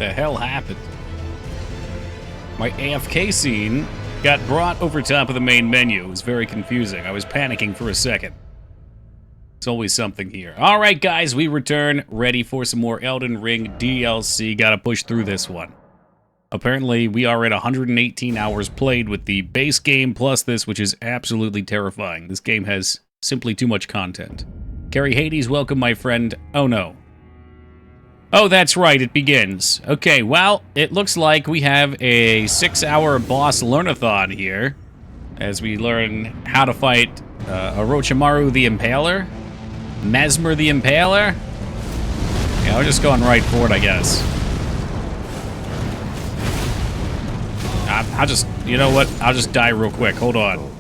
The hell happened? My AFK scene got brought over top of the main menu. It was very confusing. I was panicking for a second. It's always something here. All right, guys, we return, ready for some more Elden Ring DLC. Gotta push through this one. Apparently, we are at 118 hours played with the base game plus this, which is absolutely terrifying. This game has simply too much content. Carrie Hades, welcome, my friend. Oh, no. Oh, that's right, it begins. Okay, well, it looks like we have a 6-hour boss learnathon here, as we learn how to fight Orochimaru the Impaler, Mesmer the Impaler. Yeah, we're just going right for it, I guess. I'll just, you know what? I'll just die real quick. Hold on.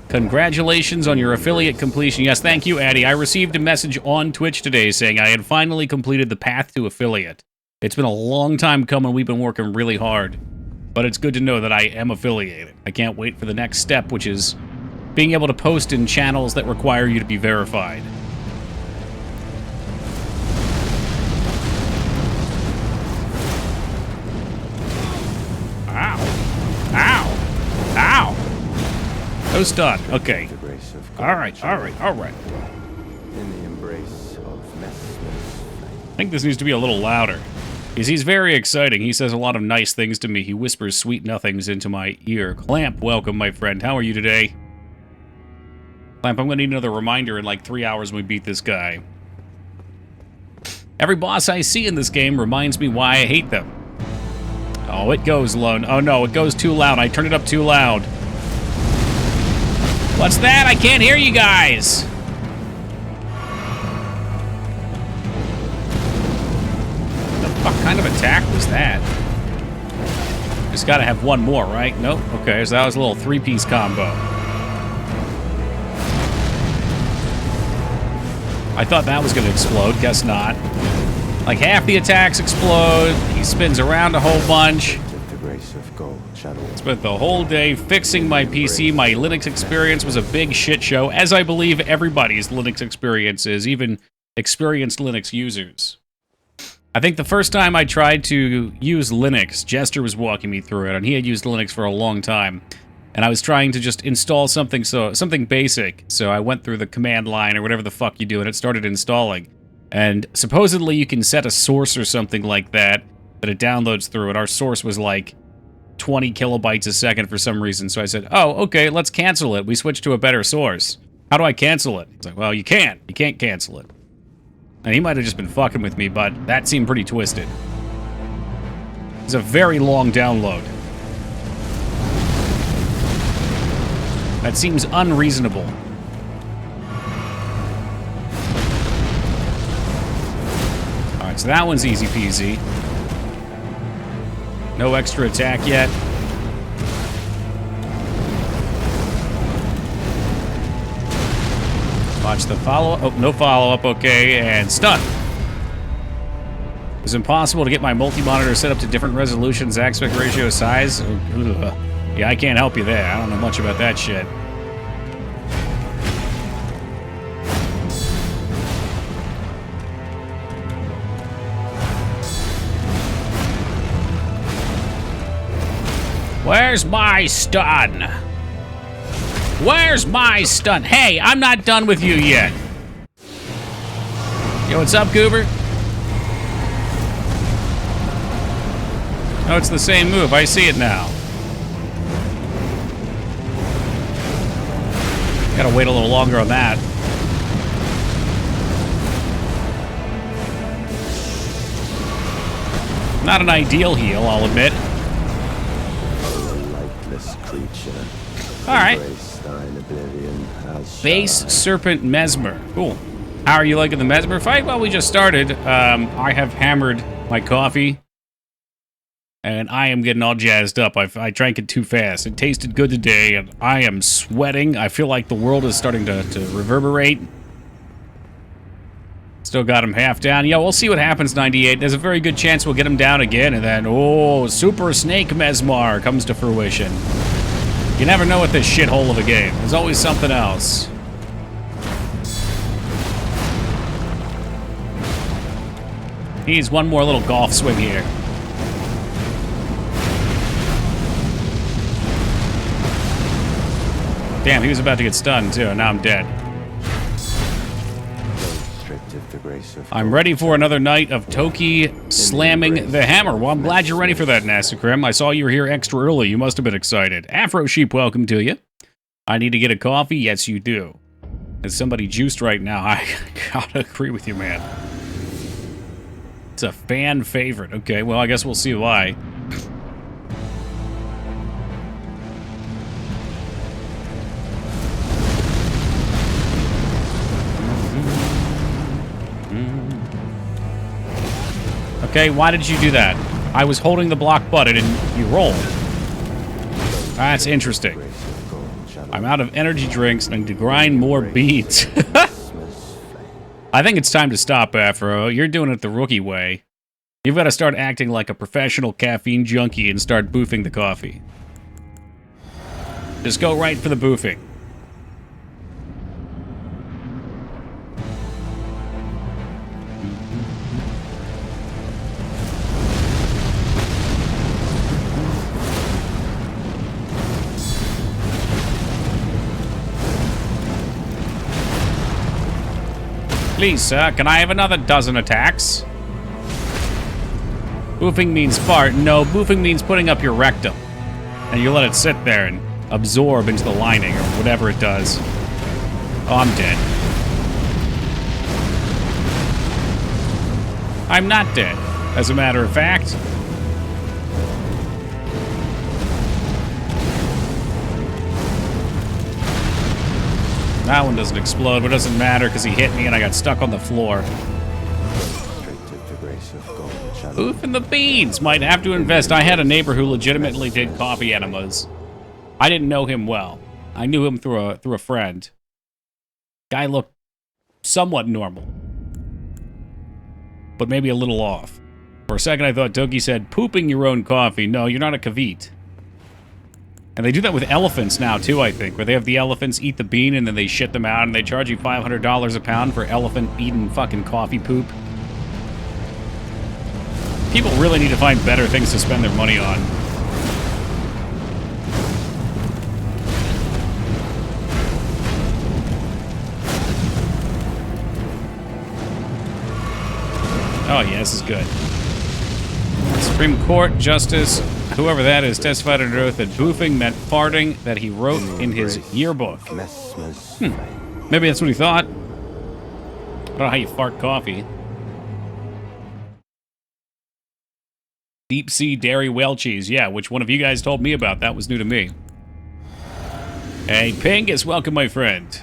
Congratulations on your affiliate completion. Yes, thank you, Addy. I received a message on Twitch today saying I had finally completed the path to affiliate. It's been a long time coming. We've been working really hard. But it's good to know that I am affiliated. I can't wait for the next step, which is being able to post in channels that require you to be verified. Ow. Ow. Ow. No stun. Okay. All right. All right. All right. In the embrace of I think this needs to be a little louder. Because he's very exciting. He says a lot of nice things to me. He whispers sweet nothings into my ear. Clamp, welcome, my friend. How are you today? Clamp, I'm going to need another reminder in like 3 hours when we beat this guy. Every boss I see in this game reminds me why I hate them. Oh, it goes low. Oh, no, it goes too loud. I turned it up too loud. What's that? I can't hear you guys. What kind of attack was that? Just gotta have one more, right? Nope. Okay, so that was a little three-piece combo. I thought that was gonna explode. Guess not. Like half the attacks explode. He spins around a whole bunch. Spent the whole day fixing my PC. My Linux experience was a big shit show, as I believe everybody's Linux experience is, even experienced Linux users. I think the first time I tried to use Linux, Jester was walking me through it, and he had used Linux for a long time. And I was trying to just install something basic. So I went through the command line or whatever the fuck you do, and it started installing. And supposedly you can set a source or something like that it downloads through, and our source was like 20 kilobytes a second for some reason. So I said, oh, okay, let's cancel it. We switched to a better source. How do I cancel it? He's like, well, you can't. You can't cancel it. And he might have just been fucking with me, but that seemed pretty twisted. It's a very long download. That seems unreasonable. Alright, so that one's easy peasy. No extra attack yet. Watch the follow-up. Oh, no follow-up. Okay, and stun. It's impossible to get my multi-monitor set up to different resolutions, aspect ratio, size. Ugh. Yeah, I can't help you there. I don't know much about that shit. Where's my stun? Where's my stun? Hey, I'm not done with you yet. Yo, what's up, Goober? Oh, it's the same move. I see it now. Gotta wait a little longer on that. Not an ideal heal, I'll admit. Alright. Base Serpent Mesmer. Cool. How are you liking the Mesmer fight? Well, we just started. I have hammered my coffee. And I am getting all jazzed up. I drank it too fast. It tasted good today, and I am sweating. I feel like the world is starting to reverberate. Still got him half down. Yeah, we'll see what happens, 98. There's a very good chance we'll get him down again, and then, oh, Super Snake Mesmar comes to fruition. You never know with this shithole of a game. There's always something else. Needs one more little golf swing here. Damn, he was about to get stunned too, and now I'm dead. I'm ready for another night of Toki slamming the hammer. Well, I'm glad you're ready for that, Nasacrim. I saw you were here extra early. You must have been excited. Afro Sheep, welcome to you. I need to get a coffee? Yes, you do. Is somebody juiced right now? I gotta agree with you, man. It's a fan favorite. Okay, well, I guess we'll see why. Okay, why did you do that? I was holding the block button and you rolled. That's interesting. I'm out of energy drinks and I need to grind more beans. I think it's time to stop, Afro. You're doing it the rookie way. You've got to start acting like a professional caffeine junkie and start boofing the coffee. Just go right for the boofing. Please, sir, can I have another dozen attacks? Boofing means fart. No, boofing means putting up your rectum. And you let it sit there and absorb into the lining or whatever it does. Oh, I'm dead. I'm not dead, as a matter of fact. That one doesn't explode, but it doesn't matter because he hit me and I got stuck on the floor. Oof and the beans! Might have to invest. I had a neighbor who legitimately did coffee enemas. I didn't know him well. I knew him through a friend. Guy looked somewhat normal. But maybe a little off. For a second I thought Toki said, pooping your own coffee. No, you're not a kavit. And they do that with elephants now, too, I think, where they have the elephants eat the bean and then they shit them out and they charge you $500 a pound for elephant-eaten fucking coffee poop. People really need to find better things to spend their money on. Oh, yeah, this is good. Supreme Court Justice, whoever that is, testified under oath that boofing meant farting that he wrote in his yearbook. Maybe that's what he thought. I don't know how you fart coffee. Deep sea dairy whale cheese. Yeah, which one of you guys told me about? That was new to me. Hey, Pingus, welcome, my friend.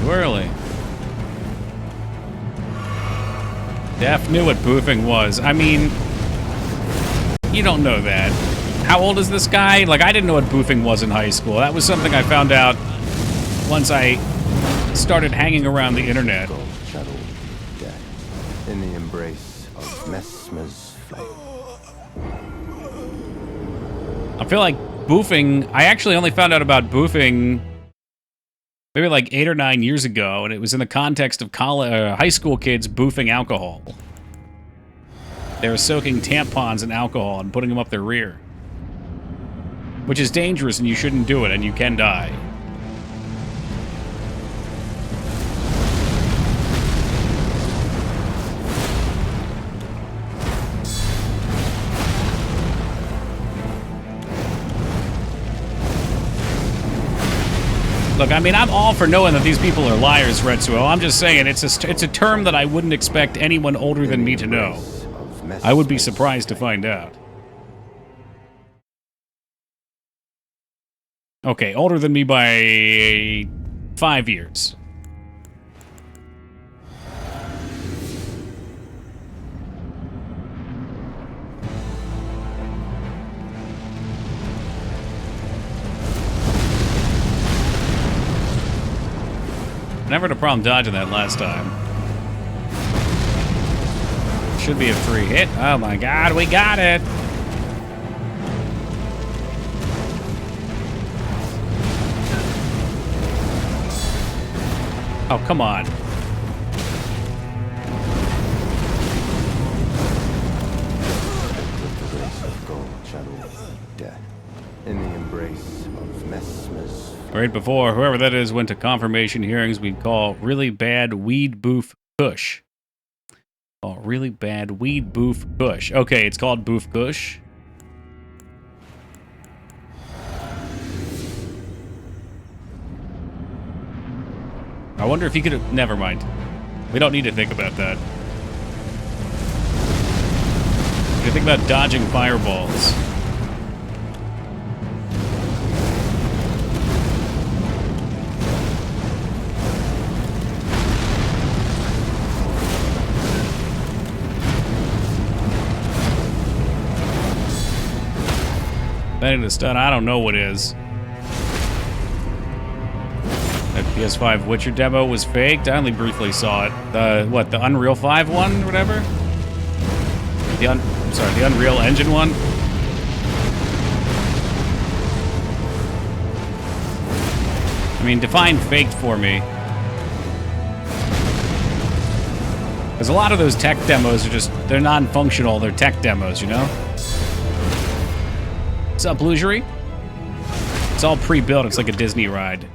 Early. Def knew what boofing was. I mean, you don't know that. How old is this guy? Like, I didn't know what boofing was in high school. That was something I found out once I started hanging around the internet. In the embrace of Messmer's flame. I feel like boofing, I actually only found out about boofing maybe like 8 or 9 years ago, and it was in the context of high school kids boofing alcohol. They were soaking tampons in alcohol and putting them up their rear. Which is dangerous and you shouldn't do it and you can die. Look, I mean, I'm all for knowing that these people are liars, Retsuo. I'm just saying, it's a term that I wouldn't expect anyone older than me to know. I would be surprised to find out. Okay, older than me by 5 years. Never had a problem dodging that last time. Should be a free hit. Oh my god, we got it! Oh, come on. Messmer's Right before whoever that is went to confirmation hearings, we'd call really bad weed boof kush. Oh, really bad weed boof kush. Okay, it's called boof kush. I wonder if he could have... Never mind. We don't need to think about that. We can think about dodging fireballs. That ain't a stun. I don't know what is. That PS5 Witcher demo was faked. I only briefly saw it. The Unreal 5 one or whatever? The Unreal Engine one? I mean, define faked for me. Because a lot of those tech demos are just, they're non-functional. They're tech demos, you know? What's up, Blugery? It's all pre-built. It's like a Disney ride.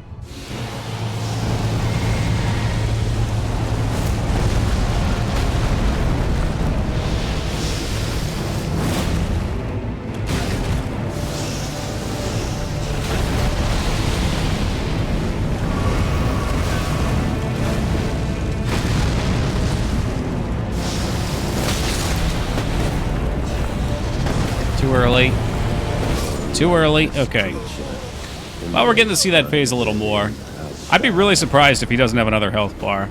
Too early. Too early? Okay. Well, we're getting to see that phase a little more. I'd be really surprised if he doesn't have another health bar.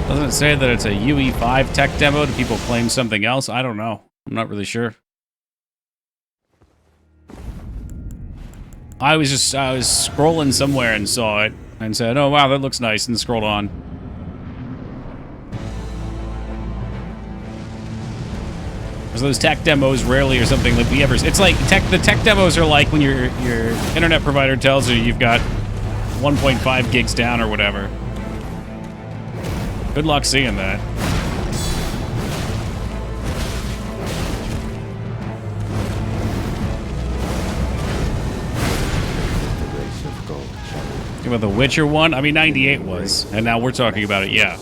Doesn't it say that it's a UE5 tech demo? Do people claim something else? I don't know. I'm not really sure. I was scrolling somewhere and saw it and said, oh wow, that looks nice, and scrolled on. Because those tech demos rarely or something like we ever... It's like, the tech demos are like when your internet provider tells you you've got 1.5 gigs down or whatever. Good luck seeing that. About the Witcher one? I mean, 98 was. And now we're talking about it, yeah.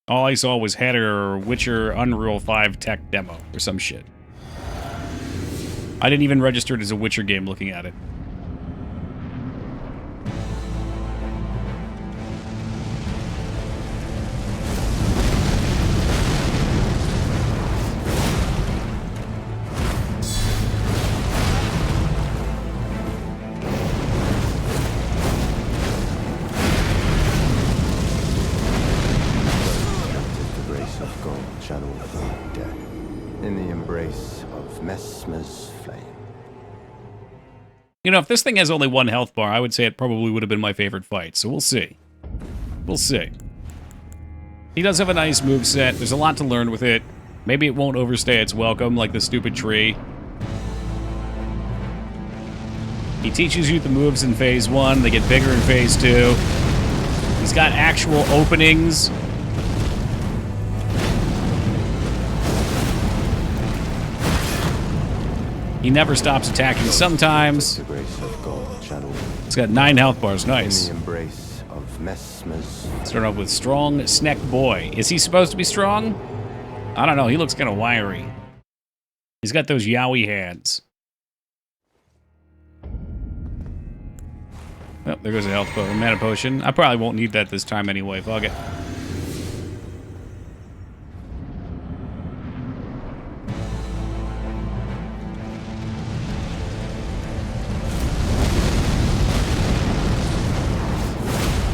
All I saw was header Witcher Unreal 5 tech demo or some shit. I didn't even register it as a Witcher game looking at it. You know, if this thing has only one health bar, I would say it probably would have been my favorite fight, so we'll see. We'll see. He does have a nice moveset. There's a lot to learn with it. Maybe it won't overstay its welcome like the stupid tree. He teaches you the moves in Phase 1. They get bigger in Phase 2. He's got actual openings. He never stops attacking sometimes. It's got 9 health bars. Nice. Start off with strong Snack Boy. Is he supposed to be strong? I don't know. He looks kind of wiry. He's got those yaoi hands. Oh, there goes a health potion. Mana potion. I probably won't need that this time anyway. Fuck it.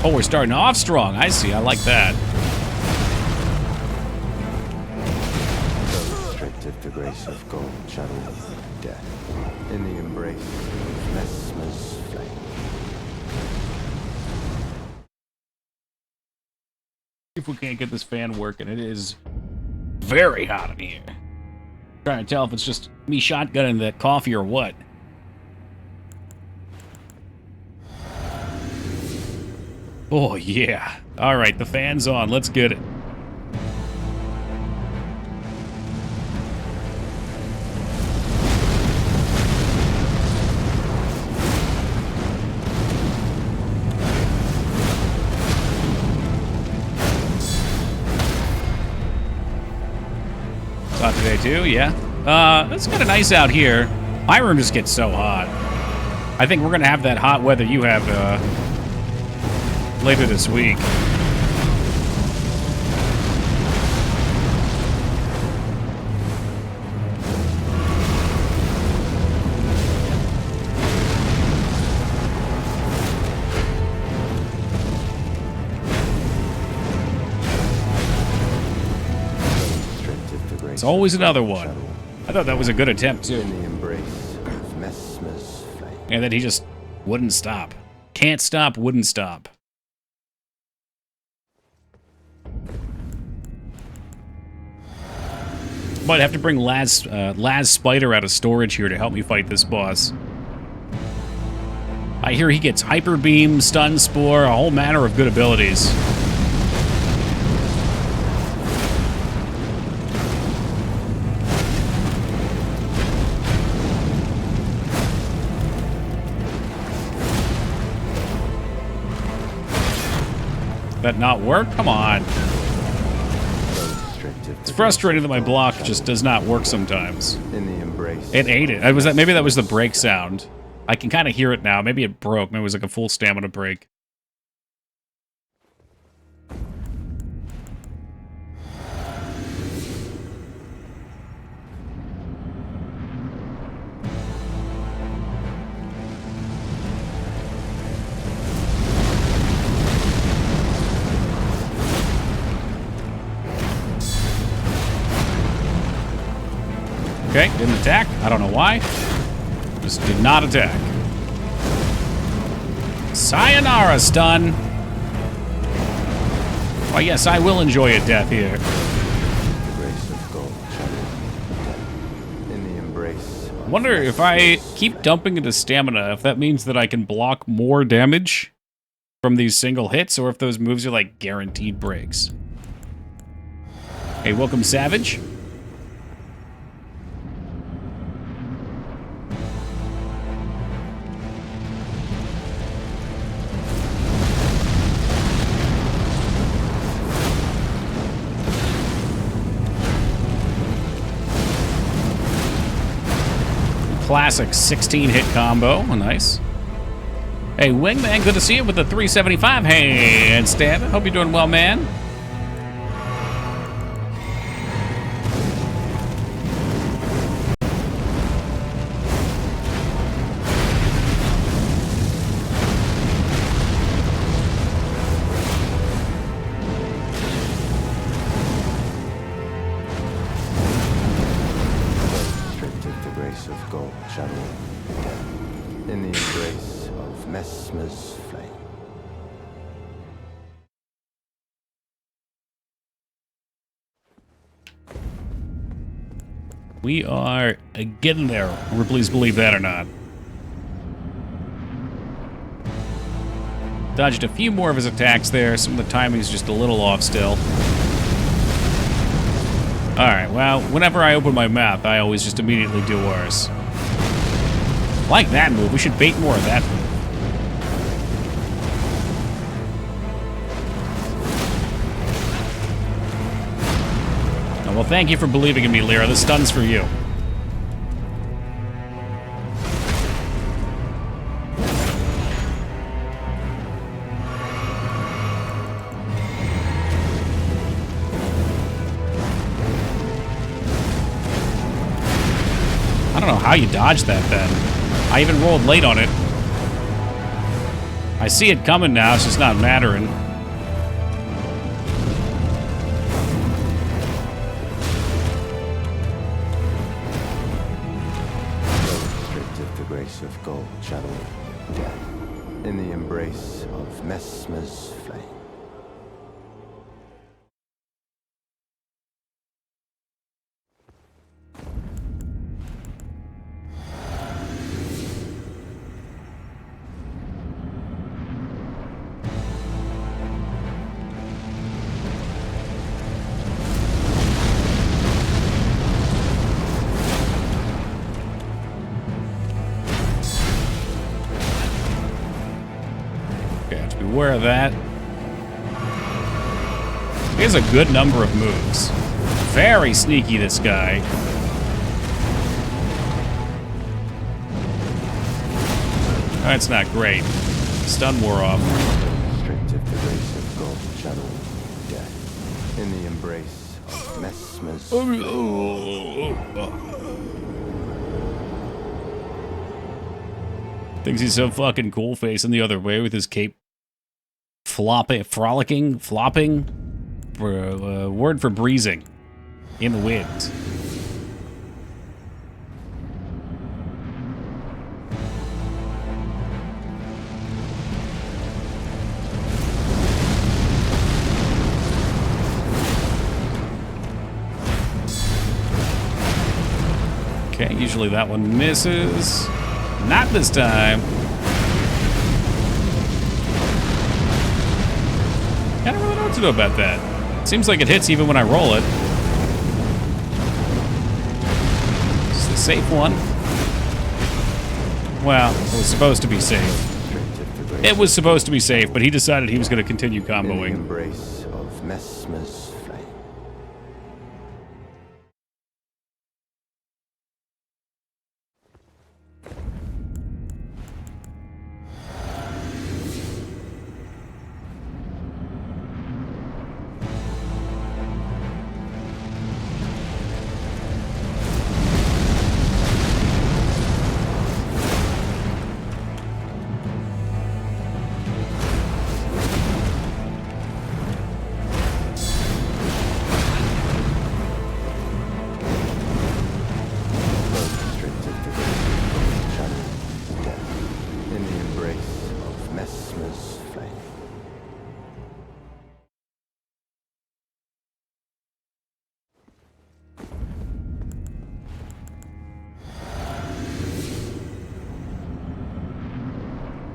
Oh, we're starting off strong. I see. I like that. The grace of gold, shadow of death, in the embrace of Messmer's flame. If we can't get this fan working, it is very hot in here. Trying to tell if it's just me shotgunning the coffee or what. Oh, yeah. All right, the fan's on. Let's get it. Thought today too, yeah. It's kind of nice out here. My room just gets so hot. I think we're gonna have that hot weather you have later this week. It's always another one. I thought that was a good attempt too. In the embrace of Messmer's flame. And then he just wouldn't stop. Can't stop, wouldn't stop. Might have to bring Laz Spider out of storage here to help me fight this boss. I hear he gets Hyper Beam, Stun Spore, a whole manner of good abilities. That not work? Come on. It's frustrating that my block just does not work sometimes. In the embrace. It ate it. Was that, maybe that was the break sound. I can kind of hear it now. Maybe it broke. Maybe it was like a full stamina break. Okay, didn't attack. I don't know why. Just did not attack. Sayonara, stun. Oh yes, I will enjoy a death here. I wonder if I keep dumping into stamina, if that means that I can block more damage from these single hits, or if those moves are like guaranteed breaks. Hey, welcome, Savage. Classic 16-hit combo. Oh, nice. Hey, Wingman, good to see you with the 375 handstand. Hope you're doing well, man. In the embrace of Messmer's flame. We are getting there. Please believe that or not. Dodged a few more of his attacks there. Some of the timing's just a little off still. Alright, well, whenever I open my mouth, I always just immediately do worse. Like that move. We should bait more of that move. Oh, well, thank you for believing in me, Lyra. This stun's for you. I don't know how you dodged that then. I even rolled late on it. I see it coming now, it's just not mattering. Restricted the grace of gold, shadow, death. In the embrace of Messmer's flame. Aware of that. He has a good number of moves. Very sneaky, this guy. That's not great. Stun wore off. Restrictive the race of gold, shadow, death. In the embrace of Messmer's Thinks he's so fucking cool facing the other way with his cape flopping, word for breezing in the wind. Okay, usually that one misses. Not this time. I don't really know what to do about that. Seems like it hits even when I roll it. It's the safe one. Well, it was supposed to be safe. It was supposed to be safe, but he decided he was going to continue comboing. In the embrace of Messmer's flame.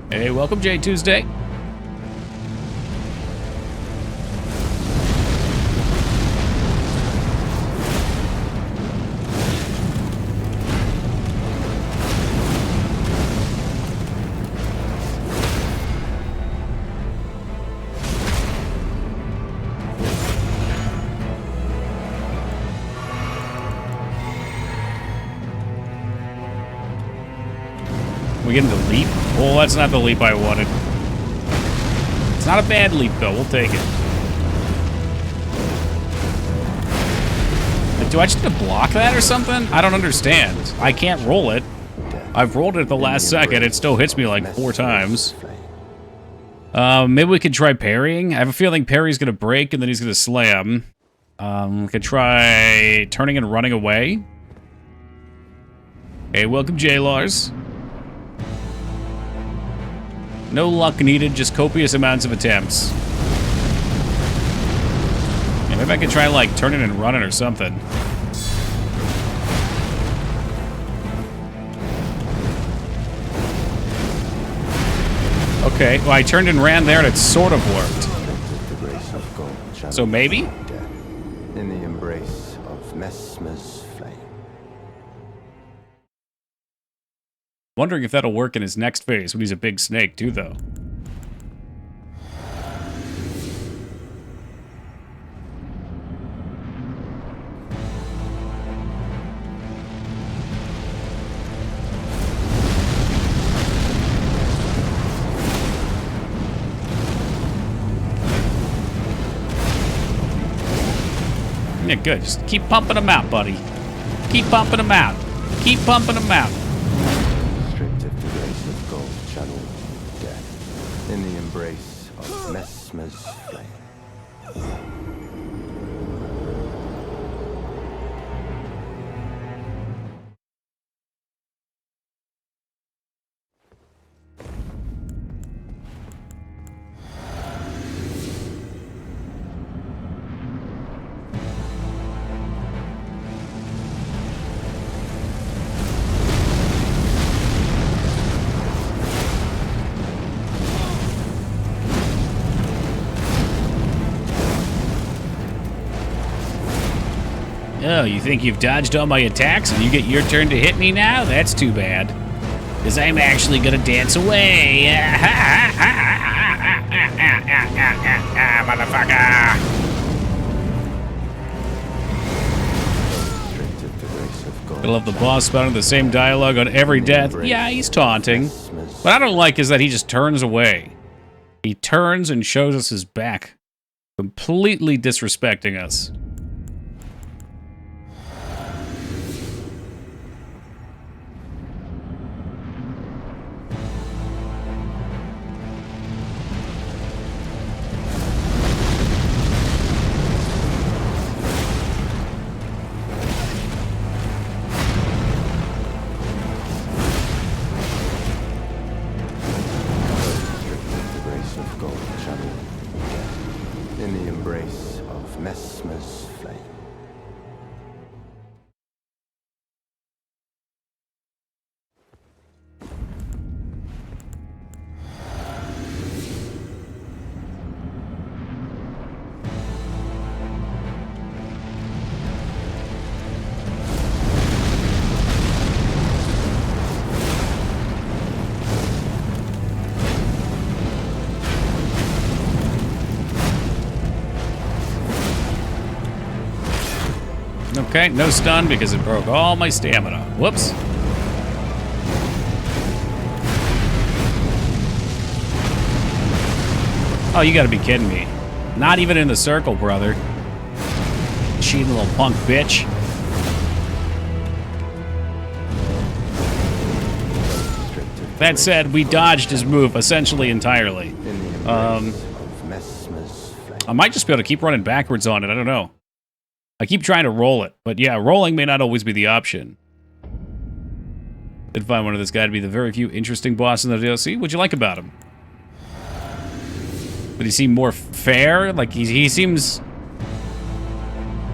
Hey, welcome, J Tuesday. We getting the leap? Oh, that's not the leap I wanted. It's not a bad leap, though. We'll take it. Do I just need to block that or something? I don't understand. I can't roll it. I've rolled it at the last second. It still hits me like 4 times. Maybe we could try parrying. I have a feeling parry's going to break and then he's going to slam. We could try turning and running away. Hey, welcome, J-Lars. No luck needed, just copious amounts of attempts. Yeah, maybe I could try, like, turning and running or something. Okay, well, I turned and ran there and it sort of worked. So maybe? In the embrace of Messmer's flame. Wondering if that'll work in his next phase when he's a big snake, too, though. Yeah, good. Just keep pumping them out, buddy. Keep pumping them out. Keep pumping them out. In the embrace of Messmer's flame. Oh, you think you've dodged all my attacks and you get your turn to hit me now? That's too bad. Because I'm actually gonna dance away. Motherfucker. I love the boss spouting the same dialogue on every death. Yeah, he's taunting. What I don't like is that he just turns away. He turns and shows us his back, completely disrespecting us. In the embrace of Messmer's flame. Okay, no stun because it broke all my stamina. Whoops. Oh, you gotta be kidding me. Not even in the circle, brother. Cheating little punk bitch. That said, we dodged his move essentially entirely. I might just be able to keep running backwards on it, I don't know. I keep trying to roll it, but yeah, rolling may not always be the option. Did find one of this guy to be the very few interesting boss in the DLC. What'd you like about him? Did he seem more fair? Like, he seems...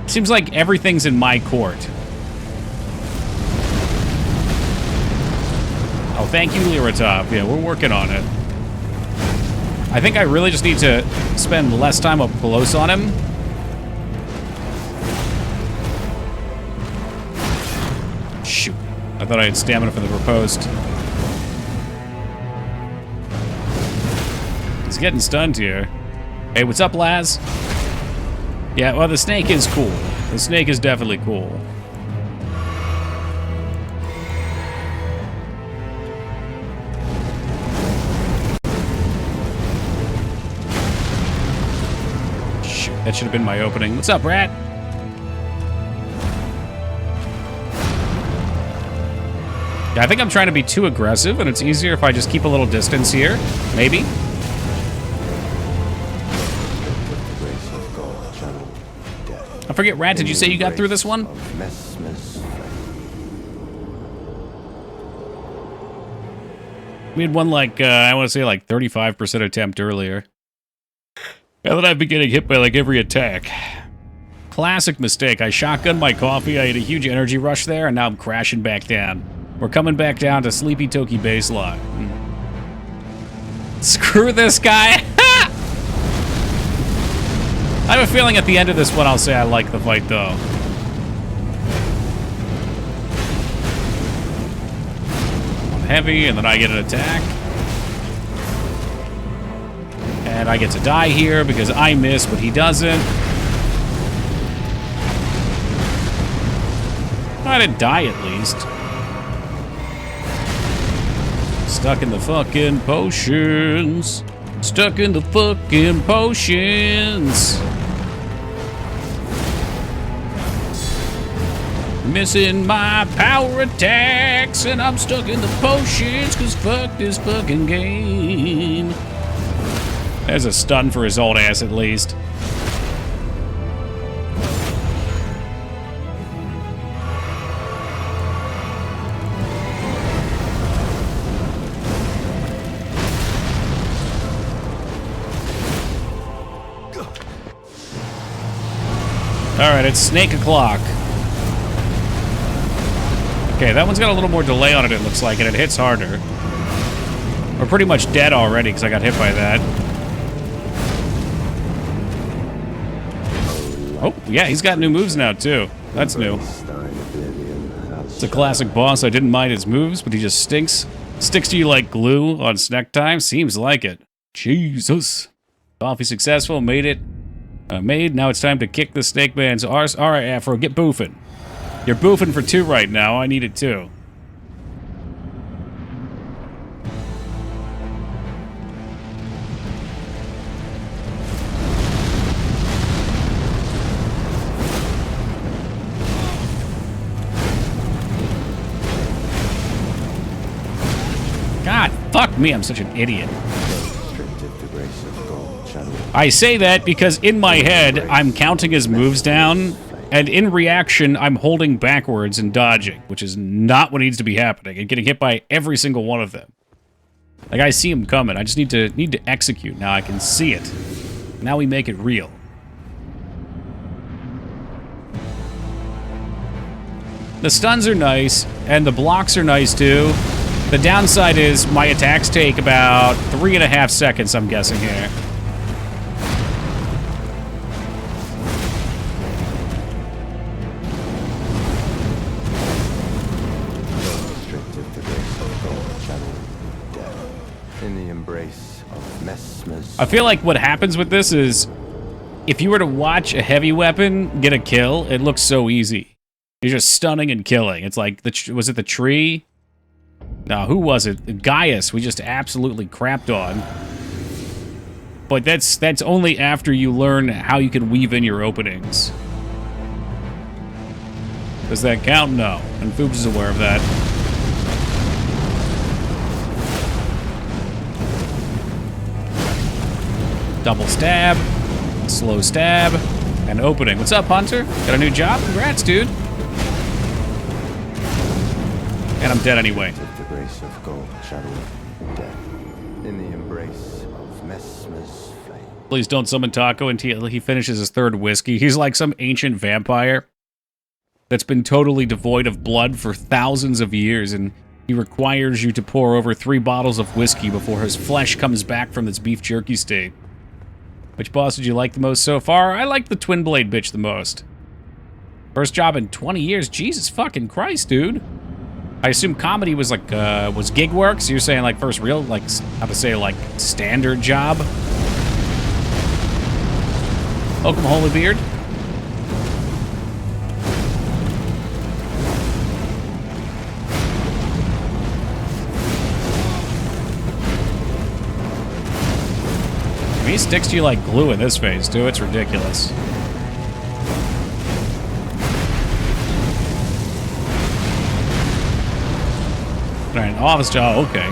Seems like everything's in my court. Oh, thank you, Liratop. Yeah, we're working on it. I think I really just need to spend less time up close on him. Shoot. I thought I had stamina for the riposte. He's getting stunned here. Hey, what's up, Laz? Yeah, well, the snake is cool. The snake is definitely cool. Shoot, that should have been my opening. What's up, Rat? Yeah, I think I'm trying to be too aggressive, and it's easier if I just keep a little distance here. Maybe. I forget, Rat, did you say you got through this one? We had one, like, I want to say, like, 35% attempt earlier. Now that I've been getting hit by, like, every attack. Classic mistake. I shotgunned my coffee, I had a huge energy rush there, and now I'm crashing back down. We're coming back down to Sleepy Toki baseline. Screw this guy! I have a feeling at the end of this one I'll say I like the fight, though. I'm heavy, and then I get an attack. And I get to die here because I miss, but he doesn't. I didn't die, at least. Stuck in the fucking potions. Stuck in the fucking potions. Missing my power attacks, and I'm stuck in the potions, cause fuck this fucking game. There's a stun for his old ass, at least. Alright, it's snake o'clock. Okay, that one's got a little more delay on it, it looks like, and it hits harder. We're pretty much dead already because I got hit by that. Oh, yeah, he's got new moves now, too. That's new. It's a classic boss. I didn't mind his moves, but he just sticks to you like glue on snack time. Seems like it. Jesus. Coffee successful, made it. Now it's time to kick the snake man's arse. Alright, Afro, get boofing. You're boofing for 2 right now. I need it too. God, fuck me, I'm such an idiot. I say that because in my head, I'm counting his moves down, and in reaction, I'm holding backwards and dodging, which is not what needs to be happening, and getting hit by every single one of them. Like, I see him coming, I just need to execute. Now I can see it. Now we make it real. The stuns are nice, and the blocks are nice too. The downside is my attacks take about 3.5 seconds, I'm guessing here. I feel like what happens with this is, if you were to watch a heavy weapon get a kill, it looks so easy. You're just stunning and killing. It's like, was it the tree? No, who was it? Gaius, we just absolutely crapped on. But that's only after you learn how you can weave in your openings. Does that count? No. And Foobs is aware of that. Double stab, slow stab, and opening. What's up, Hunter? Got a new job? Congrats, dude. And I'm dead anyway. The grace of gold, shadow of death, in the embrace of Messmer's flame. Please don't summon Taco until he finishes his 3rd whiskey. He's like some ancient vampire that's been totally devoid of blood for thousands of years, and he requires you to pour over 3 bottles of whiskey before his flesh comes back from its beef jerky state. Which boss did you like the most so far? I like the Twin Blade bitch the most. First job in 20 years. Jesus fucking Christ, dude. I assume comedy was like, was gig work? So you're saying like first real, like, how to say, like, standard job? Welcome, Holybeard. He sticks to you like glue in this phase, too. It's ridiculous. Alright, office job, okay.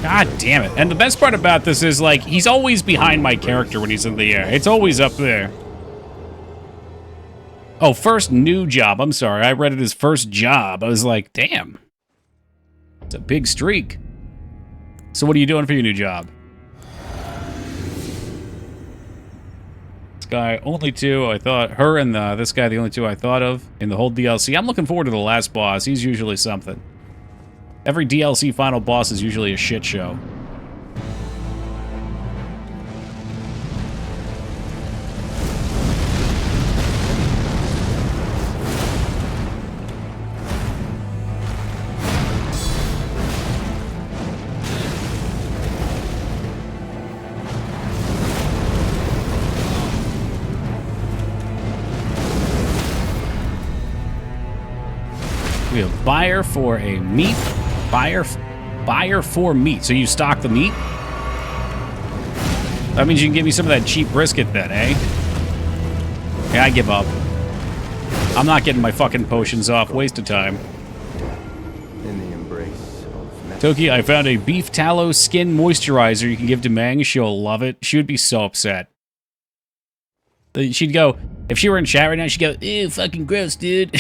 God damn it. And the best part about this is, like, he's always behind my character when he's in the air. It's always up there. Oh, first new job. I'm sorry. I read it as first job. I was like, damn. It's a big streak. So what are you doing for your new job? This guy, only 2. I thought, her and this guy, the only 2 I thought of in the whole DLC. I'm looking forward to the last boss. He's usually something. Every DLC final boss is usually a shit show. We have buyer for a meat. Buyer for meat. So you stock the meat? That means you can give me some of that cheap brisket then, eh? Yeah, I give up. I'm not getting my fucking potions off. Waste of time. In the embrace of Toki, I found a beef tallow skin moisturizer you can give to Mang. She'll love it. She would be so upset. She'd go, if she were in chat right now, she'd go, ew, fucking gross, dude.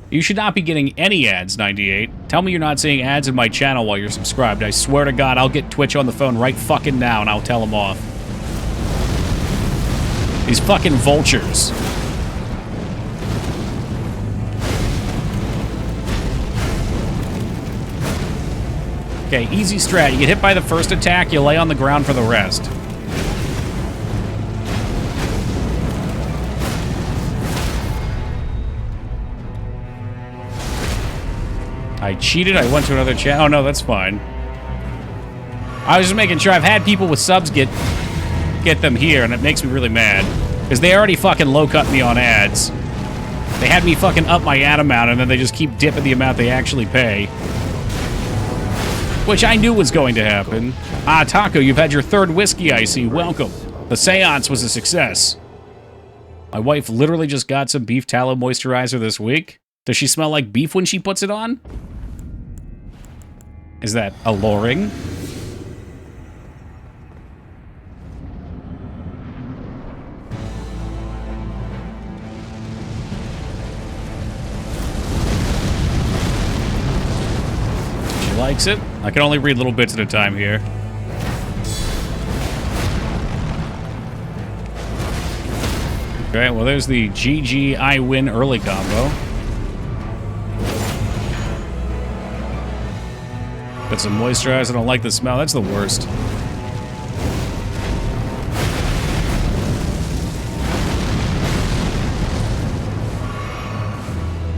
You should not be getting any ads, 98. Tell me you're not seeing ads in my channel while you're subscribed. I swear to God, I'll get Twitch on the phone right fucking now and I'll tell them off. These fucking vultures. Okay, easy strat. You get hit by the first attack, you lay on the ground for the rest. I cheated. I went to another chat. Oh, no, that's fine. I was just making sure. I've had people with subs get them here, and it makes me really mad. Because they already fucking low-cut me on ads. They had me fucking up my ad amount, and then they just keep dipping the amount they actually pay. Which I knew was going to happen. Ah, Taco, you've had your third whiskey, I see. Welcome. The seance was a success. My wife literally just got some beef tallow moisturizer this week. Does she smell like beef when she puts it on? Is that alluring? She likes it. I can only read little bits at a time here. Okay, well, there's the GG I win early combo. Got some moisturizer. I don't like the smell. That's the worst.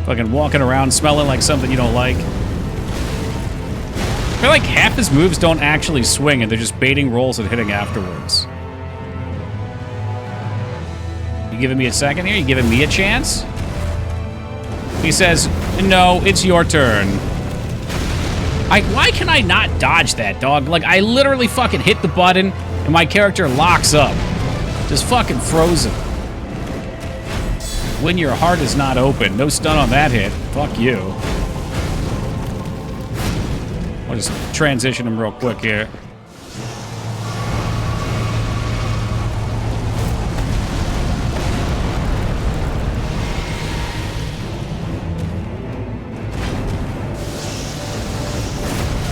Fucking walking around smelling like something you don't like. I feel like half his moves don't actually swing and they're just baiting rolls and hitting afterwards. You giving me a second here? You giving me a chance? He says, no, it's your turn. Why can I not dodge that, dog? Like, I literally fucking hit the button and my character locks up. Just fucking frozen. When your heart is not open. No stun on that hit. Fuck you. I'll just transition him real quick here.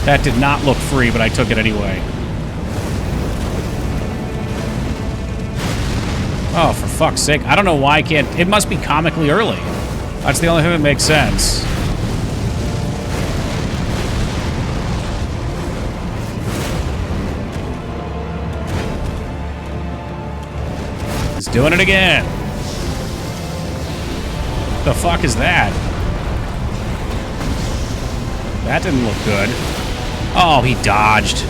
That did not look free, but I took it anyway. Oh, for fuck's sake. I don't know why I can't... It must be comically early. That's the only thing that makes sense. He's doing it again. The fuck is that? That didn't look good. Oh, he dodged.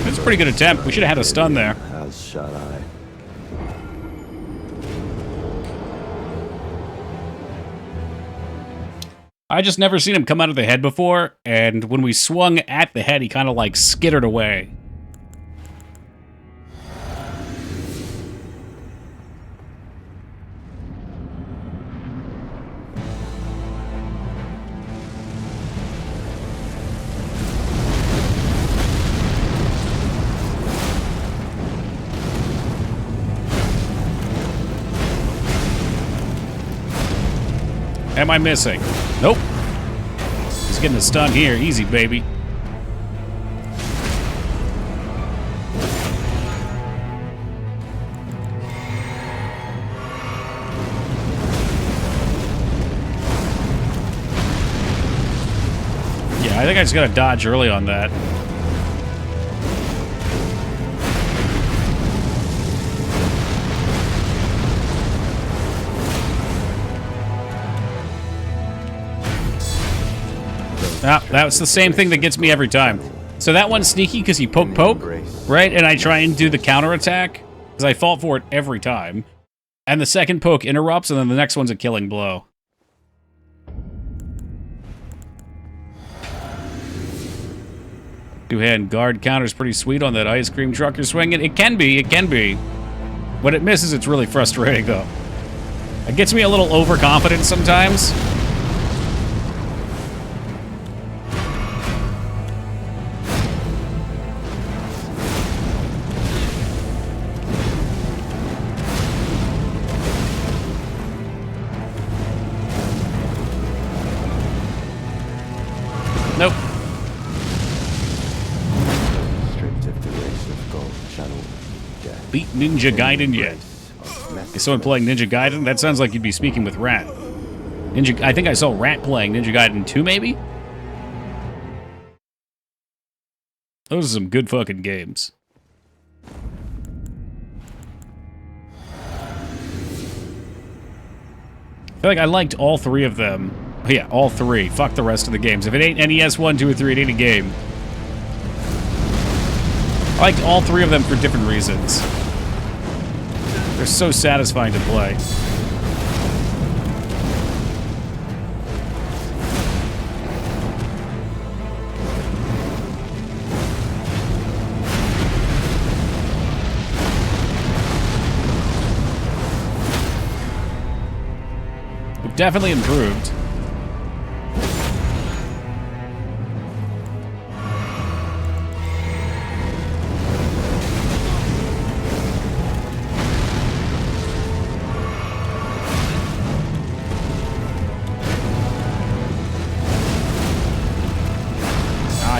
That's a pretty good attempt. We should have had a stun there. As shall I. I just never seen him come out of the head before, and when we swung at the head, he kind of like skittered away. Am I missing? Nope. He's getting a stun here. Easy, baby. Yeah, I think I just gotta dodge early on that. Ah, that's the same thing that gets me every time. So that one's sneaky because you poke, right? And I try and do the counterattack because I fall for it every time. And the second poke interrupts, and then the next one's a killing blow. Two-hand guard counter's pretty sweet on that ice cream truck you're swinging. It can be, it can be. When it misses, it's really frustrating, though. It gets me a little overconfident sometimes. Nope. Beat Ninja Gaiden yet? Is someone playing Ninja Gaiden? That sounds like you'd be speaking with Rat. I think I saw Rat playing Ninja Gaiden 2, maybe? Those are some good fucking games. I feel like I liked all three of them. Yeah, all three. Fuck the rest of the games. If it ain't NES 1, 2, or 3, it ain't a game. I liked all three of them for different reasons. They're so satisfying to play. We've definitely improved.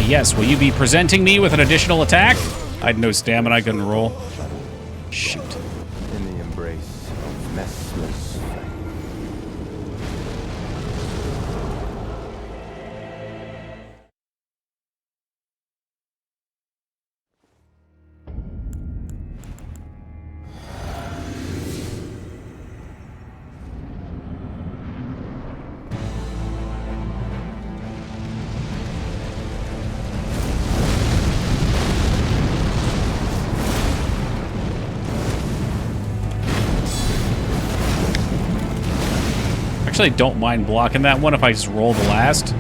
Yes, will you be presenting me with an additional attack? I had no stamina, I couldn't roll. Shoot. In the embrace of Messmer's flame. Actually, I don't mind blocking that one if I just roll the last.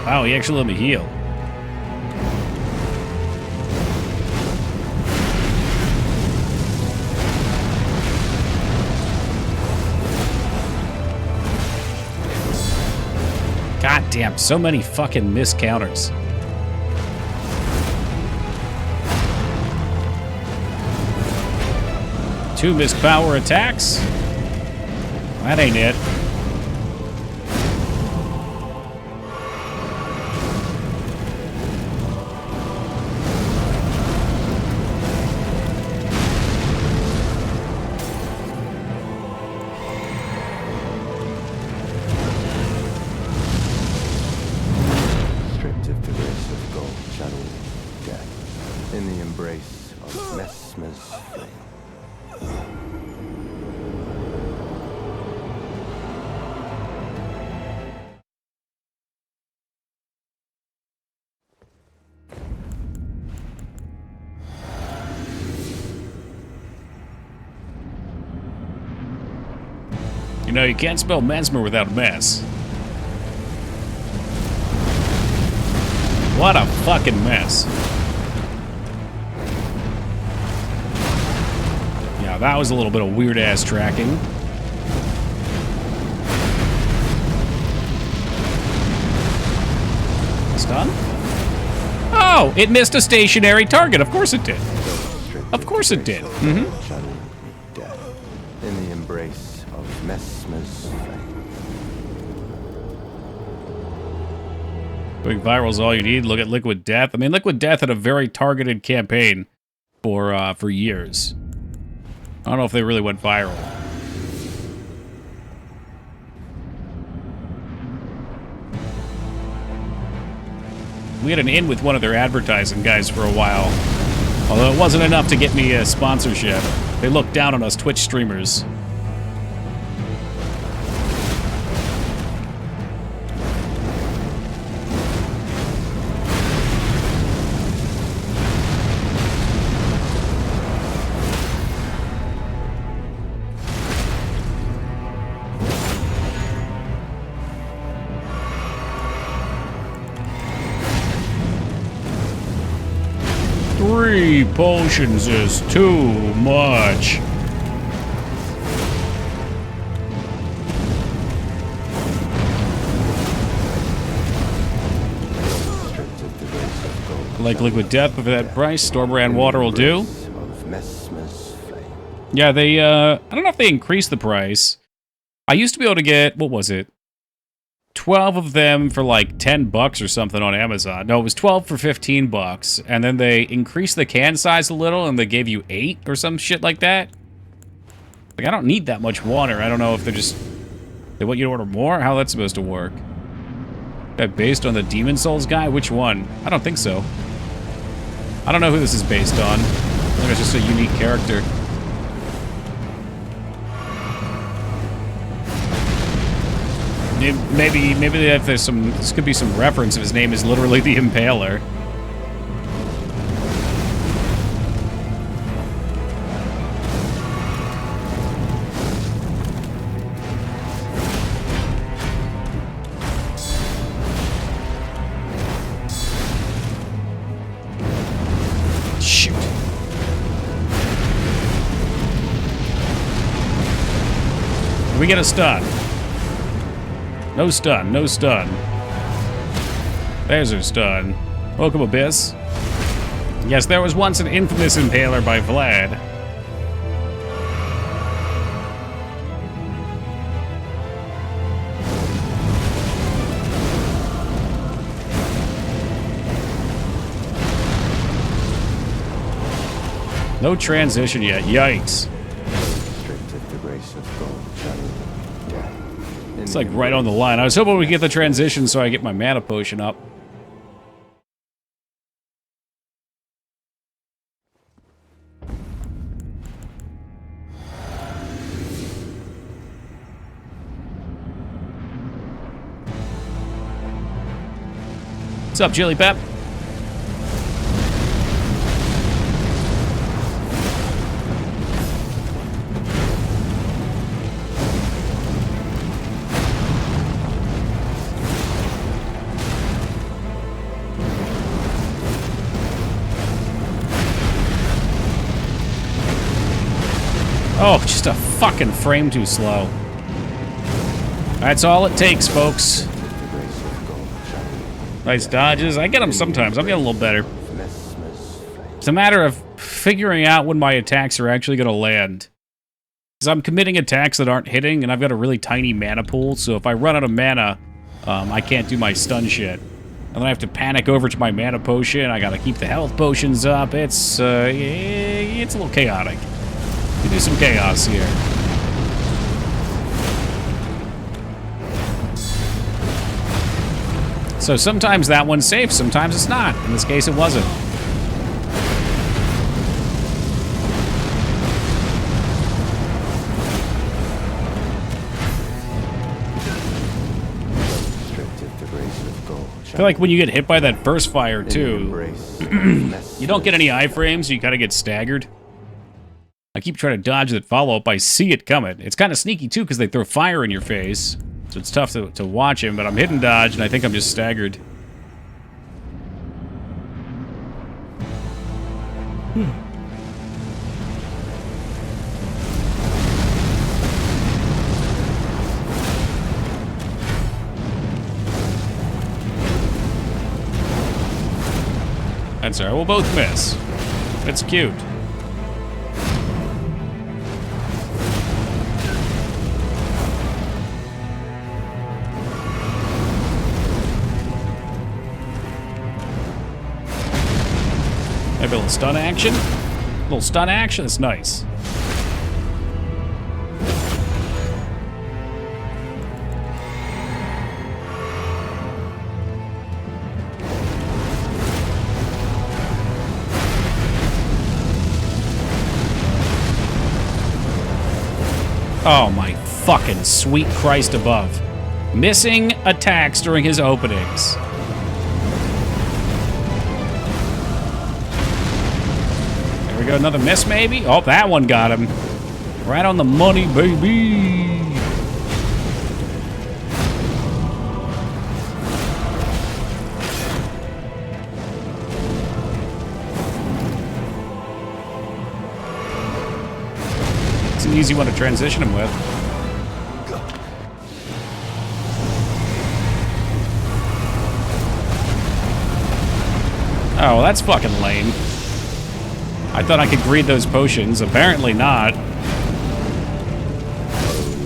Wow, he actually let me heal. God damn, so many fucking missed counters. Two missed power attacks. That ain't it. You know, you can't spell mesmer without mess. What a fucking mess. Yeah, that was a little bit of weird-ass tracking. Stun? Oh, it missed a stationary target. Of course it did. Of course it did. Mm-hmm. In the embrace of Messmer's flame. Going viral is all you need. Look at Liquid Death. I mean, Liquid Death had a very targeted campaign for years. I don't know if they really went viral. We had an in with one of their advertising guys for a while. Although it wasn't enough to get me a sponsorship. They looked down on us Twitch streamers. Three potions is too much. Like Liquid Death, but for that price, Stormbrand Water will do. Yeah, they, I don't know if they increased the price. I used to be able to get, what was it? 12 of them for like 10 bucks or something on Amazon. No, it was 12 for 15 bucks. And then they increased the can size a little and they gave you 8 or some shit like that. Like, I don't need that much water. I don't know if they want you to order more? How that's supposed to work? That based on the Demon Souls guy? Which one? I don't think so. I don't know who this is based on. I think it's just a unique character. Maybe if there's some, this could be some reference if his name is literally the Impaler. Shoot. We get a stun. No stun, no stun. There's her stun. Welcome, Abyss. Yes, there was once an infamous Impaler by Vlad. No transition yet, yikes. It's like right on the line. I was hoping we'd get the transition so I get my mana potion up. What's up, Chili Pep? Oh, just a fucking frame too slow. That's all it takes, folks. Nice dodges. I get them sometimes. I'm getting a little better. It's a matter of figuring out when my attacks are actually going to land. Because I'm committing attacks that aren't hitting, and I've got a really tiny mana pool, so if I run out of mana, I can't do my stun shit. And then I have to panic over to my mana potion. I gotta keep the health potions up. It's a little chaotic. We do some chaos here. So sometimes that one's safe, sometimes it's not. In this case, it wasn't. I feel like when you get hit by that burst fire, too, you don't get any iframes, you kind of get staggered. I keep trying to dodge that follow-up. I see it coming. It's kind of sneaky, too, because they throw fire in your face. So it's tough to watch him, but I'm hidden dodge, and I think I'm just staggered. That's all right. We'll both miss. It's cute. Maybe a little stun action? A little stun action? That's nice. Oh my fucking sweet Christ above. Missing attacks during his openings. There we go, another miss maybe? Oh, that one got him. Right on the money, baby. It's an easy one to transition him with. Oh, well, that's fucking lame. I thought I could greed those potions. Apparently not. Oh,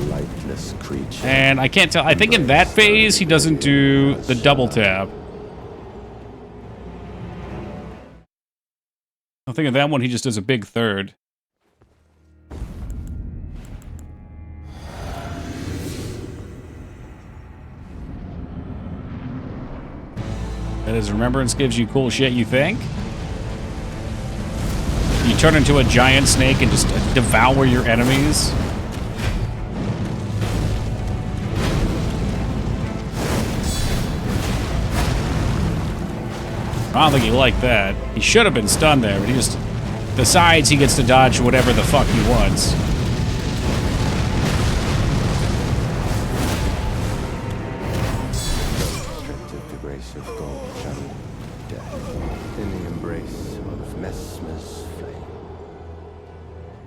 lifeless creature. And I can't tell. I think in that phase, he doesn't do the double tap. I think in that one, he just does a big third. That is, remembrance gives you cool shit, you think? You turn into a giant snake and just devour your enemies? I don't think he liked that. He should have been stunned there, but he just decides he gets to dodge whatever the fuck he wants. The grace of gold channel death in the embrace of Messmer's flame.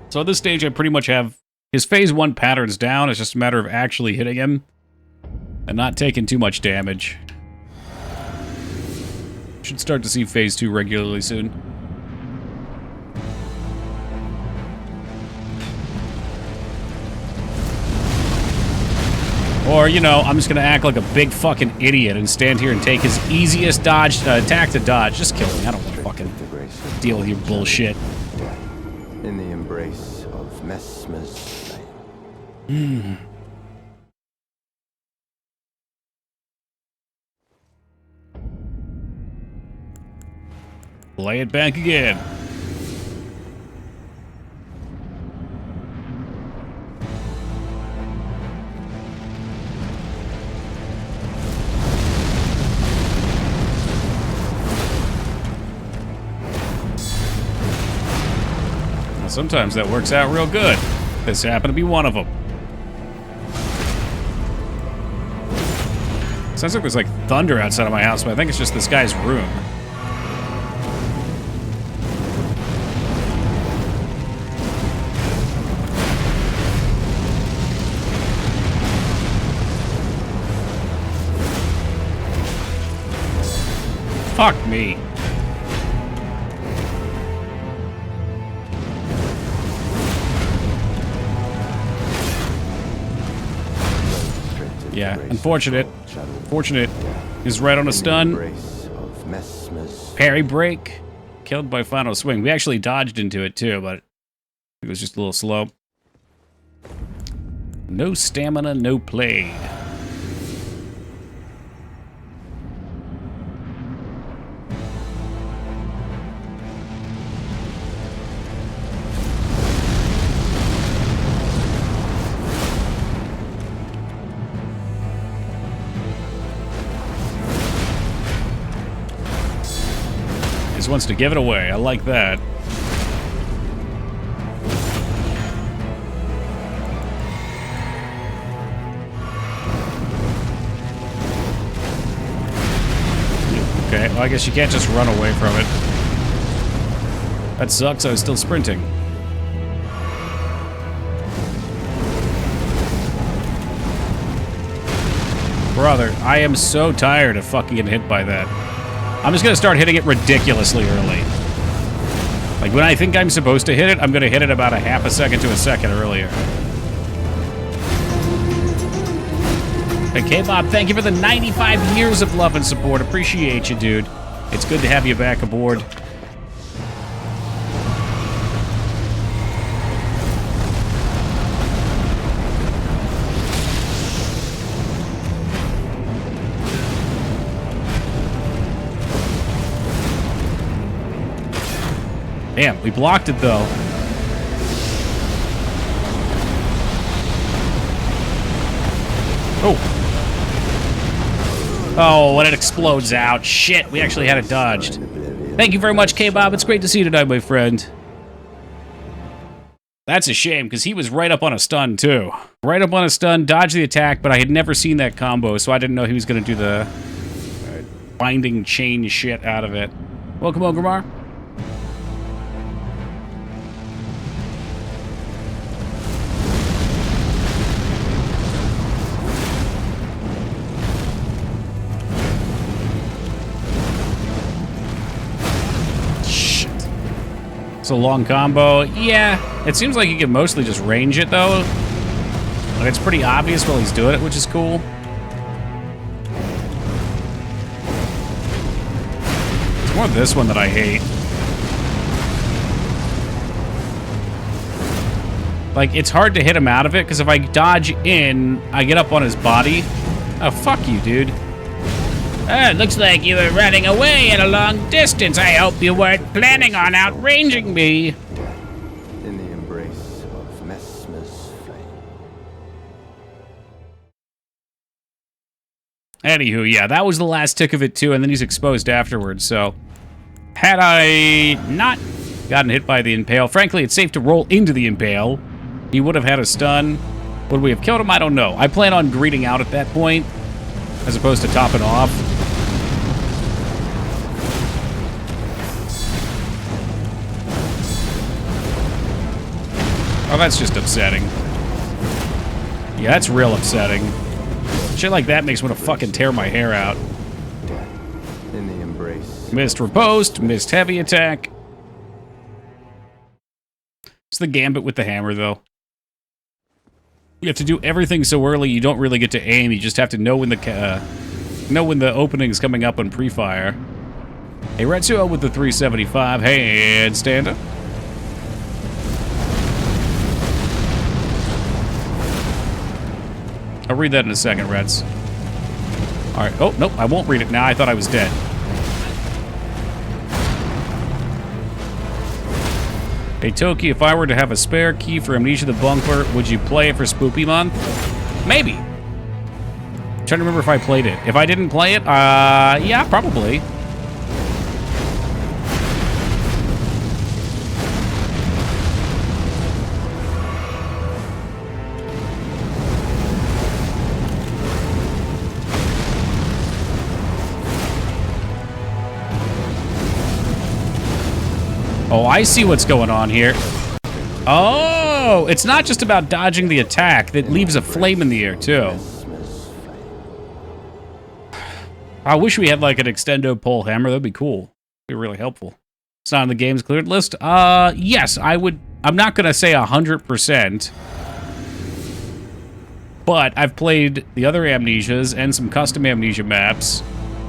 So at this stage, I pretty much have his phase 1 patterns down. It's just a matter of actually hitting him and not taking too much damage. Should start to see phase 2 regularly soon. Or, you know, I'm just gonna act like a big fucking idiot and stand here and take his easiest dodge attack to dodge. Just kill me. I don't want to fucking deal with your bullshit. In the embrace of Messmer's flame. Play it back again. Well, sometimes that works out real good. This happened to be one of them. Sounds like there's like thunder outside of my house, but I think it's just this guy's room. Fuck me. Yeah, unfortunate. Fortunate is right on a stun. Parry break. Killed by final swing. We actually dodged into it too, but it was just a little slow. No stamina, no play. Wants to give it away. I like that. Okay, well, I guess you can't just run away from it. That sucks. I was still sprinting. Brother, I am so tired of fucking getting hit by that. I'm just going to start hitting it ridiculously early. Like, when I think I'm supposed to hit it, I'm going to hit it about a half a second to a second earlier. Hey, K-Bob, thank you for the 95 years of love and support. Appreciate you, dude. It's good to have you back aboard. Damn, we blocked it, though. Oh. Oh, when it explodes out. Shit, we actually had it dodged. Thank you very much, K-Bob. It's great to see you tonight, my friend. That's a shame, because he was right up on a stun, too. Right up on a stun, dodged the attack, but I had never seen that combo, so I didn't know he was going to do the binding chain shit out of it. Welcome, Ogremar. A long combo. Yeah, it seems like you can mostly just range it, though. Like, it's pretty obvious while he's doing it, which is cool. It's more this one that I hate. Like, it's hard to hit him out of it, because if I dodge in, I get up on his body. Oh, fuck you, dude. It looks like you were running away at a long distance. I hope you weren't planning on outranging me. In the embrace of Messmer's flame. Anywho, yeah, that was the last tick of it, too, and then he's exposed afterwards, so... Had I not gotten hit by the impale, frankly, it's safe to roll into the impale. He would have had a stun. Would we have killed him? I don't know. I plan on greeting out at that point, as opposed to topping off. Oh, that's just upsetting. Yeah, that's real upsetting. Shit like that makes me want to fucking tear my hair out. In the embrace. Missed riposte, missed heavy attack. It's the gambit with the hammer, though. You have to do everything so early, you don't really get to aim. You just have to know when the opening's coming up on pre-fire. Hey, Retsuo with the 375. Hey, handstander. I'll read that in a second, Reds. Alright. Oh, nope, I won't read it now. I thought I was dead. Hey, Toki, if I were to have a spare key for Amnesia the Bunker, would you play it for Spoopy Month? Maybe. I'm trying to remember if I played it. If I didn't play it, yeah, probably. Oh, I see what's going on here. Oh, it's not just about dodging the attack. That leaves a flame in the air, too. I wish we had, like, an extendo pole hammer. That'd be cool. Be really helpful. It's not on the game's cleared list. Yes, I would. I'm not going to say 100%. But I've played the other Amnesias and some custom Amnesia maps.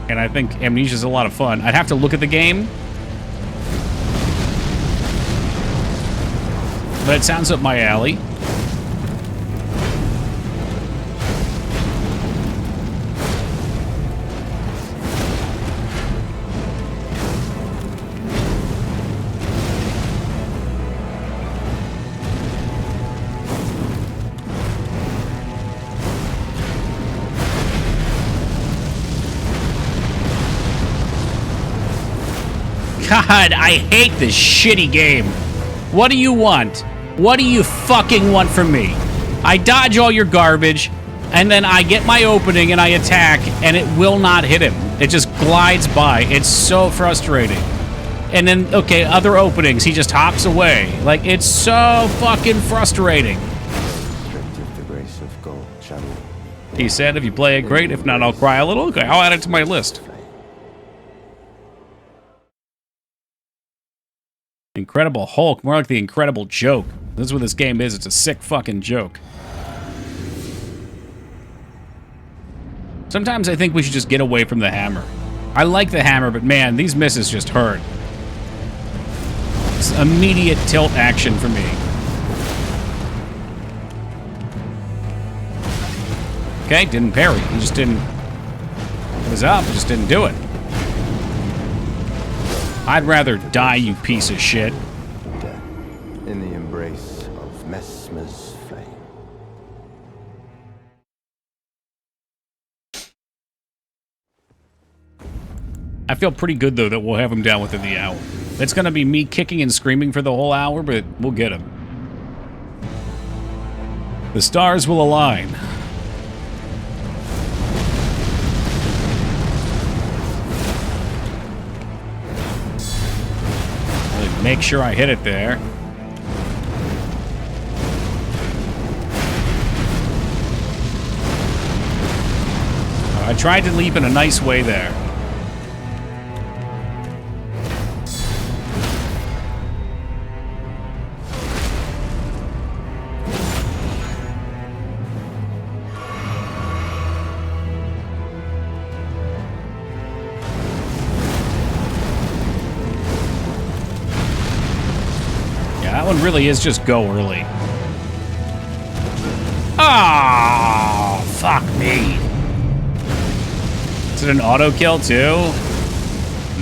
And I think Amnesia's a lot of fun. I'd have to look at the game. But it sounds up my alley. God, I hate this shitty game. What do you want? What do you fucking want from me? I dodge all your garbage, and then I get my opening and I attack, and it will not hit him. It just glides by. It's so frustrating. And then, okay, other openings, he just hops away. Like, it's so fucking frustrating. He said, if you play it, great. If not, I'll cry a little. Okay, I'll add it to my list. Incredible Hulk, more like the Incredible Joke. This is what this game is. It's a sick fucking joke. Sometimes I think we should just get away from the hammer. I like the hammer, but man, these misses just hurt. It's immediate tilt action for me. Okay, didn't parry. He just didn't... It was up, just didn't do it. I'd rather die, you piece of shit. In the embrace of Messmer's flame. I feel pretty good, though, that we'll have him down within the hour. It's going to be me kicking and screaming for the whole hour, but we'll get him. The stars will align. Make sure I hit it there. I tried to leap in a nice way there. one really is just go early. Oh, fuck me. Is it an auto kill too?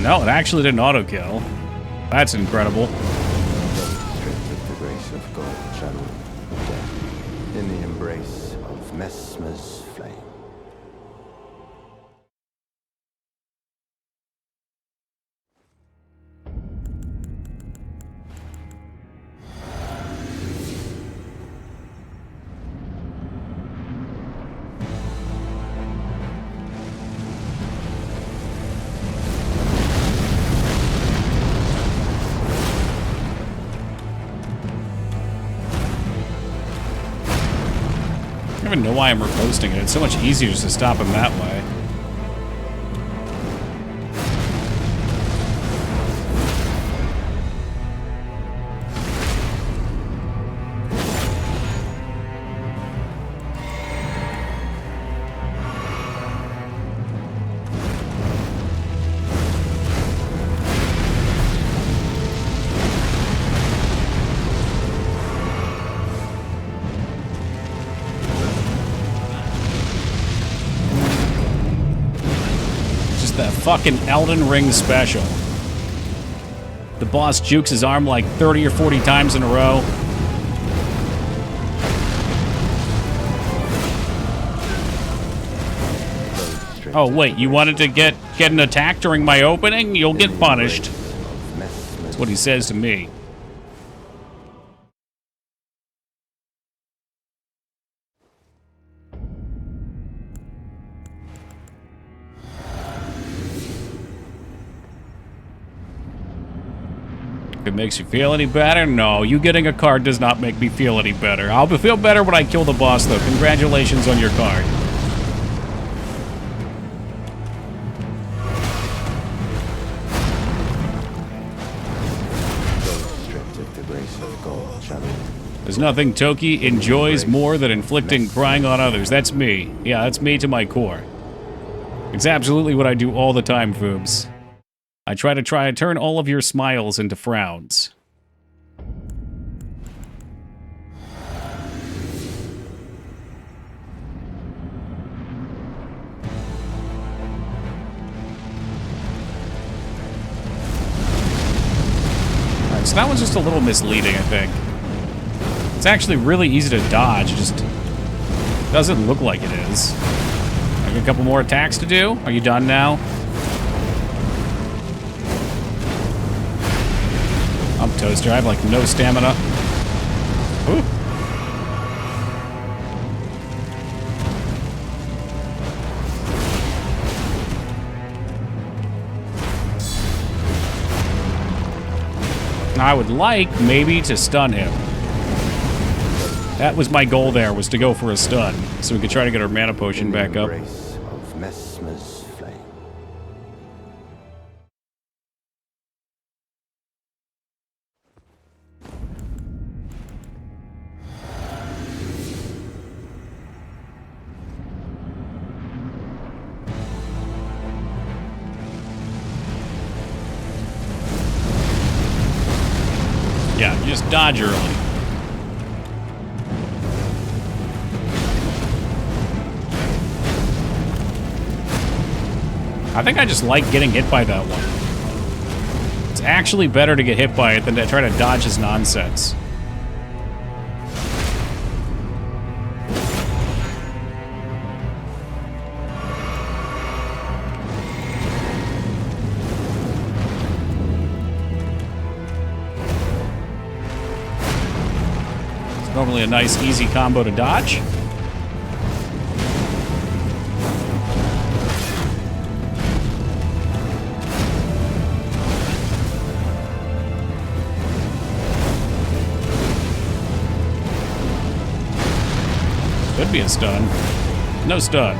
No, it actually didn't auto kill. That's incredible. Stripped of the grace of gold, shadow death, in the embrace of Messmer's flame. I don't even know why I'm reposting it. It's so much easier just to stop him that way. That fucking Elden Ring special. The boss jukes his arm like 30 or 40 times in a row. Oh wait, you wanted to get an attack during my opening? You'll get punished. That's what he says to me. If it makes you feel any better? No, you getting a card does not make me feel any better. I'll feel better when I kill the boss, though. Congratulations on your card. There's nothing Toki enjoys more than inflicting crying on others. That's me. Yeah, that's me to my core. It's absolutely what I do all the time, Foobs. I try to turn all of your smiles into frowns. Alright, so that one's just a little misleading, I think. It's actually really easy to dodge, it just doesn't look like it is. I got a couple more attacks to do. Are you done now? I'm toaster. I have like no stamina. Ooh. I would like maybe to stun him. That was my goal there, was to go for a stun, so we could try to get our mana potion back up. Of Messmer's flame. Yeah, just dodge early. I think I just like getting hit by that one. It's actually better to get hit by it than to try to dodge his nonsense. It's normally a nice, easy combo to dodge. Could be a stun. No stun.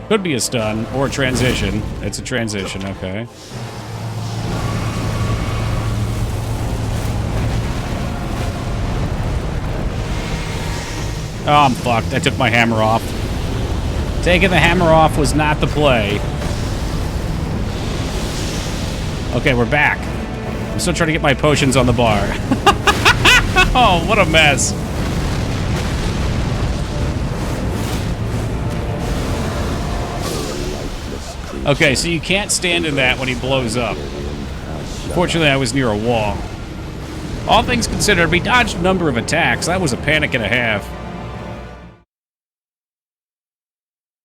Could be a stun or a transition. It's a transition, okay. Oh, I'm fucked. I took my hammer off. Taking the hammer off was not the play. Okay, we're back. I'm still trying to get my potions on the bar. Oh, what a mess. Okay, so you can't stand in that when he blows up. Fortunately, I was near a wall. All things considered, we dodged a number of attacks. That was a panic and a half.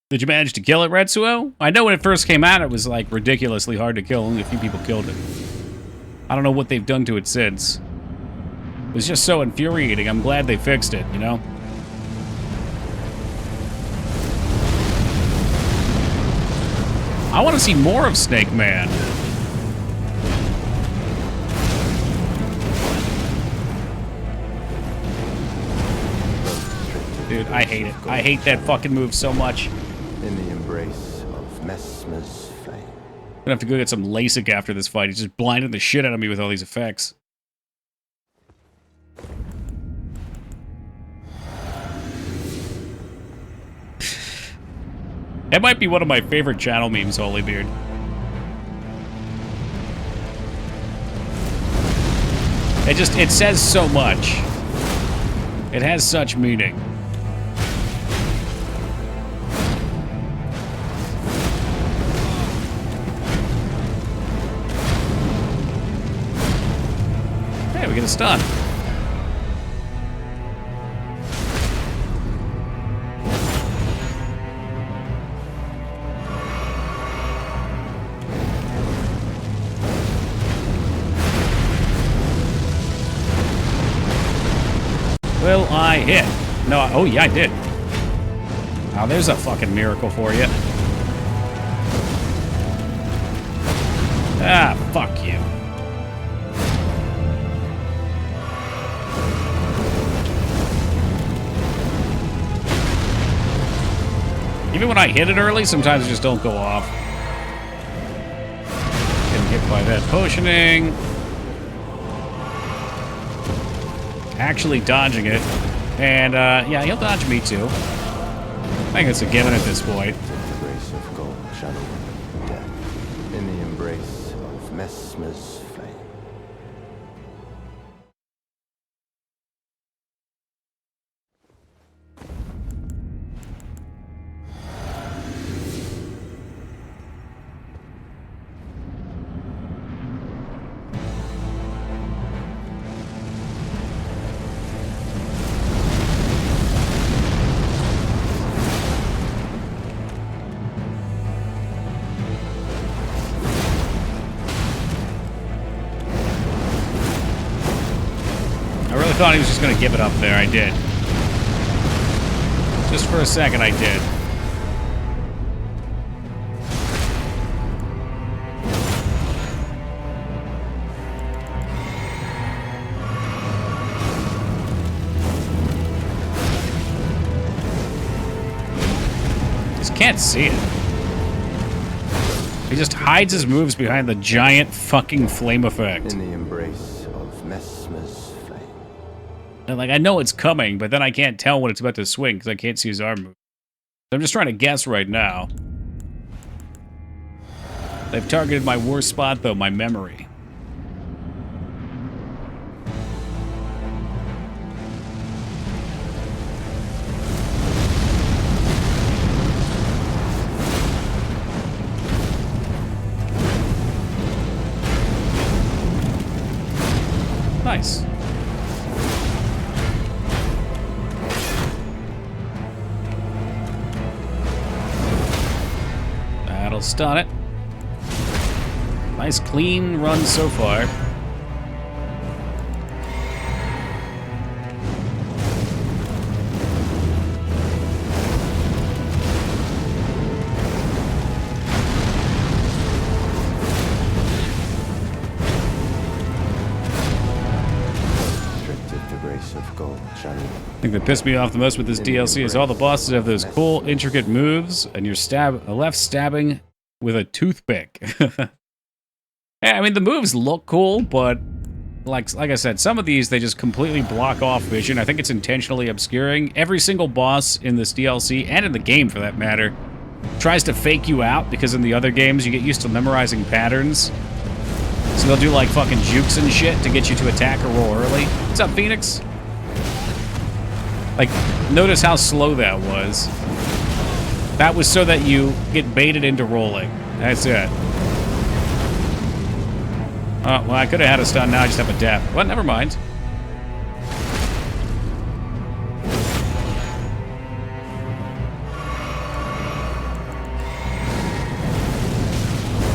Did you manage to kill it, Retsuo? I know when it first came out, it was like ridiculously hard to kill. Only a few people killed it. I don't know what they've done to it since. It was just so infuriating. I'm glad they fixed it, you know? I want to see more of Snake Man. Dude, I hate it. I hate that fucking move so much. In the embrace of Messmer's flame. I'm gonna have to go get some LASIK after this fight. He's just blinding the shit out of me with all these effects. That might be one of my favorite channel memes, Holybeard. It says so much. It has such meaning. Hey, we get a stun. Will I hit? No, oh yeah, I did. Oh, there's a fucking miracle for you. Ah, fuck you. Even when I hit it early, sometimes it just don't go off. Getting hit by that potioning. Actually dodging it. And, yeah, he'll dodge me too. I think it's a given at this point. The grace of gold, shadow, death. In the embrace of Messmer's flame. I thought he was just going to give it up there. I did. Just for a second, I did. Just can't see it. He just hides his moves behind the giant fucking flame effect. In the embrace of Messmer's. And, like, I know it's coming, but then I can't tell when it's about to swing because I can't see his arm move. I'm just trying to guess right now. They've targeted my worst spot, though, my memory. Nice. That'll stun it. Nice clean run so far. The thing that pissed me off the most with this DLC is all the bosses have those cool, intricate moves, and you're left stabbing with a toothpick. Yeah, I mean, the moves look cool, but like I said, some of these, they just completely block off vision. I think it's intentionally obscuring. Every single boss in this DLC, and in the game for that matter, tries to fake you out, because in the other games, you get used to memorizing patterns. So they'll do like fucking jukes and shit to get you to attack or roll early. What's up, Phoenix? Like, notice how slow that was. That was so that you get baited into rolling. That's it. Oh, well, I could have had a stun, now I just have a death. Well, never mind.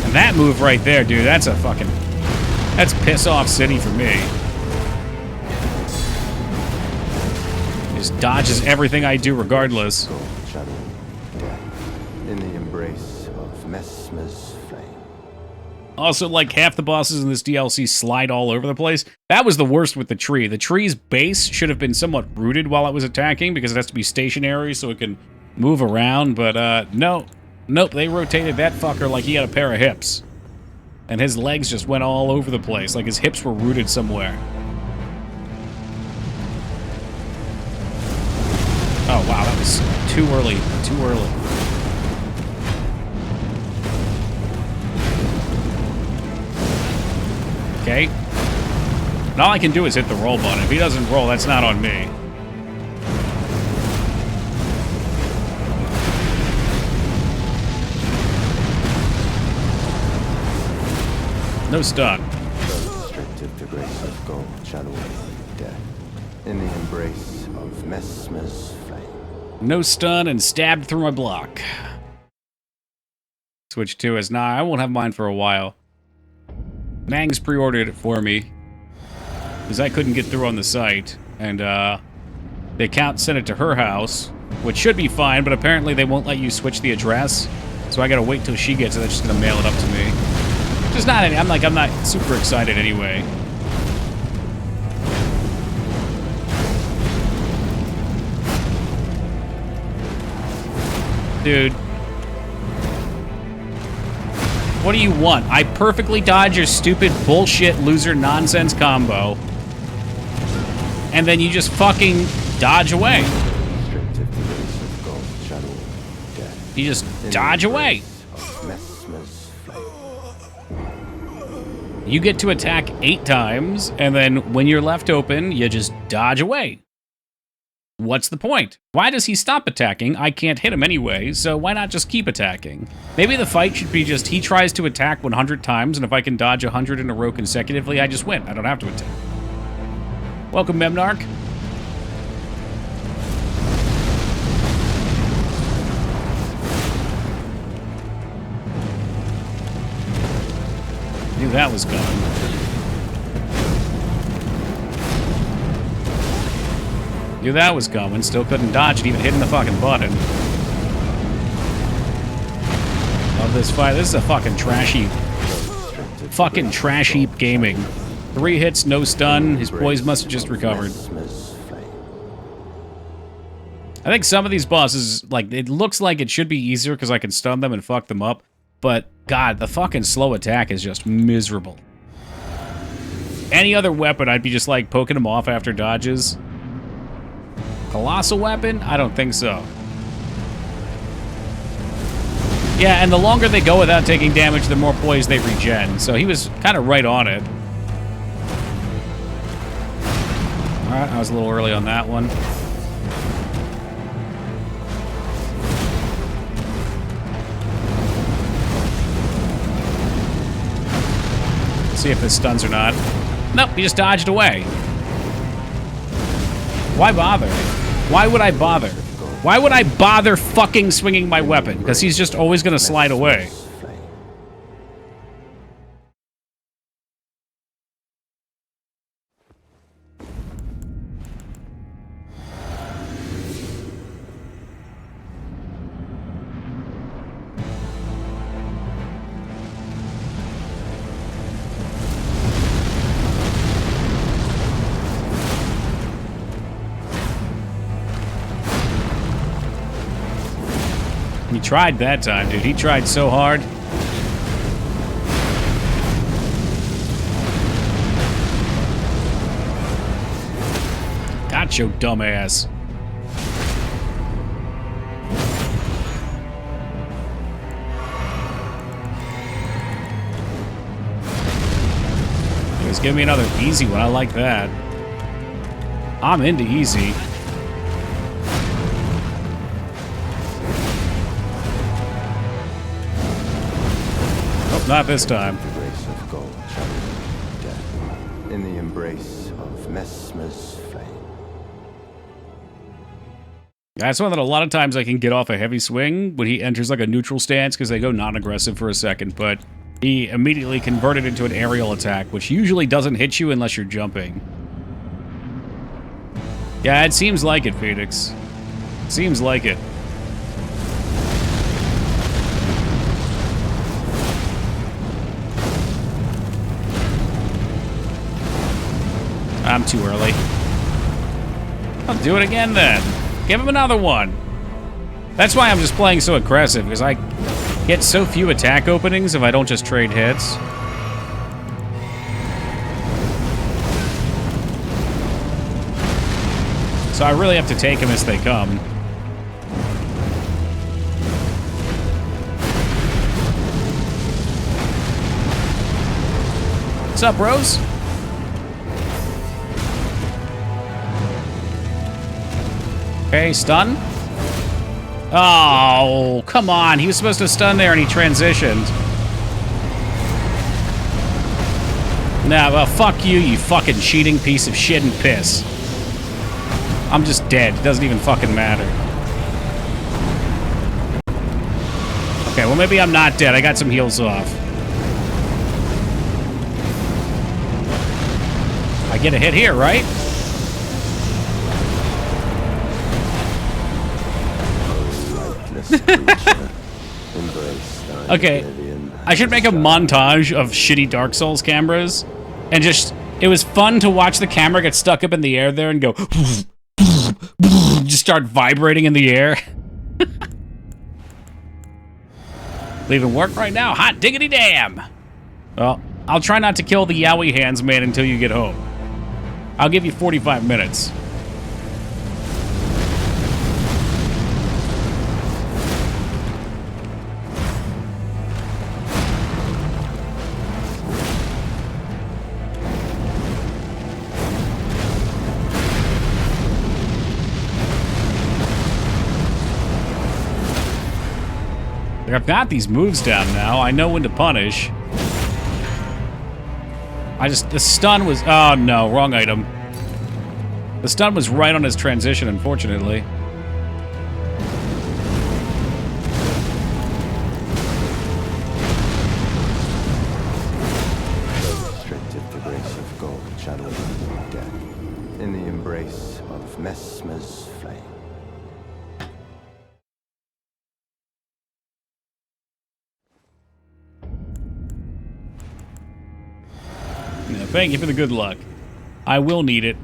And that move right there, dude, that's a fucking... That's piss-off city for me. Just dodges everything I do regardless. Shadow, death, in the embrace of Messmer's flame. Also, like, half the bosses in this DLC slide all over the place. That was the worst with the tree. The tree's base should have been somewhat rooted while it was attacking because it has to be stationary so it can move around, but, no. Nope, they rotated that fucker like he had a pair of hips. And his legs just went all over the place, like his hips were rooted somewhere. Oh, wow, that was too early. Too early. Okay. And all I can do is hit the roll button. If he doesn't roll, that's not on me. No stun. Restricted to grace of gold, shadow, death, in the embrace of Messmer's flame. No stun and stabbed through my block. Switch 2 is nah, I won't have mine for a while. Mang's pre-ordered it for me because I couldn't get through on the site, and they can't send it to her house, which should be fine, but apparently they won't let you switch the address, so I gotta wait till she gets it. They're just gonna mail it up to me. Just not any. I'm not super excited anyway. Dude. What do you want? I perfectly dodge your stupid bullshit loser nonsense combo. And then you just fucking dodge away. You just dodge away. You get to attack 8 times, and then when you're left open, you just dodge away. What's the point? Why does he stop attacking? I can't hit him anyway, so why not just keep attacking? Maybe the fight should be just he tries to attack 100 times, and if I can dodge 100 in a row consecutively, I just win. I don't have to attack. Welcome, Memnarch. Knew that was coming. Knew that was coming. Still couldn't dodge it, even hitting the fucking button. Love this fight. This is a fucking trash heap. Fucking trash heap gaming. 3 hits, no stun. His boys must have just recovered. I think some of these bosses, like, it looks like it should be easier because I can stun them and fuck them up. But, God, the fucking slow attack is just miserable. Any other weapon, I'd be just, like, poking them off after dodges. Colossal weapon? I don't think so. Yeah, and the longer they go without taking damage, the more poise they regen. So he was kind of right on it. Alright, I was a little early on that one. See if this stuns or not. Nope, he just dodged away. Why bother? Why would I bother? Why would I bother fucking swinging my weapon? Because he's just always gonna slide away. He tried that time, dude. He tried so hard. Gotcha, dumbass. Give me another easy one. I like that. I'm into easy. Oh, not this time. The grace of gold, shadow, death. In the embrace of Messmer's flame. That's one that a lot of times I can get off a heavy swing when he enters like a neutral stance because they go non-aggressive for a second, but he immediately converted into an aerial attack, which usually doesn't hit you unless you're jumping. Yeah, it seems like it, Phoenix. Seems like it. I'm too early. I'll do it again then. Give him another one. That's why I'm just playing so aggressive, because I get so few attack openings if I don't just trade hits. So I really have to take them as they come. What's up, Rose? Okay, stun. Oh, come on. He was supposed to stun there and he transitioned. Nah, well, fuck you, you fucking cheating piece of shit and piss. I'm just dead. It doesn't even fucking matter. Okay, well, maybe I'm not dead. I got some heals off. I get a hit here, right? Okay, I should make a montage of shitty Dark Souls cameras, and just, it was fun to watch the camera get stuck up in the air there and go, just start vibrating in the air. Leaving work right now, hot diggity damn. Well, I'll try not to kill the Yowie Hands man until you get home. I'll give you 45 minutes. I've got these moves down now. I know when to punish. The stun was, oh no, wrong item. The stun was right on his transition, unfortunately. Restricted the grace of gold, shadow of death. In the embrace of Messmer's flame. Thank you for the good luck. I will need it.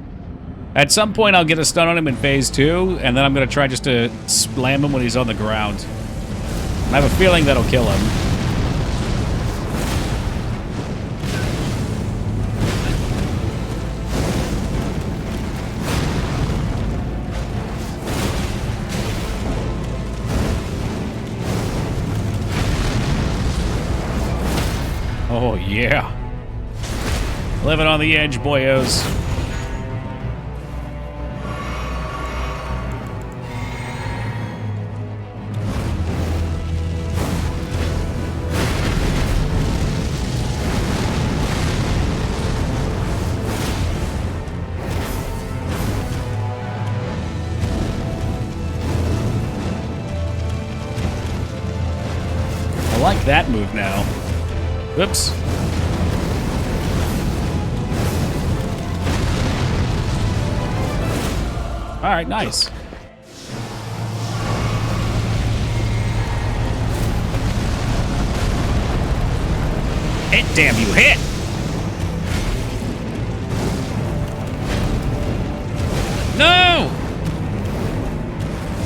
At some point, I'll get a stun on him in phase 2, and then I'm going to try just to slam him when he's on the ground. I have a feeling that'll kill him. Oh, yeah. Living on the edge, boyos. I like that move now. Whoops. All right, nice. Hit, damn you, hit! No!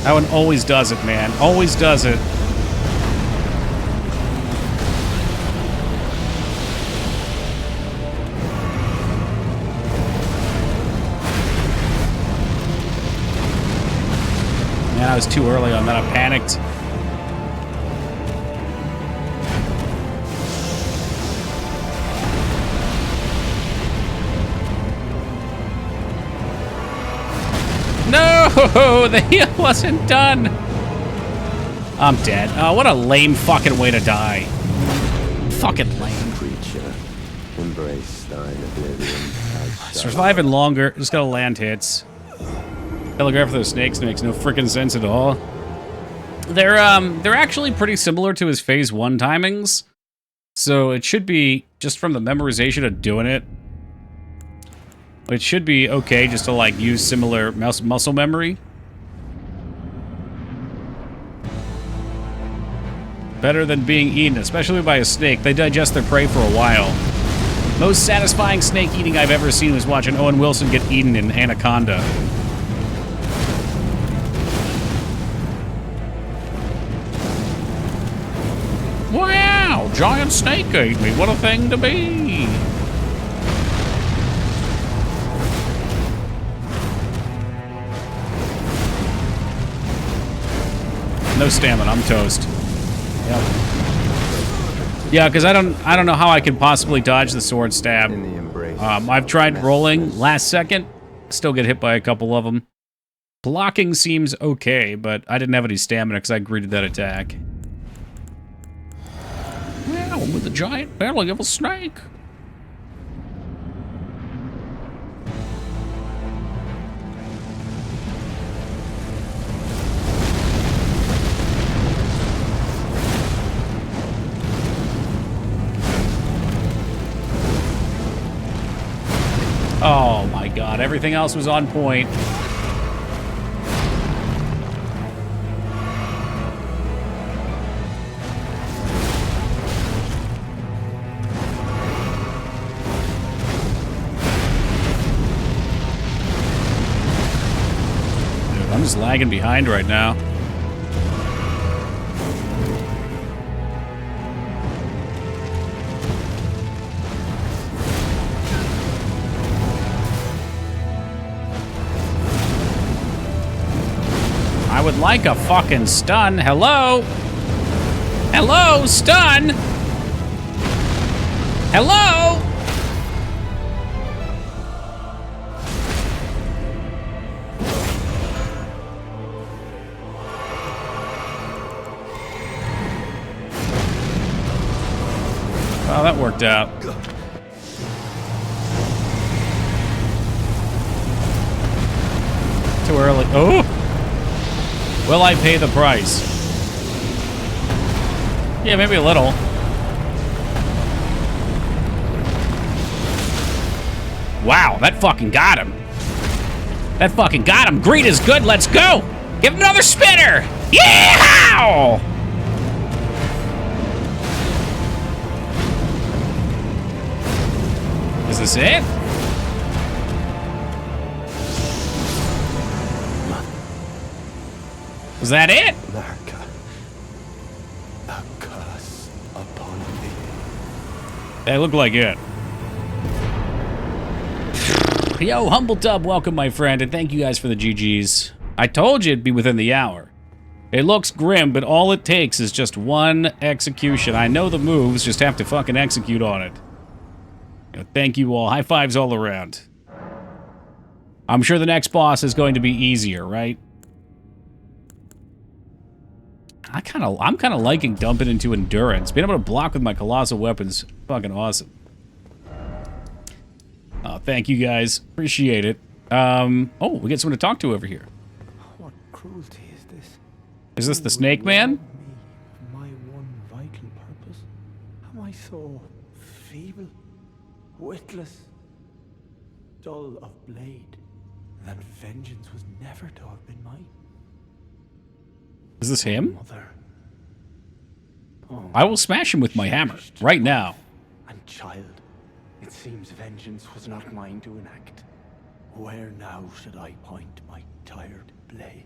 That one always does it, man. Always does it. Man, I was too early on that. I panicked. No, the heal wasn't done. I'm dead. Oh, what a lame fucking way to die. Fucking lame. Creature, embrace thine oblivion. Surviving longer. Just gotta land hits. Telegraph for those snakes makes no freaking sense at all. They're actually pretty similar to his phase 1 timings. So it should be, just from the memorization of doing it, it should be okay just to, like, use similar muscle memory. Better than being eaten, especially by a snake. They digest their prey for a while. Most satisfying snake eating I've ever seen was watching Owen Wilson get eaten in Anaconda. Wow! Giant snake ate me. What a thing to be! No stamina. I'm toast. Yep. Yeah, because I don't know how I can possibly dodge the sword stab. I've tried rolling last second. Still get hit by a couple of them. Blocking seems okay, but I didn't have any stamina because I greeted that attack. Wow, with the giant belly of a snake. Oh my god, everything else was on point. Dude, I'm just lagging behind right now. I would like a fucking stun. Hello? Hello, stun? Hello? Well, that worked out. Too early. Oh! Will I pay the price? Yeah, maybe a little. Wow, that fucking got him. That fucking got him. Greed is good, let's go! Give him another spinner! Yeah! Is this it? Was that it? Narca, a curse upon thee. That looked like it. Yo, Humble Tub, welcome, my friend, and thank you guys for the GGs. I told you it'd be within the hour. It looks grim, but all it takes is just one execution. I know the moves, just have to fucking execute on it. You know, thank you all. High fives all around. I'm sure the next boss is going to be easier, right? I'm kind of liking dumping into endurance. Being able to block with my colossal weapons, fucking awesome. Oh, thank you guys. Appreciate it. Oh, we get someone to talk to over here. What cruelty is this? Is this the Snake Man? My one vital purpose? Am I so feeble, witless, dull of blade, that vengeance was never to have been mine? Is this him? Mother. Oh, I will smash him with my hammer, right now. and child, it seems vengeance was not mine to enact. Where now should I point my tired blade?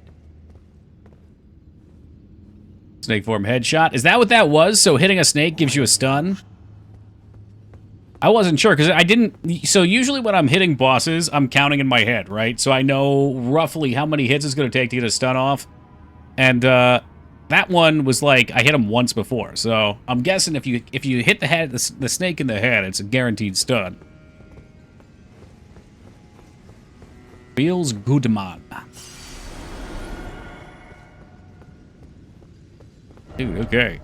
Snake form headshot. Is that what that was? So hitting a snake gives you a stun? I wasn't sure, because I didn't... So usually when I'm hitting bosses, I'm counting in my head, right? So I know roughly how many hits it's going to take to get a stun off. And that one was like, I hit him once before. So I'm guessing if you hit the snake in the head, it's a guaranteed stun. Feels good, man. Dude, okay.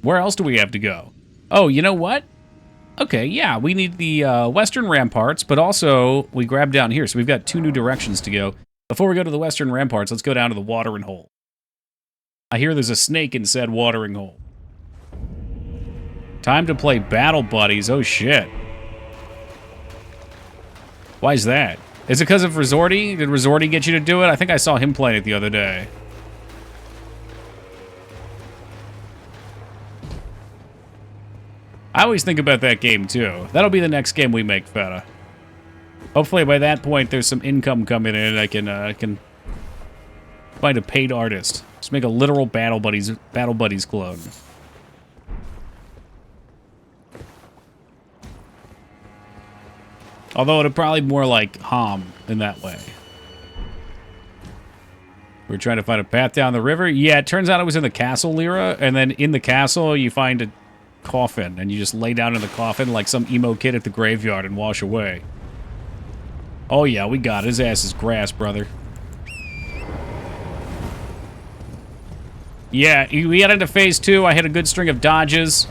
Where else do we have to go? Oh, you know what? Okay, yeah, we need the western ramparts, but also we grab down here. So we've got 2 new directions to go. Before we go to the western ramparts, let's go down to the watering hole. I hear there's a snake in said watering hole. Time to play Battle Buddies. Oh, shit. Why is that? Is it because of Resorty? Did Resorty get you to do it? I think I saw him playing it the other day. I always think about that game, too. That'll be the next game we make, Feta. Hopefully by that point there's some income coming in and I can find a paid artist. Just make a literal Battle Buddies clone. Although it'd probably be more like Hom in that way. We're trying to find a path down the river. Yeah, it turns out it was in the castle, Lyra, and then in the castle you find a coffin, and you just lay down in the coffin like some emo kid at the graveyard and wash away. Oh yeah, we got it. His ass is grass, brother. Yeah, we got into phase 2. I hit a good string of dodges.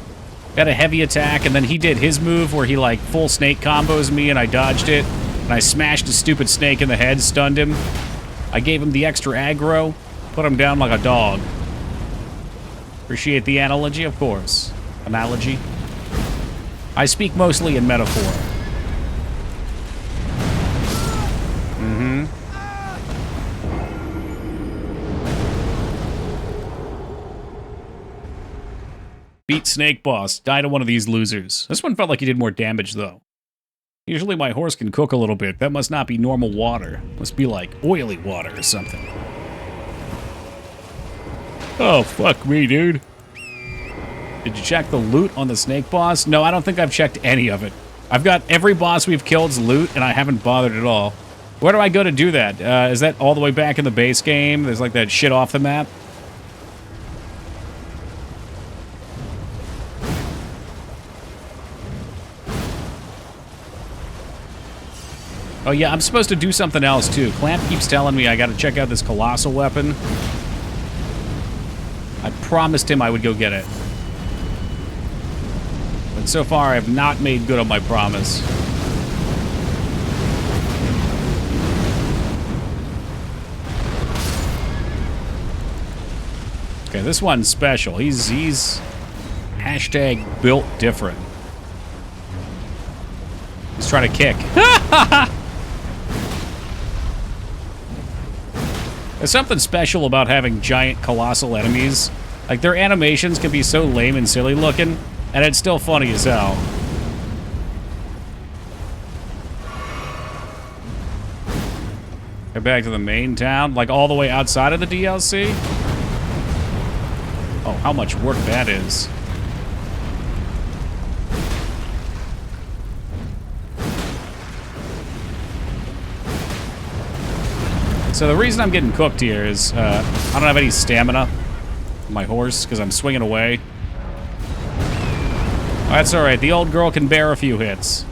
Got a heavy attack, and then he did his move where he like full snake combos me and I dodged it. And I smashed a stupid snake in the head, stunned him. I gave him the extra aggro, put him down like a dog. Appreciate the analogy, of course. Analogy. I speak mostly in metaphor. Mm-hmm. Beat Snake Boss. Die to one of these losers. This one felt like he did more damage, though. Usually my horse can cook a little bit. That must not be normal water. Must be like oily water or something. Oh, fuck me, dude. Did you check the loot on the Snake Boss? No, I don't think I've checked any of it. I've got every boss we've killed's loot, and I haven't bothered at all. Where do I go to do that? Is that all the way back in the base game? There's like that shit off the map? Oh yeah, I'm supposed to do something else too. Clamp keeps telling me I gotta check out this colossal weapon. I promised him I would go get it. But so far I have not made good on my promise. Okay, this one's special. He's hashtag built different. He's trying to kick. There's something special about having giant, colossal enemies. Like, their animations can be so lame and silly looking, and it's still funny as hell. Get back to the main town, like all the way outside of the DLC? Oh, how much work that is. So the reason I'm getting cooked here is I don't have any stamina on my horse because I'm swinging away. Oh, that's alright. The old girl can bear a few hits.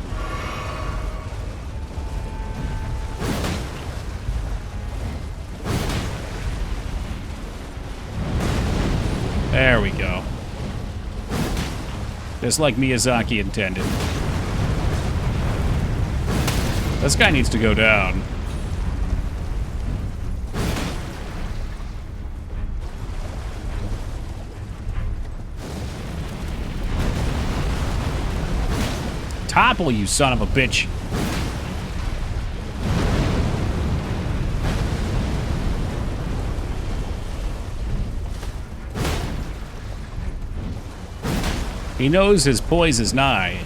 There we go. Just like Miyazaki intended. This guy needs to go down. Topple, you son of a bitch. He knows his poise is nigh.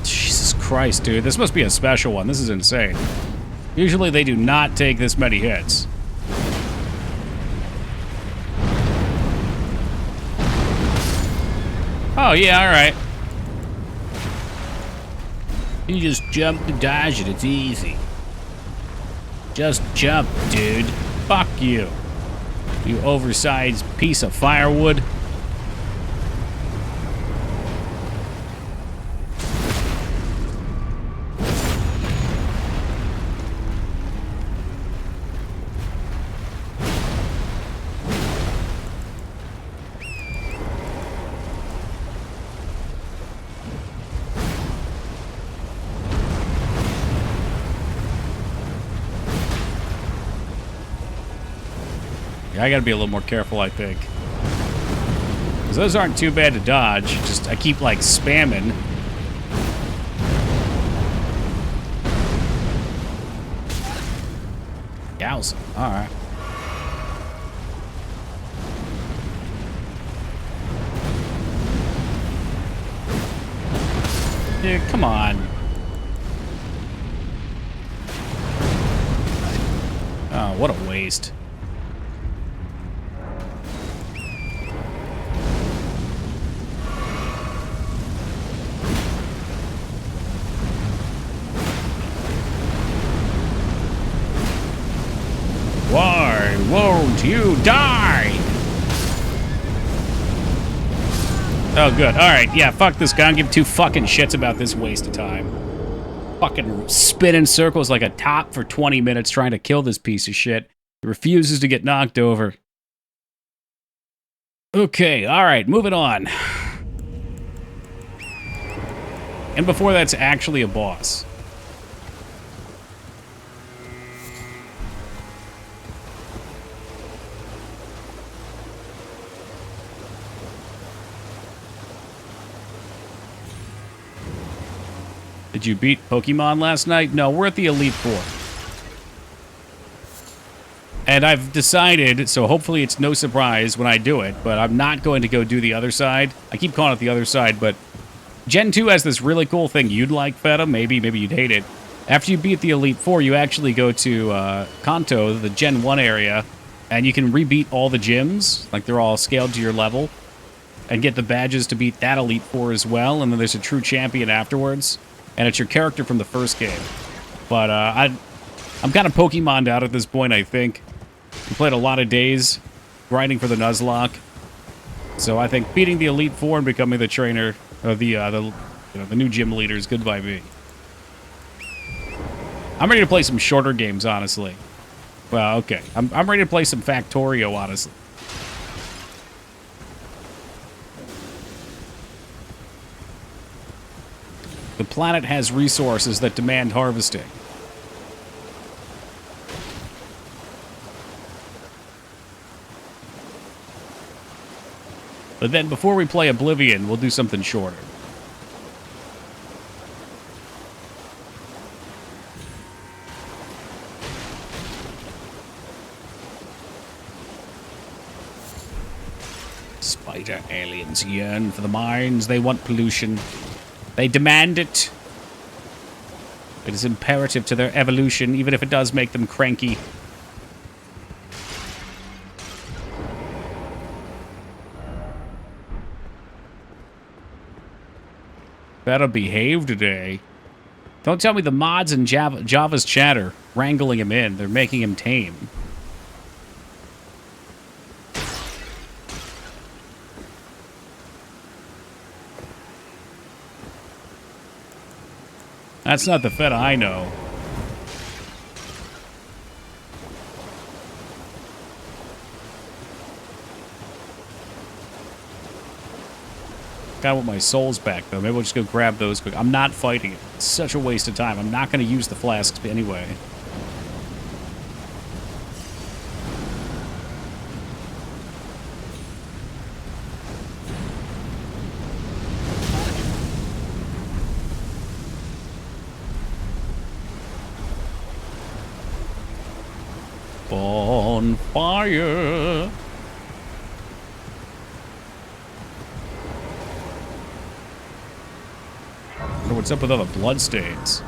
Jesus Christ, dude. This must be a special one. This is insane. Usually they do not take this many hits. Oh, yeah, alright. You just jump to dodge it. It's easy. Just jump, dude. Fuck you. You oversized piece of firewood. Yeah, I gotta be a little more careful, I think. Because those aren't too bad to dodge. Just, I keep, like, spamming. Yowza. Alright. Dude, come on. Oh, what a waste. Why won't you die? Oh, good. All right, yeah, fuck this guy. I don't give two fucking shits about this waste of time. Fucking spin in circles like a top for 20 minutes trying to kill this piece of shit. He refuses to get knocked over. Okay, all right, moving on. And before that's actually a boss. Did you beat Pokemon last night? No, we're at the Elite Four. And I've decided, so hopefully it's no surprise when I do it, but I'm not going to go do the other side. I keep calling it the other side, but Gen 2 has this really cool thing you'd like, Feta. Maybe you'd hate it. After you beat the Elite Four, you actually go to Kanto, the Gen 1 area, and you can rebeat all the gyms. Like, they're all scaled to your level. And get the badges to beat that Elite Four as well, and then there's a true champion afterwards. And it's your character from the first game. But I'm kind of Pokemon'd out at this point, I think. We played a lot of days grinding for the Nuzlocke. So I think beating the Elite Four and becoming the trainer, or the new gym leader is good by me. I'm ready to play some shorter games, honestly. Well, okay. I'm ready to play some Factorio, honestly. The planet has resources that demand harvesting. But then before we play Oblivion, we'll do something shorter. Spider aliens yearn for the mines. They want pollution. They demand it. It is imperative to their evolution, even if it does make them cranky. Better behave today. Don't tell me the mods in Java's chat are wrangling him in. They're making him tame. That's not the Feta I know. I want my souls back, though. Maybe we'll just go grab those quick. I'm not fighting it. It's such a waste of time. I'm not going to use the flasks anyway. Bonfire. I wonder what's up with all the bloodstains.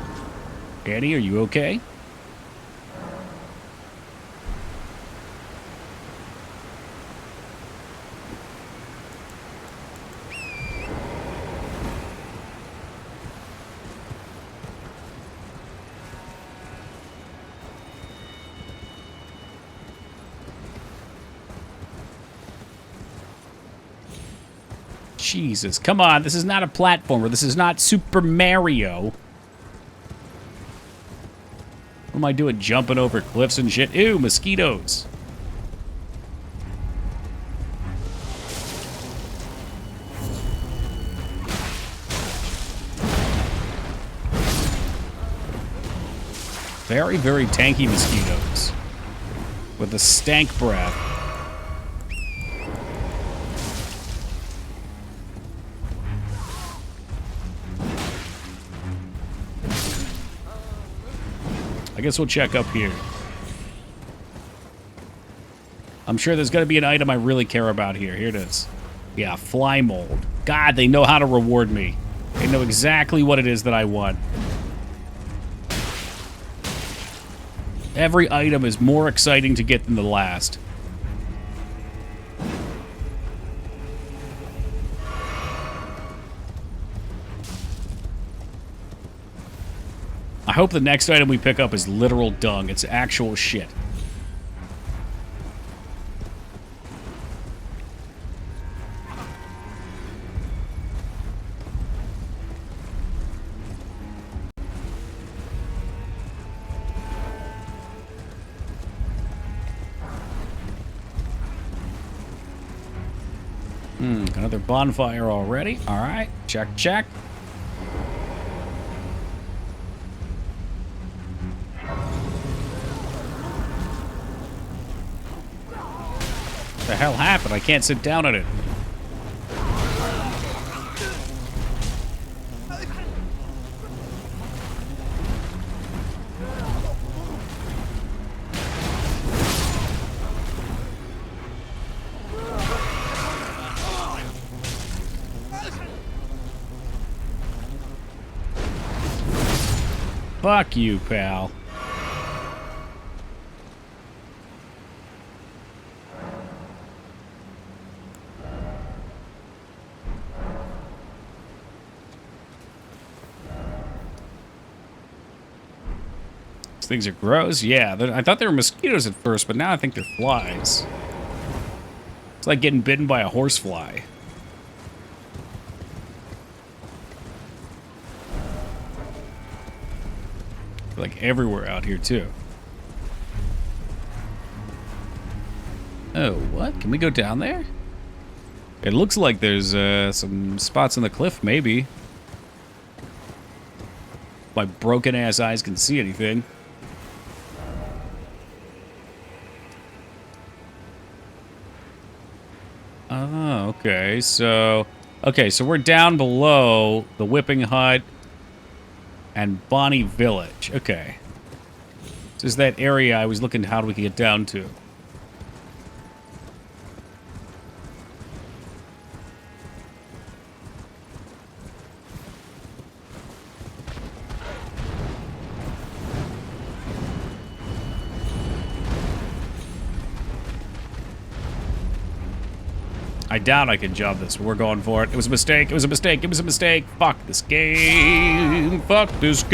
Annie, are you okay? Jesus, come on. This is not a platformer. This is not Super Mario. What am I doing? Jumping over cliffs and shit? Ew, mosquitoes. Very, very tanky mosquitoes. With a stank breath. I guess we'll check up here. I'm sure there's going to be an item I really care about here. Here it is. Yeah, fly mold. God, they know how to reward me. They know exactly what it is that I want. Every item is more exciting to get than the last. I hope the next item we pick up is literal dung. It's actual shit. Another bonfire already. All right, check, check. What the hell happened? I can't sit down on it. Fuck you, pal. These things are gross. Yeah, I thought they were mosquitoes at first, but now I think they're flies. It's like getting bitten by a horsefly. Like everywhere out here too. Oh, what? Can we go down there? It looks like there's some spots on the cliff, maybe. My broken ass eyes can see anything. Oh, okay. So we're down below the Whipping Hut and Bonnie Village. Okay. This is that area I was looking how we could get down to. I doubt I can jump this. We're going for it. It was a mistake. It was a mistake. It was a mistake. Fuck this game. Fuck this game.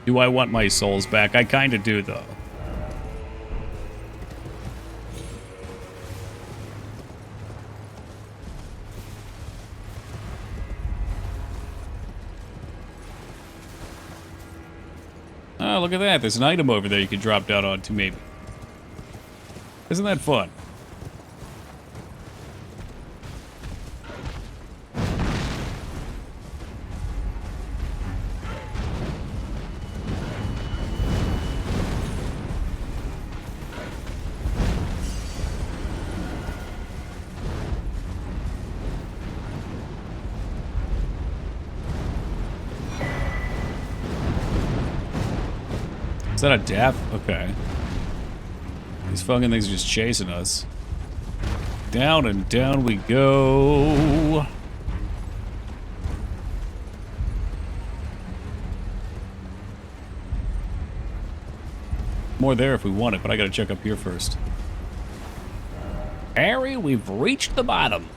Do I want my souls back? I kind of do, though. Oh, look at that. There's an item over there you can drop down onto, maybe. Isn't that fun? Is that a death? Okay. These fucking things are just chasing us. Down and down we go. More there if we want it, but I gotta check up here first. Harry, we've reached the bottom.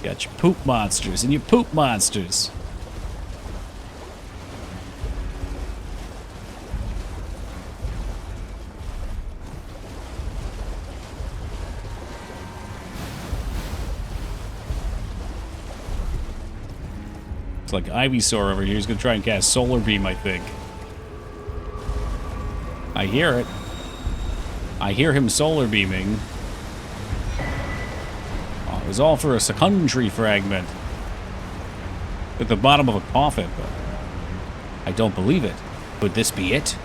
Got your poop monsters and your poop monsters. It's like Ivysaur over here. He's gonna try and cast Solar Beam, I think. I hear it. I hear him solar beaming. Oh, it was all for a secondary fragment. At the bottom of a coffin, but I don't believe it. Could this be it?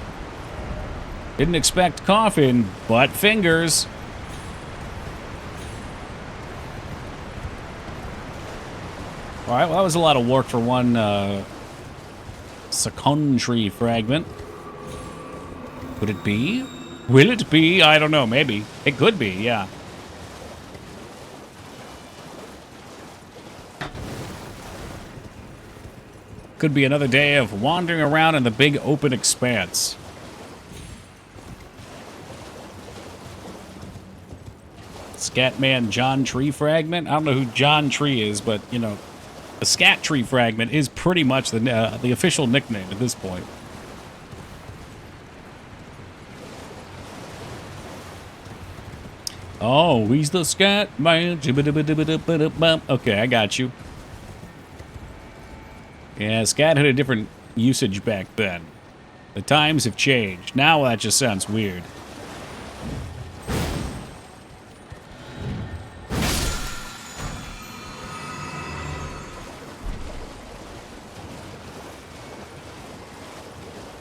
Didn't expect coffin, but fingers. Alright, well, that was a lot of work for one secondary fragment. Could it be? Will it be? I don't know, maybe. It could be, yeah. Could be another day of wandering around in the big open expanse. Scatman John Tree Fragment? I don't know who John Tree is, but, you know, the Scat Tree Fragment is pretty much the official nickname at this point. Oh, he's the Scatman. Okay, I got you. Yeah, Scat had a different usage back then. The times have changed. Now that just sounds weird.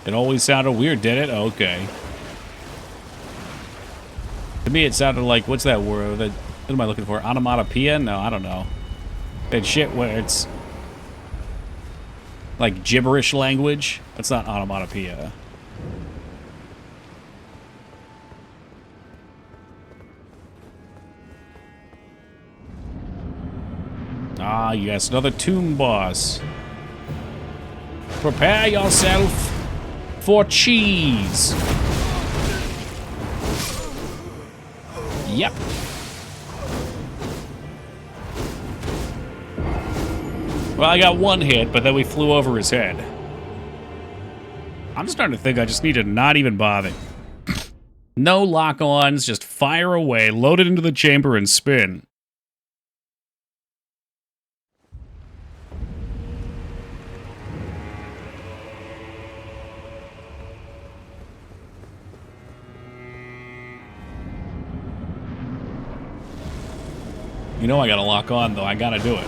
It always sounded weird, did it? Okay. To me, it sounded like, what's that word? What am I looking for? Onomatopoeia? No, I don't know. That shit where it's like gibberish language. That's not onomatopoeia. Ah, yes, another tomb boss. Prepare yourself for cheese. Yep. Well, I got one hit, but then we flew over his head. I'm starting to think I just need to not even bother. No lock-ons, just fire away, load it into the chamber, and spin. You know I gotta lock on, though. I gotta do it.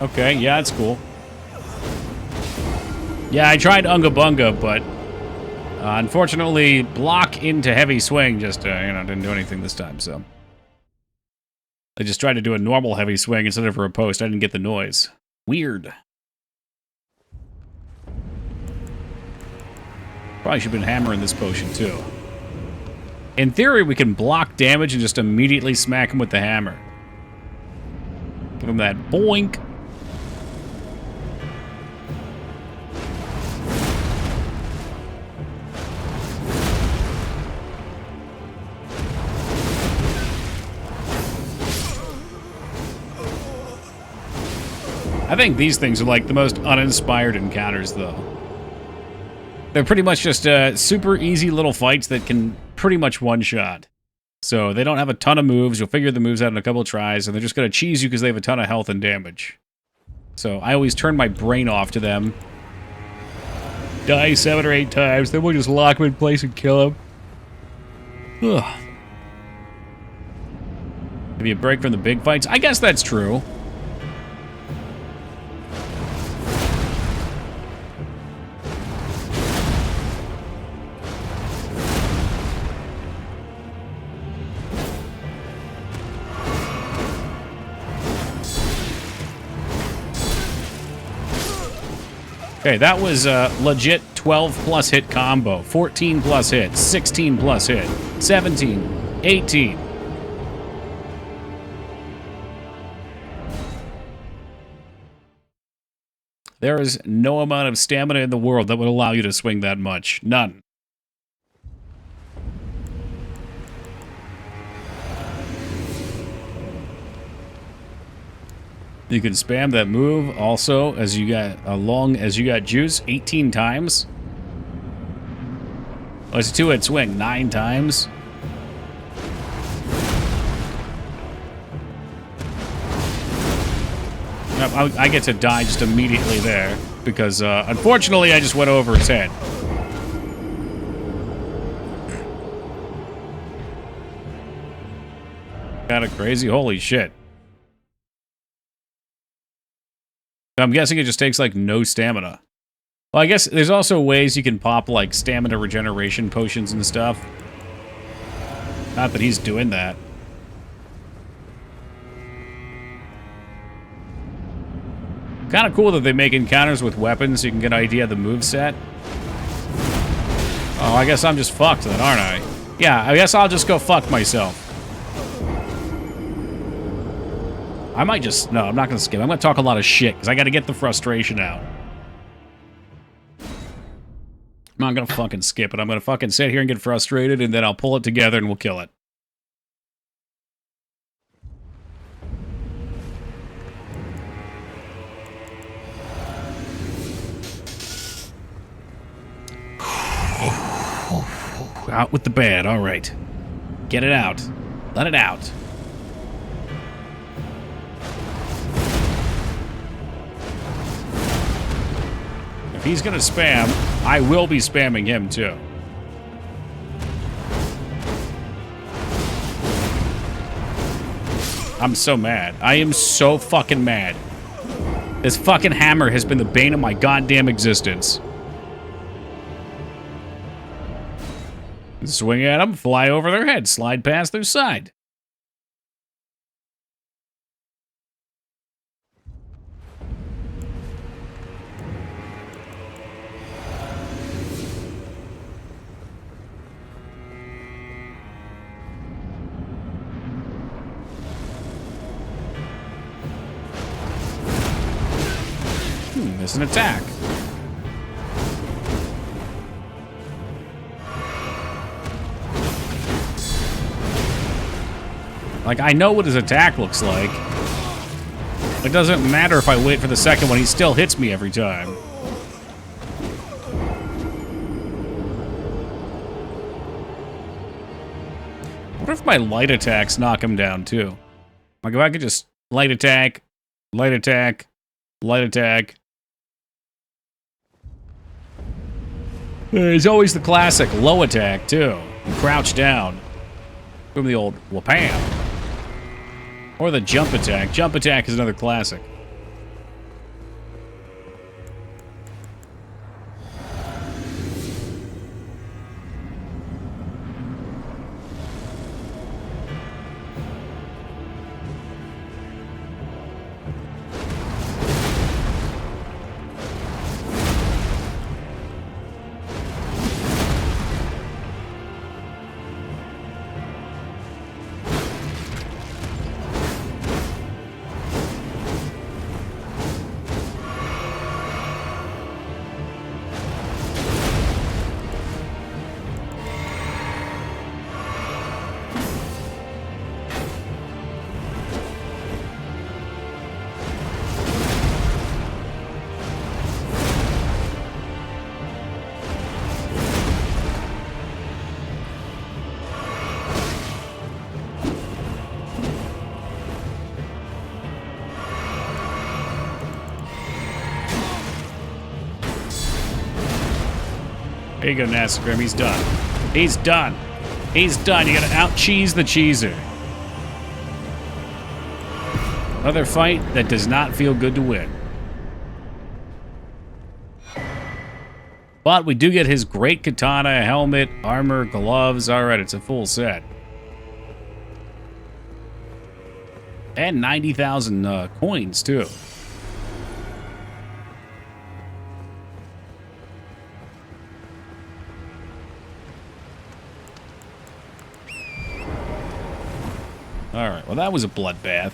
Okay, yeah, that's cool. Yeah, I tried Unga Bunga, but unfortunately, block into heavy swing just, didn't do anything this time, so. I just tried to do a normal heavy swing instead of a riposte. I didn't get the noise. Weird. Probably should have been hammering this potion, too. In theory, we can block damage and just immediately smack him with the hammer. Give him that boink. I think these things are like the most uninspired encounters, though. They're pretty much just super easy little fights that can pretty much one-shot. So they don't have a ton of moves. You'll figure the moves out in a couple of tries, and they're just going to cheese you because they have a ton of health and damage. So I always turn my brain off to them. Die 7 or 8 times, then we'll just lock them in place and kill them. Ugh. Give you a break from the big fights? I guess that's true. Okay, that was a legit 12-plus hit combo. 14-plus hit, 16-plus hit, 17, 18. There is no amount of stamina in the world that would allow you to swing that much. None. You can spam that move also as you got juice 18 times. Oh, it's a two-hit swing 9 times. I get to die just immediately there because unfortunately I just went over his head. Kind of crazy. Holy shit. I'm guessing it just takes, like, no stamina. Well, I guess there's also ways you can pop, like, stamina regeneration potions and stuff. Not that he's doing that. Kind of cool that they make encounters with weapons so you can get an idea of the moveset. Oh, I guess I'm just fucked then, aren't I? Yeah, I guess I'll just go fuck myself. I might just... No, I'm not going to skip. I'm going to talk a lot of shit, because I got to get the frustration out. I'm not going to fucking skip it. I'm going to fucking sit here and get frustrated, and then I'll pull it together and we'll kill it. Out with the bad. All right. Get it out. Let it out. If he's gonna spam, I will be spamming him too. I'm so mad. I am so fucking mad. This fucking hammer has been the bane of my goddamn existence. Swing at them, fly over their head, slide past their side. Miss an attack. Like, I know what his attack looks like. It doesn't matter if I wait for the second one, he still hits me every time. What if my light attacks knock him down, too? Like, if I could just light attack, light attack, light attack. There's always the classic low attack, too. And crouch down. From the old whapam. Or the jump attack. Jump attack is another classic. There you go, Nasagrim. He's done. He's done. He's done. You gotta out-cheese the cheeser. Another fight that does not feel good to win. But we do get his great katana, helmet, armor, gloves. Alright, it's a full set. And 90,000 coins, too. Alright, well that was a bloodbath.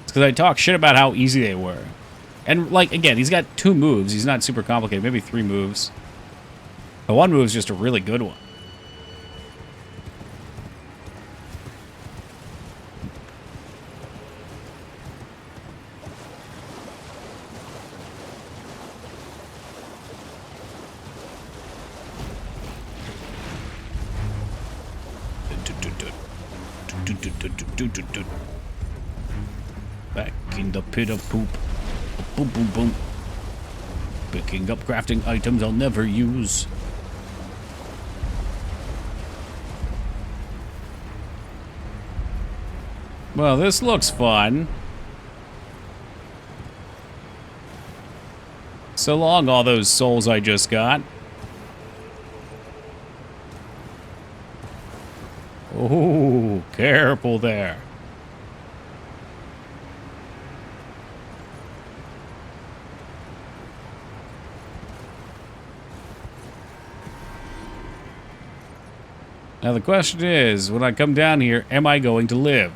It's because I talk shit about how easy they were. And, like, again, he's got 2 moves. He's not super complicated. Maybe 3 moves. The one move is just a really good one. Back in the pit of poop. Boom, boom, boom. Picking up crafting items I'll never use. Well, this looks fun. So long, all those souls I just got. Oh, careful there. Now the question is, when I come down here, am I going to live?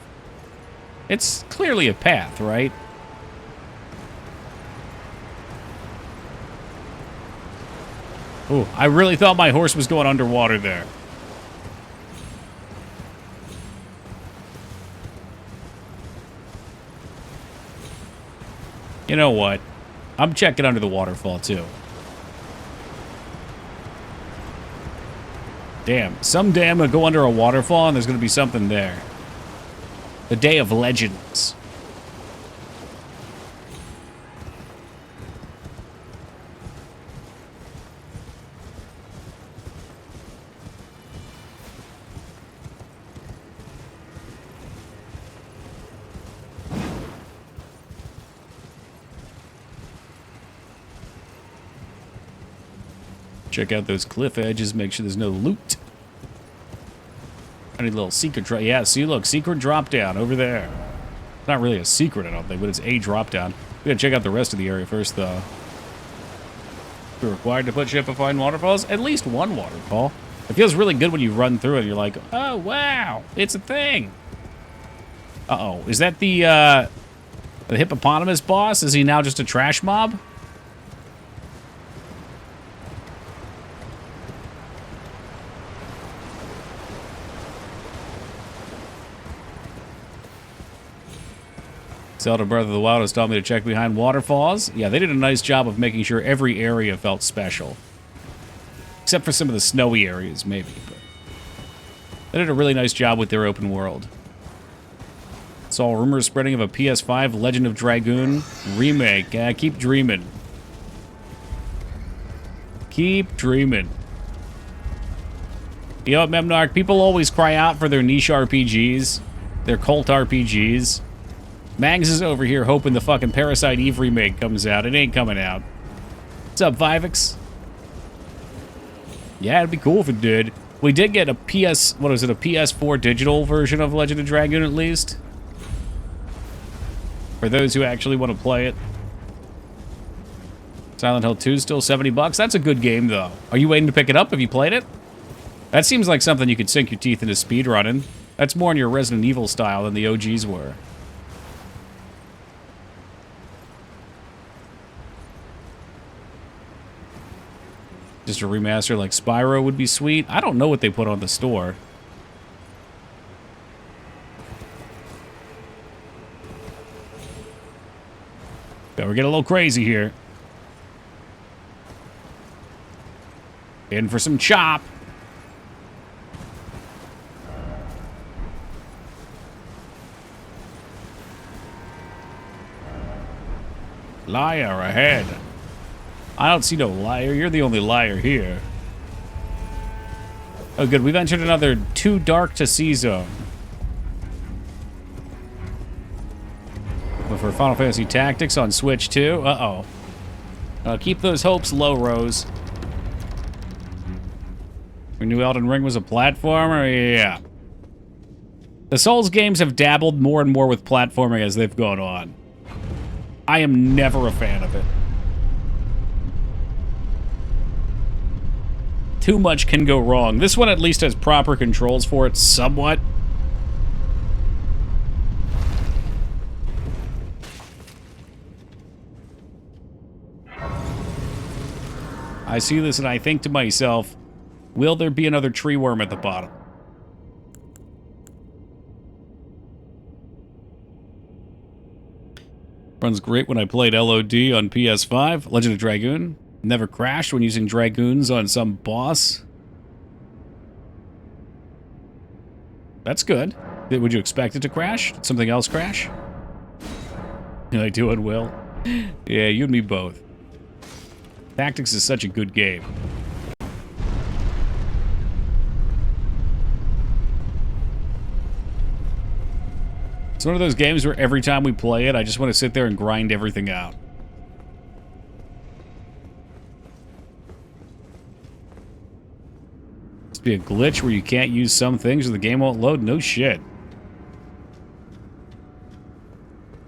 It's clearly a path, right? Oh, I really thought my horse was going underwater there. You know what? I'm checking under the waterfall, too. Damn. Someday I'm going to go under a waterfall and there's going to be something there. The Day of Legends. Check out those cliff edges, make sure there's no loot. I need a little secret drop. Yeah, see, look, secret drop down over there. It's not really a secret, I don't think, but it's a drop down. We gotta check out the rest of the area first, though. We're required to put ship and find waterfalls. At least one waterfall. It feels really good when you run through it and you're like, oh, wow, it's a thing. Uh-oh, is that the hippopotamus boss? Is he now just a trash mob? Zelda Breath of the Wild has taught me to check behind waterfalls. Yeah, they did a nice job of making sure every area felt special. Except for some of the snowy areas, maybe. But they did a really nice job with their open world. Saw rumors spreading of a PS5 Legend of Dragoon remake. Keep dreaming. Keep dreaming. You know what, Memnarch? People always cry out for their niche RPGs. Their cult RPGs. Mags is over here hoping the fucking Parasite Eve remake comes out. It ain't coming out. What's up, Vivix? Yeah, it'd be cool if it did. We did get a what is it, a PS4 digital version of Legend of Dragoon at least. For those who actually want to play it. Silent Hill 2 is still $70. That's a good game, though. Are you waiting to pick it up? Have you played it? That seems like something you could sink your teeth into speedrunning. That's more in your Resident Evil style than the OGs were. Just a remaster like Spyro would be sweet. I don't know what they put on the store. Yeah, we're getting a little crazy here. In for some chop. Liar ahead. I don't see no liar. You're the only liar here. Oh, good. We've entered another Too Dark to See zone. But for Final Fantasy Tactics on Switch 2. Uh-oh. Keep those hopes low, Rose. We knew Elden Ring was a platformer? Yeah. The Souls games have dabbled more and more with platforming as they've gone on. I am never a fan of it. Too much can go wrong. This one at least has proper controls for it, somewhat. I see this and I think to myself, will there be another tree worm at the bottom? Runs great when I played LOD on PS5, Legend of Dragoon. Never crashed when using Dragoons on some boss. That's good. Would you expect it to crash? Did something else crash? I do and will. Yeah, you and me both. Tactics is such a good game. It's one of those games where every time we play it, I just want to sit there and grind everything out. Must be a glitch where you can't use some things or the game won't load? No shit.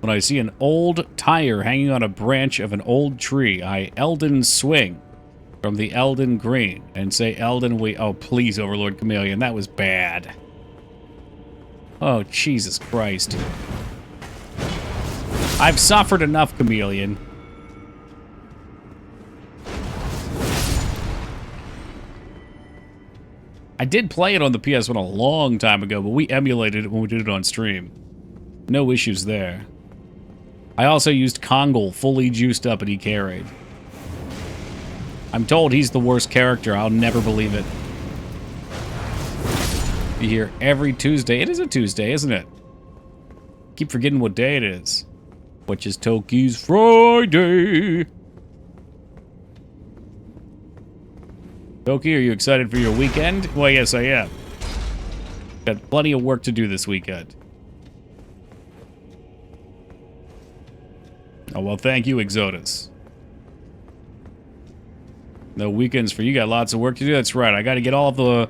When I see an old tire hanging on a branch of an old tree, I Elden swing from the Elden Green and say Elden we... Oh, please, Overlord Chameleon, that was bad. Oh, Jesus Christ. I've suffered enough, Chameleon. I did play it on the PS1 a long time ago, but we emulated it when we did it on stream. No issues there. I also used Kongal fully juiced up and he carried. I'm told he's the worst character. I'll never believe it. You hear every Tuesday. It is a Tuesday, isn't it? Keep forgetting what day it is. Which is Toki's Friday. Toki, are you excited for your weekend? Well, yes, I am. Got plenty of work to do this weekend. Oh, well, thank you, Exodus. No weekends for you. Got lots of work to do. That's right. I got to get all of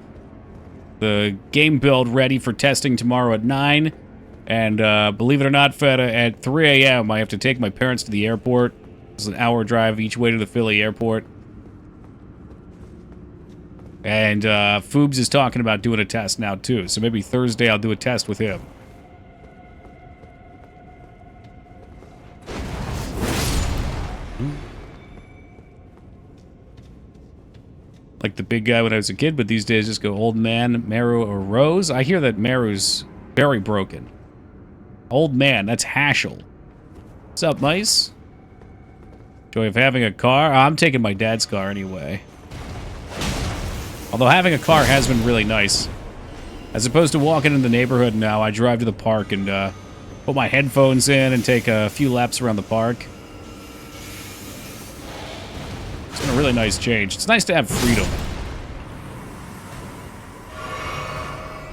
the game build ready for testing tomorrow at 9. And believe it or not, Feta, at 3 a.m. I have to take my parents to the airport. It's an hour drive each way to the Philly airport. And Foobs is talking about doing a test now, too. So maybe Thursday I'll do a test with him. Like the big guy when I was a kid, but these days just go old man, Meru, or Rose. I hear that Meru's very broken. Old man, that's Hashel. What's up, mice? Joy of having a car? I'm taking my dad's car anyway. Although having a car has been really nice. As opposed to walking in the neighborhood now, I drive to the park and put my headphones in and take a few laps around the park. It's been a really nice change. It's nice to have freedom.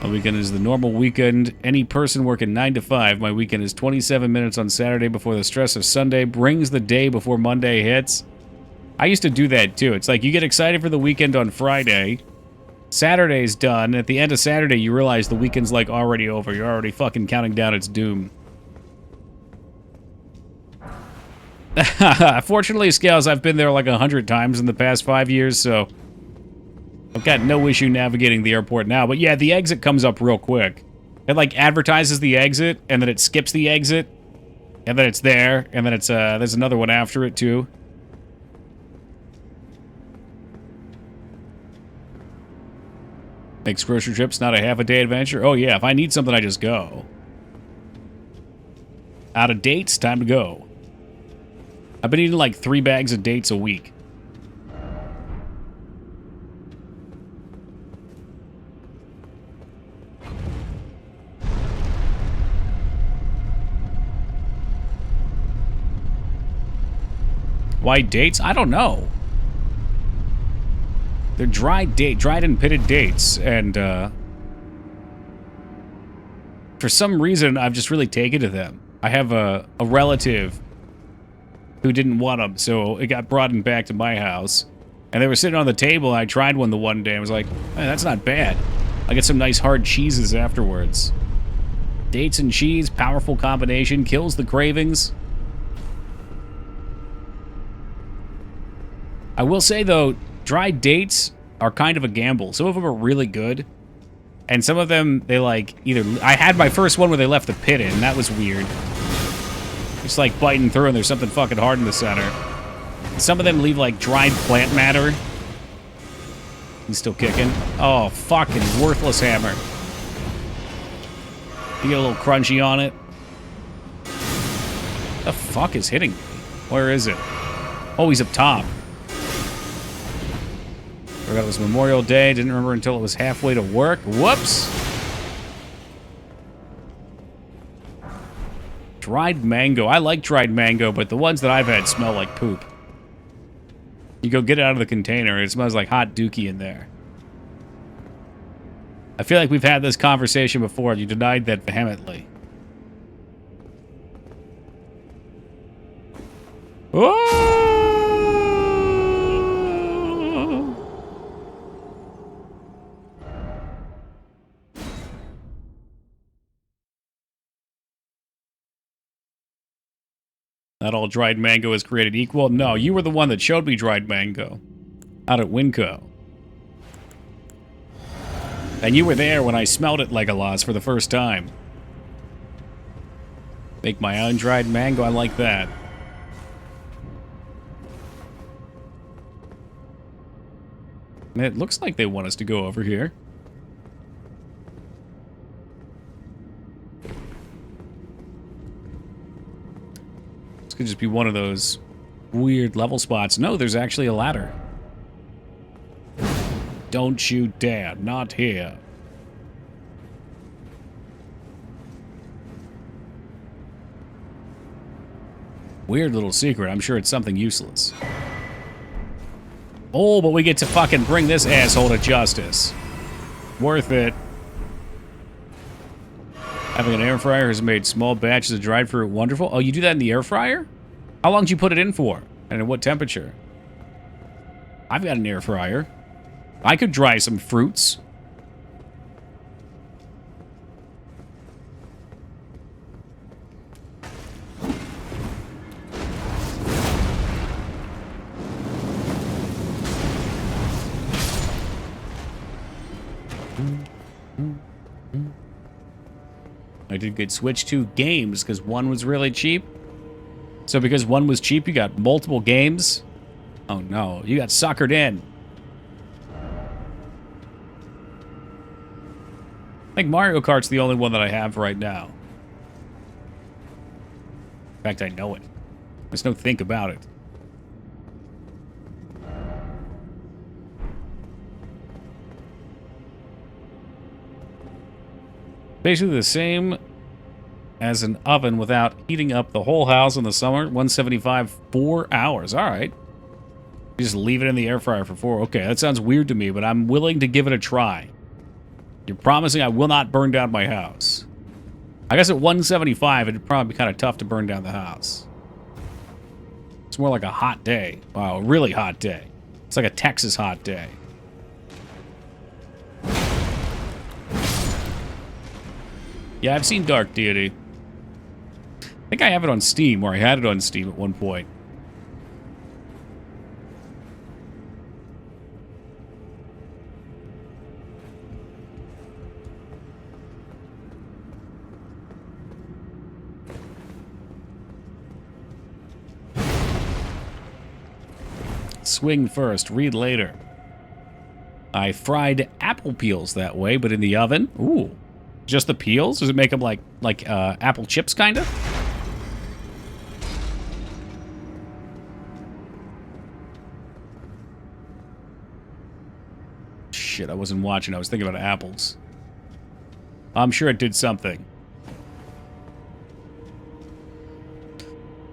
My weekend is the normal weekend. Any person working 9 to 5. My weekend is 27 minutes on Saturday before the stress of Sunday brings the day before Monday hits. I used to do that too. It's like you get excited for the weekend on Friday. Saturday's done. At the end of Saturday, you realize the weekend's like already over. You're already fucking counting down its doom. Fortunately, Scales, I've been there like 100 times in the past 5 years, so I've got no issue navigating the airport now. But yeah, the exit comes up real quick. It like advertises the exit, and then it skips the exit, and then it's there, and then it's there's another one after it too. Makes grocery trips not a half-a-day adventure. Oh yeah, if I need something, I just go. Out of dates, time to go. I've been eating like 3 bags of dates a week. Why dates? I don't know. They're dried and pitted dates, and for some reason, I've just really taken to them. I have a relative who didn't want them, so it got brought back to my house. And they were sitting on the table, and I tried one the one day, and was like, hey, that's not bad. I get some nice hard cheeses afterwards. Dates and cheese, powerful combination, kills the cravings. I will say, though, dried dates are kind of a gamble. Some of them are really good, and some of them, they like, either... I had my first one where they left the pit in, that was weird. Just like biting through and there's something fucking hard in the center. Some of them leave like dried plant matter. He's still kicking. Oh, fucking worthless hammer. You get a little crunchy on it. The fuck is hitting me? Where is it? Oh, he's up top. Forgot it was Memorial Day. Didn't remember until it was halfway to work. Whoops. Dried mango. I like dried mango, but the ones that I've had smell like poop. You go get it out of the container, and it smells like hot dookie in there. I feel like we've had this conversation before. You denied that vehemently. Oh! Not all dried mango is created equal. No, you were the one that showed me dried mango out at Winco. And you were there when I smelled it, Legolas, for the first time. Make my own dried mango. I like that. And it looks like they want us to go over here. This could just be one of those weird level spots. No, there's actually a ladder. Don't you dare. Not here. Weird little secret. I'm sure it's something useless. Oh, but we get to fucking bring this asshole to justice. Worth it. Having an air fryer has made small batches of dried fruit wonderful. Oh, you do that in the air fryer? How long did you put it in for? And at what temperature? I've got an air fryer. I could dry some fruits. I did get switched to games because one was really cheap. So because one was cheap, you got multiple games? Oh no, you got suckered in. I think Mario Kart's the only one that I have right now. In fact, I know it. There's no think about it. Basically the same as an oven without heating up the whole house in the summer. 175, 4 hours. All right. You just leave it in the air fryer for 4. Okay, that sounds weird to me, but I'm willing to give it a try. You're promising I will not burn down my house. I guess at 175, it'd probably be kind of tough to burn down the house. It's more like a hot day. Wow, a really hot day. It's like a Texas hot day. Yeah, I've seen Dark Deity. I think I have it on Steam, or I had it on Steam at one point. Swing first, read later. I fried apple peels that way, but in the oven. Ooh. Just the peels? Does it make them like apple chips, kind of? Shit, I wasn't watching. I was thinking about apples. I'm sure it did something.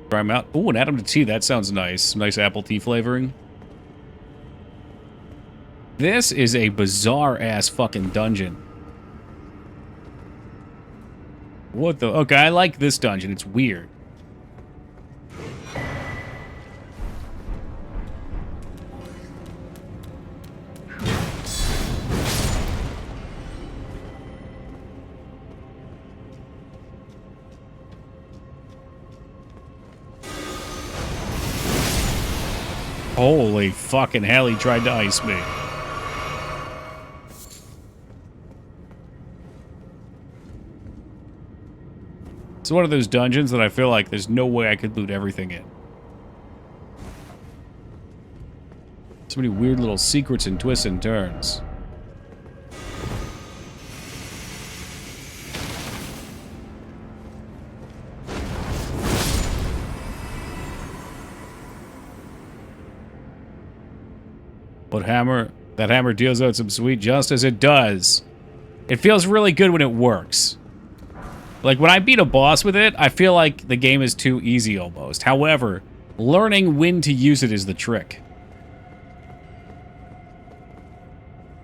Try them out. Ooh, and add them to tea. That sounds nice. Nice apple tea flavoring. This is a bizarre-ass fucking dungeon. What the? Okay, I like this dungeon. It's weird. Holy fucking hell, he tried to ice me. It's one of those dungeons that I feel like there's no way I could loot everything in. So many weird little secrets and twists and turns. But that hammer deals out some sweet justice. It does. It feels really good when it works. Like, when I beat a boss with it, I feel like the game is too easy almost. However, learning when to use it is the trick.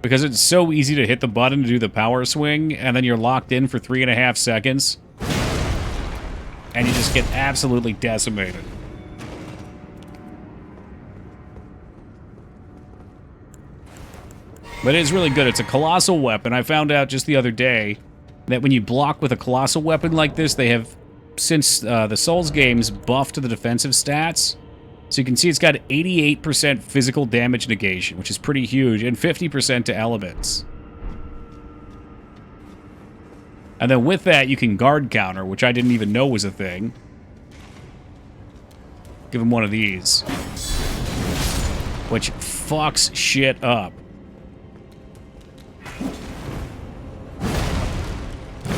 Because it's so easy to hit the button to do the power swing, and then you're locked in for 3.5 seconds. And you just get absolutely decimated. But it is really good. It's a colossal weapon. I found out just the other day that when you block with a colossal weapon like this, they have, since the Souls games, buffed the defensive stats. So you can see it's got 88% physical damage negation, which is pretty huge, and 50% to elements. And then with that, you can guard counter, which I didn't even know was a thing. Give him one of these. Which fucks shit up.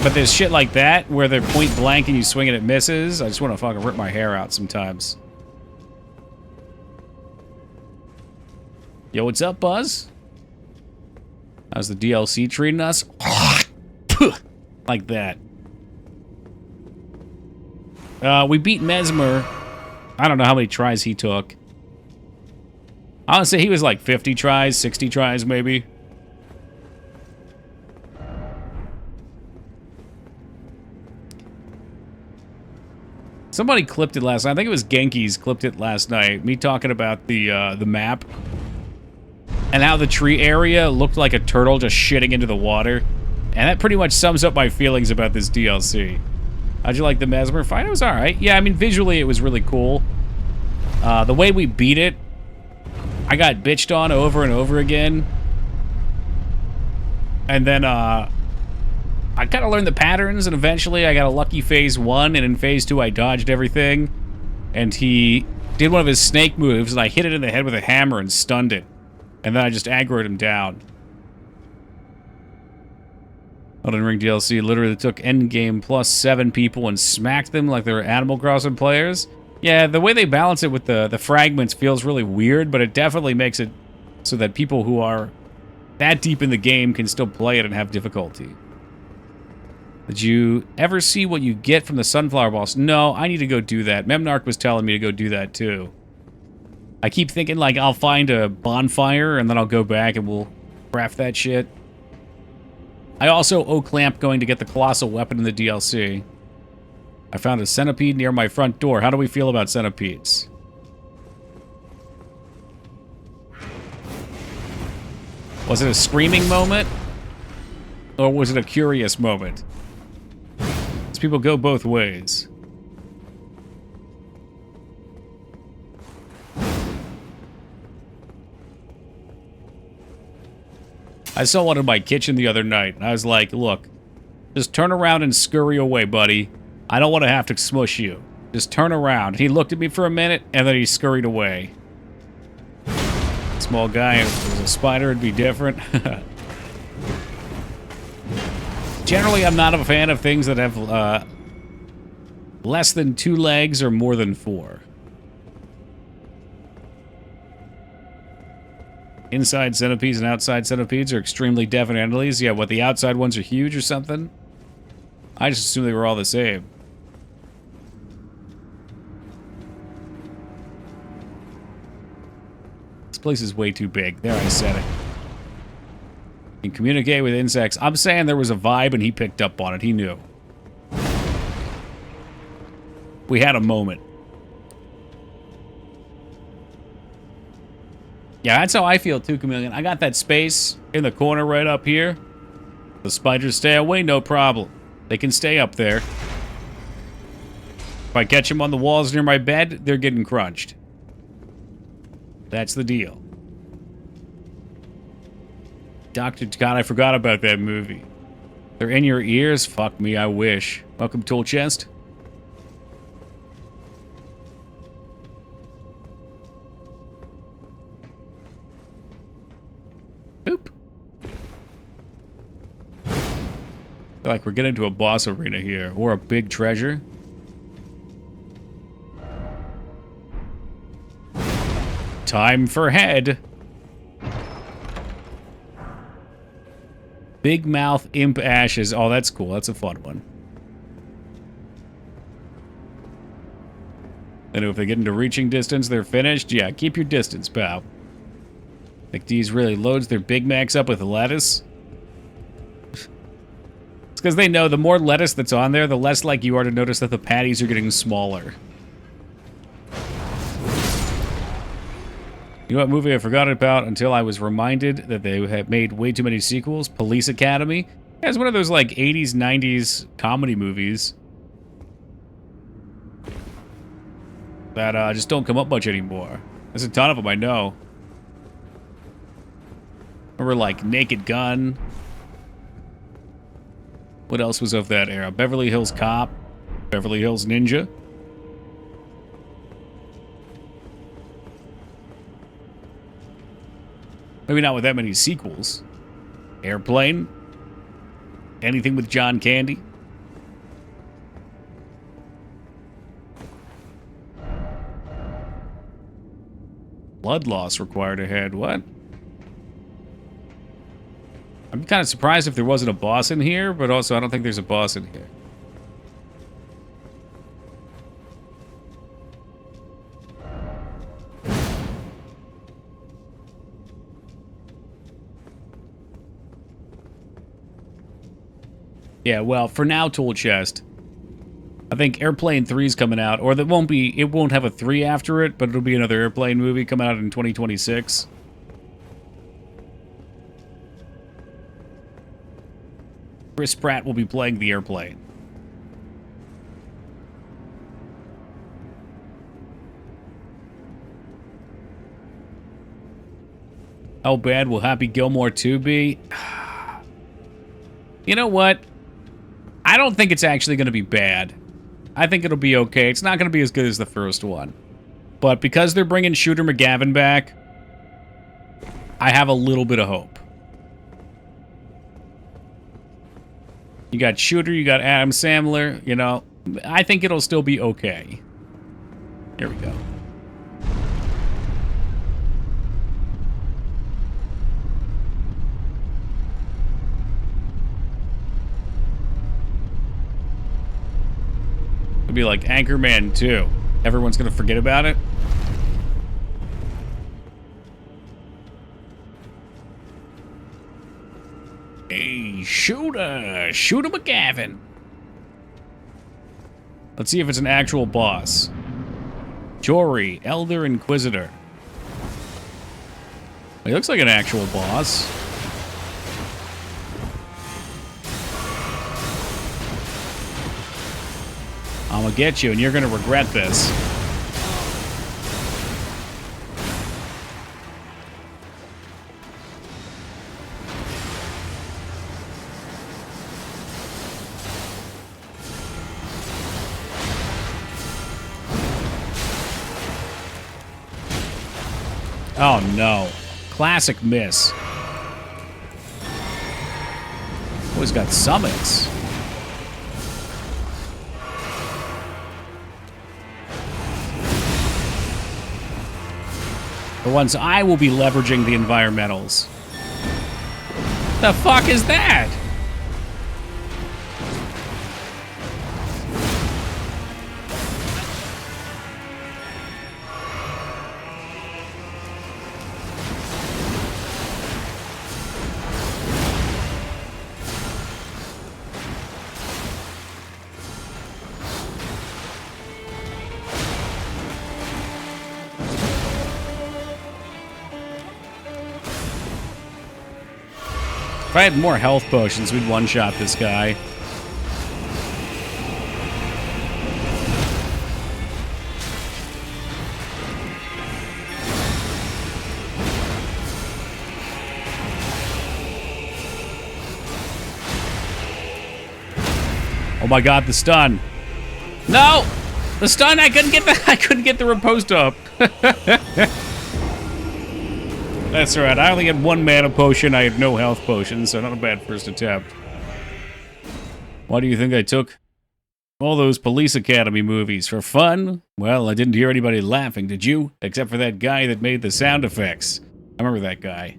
But there's shit like that, where they're point blank and you swing and it misses. I just want to fucking rip my hair out sometimes. Yo, what's up, Buzz? How's the DLC treating us? Like that. We beat Mesmer. I don't know how many tries he took. I would say he was like 50 tries, 60 tries maybe. Somebody clipped it last night. I think it was Genki's clipped it last night. Me talking about the map. And how the tree area looked like a turtle just shitting into the water. And that pretty much sums up my feelings about this DLC. How'd you like the Mesmer fight? It was alright. Yeah, I mean, visually it was really cool. The way we beat it, I got bitched on over and over again. And then, I kind of learned the patterns, and eventually I got a lucky phase 1, and in phase 2 I dodged everything. And he did one of his snake moves, and I hit it in the head with a hammer and stunned it. And then I just aggroed him down. Elden Ring DLC literally took endgame plus 7 people and smacked them like they were Animal Crossing players. Yeah, the way they balance it with the fragments feels really weird, but it definitely makes it so that people who are that deep in the game can still play it and have difficulty. Did you ever see what you get from the Sunflower Boss? No, I need to go do that. Memnarch was telling me to go do that too. I keep thinking, like, I'll find a bonfire, and then I'll go back and we'll craft that shit. I also owe Clamp going to get the colossal weapon in the DLC. I found a centipede near my front door. How do we feel about centipedes? Was it a screaming moment? Or was it a curious moment? These people go both ways. I saw one in my kitchen the other night, and I was like, look, just turn around and scurry away, buddy. I don't want to have to smush you. Just turn around. He looked at me for a minute, and then he scurried away. Small guy, if it was a spider, it'd be different. Generally, I'm not a fan of things that have less than 2 legs or more than 4. Inside centipedes and outside centipedes are extremely definite entities. Yeah, what, the outside ones are huge or something? I just assumed they were all the same. This place is way too big. There, I said it. You can communicate with insects. I'm saying there was a vibe and he picked up on it. He knew. We had a moment. Yeah, that's how I feel too, Chameleon. I got that space in the corner right up here. The spiders stay away, no problem. They can stay up there. If I catch them on the walls near my bed, they're getting crunched. That's the deal. God, I forgot about that movie. They're in your ears? Fuck me, I wish. Welcome, Tool Chest. Boop. Feel like we're getting to a boss arena here, or a big treasure. Time for head. Big Mouth Imp Ashes. Oh, that's cool. That's a fun one. Then if they get into reaching distance, they're finished. Yeah, keep your distance, pal. McDee's really loads their Big Macs up with lettuce. It's because they know the more lettuce that's on there, the less like you are to notice that the patties are getting smaller. You know what movie I forgot about until I was reminded that they have made way too many sequels? Police Academy. Yeah, it's one of those like 80s, 90s comedy movies that just don't come up much anymore. There's a ton of them, I know. Remember like Naked Gun? What else was of that era? Beverly Hills Cop, Beverly Hills Ninja. Maybe not with that many sequels. Airplane. Anything with John Candy. Blood loss required ahead. What? I'm kind of surprised if there wasn't a boss in here, but also I don't think there's a boss in here. Yeah, well, for now, tool chest. I think Airplane 3's coming out, or it won't have a 3 after it, but it'll be another Airplane movie coming out in 2026. Chris Pratt will be playing the airplane. How bad will Happy Gilmore 2 be? You know what? I don't think it's actually going to be bad. I think it'll be okay. It's not going to be as good as the first one. But because they're bringing Shooter McGavin back, I have a little bit of hope. You got Shooter, you got Adam Sandler, you know. I think it'll still be okay. Here we go. It'll be like Anchorman 2. Everyone's gonna forget about it. Hey, Shooter McGavin. Let's see if it's an actual boss. Jory, Elder Inquisitor. He looks like an actual boss. I'm gonna get you, and you're gonna regret this. Oh no. Classic miss. Oh, he's got summits. For once, I will be leveraging the environmentals. The fuck is that? If I had more health potions, we'd one-shot this guy. Oh my god, the stun. No! The stun, I couldn't get the riposte up. That's right, I only had one mana potion, I had no health potions, so not a bad first attempt. Why do you think I took all those Police Academy movies? For fun? Well, I didn't hear anybody laughing, did you? Except for that guy that made the sound effects. I remember that guy.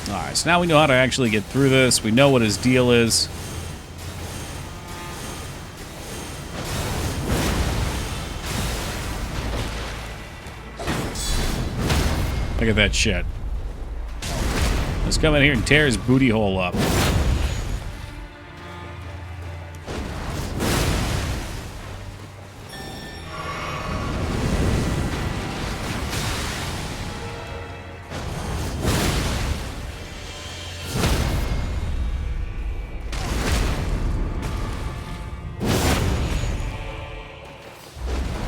Alright, so now we know how to actually get through this. We know what his deal is. Look at that shit. Let's come in here and tear his booty hole up.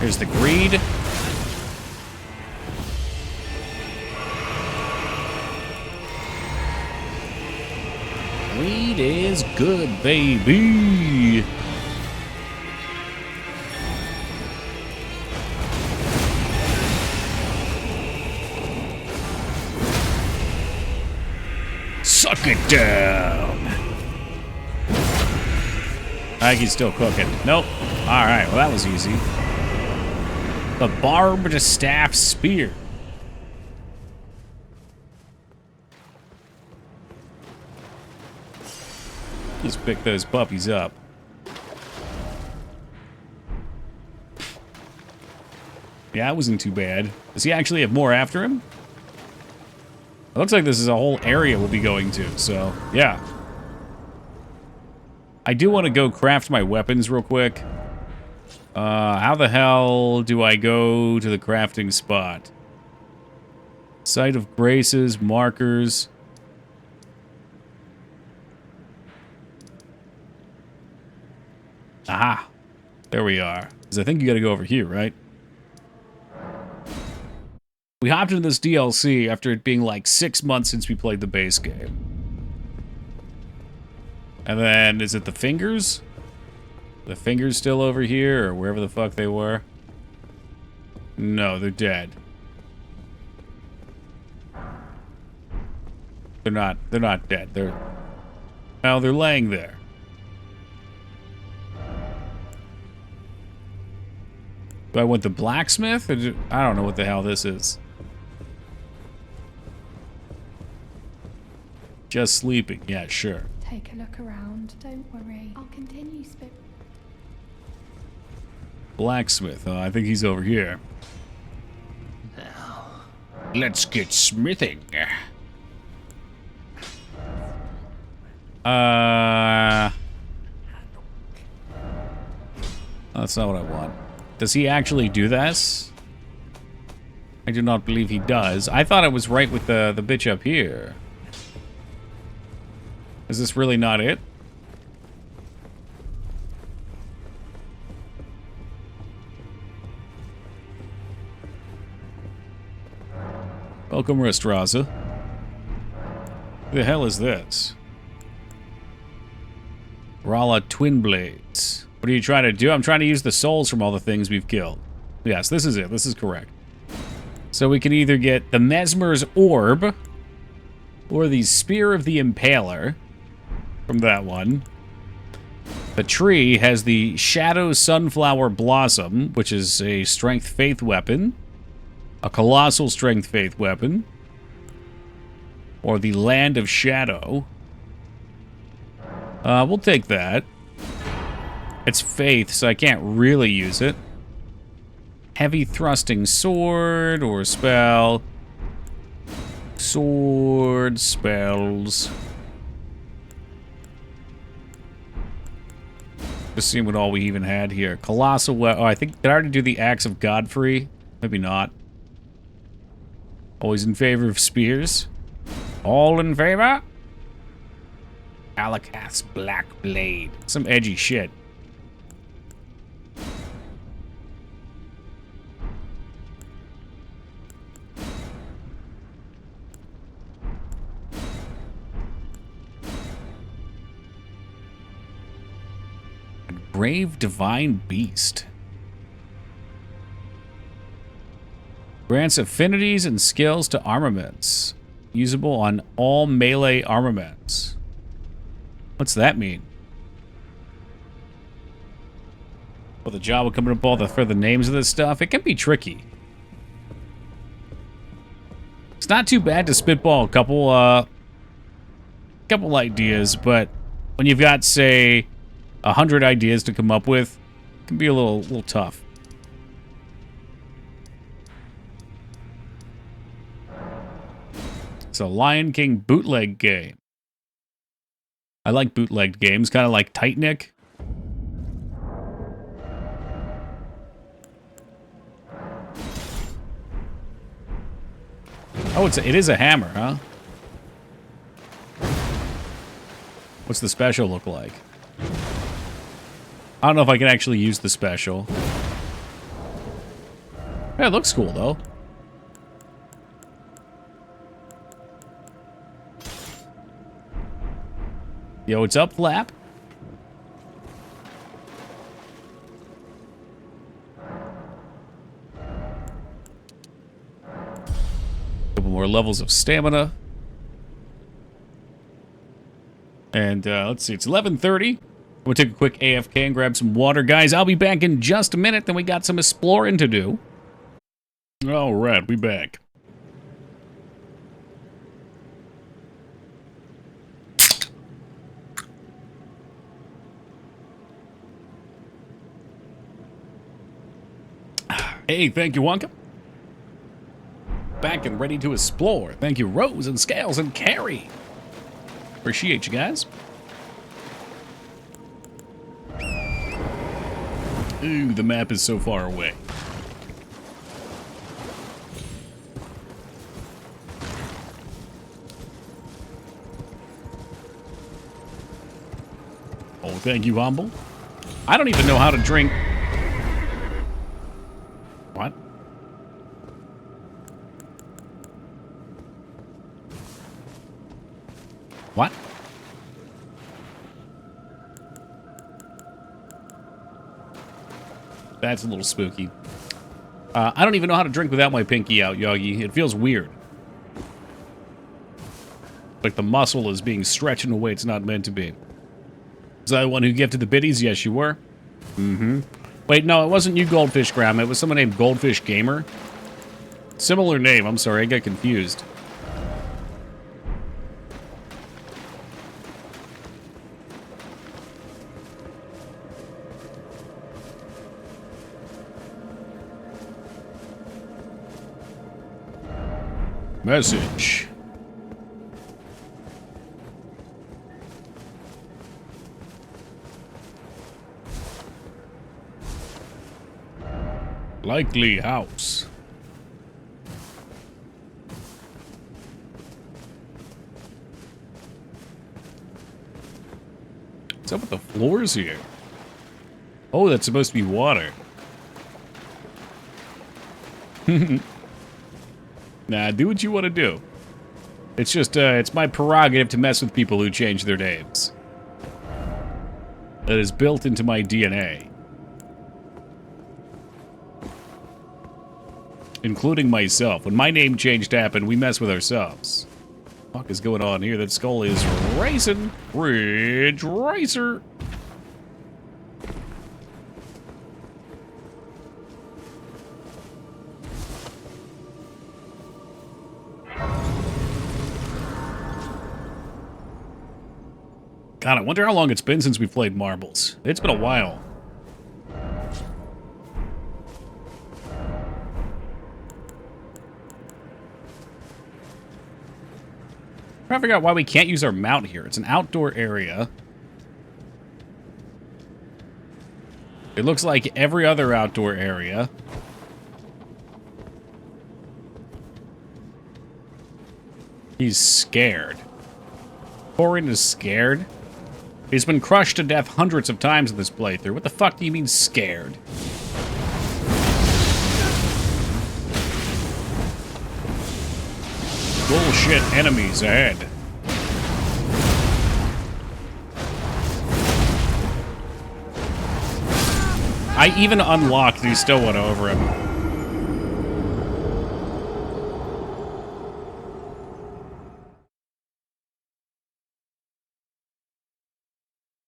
Here's the greed. Greed is good, baby. Suck it down. I think he's still cooking. Nope. All right, well, that was easy. The barbed staff spear. Just pick those puppies up. Yeah, it wasn't too bad. Does he actually have more after him? It looks like this is a whole area we'll be going to, so yeah. I do want to go craft my weapons real quick. How the hell do I go to the crafting spot? Site of graces, markers. Aha. There we are. Because I think you gotta go over here, right? We hopped into this DLC after it being like 6 months since we played the base game. And then, is it the fingers? The fingers still over here, or wherever the fuck they were? No, they're dead. They're not dead. Well, they're laying there. Do I want the blacksmith? Or I don't know what the hell this is. Just sleeping. Yeah, sure. Take a look around. Don't worry. I'll continue spit. Blacksmith. Oh, I think he's over here. Now, let's get smithing. That's not what I want. Does he actually do this? I do not believe he does. I thought it was right with the bitch up here. Is this really not it? Welcome, Restraza. Who the hell is this? Rala Twin Blades. What are you trying to do? I'm trying to use the souls from all the things we've killed. Yes, this is it. This is correct. So we can either get the Mesmer's Orb or the Spear of the Impaler from that one. The tree has the Shadow Sunflower Blossom, which is a Strength Faith weapon. A Colossal Strength Faith weapon. Or the Land of Shadow. We'll take that. It's Faith, so I can't really use it. Heavy Thrusting Sword or Spell. Sword, spells. Just seeing what all we even had here. Colossal oh, I think, did I already do the Axe of Godfrey? Maybe not. Always in favor of spears. All in favor? Alakath's Black Blade. Some edgy shit. Brave Divine Beast. Grants affinities and skills to armaments. Usable on all melee armaments. What's that mean? Well, the job of coming up all for the names of this stuff, it can be tricky. It's not too bad to spitball a couple couple ideas, but when you've got, say, 100 ideas to come up with, it can be a little tough. It's a Lion King bootleg game. I like bootlegged games, kind of like Titanic. Oh, it is a hammer, huh? What's the special look like? I don't know if I can actually use the special. Yeah, it looks cool, though. Yo, what's up, Flap? Couple more levels of stamina. And let's see, it's 11:30. We'll take a quick AFK and grab some water. Guys, I'll be back in just a minute. Then we got some exploring to do. All right, we back. Hey, thank you, Wonka. Back and ready to explore. Thank you, Rose and Scales and Carrie. Appreciate you guys. Ooh, the map is so far away. Oh, thank you, Humble. I don't even know how to drink. What? What? That's a little spooky. I don't even know how to drink without my pinky out, Yogi. It feels weird. Like the muscle is being stretched in a way it's not meant to be. Was I the one who gifted the biddies? Yes, you were. Mm-hmm. Wait, no, it wasn't you, Goldfish Graham. It was someone named Goldfish Gamer. Similar name. I'm sorry, I got confused. Message. Likely house. What's up with the floors here? Oh, that's supposed to be water. Nah, do what you want to do. It's just, it's my prerogative to mess with people who change their names. That is built into my DNA. Including myself. When my name change happened, we mess with ourselves. What the fuck is going on here? That skull is racing. Ridge Racer. God, I wonder how long it's been since we played marbles. It's been a while. I'm trying to figure out why we can't use our mount here. It's an outdoor area. It looks like every other outdoor area. He's scared. Corin is scared? He's been crushed to death hundreds of times in this playthrough. What the fuck do you mean scared? Bullshit enemies ahead. I even unlocked and he still went over him.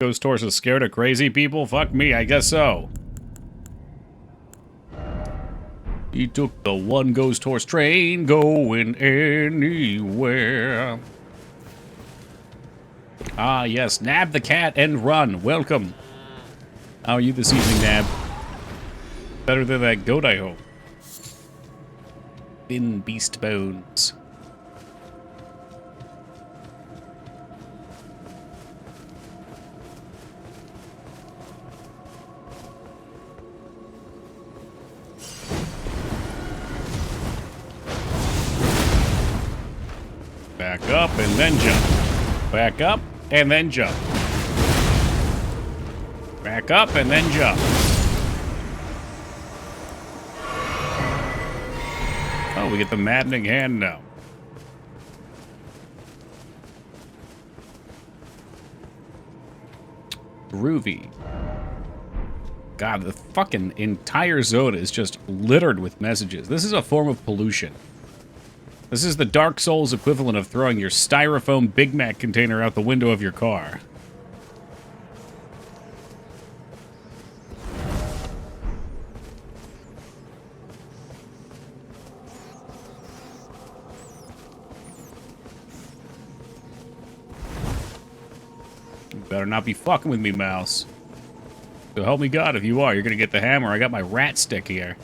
Ghost horse is scared of crazy people? Fuck me, I guess so. He took the one ghost horse train going anywhere. Ah, yes. Nab the cat and run. Welcome. How are you this evening, Nab? Better than that goat, I hope. Thin beast bones. Back up and then jump. Back up and then jump. Back up and then jump. Oh, we get the maddening hand now. Groovy. God, the fucking entire zone is just littered with messages. This is a form of pollution. This is the Dark Souls equivalent of throwing your styrofoam Big Mac container out the window of your car. You better not be fucking with me, mouse. So help me God, if you are, you're gonna get the hammer. I got my rat stick here.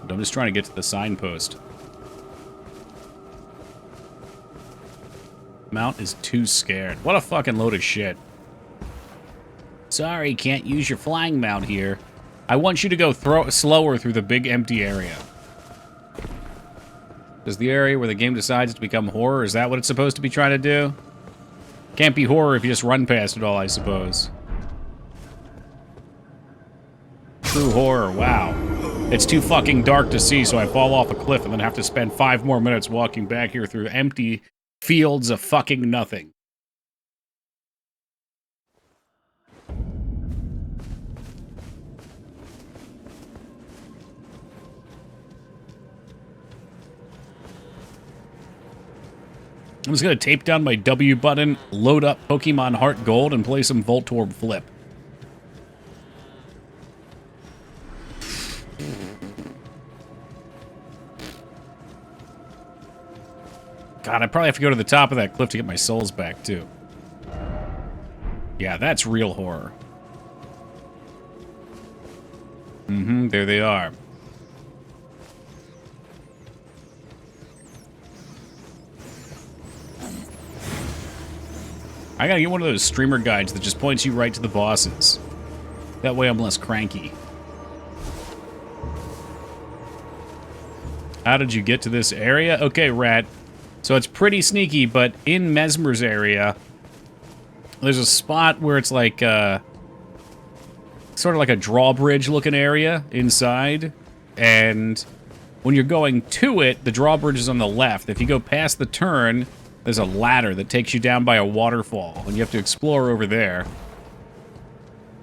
I'm just trying to get to the signpost. Mount is too scared. What a fucking load of shit. Sorry, can't use your flying mount here. I want you to go slower through the big empty area. Is the area where the game decides to become horror? Is that what it's supposed to be trying to do? Can't be horror if you just run past it all, I suppose. True horror, wow. It's too fucking dark to see, so I fall off a cliff and then have to spend 5 more minutes walking back here through empty fields of fucking nothing. I'm just gonna tape down my W button, load up Pokemon Heart Gold, and play some Voltorb Flip. God, I probably have to go to the top of that cliff to get my souls back, too. Yeah, that's real horror. Mm-hmm, there they are. I gotta get one of those streamer guides that just points you right to the bosses. That way I'm less cranky. How did you get to this area? Okay, Rat. So it's pretty sneaky, but in Mesmer's area, there's a spot where it's like, sort of like a drawbridge-looking area inside, and when you're going to it, the drawbridge is on the left. If you go past the turn, there's a ladder that takes you down by a waterfall, and you have to explore over there.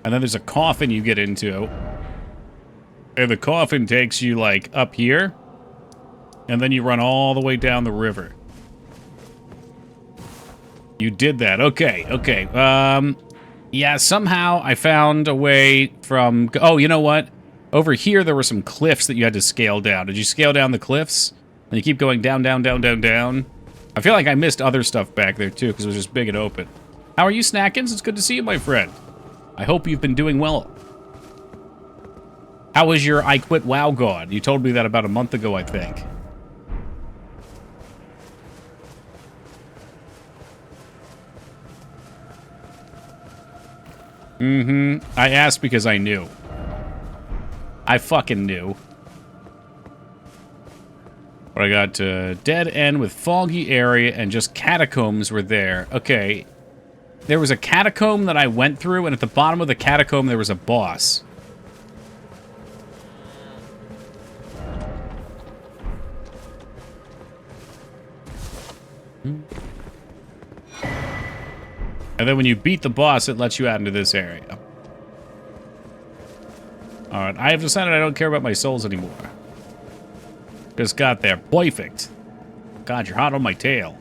And then there's a coffin you get into, and the coffin takes you, like, up here, and then you run all the way down the river. You did that. Okay, okay. Yeah, somehow I found a way from... Oh, you know what? Over here, there were some cliffs that you had to scale down. Did you scale down the cliffs? And you keep going down, down, down, down, down? I feel like I missed other stuff back there, too, because it was just big and open. How are you, Snackins? It's good to see you, my friend. I hope you've been doing well. How was your I Quit WoW God? You told me that about a month ago, I think. Mm-hmm. I asked because I knew. I fucking knew. But I got dead end with foggy area and just catacombs were there. Okay. There was a catacomb that I went through, and at the bottom of the catacomb there was a boss. And then when you beat the boss, it lets you out into this area. Alright, I have decided I don't care about my souls anymore. Just got there. Perfect. God, you're hot on my tail.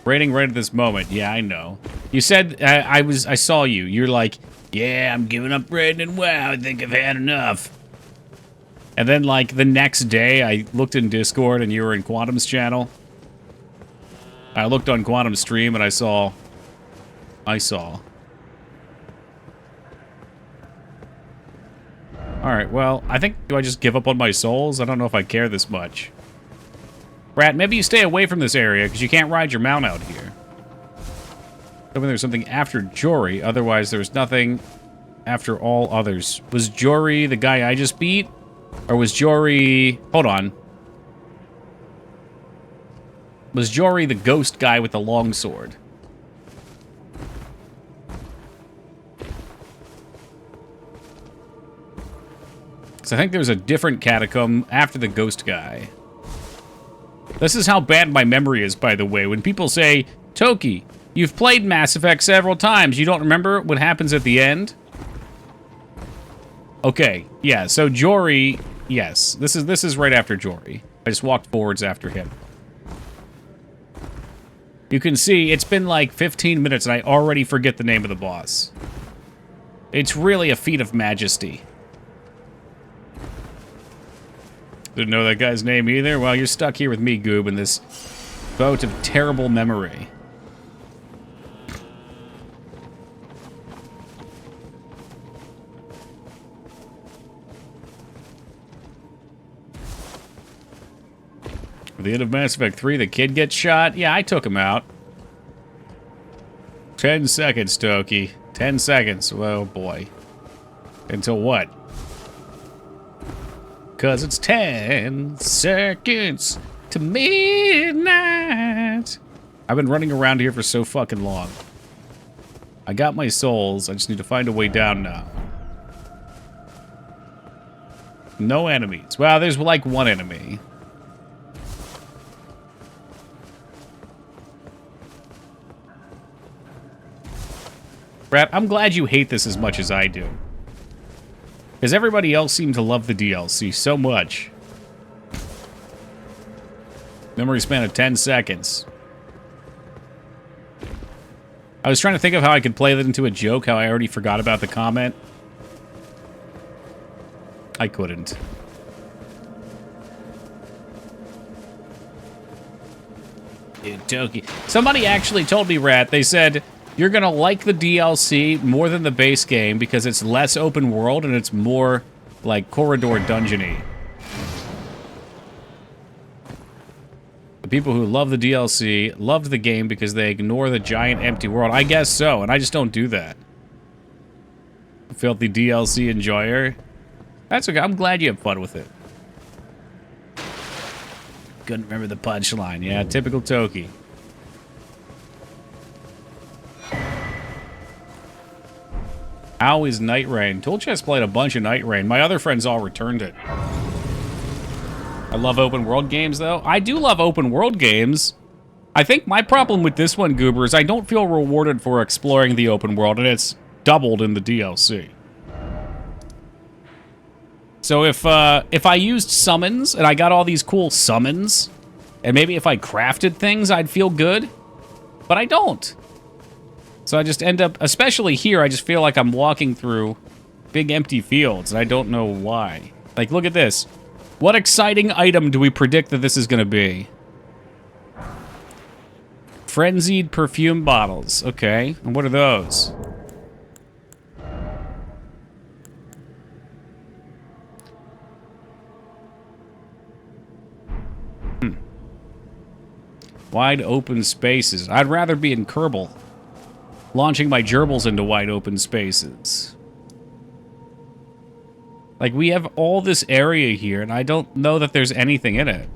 Rating right at this moment. Yeah, I know. You said, I saw you. You're like, Yeah, I'm giving up Raiden and WoW. I think I've had enough. And then, like, the next day, I looked in Discord and you were in Quantum's channel. I looked on Quantum's stream and I saw... Alright, well, I think... Do I just give up on my souls? I don't know if I care this much. Rat, maybe you stay away from this area, because you can't ride your mount out here. Tell me there's something after Jory, otherwise there's nothing after all others. Was Jory the guy I just beat? Or was Jory... Hold on. Was Jory the ghost guy with the longsword? I think there's a different catacomb after the ghost guy. This is how bad my memory is, by the way. When people say, Toki, you've played Mass Effect several times. You don't remember what happens at the end? Okay, yeah, so Jory, yes. This is right after Jory. I just walked forwards after him. You can see it's been like 15 minutes and I already forget the name of the boss. It's really a feat of majesty. Didn't know that guy's name either? Well, you're stuck here with me, Goob, in this boat of terrible memory. At the end of Mass Effect 3, the kid gets shot? Yeah, I took him out. 10 seconds, Toki. 10 seconds. Oh, boy. Until what? Because it's 10 seconds to midnight. I've been running around here for so fucking long. I got my souls. I just need to find a way down now. No enemies. Well, there's like one enemy. Brad, I'm glad you hate this as much as I do. Because everybody else seemed to love the DLC so much. Memory span of 10 seconds. I was trying to think of how I could play that into a joke, how I already forgot about the comment. I couldn't. Dude, Toki. Somebody actually told me, Rat, they said... You're going to like the DLC more than the base game because it's less open world and it's more like corridor dungeony. The people who love the DLC loved the game because they ignore the giant empty world. I guess so, and I just don't do that. Filthy DLC enjoyer. That's okay. I'm glad you have fun with it. Couldn't remember the punchline. Yeah, typical Toki. How is Night Rain? Tool Chest played a bunch of Night Rain. My other friends all returned it. I love open world games, though. I do love open world games. I think my problem with this one, Goober, is I don't feel rewarded for exploring the open world, and it's doubled in the DLC. So if I used summons, and I got all these cool summons, and maybe if I crafted things, I'd feel good. But I don't. So I just end up, especially here, I just feel like I'm walking through big empty fields, and I don't know why. Like, look at this. What exciting item do we predict that this is going to be? Frenzied perfume bottles. Okay, and what are those? Wide open spaces. I'd rather be in Kerbal. Launching my gerbils into wide open spaces. Like, we have all this area here, and I don't know that there's anything in it.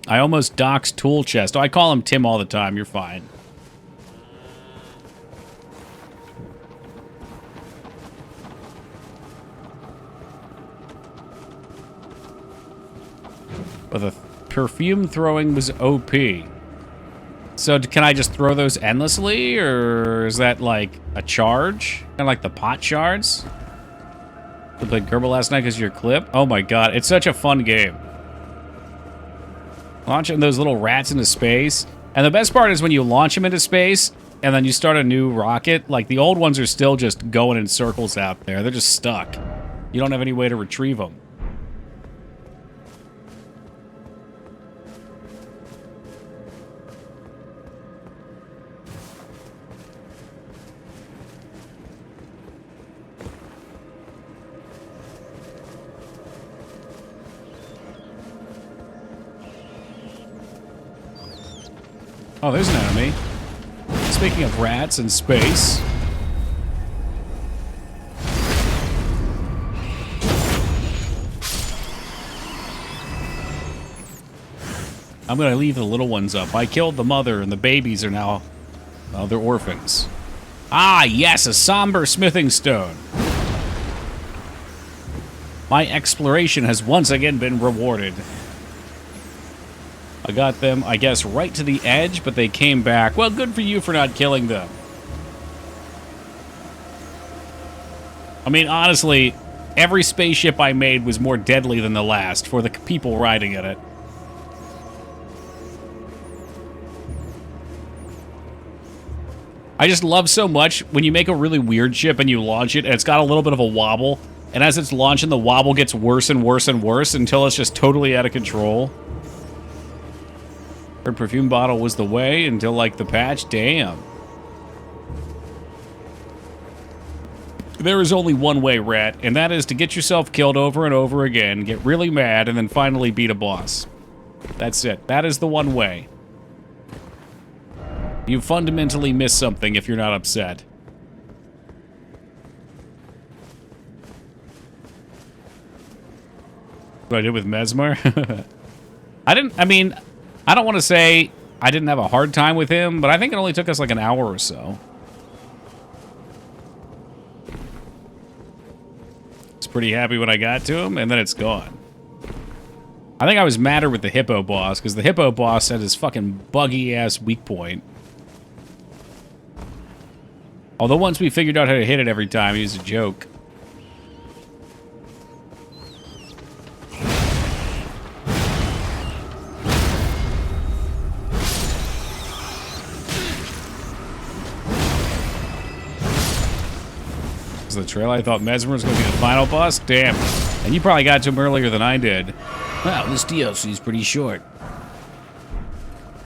I almost doxed Tool Chest. Oh, I call him Tim all the time. You're fine. But the perfume throwing was OP. So can I just throw those endlessly, or is that like a charge? Kind of like the pot shards? I played Kerbal last night because of your clip. Oh my god, it's such a fun game. Launching those little rats into space. And the best part is when you launch them into space, and then you start a new rocket, like the old ones are still just going in circles out there. They're just stuck. You don't have any way to retrieve them. Oh, there's an enemy. Speaking of rats in space. I'm gonna leave the little ones up. I killed the mother and the babies are now... well, they're orphans. Ah, yes, a somber smithing stone. My exploration has once again been rewarded. I got them, I guess, right to the edge, but they came back. Well, good for you for not killing them. I mean, honestly, every spaceship I made was more deadly than the last for the people riding in it. I just love so much when you make a really weird ship and you launch it and it's got a little bit of a wobble, and as it's launching, the wobble gets worse and worse and worse until it's just totally out of control. Her perfume bottle was the way until, like, the patch. Damn. There is only one way, Rat, and that is to get yourself killed over and over again, get really mad, and then finally beat a boss. That's it. That is the one way. You fundamentally miss something if you're not upset. What I did with Mesmer? I don't want to say I didn't have a hard time with him, but I think it only took us like an hour or so. I was pretty happy when I got to him, and then it's gone. I think I was madder with the Hippo boss, because the Hippo boss had his fucking buggy-ass weak point. Although once we figured out how to hit it every time, he was a joke. The trail. I thought Mesmer was going to be the final boss. Damn. And you probably got to him earlier than I did. Wow, this DLC is pretty short.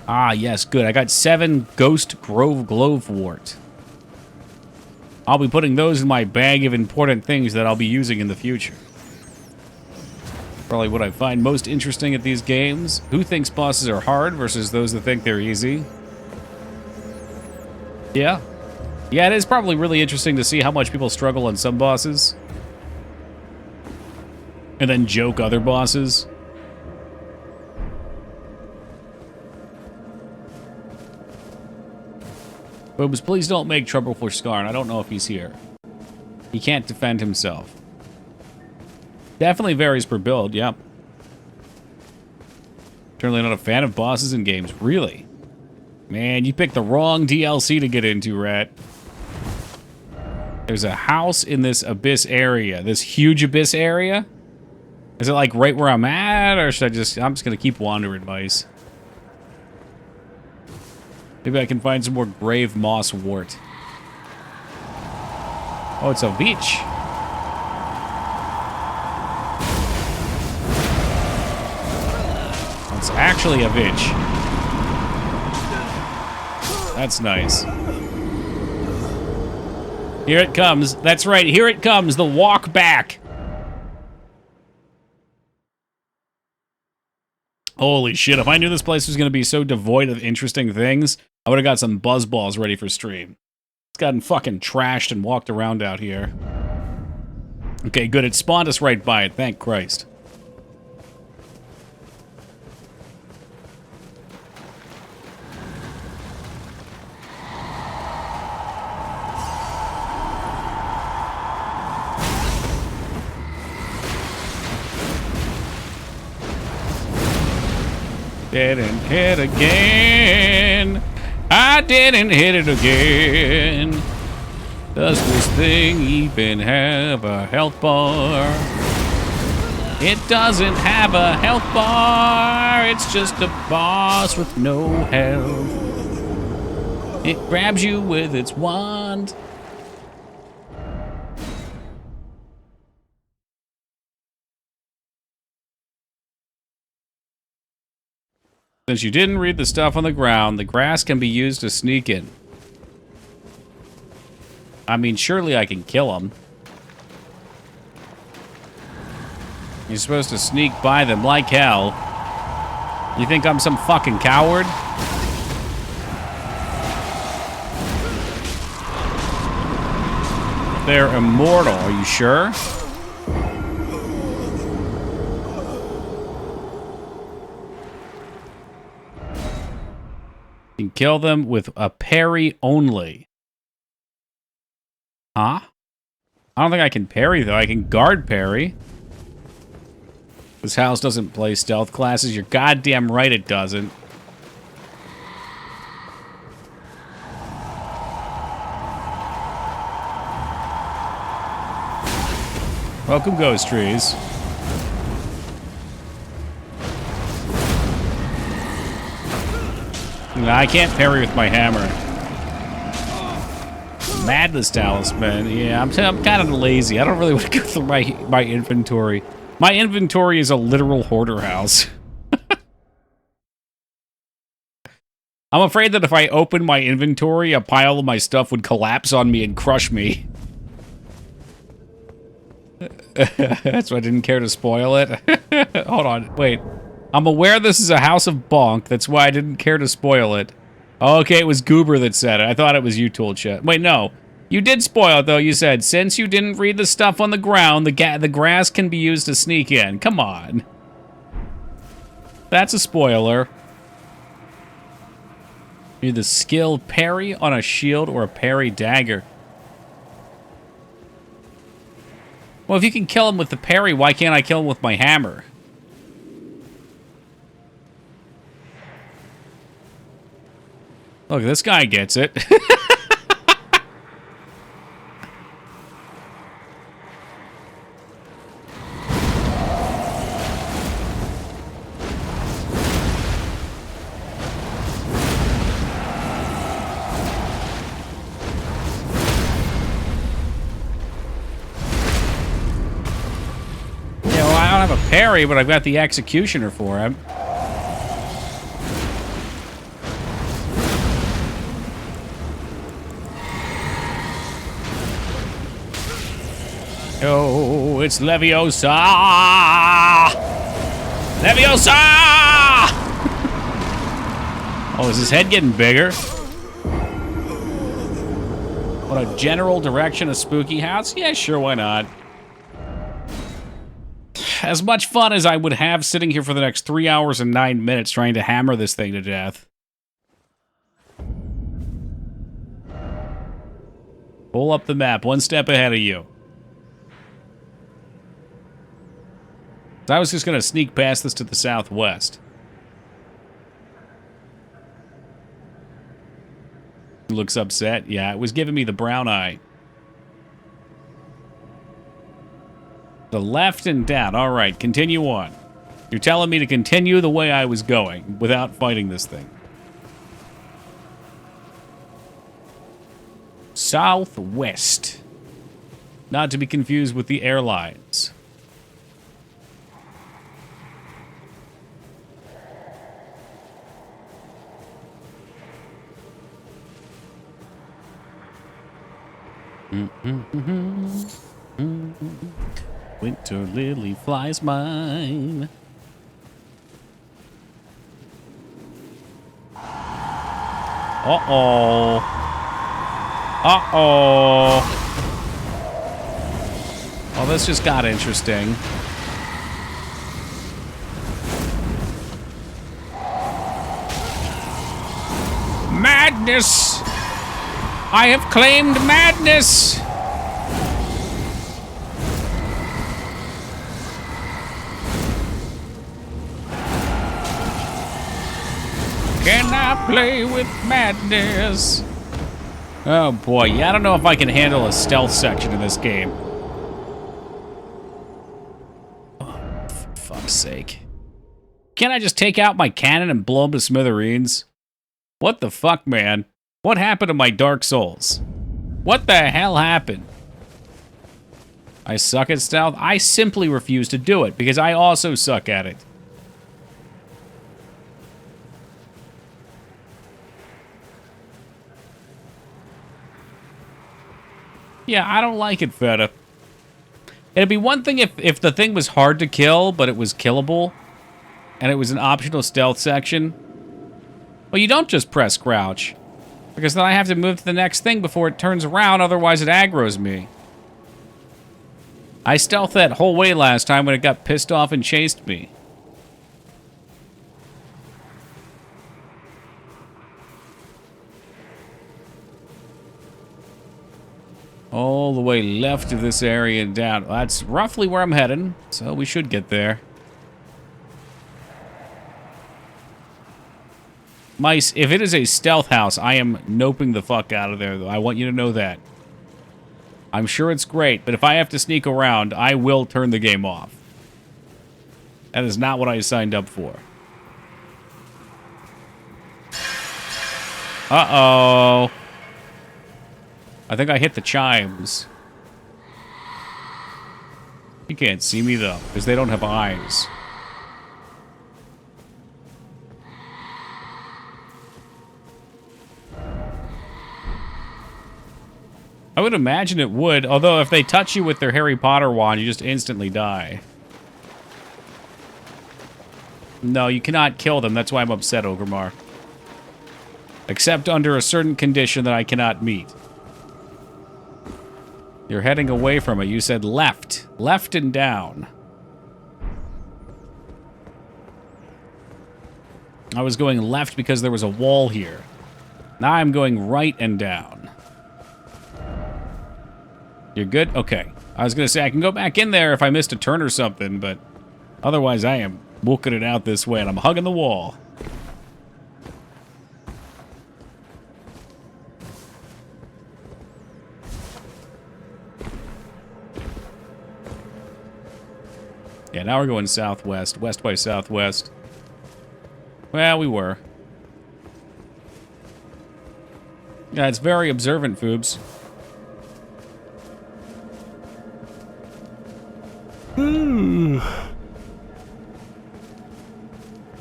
Ah, yes, good. I got 7 Ghost Grove Glowwort. I'll be putting those in my bag of important things that I'll be using in the future. Probably what I find most interesting at these games. Who thinks bosses are hard versus those that think they're easy? Yeah. Yeah, it is probably really interesting to see how much people struggle on some bosses. And then joke other bosses. Boobs, please don't make trouble for Skarn. I don't know if he's here. He can't defend himself. Definitely varies per build, yep. Certainly not a fan of bosses in games. Really? Man, you picked the wrong DLC to get into, Rat. There's a house in this abyss area. This huge abyss area? Is it like right where I'm at? Or should I'm just gonna keep wandering, mice. Maybe I can find some more grave moss wart. Oh, it's a beach. It's actually a bitch. That's nice. Here it comes. That's right, here it comes, the walk back. Holy shit, if I knew this place was going to be so devoid of interesting things, I would have got some buzzballs ready for stream. It's gotten fucking trashed and walked around out here. Okay, good, it spawned us right by it, thank Christ. Didn't hit again. I didn't hit it again. Does this thing even have a health bar? It doesn't have a health bar. It's just a boss with no health. It grabs you with its wand. Since you didn't read the stuff on the ground, the grass can be used to sneak in. I mean, surely I can kill him. You're supposed to sneak by them like hell. You think I'm some fucking coward? They're immortal, are you sure? You can kill them with a parry only. Huh? I don't think I can parry, though. I can guard parry. This house doesn't play stealth classes. You're goddamn right it doesn't. Welcome, Ghost Trees. I can't parry with my hammer. Madness Talisman. Yeah, I'm kind of lazy. I don't really want to go through my inventory. My inventory is a literal hoarder house. I'm afraid that if I open my inventory, a pile of my stuff would collapse on me and crush me. That's why I didn't care to spoil it. Hold on, wait. I'm aware this is a house of bonk. That's why I didn't care to spoil it. Okay, it was Goober that said it. I thought it was you, Toolchat. Wait, no. You did spoil it, though. You said, since you didn't read the stuff on the ground, the grass can be used to sneak in. Come on. That's a spoiler. You're the skill parry on a shield or a parry dagger. Well, if you can kill him with the parry, why can't I kill him with my hammer? Look, this guy gets it. I don't have a parry, but I've got the executioner for him. Oh, it's Leviosa! Leviosa! Oh, is his head getting bigger? What a general direction, a spooky house? Yeah, sure, why not? As much fun as I would have sitting here for the next 3 hours and 9 minutes trying to hammer this thing to death. Pull up the map, one step ahead of you. I was just going to sneak past this to the southwest. He looks upset. Yeah, it was giving me the brown eye. The left and down. All right, continue on. You're telling me to continue the way I was going without fighting this thing. Southwest. Not to be confused with the airlines. Winter lily flies mine. Uh-oh. Uh-oh. Oh, this just got interesting. Madness! I have claimed madness! Can I play with madness? Oh boy, yeah, I don't know if I can handle a stealth section in this game. Oh, for fuck's sake. Can't I just take out my cannon and blow them to smithereens? What the fuck, man? What happened to my Dark Souls? What the hell happened? I suck at stealth? I simply refuse to do it because I also suck at it. Yeah, I don't like it, Feta. It'd be one thing if the thing was hard to kill, but it was killable, and it was an optional stealth section. Well, you don't just press crouch, because then I have to move to the next thing before it turns around, otherwise it aggroes me. I stealthed that whole way last time when it got pissed off and chased me. All the way left of this area and down. That's roughly where I'm heading, so we should get there. Mice, if it is a stealth house, I am noping the fuck out of there, though. I want you to know that. I'm sure it's great, but if I have to sneak around, I will turn the game off. That is not what I signed up for. Uh-oh. I think I hit the chimes. You can't see me, though, because they don't have eyes. I would imagine it would, although if they touch you with their Harry Potter wand, you just instantly die. No, you cannot kill them. That's why I'm upset, Ogremar. Except under a certain condition that I cannot meet. You're heading away from it. You said left. Left and down. I was going left because there was a wall here. Now I'm going right and down. You're good? Okay. I was going to say I can go back in there if I missed a turn or something, but otherwise I am booking it out this way and I'm hugging the wall. Yeah, now we're going southwest. West by southwest. Well, we were. Yeah, it's very observant, Foobs.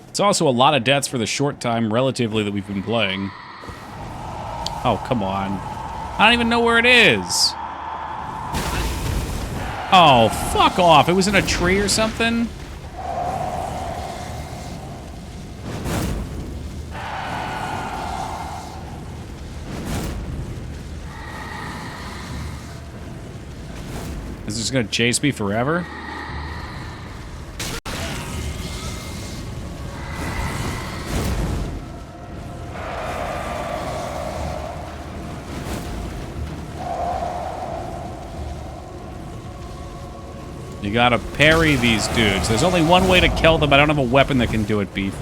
It's also a lot of deaths for the short time, relatively, that we've been playing. Oh, come on. I don't even know where it is. Oh, fuck off. It was in a tree or something? Is this gonna chase me forever? You gotta parry these dudes. There's only one way to kill them. I don't have a weapon that can do it, Beef.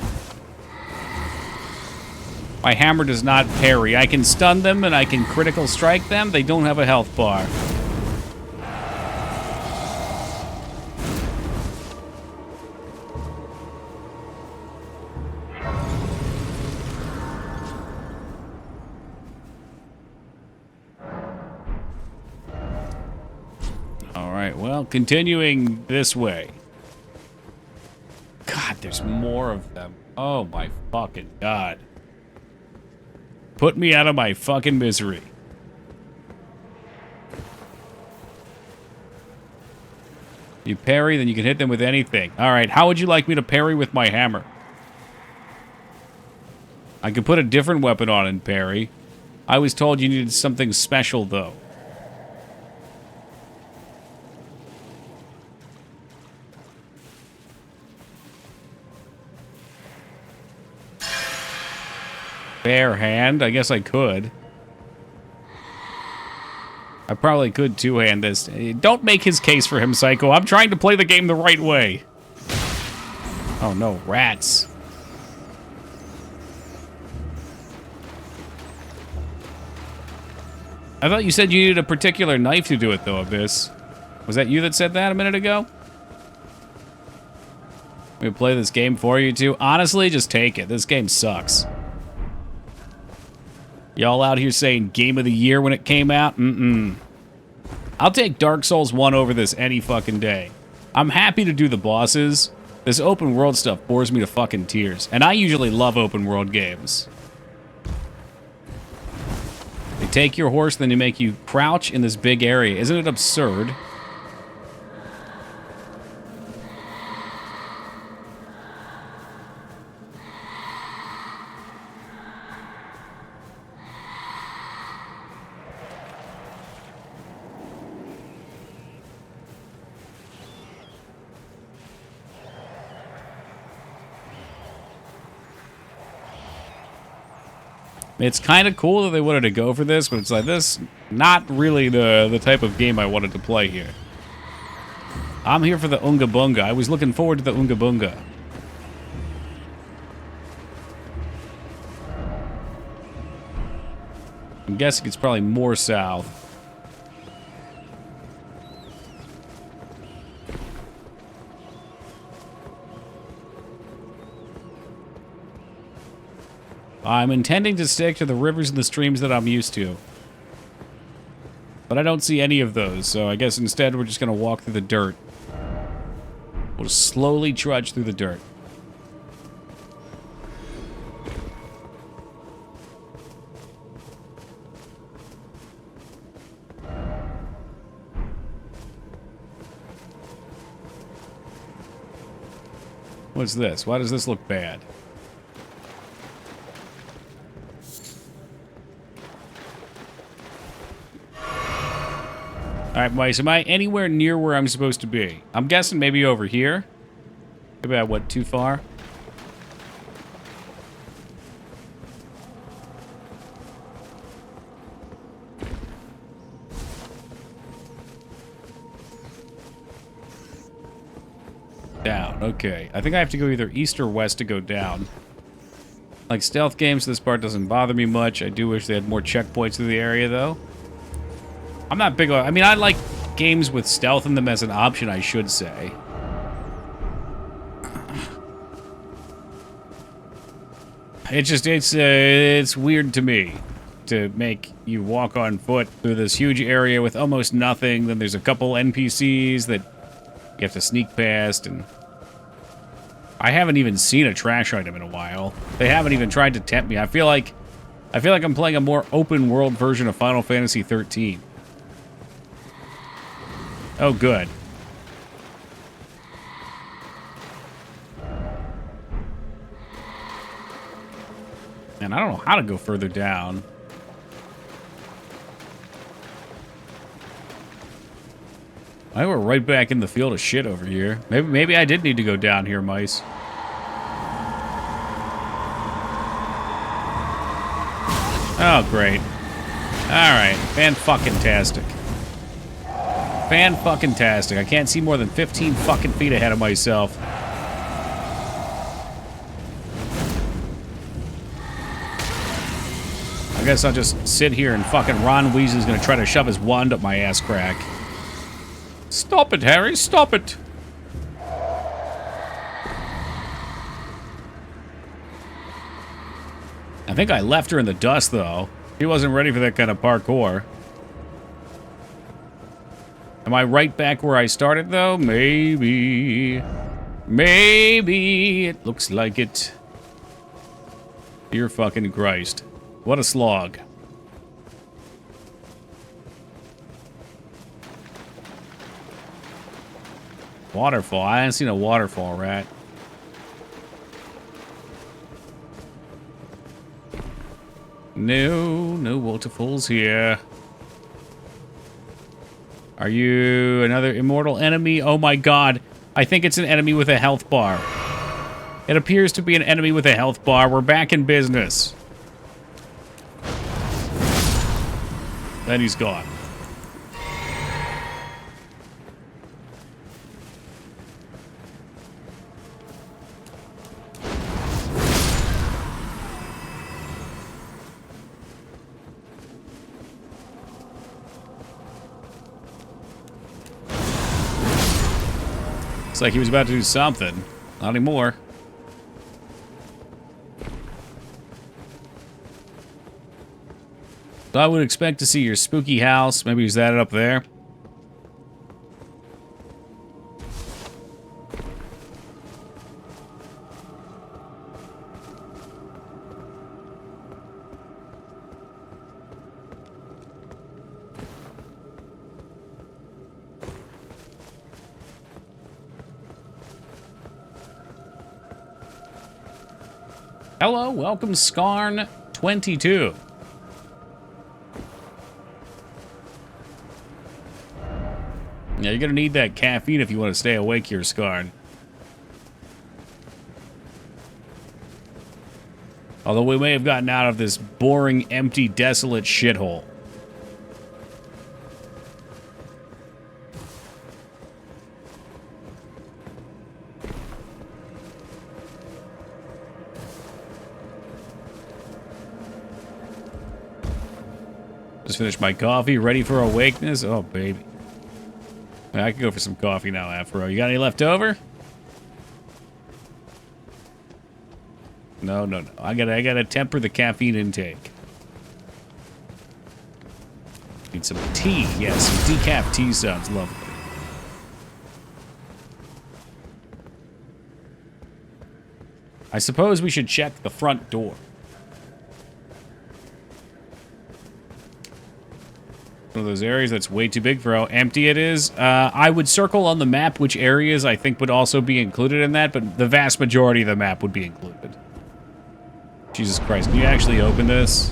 My hammer does not parry. I can stun them and I can critical strike them. They don't have a health bar. Well, continuing this way. God, there's more of them. Oh my fucking God. Put me out of my fucking misery. You parry, then you can hit them with anything. Alright, how would you like me to parry with my hammer? I could put a different weapon on and parry. I was told you needed something special, though. Bare hand? I guess I could. I probably could two-hand this. Don't make his case for him, Psycho. I'm trying to play the game the right way. Oh no, rats. I thought you said you needed a particular knife to do it, though, Abyss. Was that you that said that a minute ago? We play this game for you two? Honestly, just take it. This game sucks. Y'all out here saying Game of the Year when it came out? Mm-mm. I'll take Dark Souls 1 over this any fucking day. I'm happy to do the bosses. This open world stuff bores me to fucking tears. And I usually love open world games. They take your horse, then they make you crouch in this big area. Isn't it absurd? It's kind of cool that they wanted to go for this, but it's like this, not really the type of game I wanted to play here. I'm here for the Unga Bunga. I was looking forward to the Unga Bunga. I'm guessing it's probably more south. I'm intending to stick to the rivers and the streams that I'm used to. But I don't see any of those, so I guess instead we're just going to walk through the dirt. We'll just slowly trudge through the dirt. What's this? Why does this look bad? Alright, Mice, am I anywhere near where I'm supposed to be? I'm guessing maybe over here. Maybe I went too far. Down, okay. I think I have to go either east or west to go down. Like stealth games, this part doesn't bother me much. I do wish they had more checkpoints through the area, though. I'm not big on... I mean, I like games with stealth in them as an option, I should say. It's just, it's weird to me to make you walk on foot through this huge area with almost nothing. Then there's a couple NPCs that you have to sneak past, and... I haven't even seen a trash item in a while. They haven't even tried to tempt me. I feel like I'm playing a more open world version of Final Fantasy 13. Oh, good. And I don't know how to go further down. I think we're right back in the field of shit over here. Maybe I did need to go down here, Mice. Oh, great. Alright, fan-fucking-tastic. Fan-fucking-tastic. I can't see more than 15 fucking feet ahead of myself. I guess I'll just sit here and fucking Ron Weasley's gonna try to shove his wand up my ass crack. Stop it, Harry, stop it! I think I left her in the dust, though. She wasn't ready for that kind of parkour. Am I right back where I started, though? Maybe. Maybe. It looks like it. Dear fucking Christ. What a slog. Waterfall. I haven't seen a waterfall, rat. No waterfalls here. Are you another immortal enemy? Oh my god. I think it's an enemy with a health bar. It appears to be an enemy with a health bar. We're back in business. Then he's gone. Looks like he was about to do something. Not anymore. So I would expect to see your spooky house. Maybe is that up there? Hello, welcome Skarn22. Yeah, you're gonna need that caffeine if you want to stay awake here, Skarn. Although we may have gotten out of this boring, empty, desolate shithole. Just finished my coffee, ready for awakeness. Oh, baby. I can go for some coffee now, Afro. You got any left over? No. I gotta temper the caffeine intake. Need some tea. Yes, some decaf tea sounds lovely. I suppose we should check the front door. One of those areas that's way too big for how empty it is. I would circle on the map which areas I think would also be included in that, but the vast majority of the map would be included. Jesus Christ, can you actually open this?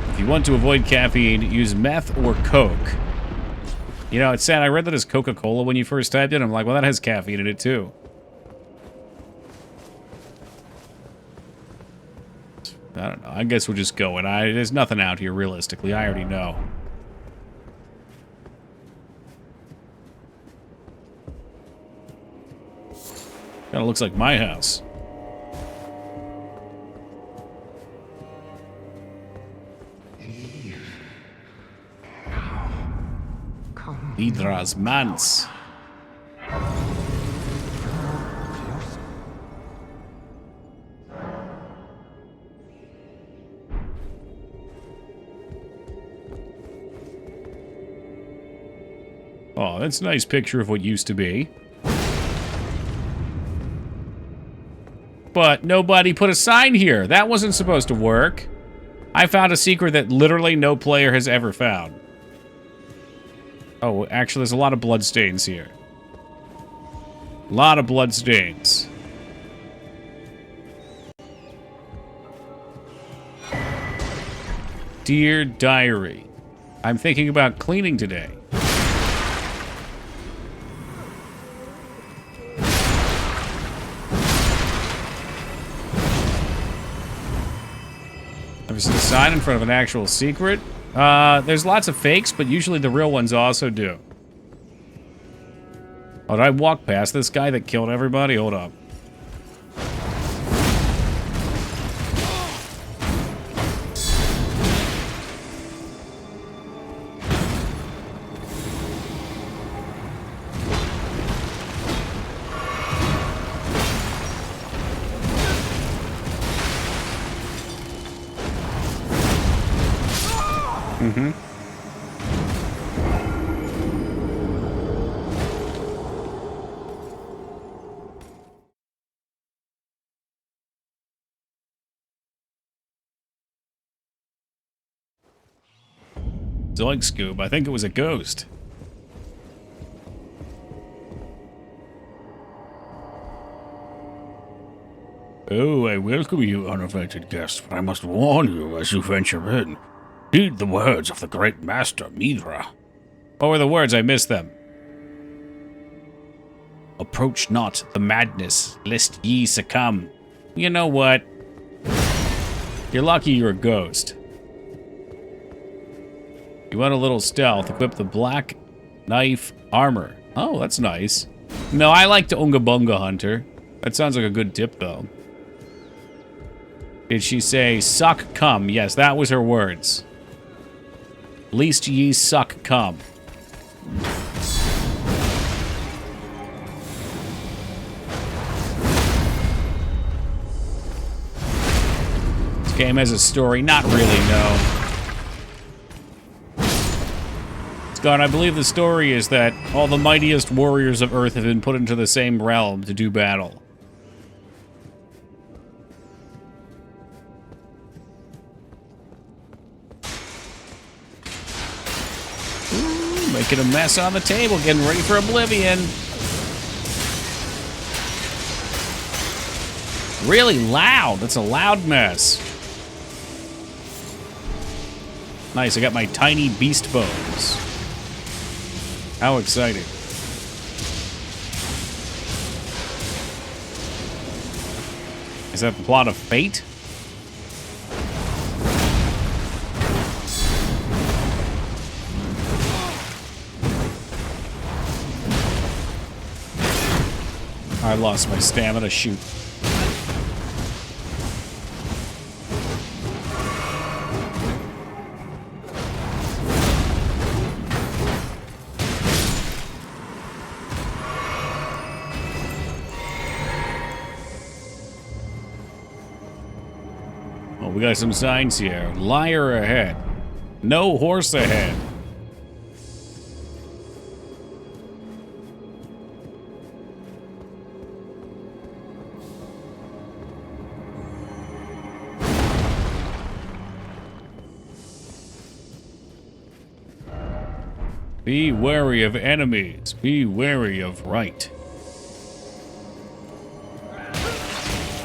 If you want to avoid caffeine, use meth or Coke. You know, it's sad. I read that as Coca-Cola when you first typed it. I'm like, well, that has caffeine in it too. I don't know. I guess we'll just go. And there's nothing out here, realistically. I already know. Kind of looks like my house. Hydra's Mans. Oh, that's a nice picture of what used to be. But nobody put a sign here. That wasn't supposed to work. I found a secret that literally no player has ever found. Oh, actually, there's a lot of bloodstains here. A lot of bloodstains. Dear Diary, I'm thinking about cleaning today. There's a sign in front of an actual secret. There's lots of fakes, but usually the real ones also do. Oh, did I walk past this guy that killed everybody? Hold up. Zoink, Scoob. I think it was a ghost. Oh, I welcome you, uninvited guest, but I must warn you as you venture in. Heed the words of the great master, Mithra. What were the words? I missed them. Approach not the madness, lest ye succumb. You know what? You're lucky you're a ghost. You want a little stealth, equip the black knife armor. Oh, that's nice. No, I like the Unga Bunga Hunter. That sounds like a good tip, though. Did she say, suck cum? Yes, that was her words. Least ye suck cum. This game has a story. Not really, no. Scott, I believe the story is that all the mightiest warriors of Earth have been put into the same realm to do battle. Ooh, making a mess on the table, getting ready for oblivion. Really loud. That's a loud mess. Nice, I got my tiny beast bones. How exciting. Is that the plot of Fate? I lost my stamina, shoot. We got some signs here. Liar ahead. No horse ahead. Be wary of enemies. Be wary of right.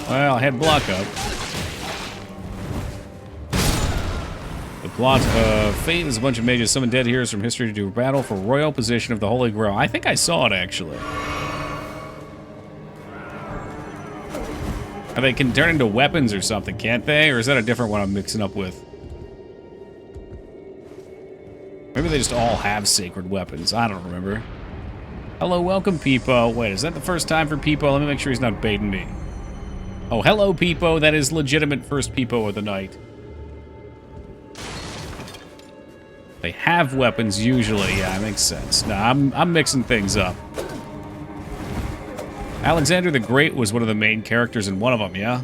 Well, head block up. The plot of Fate is a bunch of mages summon dead heroes from history to do battle for royal possession of the Holy Grail. I think I saw it, actually. They can turn into weapons or something, can't they? Or is that a different one I'm mixing up with? Maybe they just all have sacred weapons. I don't remember. Hello, welcome, Peepo. Wait, is that the first time for Peepo? Let me make sure he's not baiting me. Oh, hello, Peepo. That is legitimate first Peepo of the night. They have weapons usually. Yeah, it makes sense. No, I'm mixing things up. Alexander the Great was one of the main characters in one of them, yeah?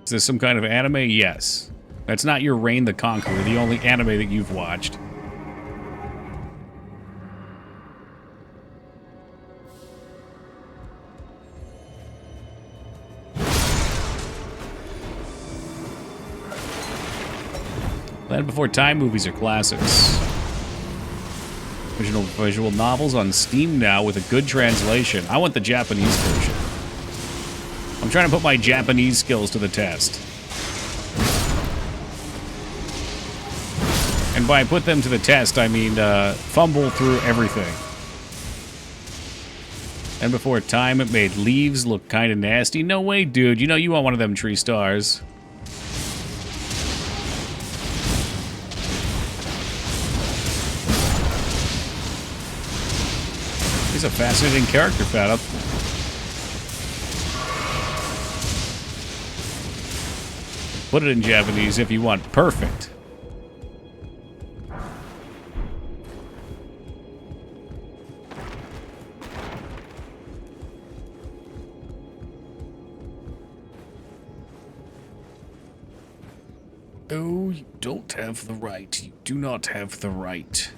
Is this some kind of anime? Yes. That's not your Reign the Conqueror, the only anime that you've watched. Land Before Time movies are classics. Original visual novels on Steam now with a good translation. I want the Japanese version. I'm trying to put my Japanese skills to the test. And by put them to the test, I mean fumble through everything. And Before Time, it made leaves look kind of nasty. No way, dude. You know you want one of them tree stars. He's a fascinating character, Fatup. Put it in Japanese if you want. Perfect. Oh, you don't have the right. You do not have the right.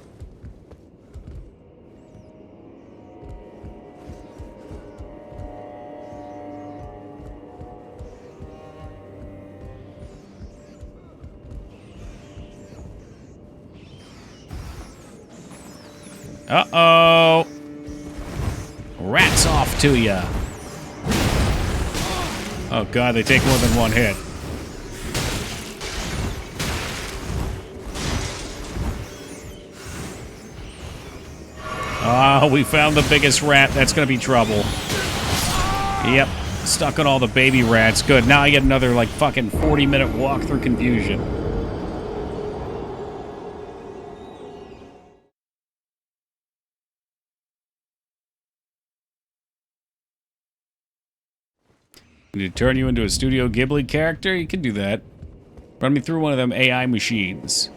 Uh-oh. Rats off to ya. Oh god, they take more than one hit. Ah, we found the biggest rat. That's gonna be trouble. Yep. Stuck on all the baby rats. Good. Now I get another, like, fucking 40-minute walk through confusion. Need to turn you into a Studio Ghibli character? You can do that. Run me through one of them AI machines.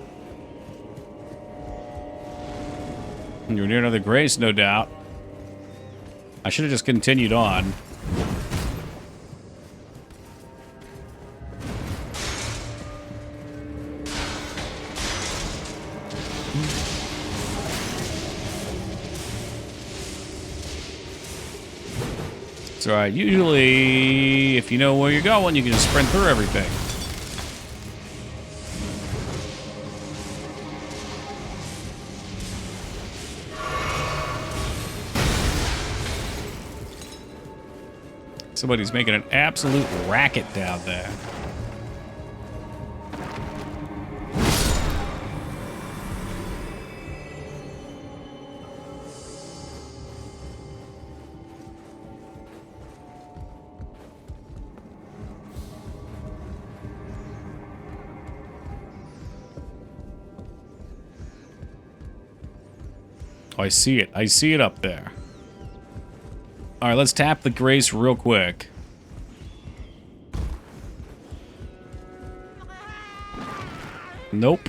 You're near another grace, no doubt. I should have just continued on. It's alright. Usually, if you know where you're going, you can just sprint through everything. Somebody's making an absolute racket down there. Oh, I see it. I see it up there. All right, let's tap the grace real quick. Nope.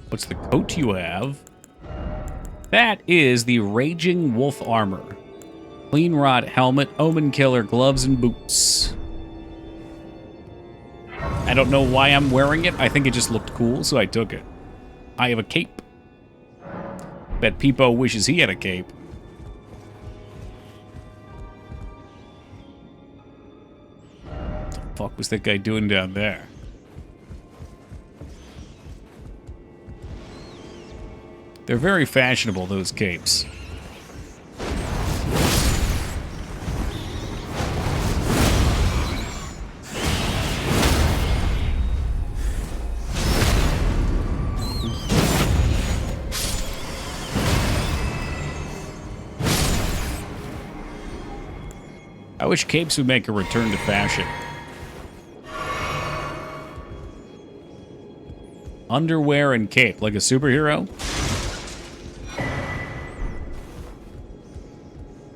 What's the coat you have? That is the Raging Wolf Armor. Clean Rot Helmet, Omen Killer Gloves, and Boots. I don't know why I'm wearing it. I think it just looked cool, so I took it. I have a cape. Bet Peepo wishes he had a cape. What the fuck was that guy doing down there? They're very fashionable, those capes. I wish capes would make a return to fashion. Underwear and cape, like a superhero?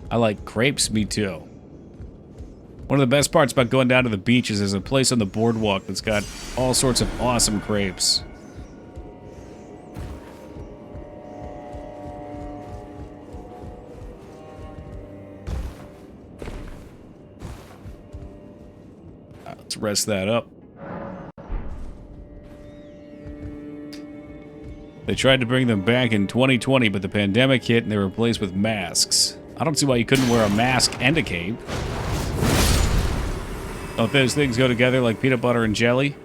I like crepes, me too. One of the best parts about going down to the beach is there's a place on the boardwalk that's got all sorts of awesome crepes. Let's rest that up. They tried to bring them back in 2020, but the pandemic hit and they were replaced with masks. I don't see why you couldn't wear a mask and a cape. Don't those things go together like peanut butter and jelly?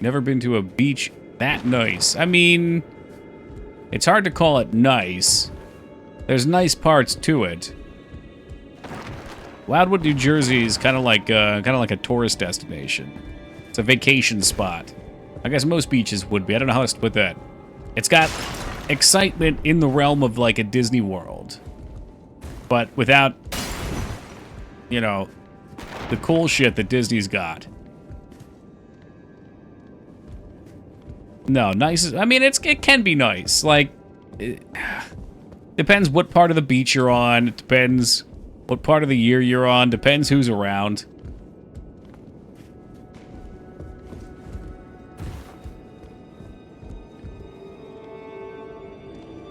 Never been to a beach that nice. I mean, it's hard to call it nice. There's nice parts to it. Wildwood, New Jersey is kind of like a tourist destination. It's a vacation spot. I guess most beaches would be. I don't know how else to put that. It's got excitement in the realm of like a Disney World, but without, you know, the cool shit that Disney's got. No, nice. I mean, it can be nice. Like, it depends what part of the beach you're on. It depends what part of the year you're on. Depends who's around.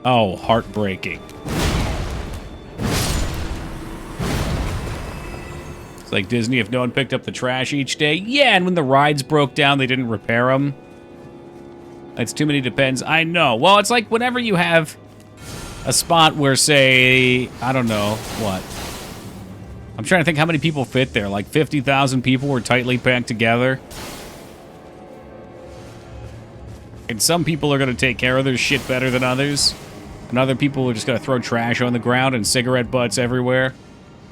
Oh, heartbreaking. It's like Disney if no one picked up the trash each day. Yeah, and when the rides broke down, they didn't repair them. That's too many depends. I know. Well, it's like whenever you have a spot where, say, I don't know, what? I'm trying to think how many people fit there. Like 50,000 people were tightly packed together. And some people are going to take care of their shit better than others. And other people are just going to throw trash on the ground and cigarette butts everywhere.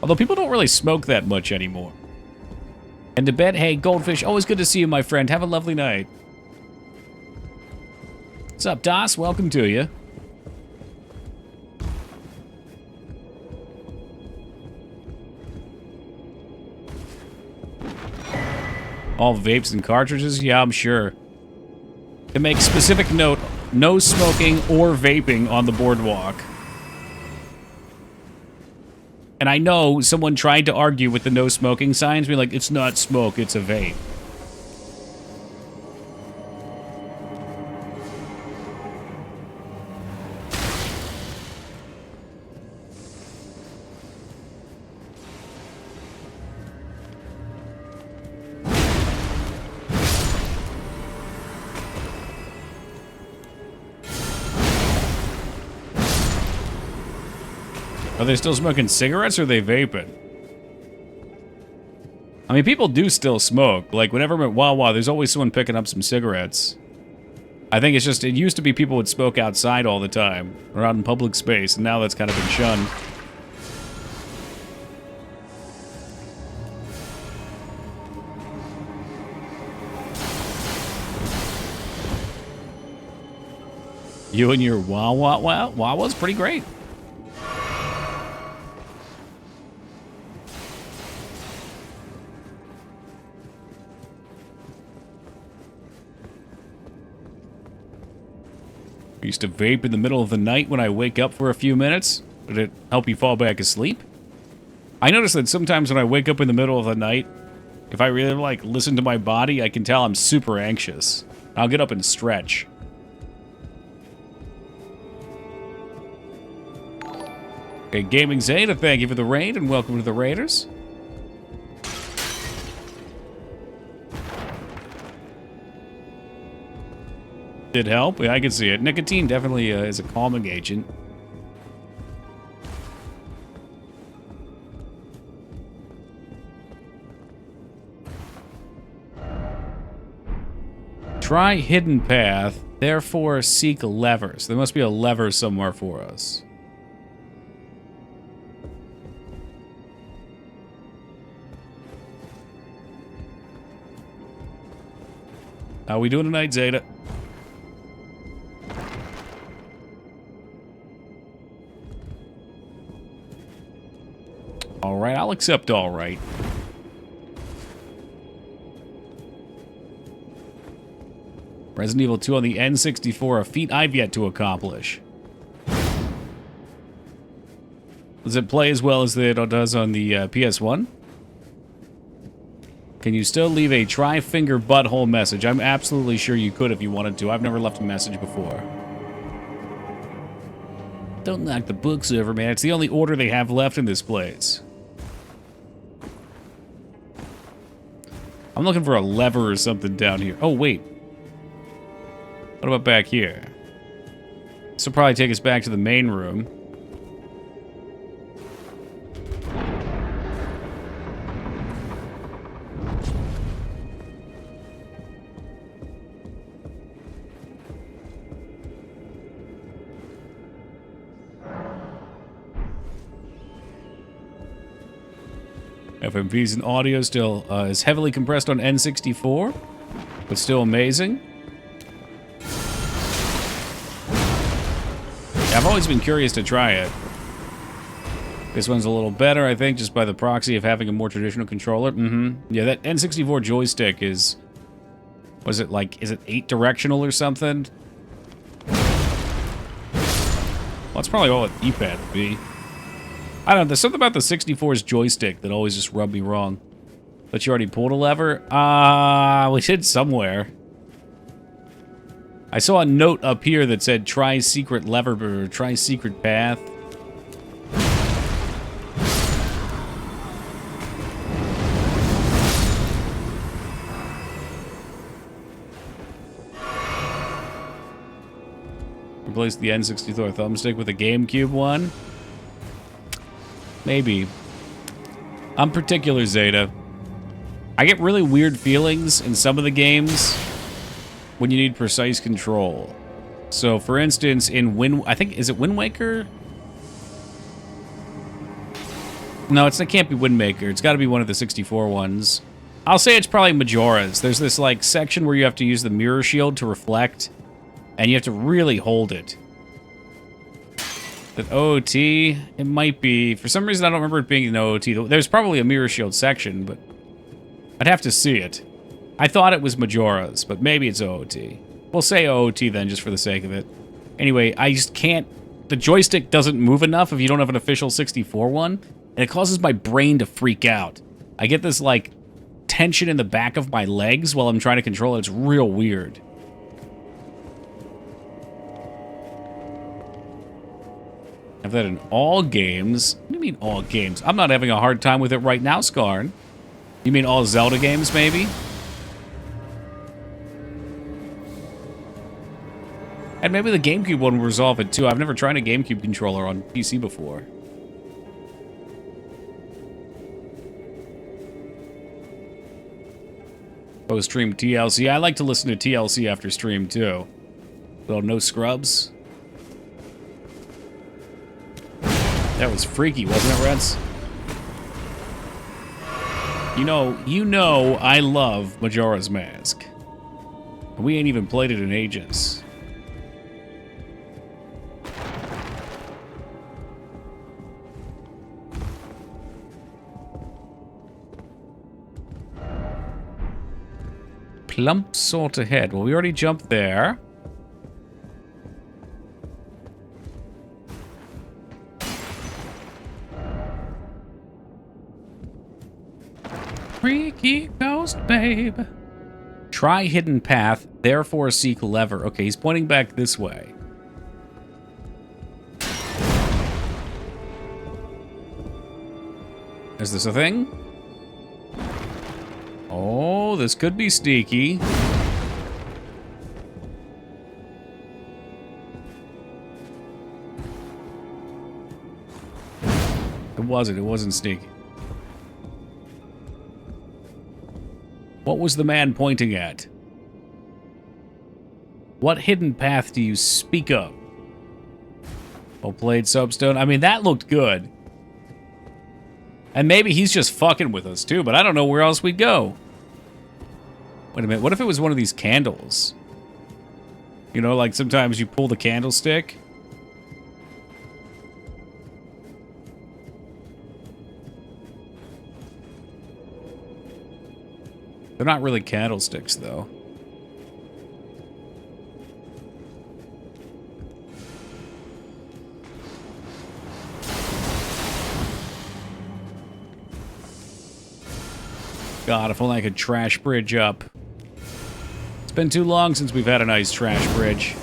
Although people don't really smoke that much anymore. And to bed, hey, Goldfish, always good to see you, my friend. Have a lovely night. What's up, Das? Welcome to you. All vapes and cartridges? Yeah, I'm sure. To make specific note, no smoking or vaping on the boardwalk. And I know someone tried to argue with the no smoking signs, be like, it's not smoke, it's a vape. Are they still smoking cigarettes or are they vaping? I mean, people do still smoke. Like, whenever I'm at Wawa, there's always someone picking up some cigarettes. I think it's just, it used to be people would smoke outside all the time, or out in public space, and now that's kind of been shunned. You and your Wawa's pretty great. I used to vape in the middle of the night when I wake up for a few minutes. Would it help you fall back asleep? I notice that sometimes when I wake up in the middle of the night, if I really, like, listen to my body, I can tell I'm super anxious. I'll get up and stretch. Okay, Gaming Zeta, thank you for the raid, and welcome to the Raiders. Did help? Yeah, I can see it. Nicotine definitely is a calming agent. Try hidden path, therefore seek levers. There must be a lever somewhere for us. How we doing tonight, Zeta? Alright, I'll accept alright. Resident Evil 2 on the N64, a feat I've yet to accomplish. Does it play as well as it does on the PS1? Can you still leave a tri-finger butthole message? I'm absolutely sure you could if you wanted to. I've never left a message before. Don't knock the books over, man. It's the only order they have left in this place. I'm looking for a lever or something down here. Oh, wait. What about back here? This will probably take us back to the main room. FMVs and audio still is heavily compressed on N64, but still amazing. Yeah, I've always been curious to try it. This one's a little better, I think, just by the proxy of having a more traditional controller. Yeah, that N64 joystick is... Was it like... Is it 8-directional or something? Well, that's probably all a D-pad would be. I don't know, there's something about the 64's joystick that always just rubbed me wrong. But you already pulled a lever? We did somewhere. I saw a note up here that said, try secret lever, or try secret path. Replace the N64 thumbstick with a GameCube one? Maybe. I'm particular, Zeta. I get really weird feelings in some of the games when you need precise control. So, for instance, in I think, is it Wind Waker? No, it can't be Wind Waker. It's got to be one of the 64 ones. I'll say it's probably Majora's. There's this, like, section where you have to use the mirror shield to reflect, and you have to really hold it. That OOT, it might be. For some reason, I don't remember it being an OOT. There's probably a mirror shield section, but I'd have to see it. I thought it was Majora's, but maybe it's OOT. We'll say OOT then, just for the sake of it. Anyway, I just can't... The joystick doesn't move enough if you don't have an official 64 one. and it causes my brain to freak out. I get this, like, tension in the back of my legs while I'm trying to control it. It's real weird. Have that in all games. What do you mean all games? I'm not having a hard time with it right now, Skarn. You mean all Zelda games, maybe? And maybe the GameCube one will resolve it too. I've never tried a GameCube controller on PC before. Post-stream TLC. I like to listen to TLC after stream too. Well, no scrubs. That was freaky, wasn't it, Reds? You know I love Majora's Mask. We ain't even played it in ages. Plump sort ahead. Well, we already jumped there. Freaky ghost babe. Try hidden path, therefore seek lever. Okay, he's pointing back this way. Is this a thing? Oh, this could be sneaky. It wasn't sneaky. What was the man pointing at? What hidden path do you speak of? Oh, played soapstone. I mean, that looked good. And maybe he's just fucking with us too, but I don't know where else we'd go. Wait a minute, what if it was one of these candles? You know, like sometimes you pull the candlestick. They're not really candlesticks, though. God, if only I could trash bridge up. It's been too long since we've had a nice trash bridge.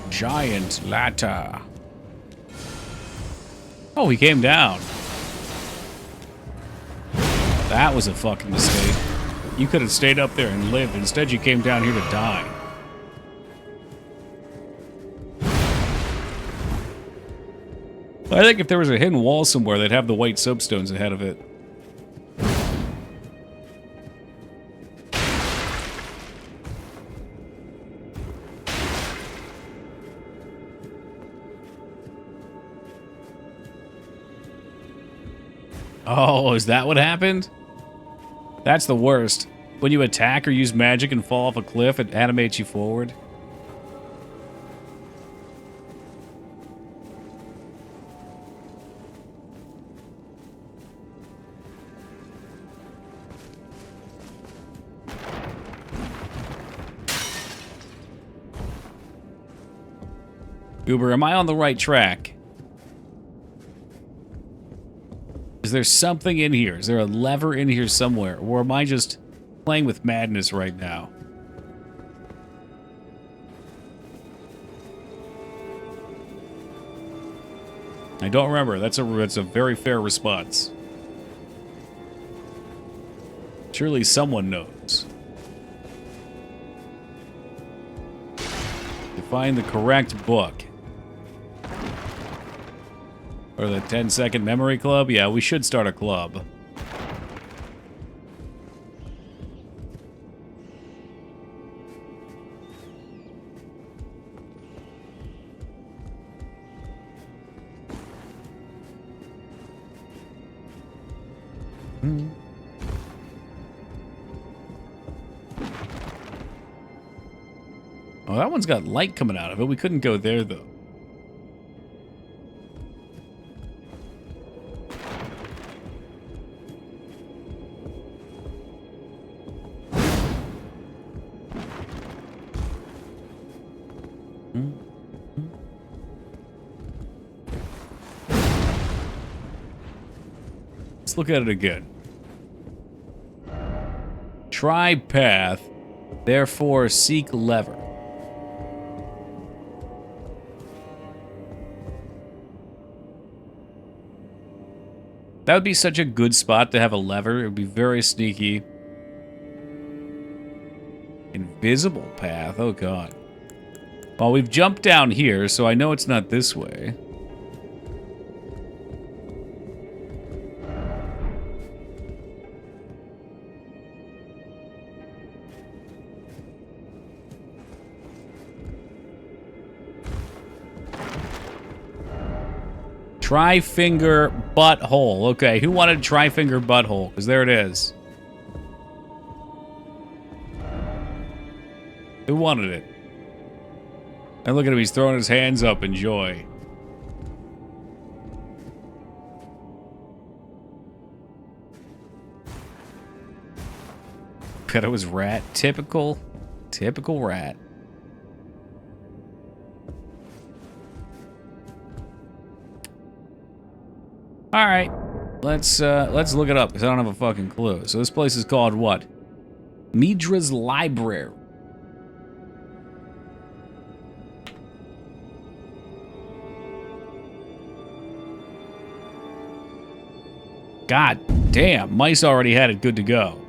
Giant ladder. Oh, he came down. That was a fucking mistake. You could have stayed up there and lived. Instead, you came down here to die. I think if there was a hidden wall somewhere, they'd have the white soapstones ahead of it. Oh, is that what happened? That's the worst. When you attack or use magic and fall off a cliff, it animates you forward. Uber, am I on the right track? Is there something in here? Is there a lever in here somewhere? Or am I just playing with madness right now? I don't remember. That's a very fair response. Surely someone knows. To find the correct book. Or the 10-second memory club? Yeah, we should start a club. Oh, that one's got light coming out of it. We couldn't go there, though. Let's look at it again. Try path, therefore seek lever. That would be such a good spot to have a lever. It would be very sneaky. Invisible path, oh god. Well, we've jumped down here, so I know it's not this way. Tri-finger butthole. Okay, who wanted tri-finger butthole? Because there it is. Who wanted it? And look at him, he's throwing his hands up in joy. God, it was rat. Typical rat. All right, let's look it up because I don't have a fucking clue. So this place is called what? Midra's Library. God damn, mice already had it good to go.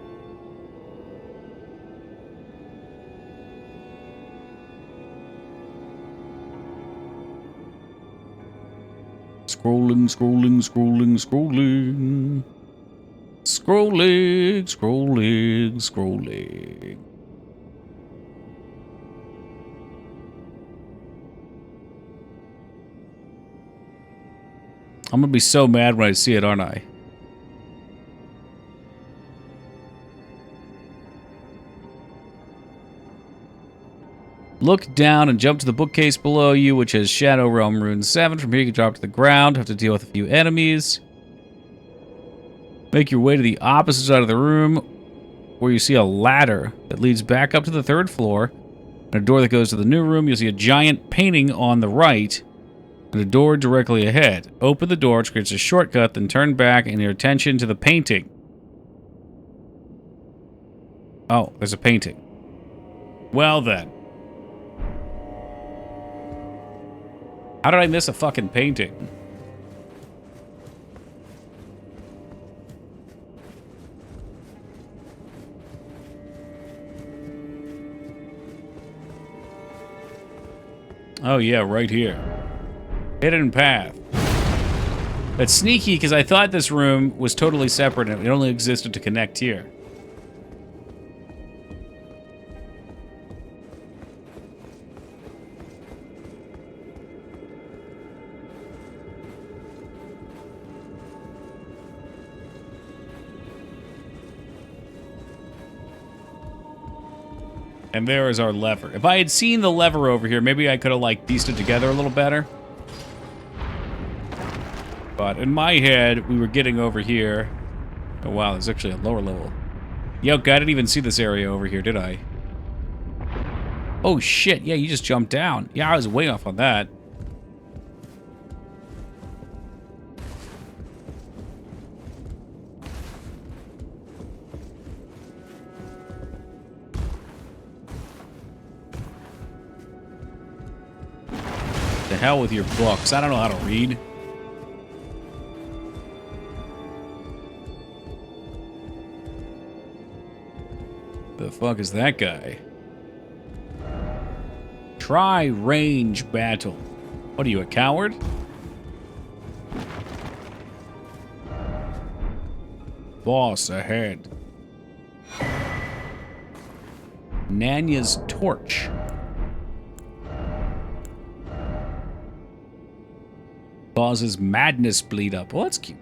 Scrolling, scrolling, scrolling, scrolling. Scrolling, scrolling, scrolling. I'm gonna be so mad when I see it, aren't I? Look down and jump to the bookcase below you, which has Shadow Realm Rune 7. From here you can drop to the ground, have to deal with a few enemies. Make your way to the opposite side of the room, where you see a ladder that leads back up to the 3rd floor, and a door that goes to the new room. You'll see a giant painting on the right, and a door directly ahead. Open the door, which creates a shortcut, then turn back and your attention to the painting. Oh, there's a painting. Well then. How did I miss a fucking painting? Oh yeah, right here. Hidden path. That's sneaky because I thought this room was totally separate and it only existed to connect here. And there is our lever. If I had seen the lever over here, maybe I could have, like, pieced it together a little better. But in my head, we were getting over here. Oh, wow, there's actually a lower level. Yo, I didn't even see this area over here, did I? Oh, shit. Yeah, you just jumped down. Yeah, I was way off on that. The hell with your books. I don't know how to read. The fuck is that guy? Try range battle. What are you, a coward? Boss ahead. Nanya's torch. Causes madness bleed up. Well, that's cute.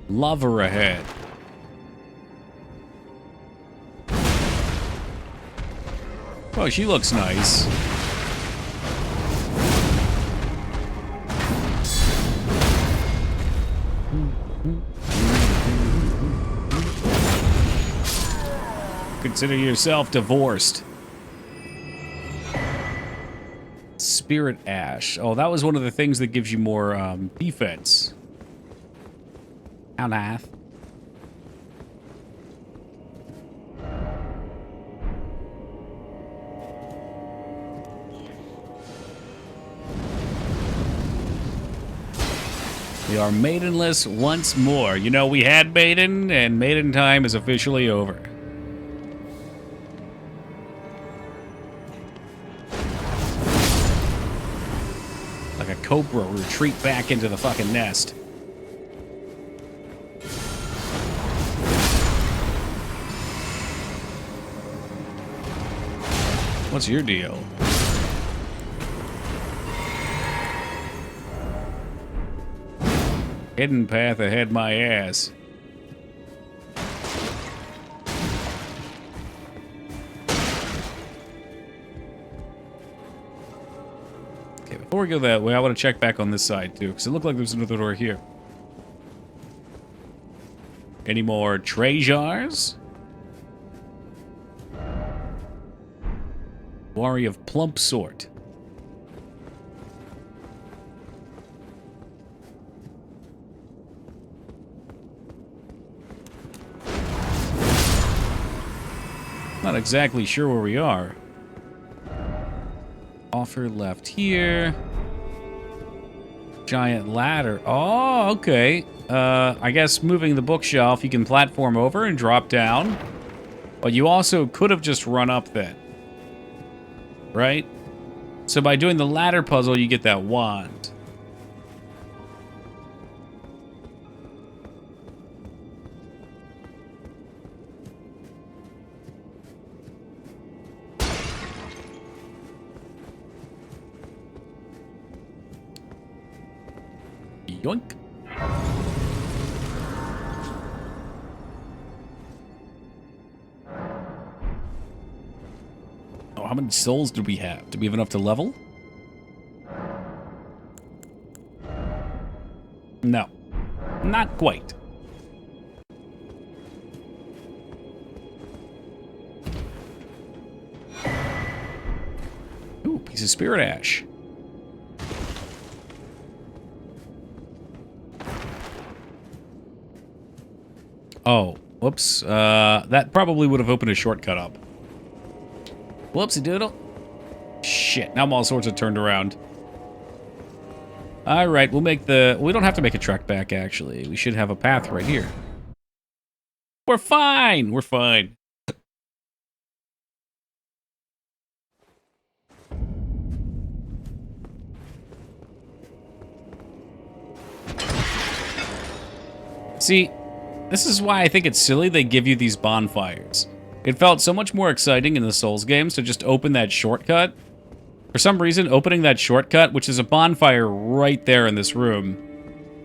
Lover ahead. Oh, she looks nice. Consider yourself divorced. Spirit Ash. Oh, that was one of the things that gives you more defense. How nice. We are maidenless once more. You know, we had maiden, and maiden time is officially over. Like a cobra, retreat back into the fucking nest. What's your deal? Hidden path ahead my ass. Okay, before we go that way, I want to check back on this side too, because it looked like there's another door here. Any more treasures? Warrior of plump sort. Not exactly sure where we are. Offer left here. Giant ladder. Oh, okay. I guess moving the bookshelf, you can platform over and drop down. But you also could have just run up then. Right? So by doing the ladder puzzle, you get that wand. Yoink. Oh, how many souls do we have? Do we have enough to level? No. Not quite. Ooh, piece of spirit ash. Oh, whoops. That probably would have opened a shortcut up. Whoopsie doodle. Shit, now I'm all sorts of turned around. Alright, we'll make the... We don't have to make a trek back, actually. We should have a path right here. We're fine! We're fine. See... This is why I think it's silly they give you these bonfires. It felt so much more exciting in the Souls games to just open that shortcut. For some reason, opening that shortcut, which is a bonfire right there in this room,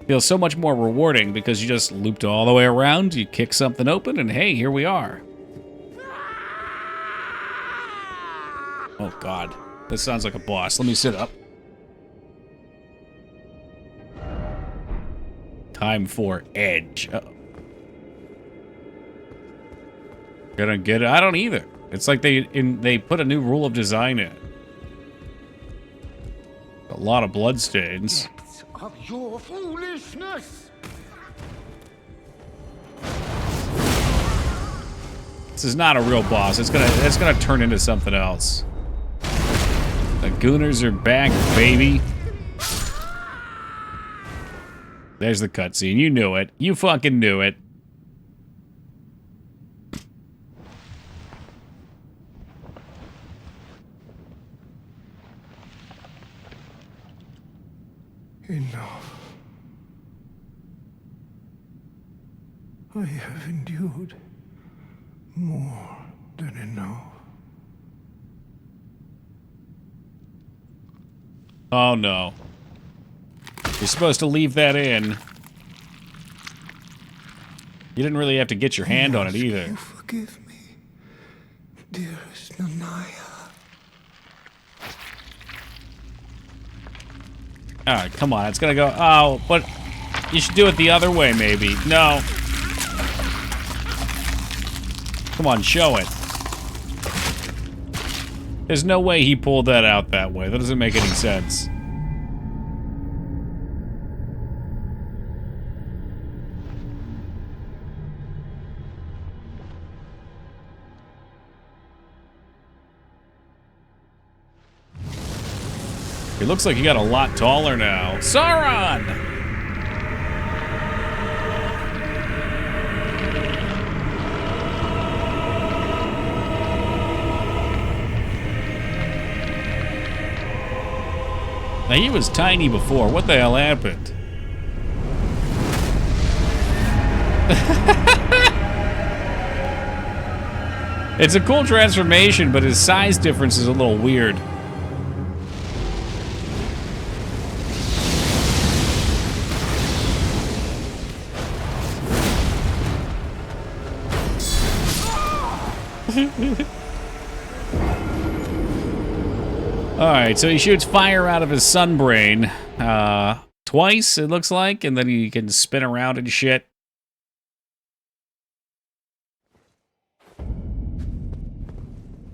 feels so much more rewarding because you just looped all the way around, you kick something open, and hey, here we are. Oh god, this sounds like a boss. Let me sit up. Time for Edge. Uh-oh. Gonna get it? I don't either. It's like they put a new rule of design in. A lot of bloodstains. Of your foolishness. This is not a real boss. It's gonna turn into something else. The Gooners are back, baby. There's the cutscene. You knew it. You fucking knew it. Enough. I have endured more than enough. Oh no. You're supposed to leave that in. You didn't really have to get your hand on it either. You forgive me, dearest Nanaya. Alright, come on. It's gonna go... Oh, but you should do it the other way, maybe. No. Come on, show it. There's no way he pulled that out that way. That doesn't make any sense. He looks like he got a lot taller now. Sauron! Now, he was tiny before. What the hell happened? It's a cool transformation, but his size difference is a little weird. Alright, so he shoots fire out of his sunbrain twice, it looks like, and then he can spin around and shit.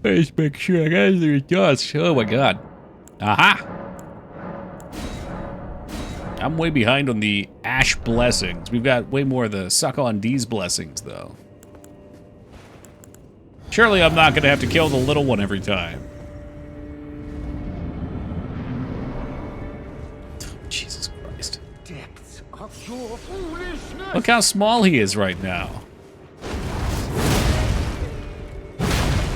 Let's make sure I got the dust. Oh my god. Aha! I'm way behind on the Ash blessings. We've got way more of the Suck on D's blessings, though. Surely I'm not going to have to kill the little one every time. Jesus Christ. Depths of your foolishness. Look how small he is right now.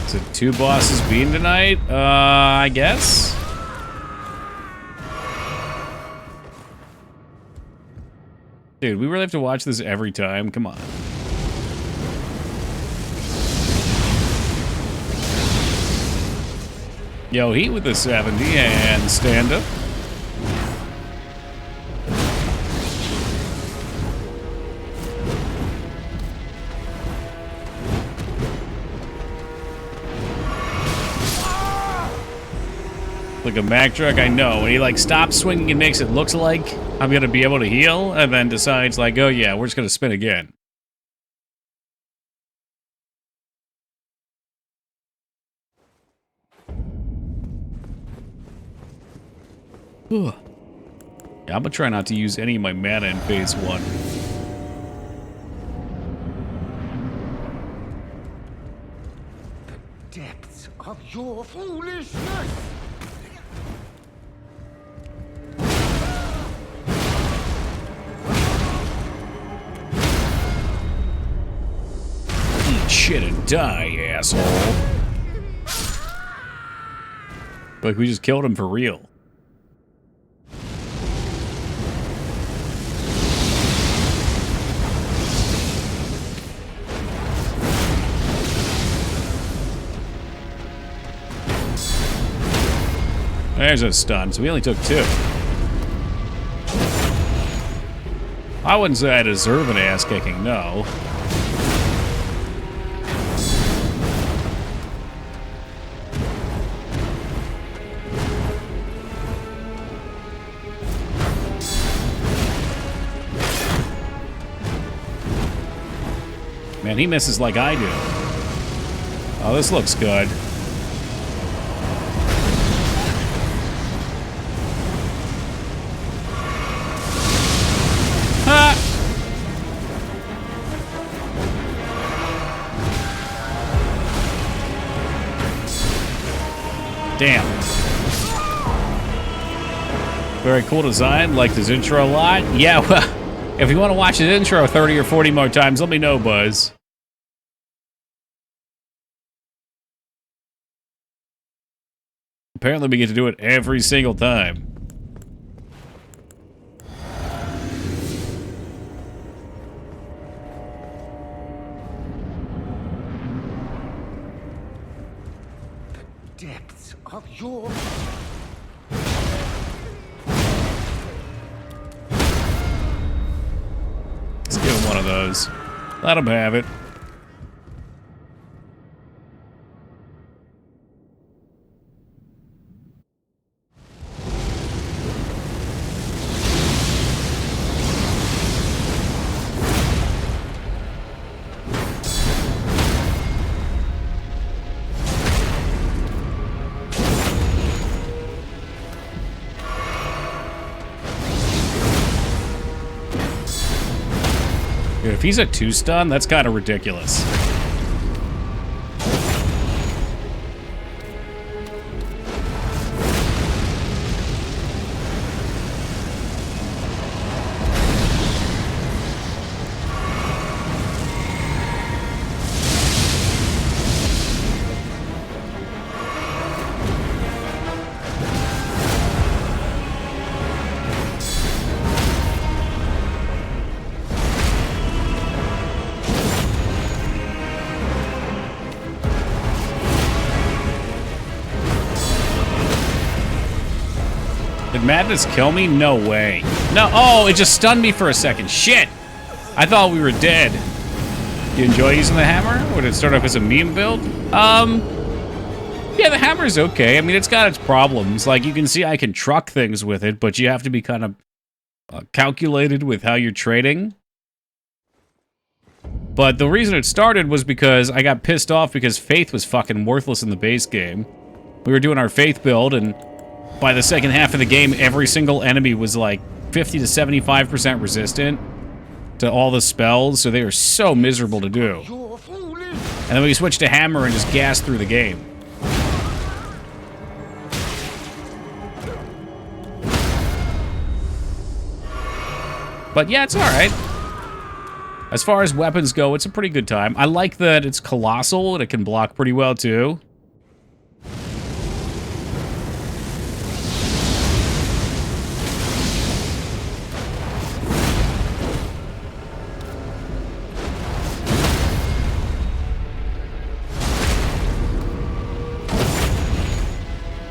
Is it 2 bosses being tonight? I guess? Dude, we really have to watch this every time? Come on. Yo, heat with the 70 and stand up. Like a Mack truck, I know. When he like stops swinging and makes it look like I'm gonna be able to heal, and then decides like, oh yeah, we're just gonna spin again. Yeah, I'm gonna try not to use any of my mana in phase 1. The depths of your foolishness. Eat shit and die, asshole. Like we just killed him for real. There's a stun, so we only took 2. I wouldn't say I deserve an ass kicking, no. Man, he misses like I do. Oh, this looks good. Ha! Damn. Very cool design. Liked his intro a lot. Yeah, well, if you want to watch his intro 30 or 40 more times, let me know, Buzz. Apparently we get to do it every single time. The depths of your... Let's give him one of those. Let him have it. Dude, if he's a 2-stun, that's kind of ridiculous. Did Madness kill me? No way. No. Oh, it just stunned me for a second. Shit. I thought we were dead. You enjoy using the hammer? Would it start off as a meme build? Yeah, the hammer's okay. I mean, it's got its problems. Like, you can see I can truck things with it, but you have to be kind of calculated with how you're trading. But the reason it started was because I got pissed off because Faith was fucking worthless in the base game. We were doing our Faith build, and by the second half of the game, every single enemy was like 50 to 75% resistant to all the spells, so they were so miserable to do. And then we switched to hammer and just gassed through the game. But yeah, it's alright. As far as weapons go, it's a pretty good time. I like that it's colossal and it can block pretty well too.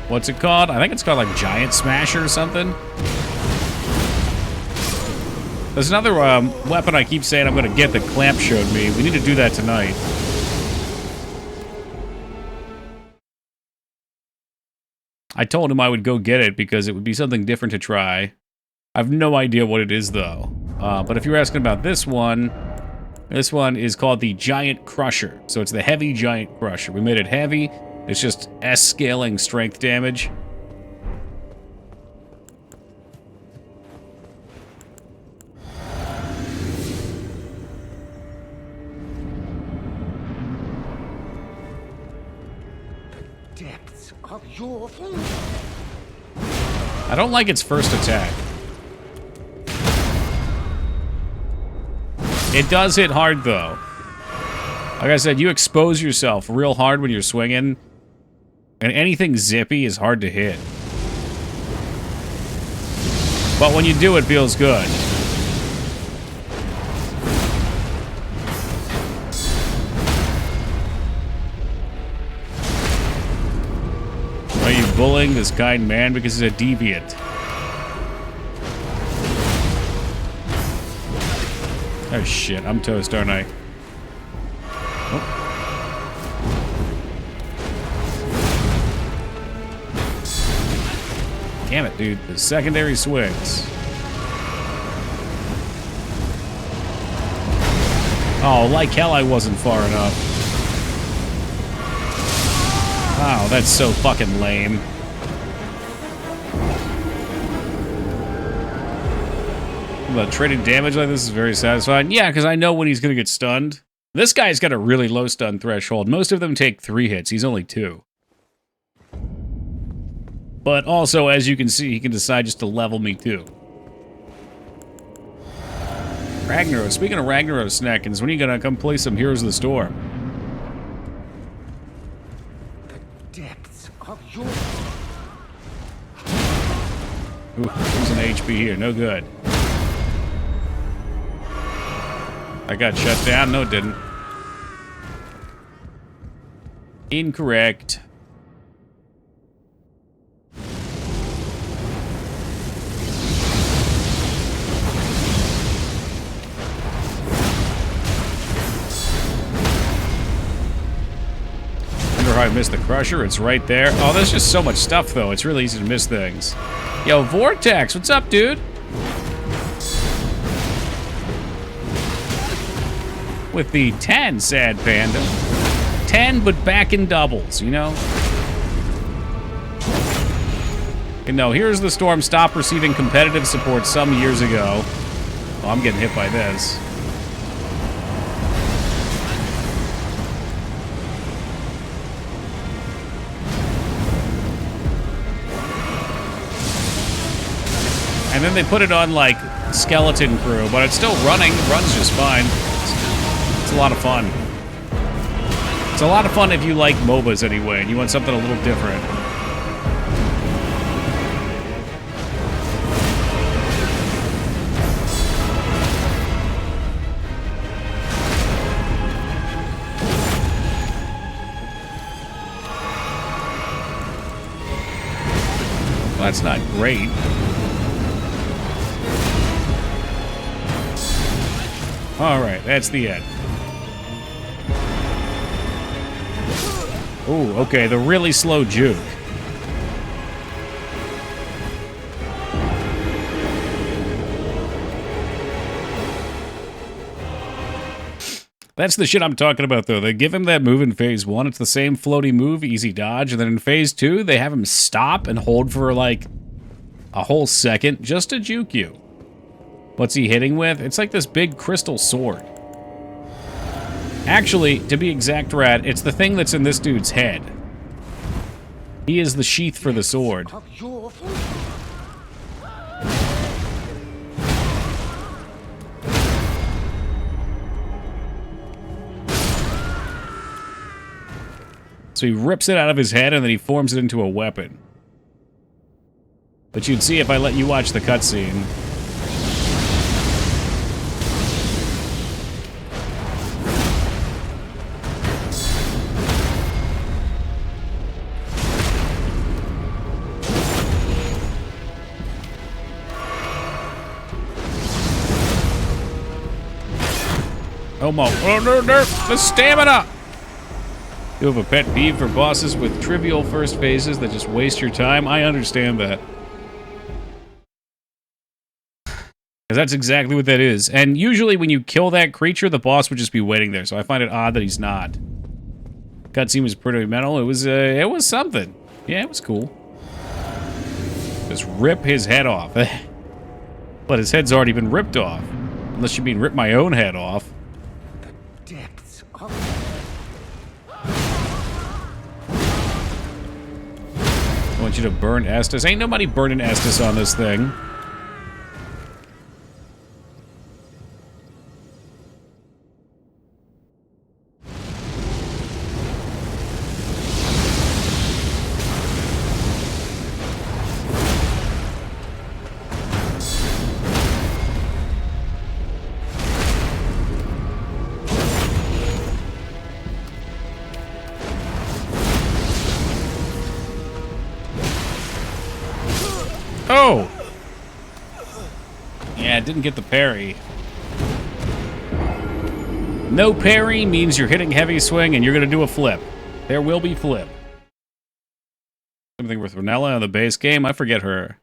What's it called? I think it's called like Giant Smasher or something. There's another weapon I keep saying I'm going to get that Clamp showed me. We need to do that tonight. I told him I would go get it because it would be something different to try. I have no idea what it is, though. But if you're asking about this one is called the Giant Crusher. So it's the Heavy Giant Crusher. We made it heavy. It's just S-scaling strength damage. Depths of your food. I don't like its first attack. It does hit hard, though. Like I said, you expose yourself real hard when you're swinging, and anything zippy is hard to hit. But when you do, it feels good. Are you bullying this kind man because he's a deviant? Oh shit, I'm toast, aren't I? Oh. Damn it, dude. The secondary swings. Oh, like hell I wasn't far enough. Wow, that's so fucking lame. The trading damage like this is very satisfying. Yeah, because I know when he's going to get stunned. This guy's got a really low stun threshold. Most of them take 3 hits. He's only 2. But also, as you can see, he can decide just to level me too. Ragnaros. Speaking of Ragnaros snackins, when are you going to come play some Heroes of the Storm? The depths of your... Ooh, there's an HP here. No good. I got shut down? No, it didn't. Incorrect. Wonder how I missed the Crusher. It's right there. Oh, there's just so much stuff, though. It's really easy to miss things. Yo, Vortex, what's up, dude? With the 10, Sad Panda. 10, but back in doubles, you know? And no, Here's the Storm stopped receiving competitive support some years ago. Oh, I'm getting hit by this. And then they put it on, like, skeleton crew, but it's still running. It runs just fine. It's a lot of fun. It's a lot of fun if you like MOBAs anyway, and you want something a little different. Well, that's not great. All right, that's the end. Ooh, okay, the really slow juke. That's the shit I'm talking about, though. They give him that move in Phase 1. It's the same floaty move, easy dodge. And then in Phase 2, they have him stop and hold for, like, a whole second just to juke you. What's he hitting with? It's like this big crystal sword. Actually, to be exact, Rat, it's the thing that's in this dude's head. He is the sheath for the sword. So he rips it out of his head and then he forms it into a weapon. But you'd see if I let you watch the cutscene. Oh, no, the stamina! You have a pet peeve for bosses with trivial first phases that just waste your time? I understand that. Because that's exactly what that is. And usually when you kill that creature, the boss would just be waiting there, so I find it odd that he's not. Cutscene was pretty mental. It was something. Yeah, it was cool. Just rip his head off. But his head's already been ripped off. Unless you mean rip my own head off. Depths of... I want you to burn Estus. Ain't nobody burning Estus on this thing. Oh! Yeah, didn't get the parry. No parry means you're hitting heavy swing and you're going to do a flip. There will be flip. Something with Renella in the base game? I forget her.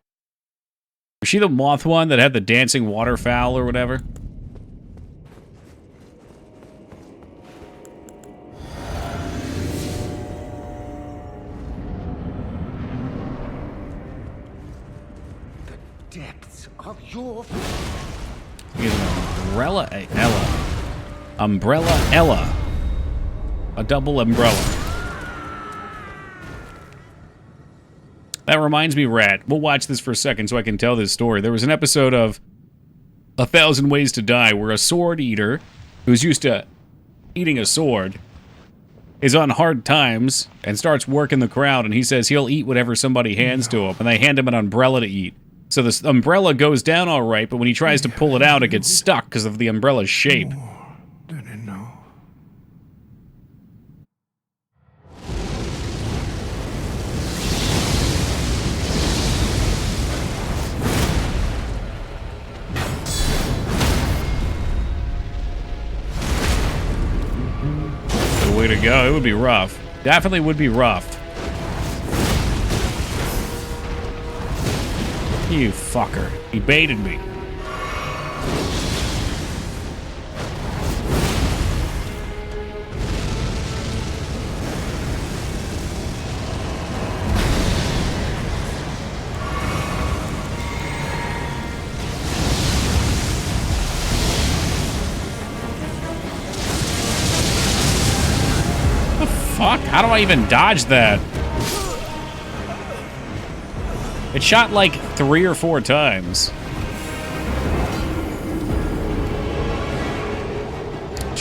Was she the moth one that had the dancing waterfowl or whatever? Depths of your... He's an umbrella Ella. Umbrella Ella. A double umbrella. That reminds me, Rat. We'll watch this for a second so I can tell this story. There was an episode of 1,000 Ways to Die where a sword eater, who's used to eating a sword, is on hard times and starts working the crowd, and he says he'll eat whatever somebody hands to him, and they hand him an umbrella to eat. So this umbrella goes down all right, but when he tries to pull it out, it gets stuck because of the umbrella's shape. More than enough. The way to go. It would be rough. Definitely would be rough. You fucker. He baited me. What the fuck? How do I even dodge that? It shot like 3 or 4 times.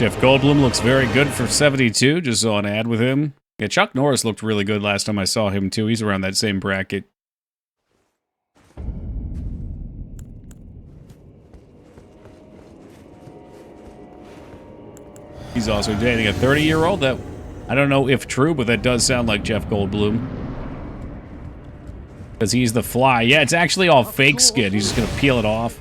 Jeff Goldblum looks very good for 72. Just saw an ad with him. Yeah, Chuck Norris looked really good last time I saw him, too. He's around that same bracket. He's also dating a 30-year-old. That, I don't know if true, but that does sound like Jeff Goldblum. Because he's the Fly. Yeah, it's actually all fake skin. He's just going to peel it off.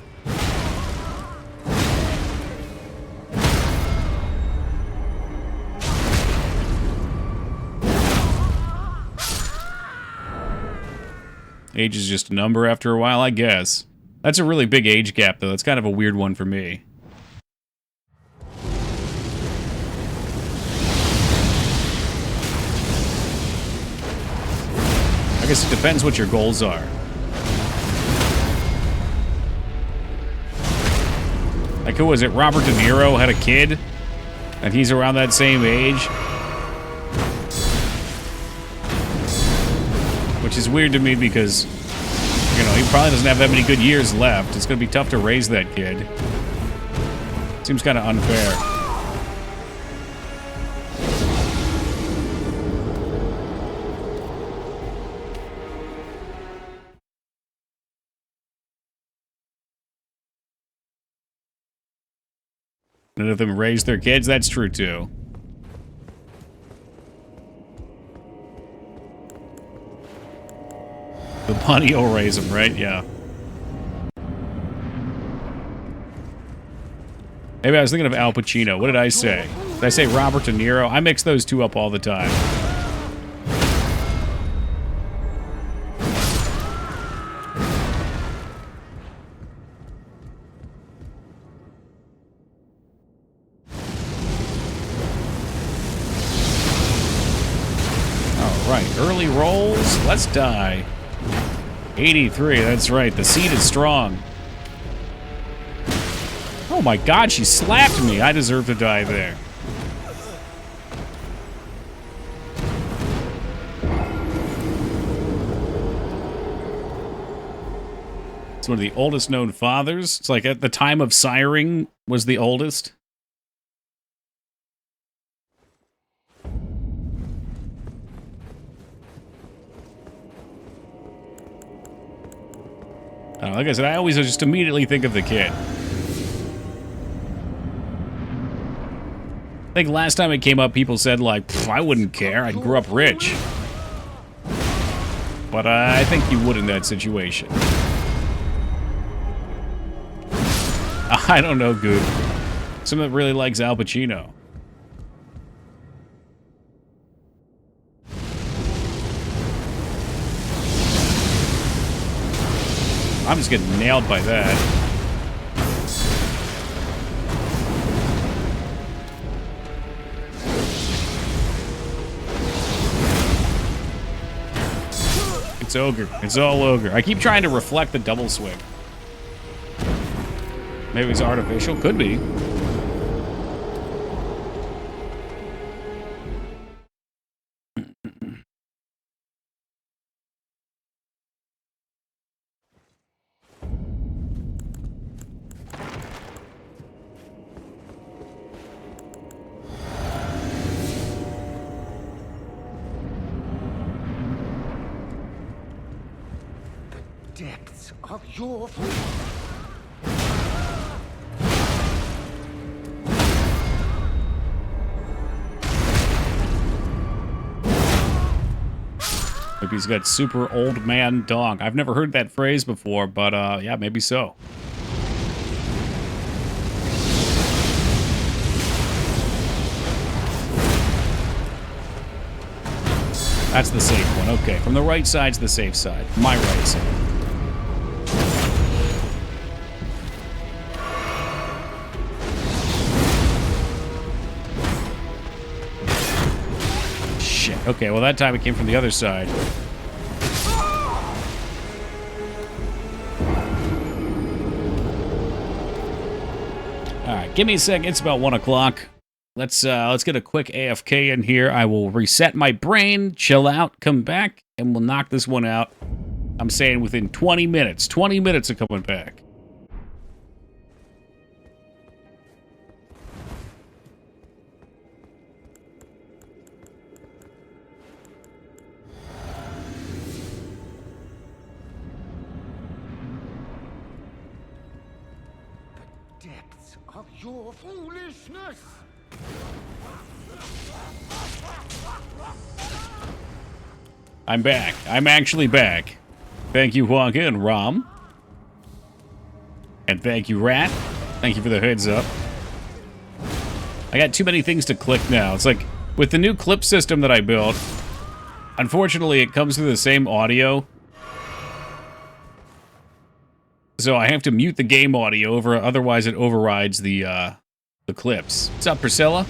Age is just a number after a while, I guess. That's a really big age gap, though. That's kind of a weird one for me. I guess it depends what your goals are. Like, who was it? Robert De Niro had a kid, and he's around that same age. Which is weird to me because, you know, he probably doesn't have that many good years left. It's going to be tough to raise that kid. Seems kind of unfair. None of them raise their kids? That's true, too. The money will raise them, right? Yeah. Maybe I was thinking of Al Pacino. What did I say? Did I say Robert De Niro? I mix those two up all the time. All right, early rolls. Let's die. 83, that's right. The seed is strong. Oh my god, she slapped me. I deserve to die there. It's one of the oldest known fathers. It's like at the time of siring was the oldest. Like I said, I always just immediately think of the kid. I think last time it came up, people said, like, I wouldn't care. I grew up rich. But I think you would in that situation. I don't know, Goop. Someone that really likes Al Pacino. I'm just getting nailed by that. It's ogre. It's all ogre. I keep trying to reflect the double swing. Maybe it's artificial. Could be. Depths of your... Maybe he's got super old man dong. I've never heard that phrase before, but yeah, maybe so. That's the safe one. Okay, from the right side's the safe side. My right side. Shit. Okay, well that time it came from the other side. Alright, give me a sec. It's about 1 o'clock. Let's get a quick AFK in here. I will reset my brain, chill out, come back, and we'll knock this one out. I'm saying within 20 minutes. 20 minutes of coming back. depths of your foolishness. I'm back. I'm actually back. Thank you, Wonka and Rom. And thank you, Rat. Thank you for the heads up. I got too many things to click now. It's like, with the new clip system that I built, unfortunately, it comes through the same audio. So I have to mute the game audio over, otherwise it overrides the clips. What's up, Priscilla?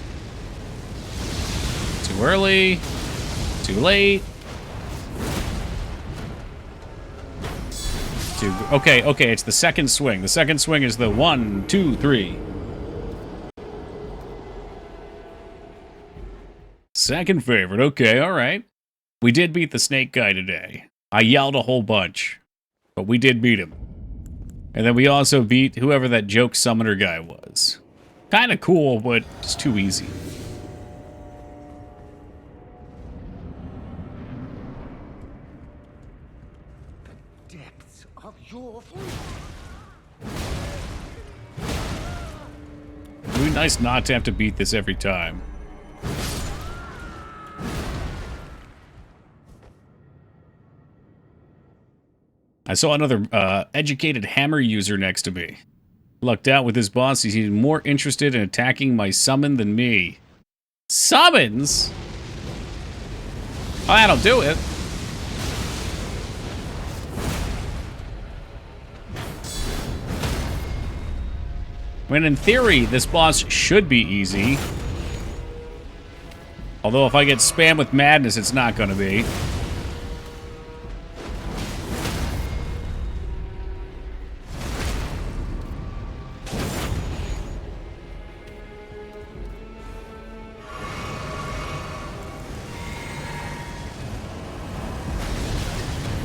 Too early. Too late. Okay, it's the second swing. The second swing is the 1, 2, 3. Second favorite. Okay, all right. We did beat the snake guy today. I yelled a whole bunch, but we did beat him. And then we also beat whoever that joke summoner guy was. Kind of cool, but it's too easy. Depths of your It would be nice not to have to beat this every time. I saw another educated hammer user next to me. Lucked out with his boss. He's even more interested in attacking my summon than me. Summons? Oh, that'll do it. When in theory, this boss should be easy. Although if I get spammed with madness, it's not going to be.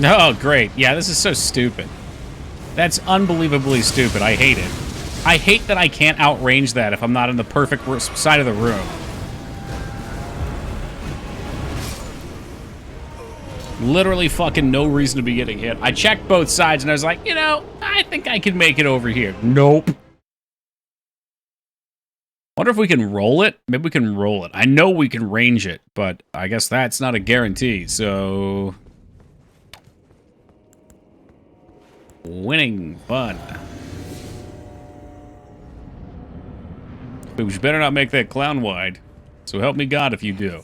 Oh, great. Yeah, this is so stupid. That's unbelievably stupid. I hate it. I hate that I can't outrange that if I'm not in the perfect side of the room. Literally fucking no reason to be getting hit. I checked both sides and I was like, you know, I think I can make it over here. Nope. Wonder if we can roll it? Maybe we can roll it. I know we can range it, but I guess that's not a guarantee, so... Winning fun. But we better not make that clown wide. So help me God if you do.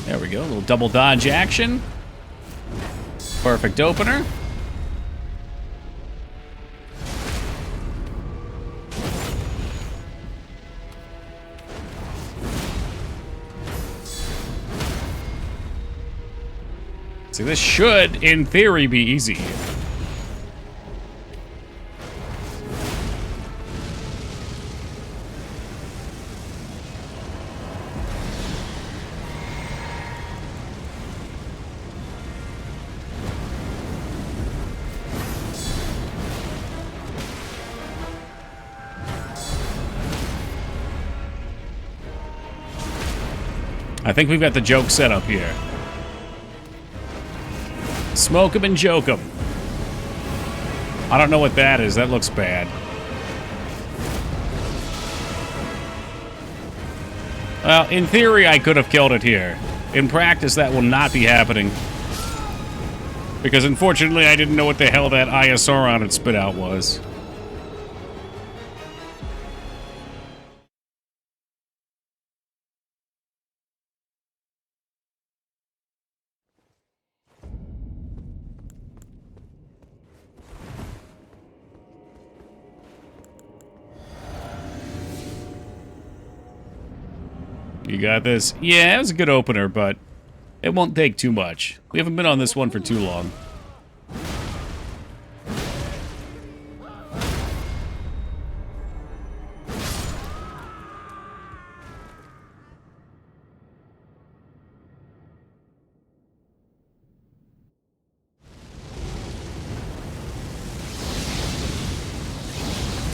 There we go, a little double dodge action. Perfect opener. See, this should, in theory, be easy. I think we've got the joke set up here. Smoke 'em and joke 'em. I don't know what that is. That looks bad. Well, in theory, I could have killed it here. In practice, that will not be happening. Because unfortunately, I didn't know what the hell that ISR on it spit out was. You got this? Yeah, it was a good opener, but it won't take too much. We haven't been on this one for too long.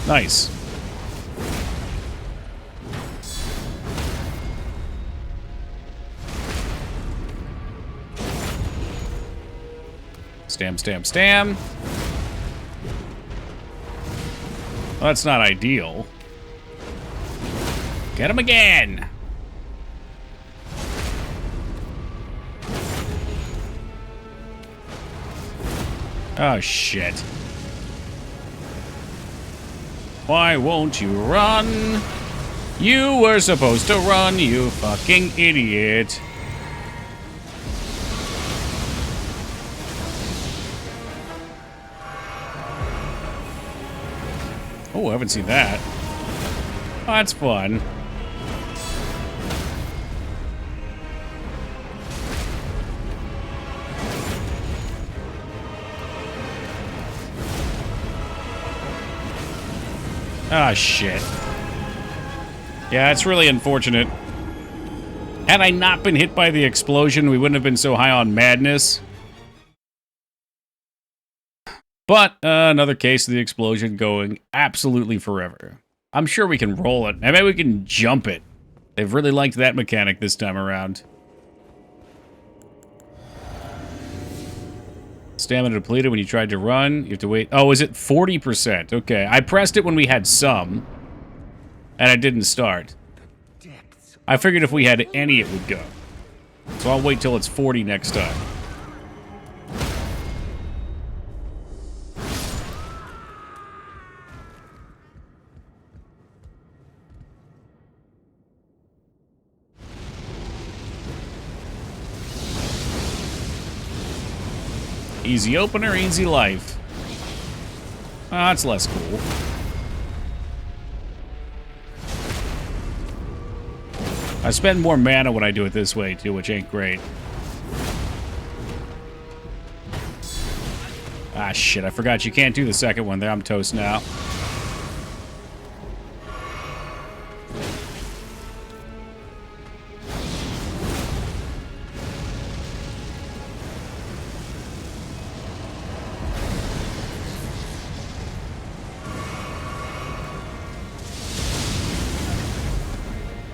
Nice. Stam, stam, stam. Well, that's not ideal. Get him again. Oh, shit. Why won't you run? You were supposed to run, you fucking idiot. Oh, I haven't seen that. Oh, that's fun. Ah, shit. Yeah, it's really unfortunate. Had I not been hit by the explosion, we wouldn't have been so high on madness. But another case of the explosion going absolutely forever. I'm sure we can roll it. Maybe we can jump it. They've really liked that mechanic this time around. Stamina depleted when you tried to run. You have to wait. Oh, is it 40%? Okay, I pressed it when we had some. And it didn't start. I figured if we had any, it would go. So I'll wait till it's 40 next time. Easy opener, easy life. Ah, that's less cool. I spend more mana when I do it this way, too, which ain't great. Ah, shit, I forgot you can't do the second one there. I'm toast now.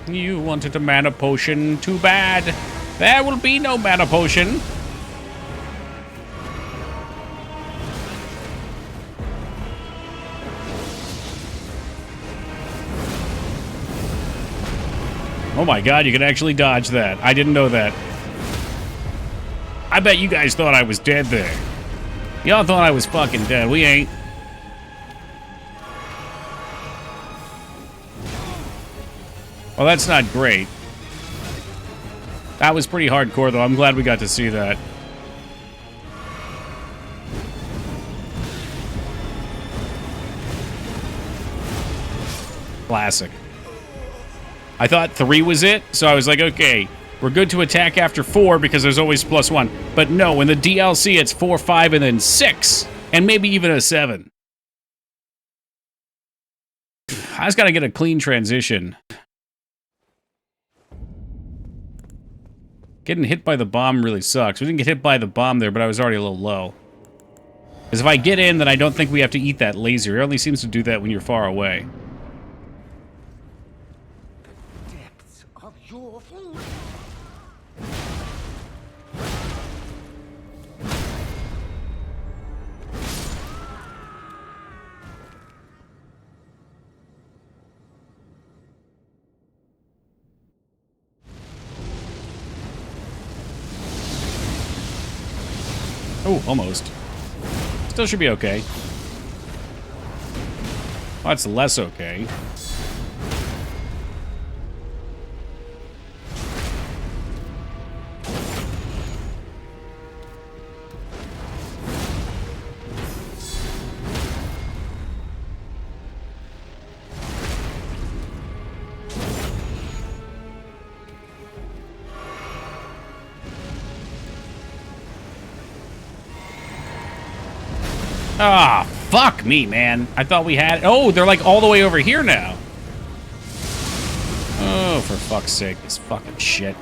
You wanted a mana potion. Too bad. There will be no mana potion. Oh my god, you can actually dodge that. I didn't know that. I bet you guys thought I was dead there. Y'all thought I was fucking dead. We ain't. Well, that's not great. That was pretty hardcore, though. I'm glad we got to see that. Classic. I thought 3 was it, so I was like, okay, we're good to attack after 4 because there's always +1. But no, in the DLC, it's 4, 5, and then 6. And maybe even a 7. I just gotta get a clean transition. Getting hit by the bomb really sucks. We didn't get hit by the bomb there, but I was already a little low. Because if I get in, then I don't think we have to eat that laser. It only seems to do that when you're far away. The depths of your fool. Oh, almost. Still should be okay. Well, that's less okay. Ah, fuck me, man. I thought we had... Oh, they're like all the way over here now. Oh, for fuck's sake. This fucking shit.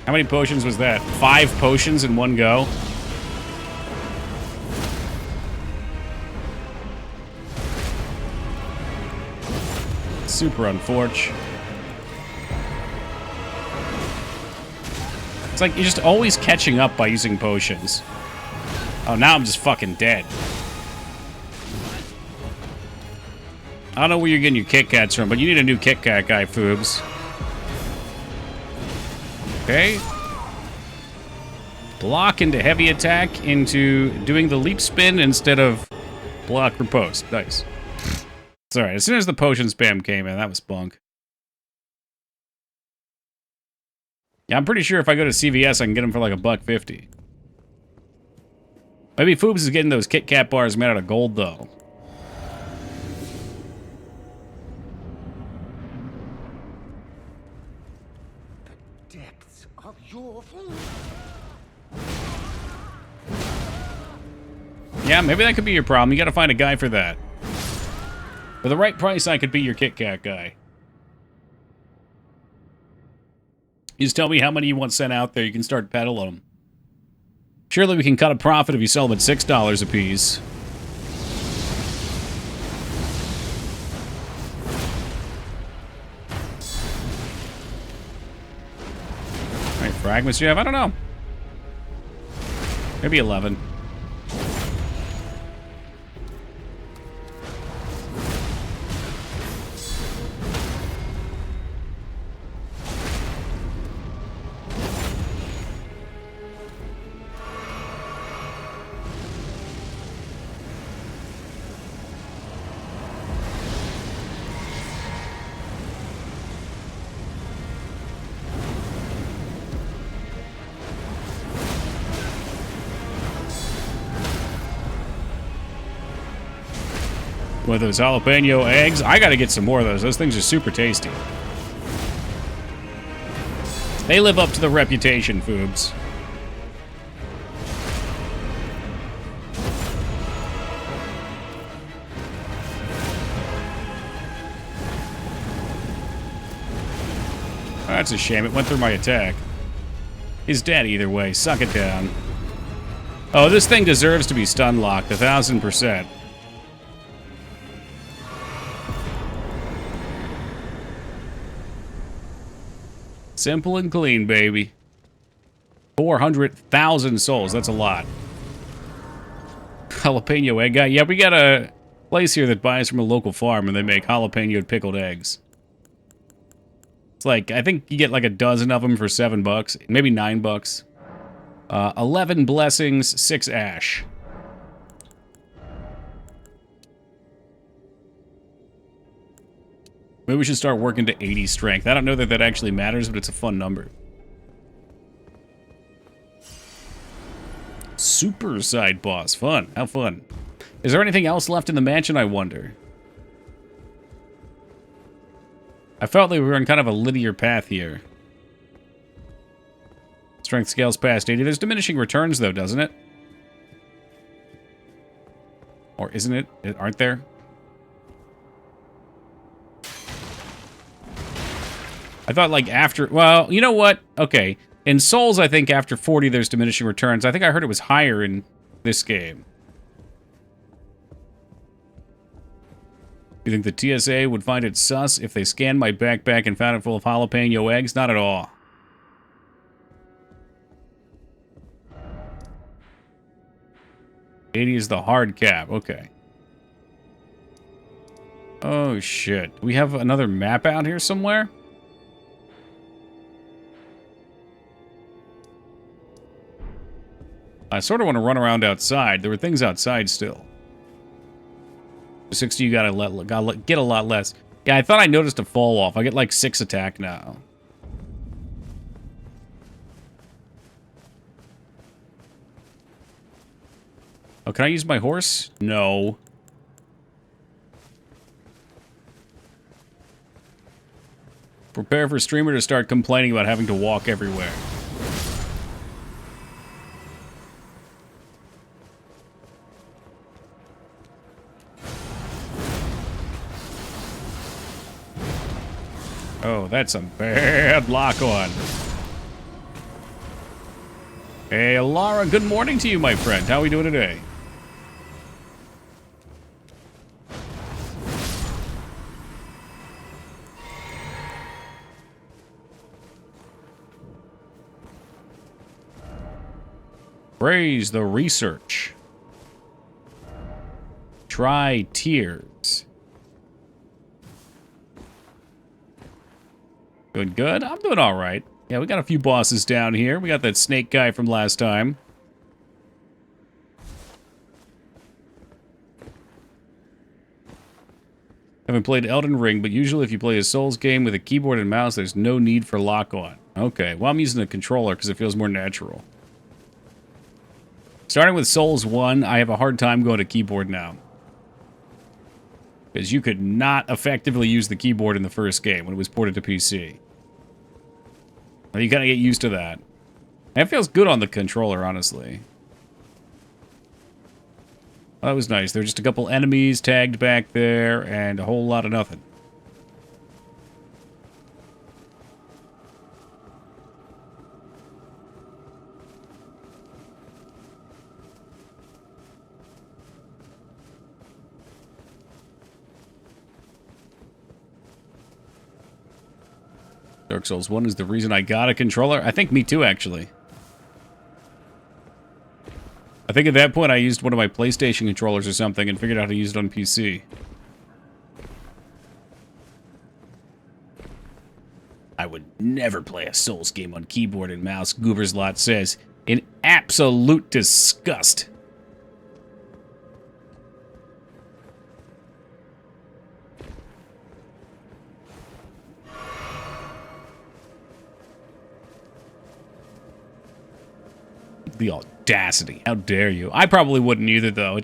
How many potions was that? 5 potions in one go? Super unfortunate. It's like you're just always catching up by using potions. Oh, now I'm just fucking dead. I don't know where you're getting your Kit Kats from, but you need a new Kit Kat guy, Foobs. Okay. Block into heavy attack into doing the leap spin instead of block riposte. Nice. Sorry, as soon as the potion spam came in, that was bunk. Yeah, I'm pretty sure if I go to CVS, I can get them for like $1.50. Maybe Foobs is getting those Kit Kat bars made out of gold, though. The depths of your food. Yeah, maybe that could be your problem. You gotta find a guy for that. For the right price, I could be your Kit Kat guy. You just tell me how many you want sent out there. You can start peddling them. Surely we can cut a profit if you sell them at $6 a piece. How many fragments do you have? I don't know. Maybe 11. With those jalapeno eggs, I gotta get some more of those. Those things are super tasty. They live up to the reputation, Foobs. Oh, that's a shame. It went through my attack. He's dead either way. Suck it down. Oh, this thing deserves to be stun locked 1,000%. Simple and clean, baby. 400,000 souls. That's a lot. Jalapeno egg guy. Yeah, we got a place here that buys from a local farm and they make jalapeno pickled eggs. It's like, I think you get like a dozen of them for $7. Maybe $9. 11 blessings, 6 ash. Maybe we should start working to 80 strength. I don't know that that actually matters, but it's a fun number. Super side boss. Fun. How fun. Is there anything else left in the mansion, I wonder? I felt like we were on kind of a linear path here. Strength scales past 80. There's diminishing returns, though, doesn't it? Or isn't it? Aren't there? I thought, like, after... Well, you know what? Okay. In Souls, I think after 40, there's diminishing returns. I think I heard it was higher in this game. You think the TSA would find it sus if they scanned my backpack and found it full of jalapeno eggs? Not at all. $80 is the hard cap. Okay. Oh, shit. We have another map out here somewhere? I sort of want to run around outside. There were things outside still. 60, you gotta get a lot less. Yeah, I thought I noticed a fall off. I get like 6 attack now. Oh, can I use my horse? No. Prepare for streamer to start complaining about having to walk everywhere. Oh, that's a bad lock-on. Hey, Laura, good morning to you, my friend. How are we doing today? Praise the research. Try tears. Doing good? I'm doing all right. Yeah, we got a few bosses down here. We got that snake guy from last time. Haven't played Elden Ring, but usually if you play a Souls game with a keyboard and mouse, there's no need for lock-on. Okay, well, I'm using the controller because it feels more natural. Starting with Souls 1, I have a hard time going to keyboard now. Because you could not effectively use the keyboard in the first game when it was ported to PC. Well, you gotta get used to that. And it feels good on the controller, honestly. Well, that was nice. There were just a couple enemies tagged back there, and a whole lot of nothing. Dark Souls 1 is the reason I got a controller. I think me too, actually. I think at that point I used one of my PlayStation controllers or something and figured out how to use it on PC. I would never play a Souls game on keyboard and mouse, Gooberslot says, in absolute disgust. The audacity. How dare you? I probably wouldn't either, though.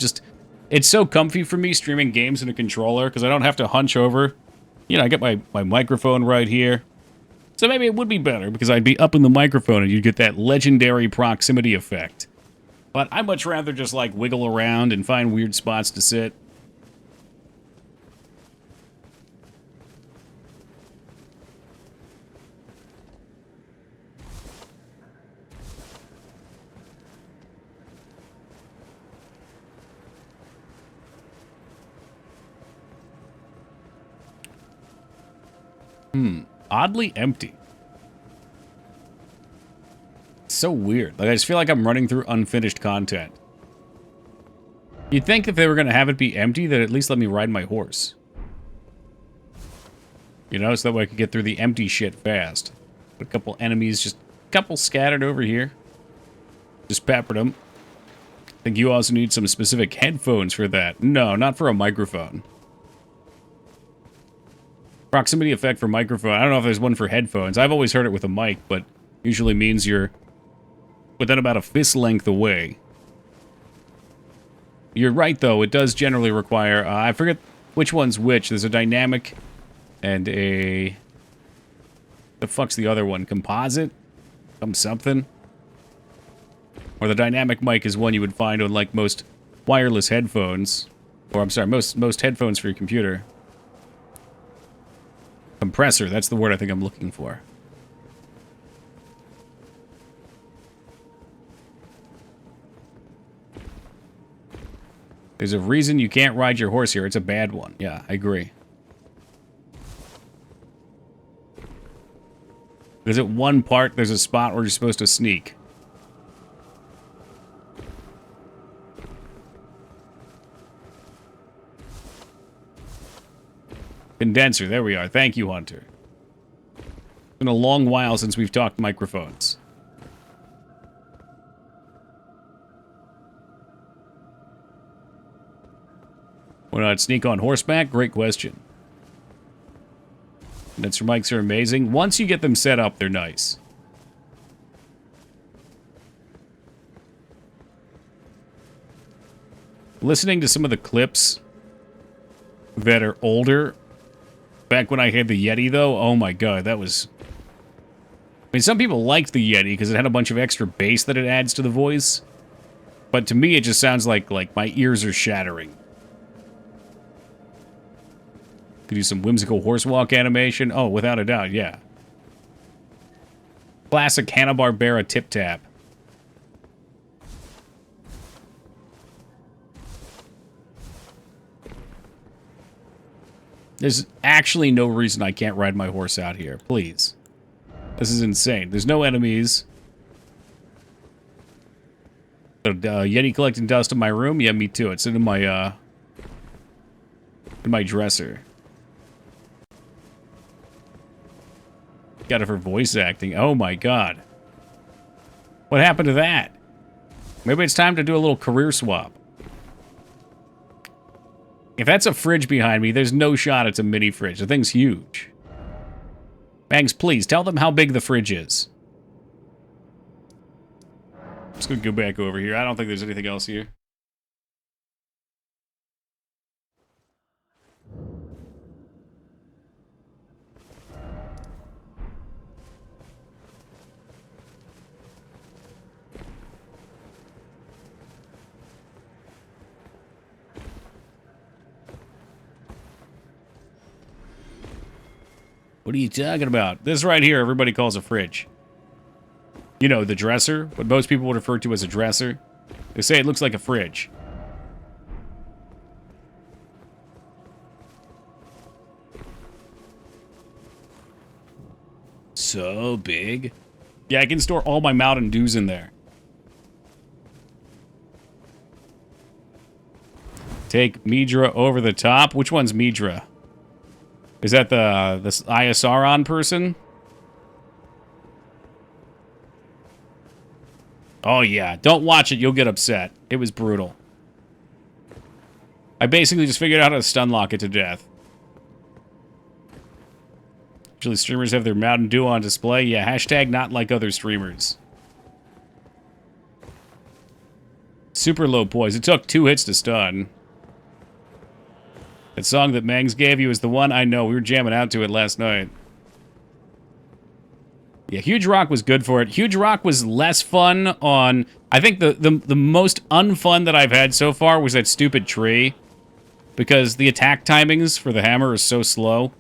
It's so comfy for me streaming games in a controller because I don't have to hunch over. You know, I get my microphone right here. So maybe it would be better because I'd be up in the microphone and you'd get that legendary proximity effect. But I'd much rather just, like, wiggle around and find weird spots to sit. Oddly empty. It's so weird. Like, I just feel like I'm running through unfinished content. You'd think if they were going to have it be empty, they'd at least let me ride my horse. You know, so that way I could get through the empty shit fast. A couple enemies, just a couple scattered over here. Just peppered them. I think you also need some specific headphones for that. No, not for a microphone. Proximity effect for microphone. I don't know if there's one for headphones. I've always heard it with a mic, but usually means you're within about a fist length away. You're right, though. It does generally require... I forget which one's which. There's a dynamic and a... The fuck's the other one? Composite? Something? Or the dynamic mic is one you would find on, like, most wireless headphones. Or, I'm sorry, most headphones for your computer. Compressor, that's the word I think I'm looking for. There's a reason you can't ride your horse here. It's a bad one. Yeah, I agree. Because at one part, there's a spot where you're supposed to sneak. Condenser, there we are. Thank you, Hunter. It's been a long while since we've talked microphones. Why not sneak on horseback? Great question. Condenser mics are amazing. Once you get them set up, they're nice. Listening to some of the clips that are older... Back when I had the Yeti, though, oh my god, that was... I mean, some people liked the Yeti because it had a bunch of extra bass that it adds to the voice. But to me, it just sounds like my ears are shattering. Could do some whimsical horse walk animation. Oh, without a doubt, yeah. Classic Hanna-Barbera tip-tap. There's actually no reason I can't ride my horse out here. Please. This is insane. There's no enemies. Yeti collecting dust in my room? Yeah, me too. It's in my dresser. Got it for voice acting. Oh my god. What happened to that? Maybe it's time to do a little career swap. If that's a fridge behind me, there's no shot it's a mini fridge. The thing's huge. Bangs, please, tell them how big the fridge is. I'm just gonna go back over here. I don't think there's anything else here. What are you talking about? This right here, everybody calls a fridge. You know, the dresser, what most people would refer to as a dresser. They say it looks like a fridge. So big. Yeah, I can store all my Mountain Dews in there. Take Midra over the top. Which one's Midra? Is that the ISR person? Oh yeah, don't watch it, you'll get upset. It was brutal. I basically just figured out how to stun lock it to death. Usually streamers have their Mountain Dew on display. Yeah, hashtag not like other streamers. Super low poise. It took 2 hits to stun. That song that Mangs gave you is the one I know. We were jamming out to it last night. Yeah, Huge Rock was good for it. Huge Rock was less fun on... I think the most unfun that I've had so far was that stupid tree. Because the attack timings for the hammer are so slow.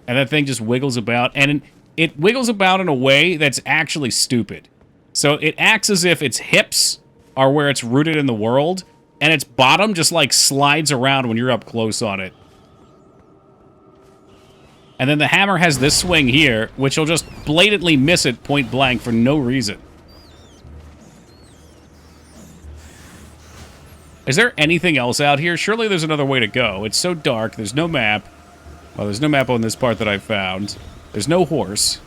And that thing just wiggles about. And it wiggles about in a way that's actually stupid. So it acts as if its hips are where it's rooted in the world. And its bottom just, like, slides around when you're up close on it. And then the hammer has this swing here, which will just blatantly miss it point blank for no reason. Is there anything else out here? Surely there's another way to go. It's so dark. There's no map. Well, there's no map on this part that I've found. There's no horse.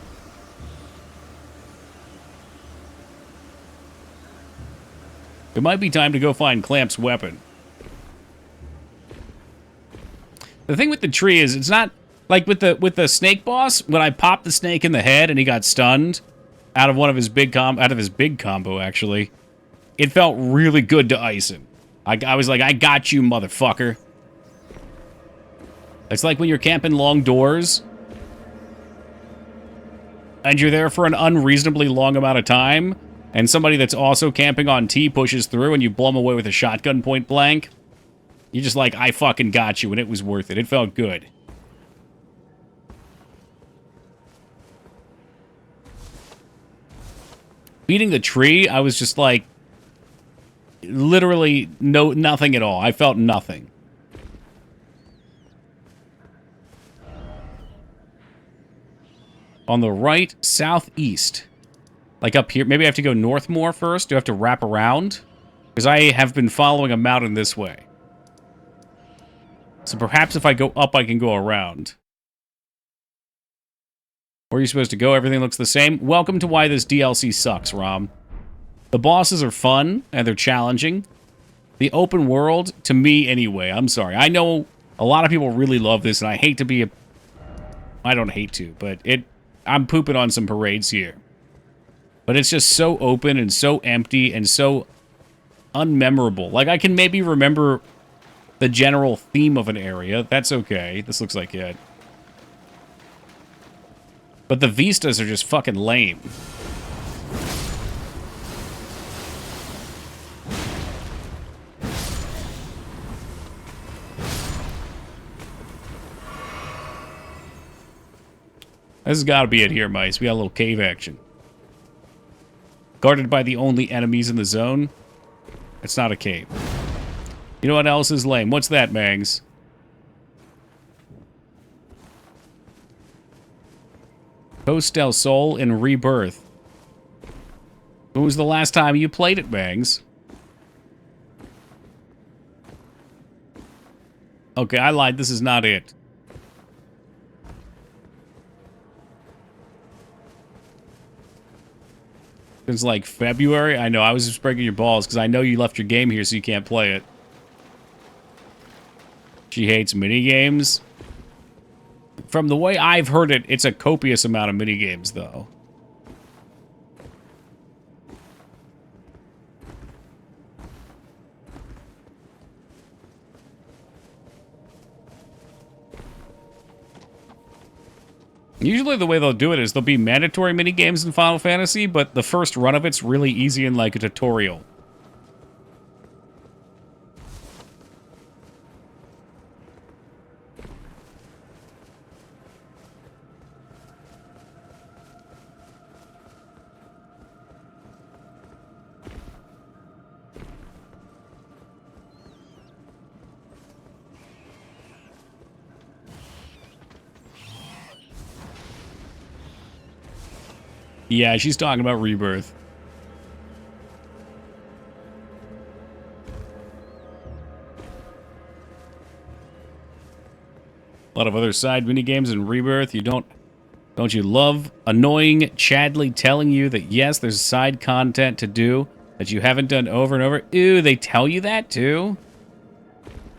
It might be time to go find Clamp's weapon. The thing with the tree is, it's not like with the snake boss. When I popped the snake in the head and he got stunned out of one of his big combo, actually, it felt really good to ice him. I was like, I got you, motherfucker. It's like when you're camping long doors and you're there for an unreasonably long amount of time. And somebody that's also camping on T pushes through and you blow them away with a shotgun point blank. You're just like, I fucking got you, and it was worth it. It felt good. Beating the tree, I was just like, literally nothing at all. I felt nothing. On the right, southeast. Like up here. Maybe I have to go north more first. Do I have to wrap around? Because I have been following a mountain this way. So perhaps if I go up, I can go around. Where are you supposed to go? Everything looks the same. Welcome to why this DLC sucks, Rom. The bosses are fun, and they're challenging. The open world, to me anyway, I'm sorry. I know a lot of people really love this, and I hate to be a... I don't hate to, but I'm pooping on some parades here. But it's just so open and so empty and so unmemorable. Like, I can maybe remember the general theme of an area. That's okay. This looks like it. But the vistas are just fucking lame. This has got to be it here, mice. We got a little cave action. Guarded by the only enemies in the zone. It's not a cave. You know what else is lame? What's that, Mangs? Post del Sol in Rebirth. When was the last time you played it, Mangs? Okay, I lied. This is not it. Since like February? I know, I was just breaking your balls because I know you left your game here so you can't play it. She hates minigames. From the way I've heard it, it's a copious amount of minigames, though. Usually the way they'll do it is there'll be mandatory minigames in Final Fantasy, but the first run of it's really easy and like a tutorial. Yeah, she's talking about Rebirth. A lot of other side minigames in Rebirth. Don't you love annoying Chadley telling you that yes, there's side content to do that you haven't done over and over? Ew, they tell you that too?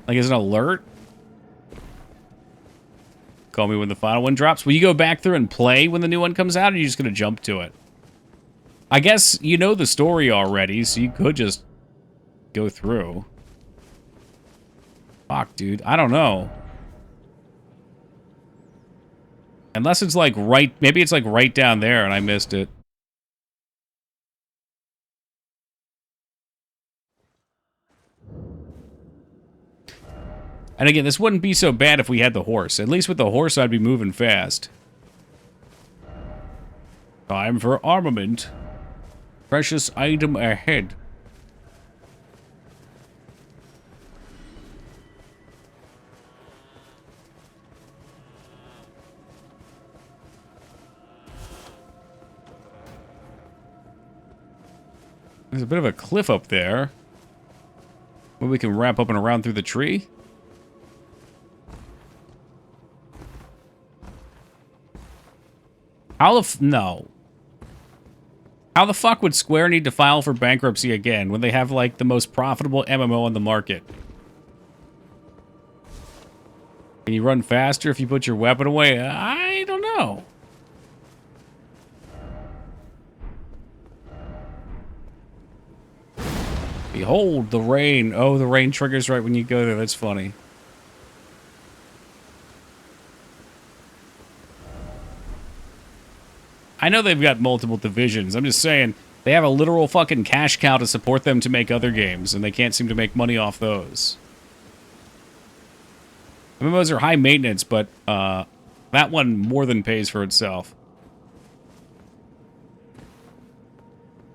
Like as an alert? Call me when the final one drops. Will you go back through and play when the new one comes out, or are you just gonna jump to it? I guess you know the story already, so you could just go through. Fuck, dude. I don't know. Unless it's like right... Maybe it's like right down there and I missed it. And again, this wouldn't be so bad if we had the horse. At least with the horse, I'd be moving fast. Time for armament. Precious item ahead. There's a bit of a cliff up there. Where we can wrap up and around through the tree. No. How the fuck would Square need to file for bankruptcy again when they have, like, the most profitable MMO on the market? Can you run faster if you put your weapon away? I don't know. Behold the rain. Oh, the rain triggers right when you go there. That's funny. I know they've got multiple divisions. I'm just saying, they have a literal fucking cash cow to support them to make other games, and they can't seem to make money off those. MMOs are high maintenance, but that one more than pays for itself.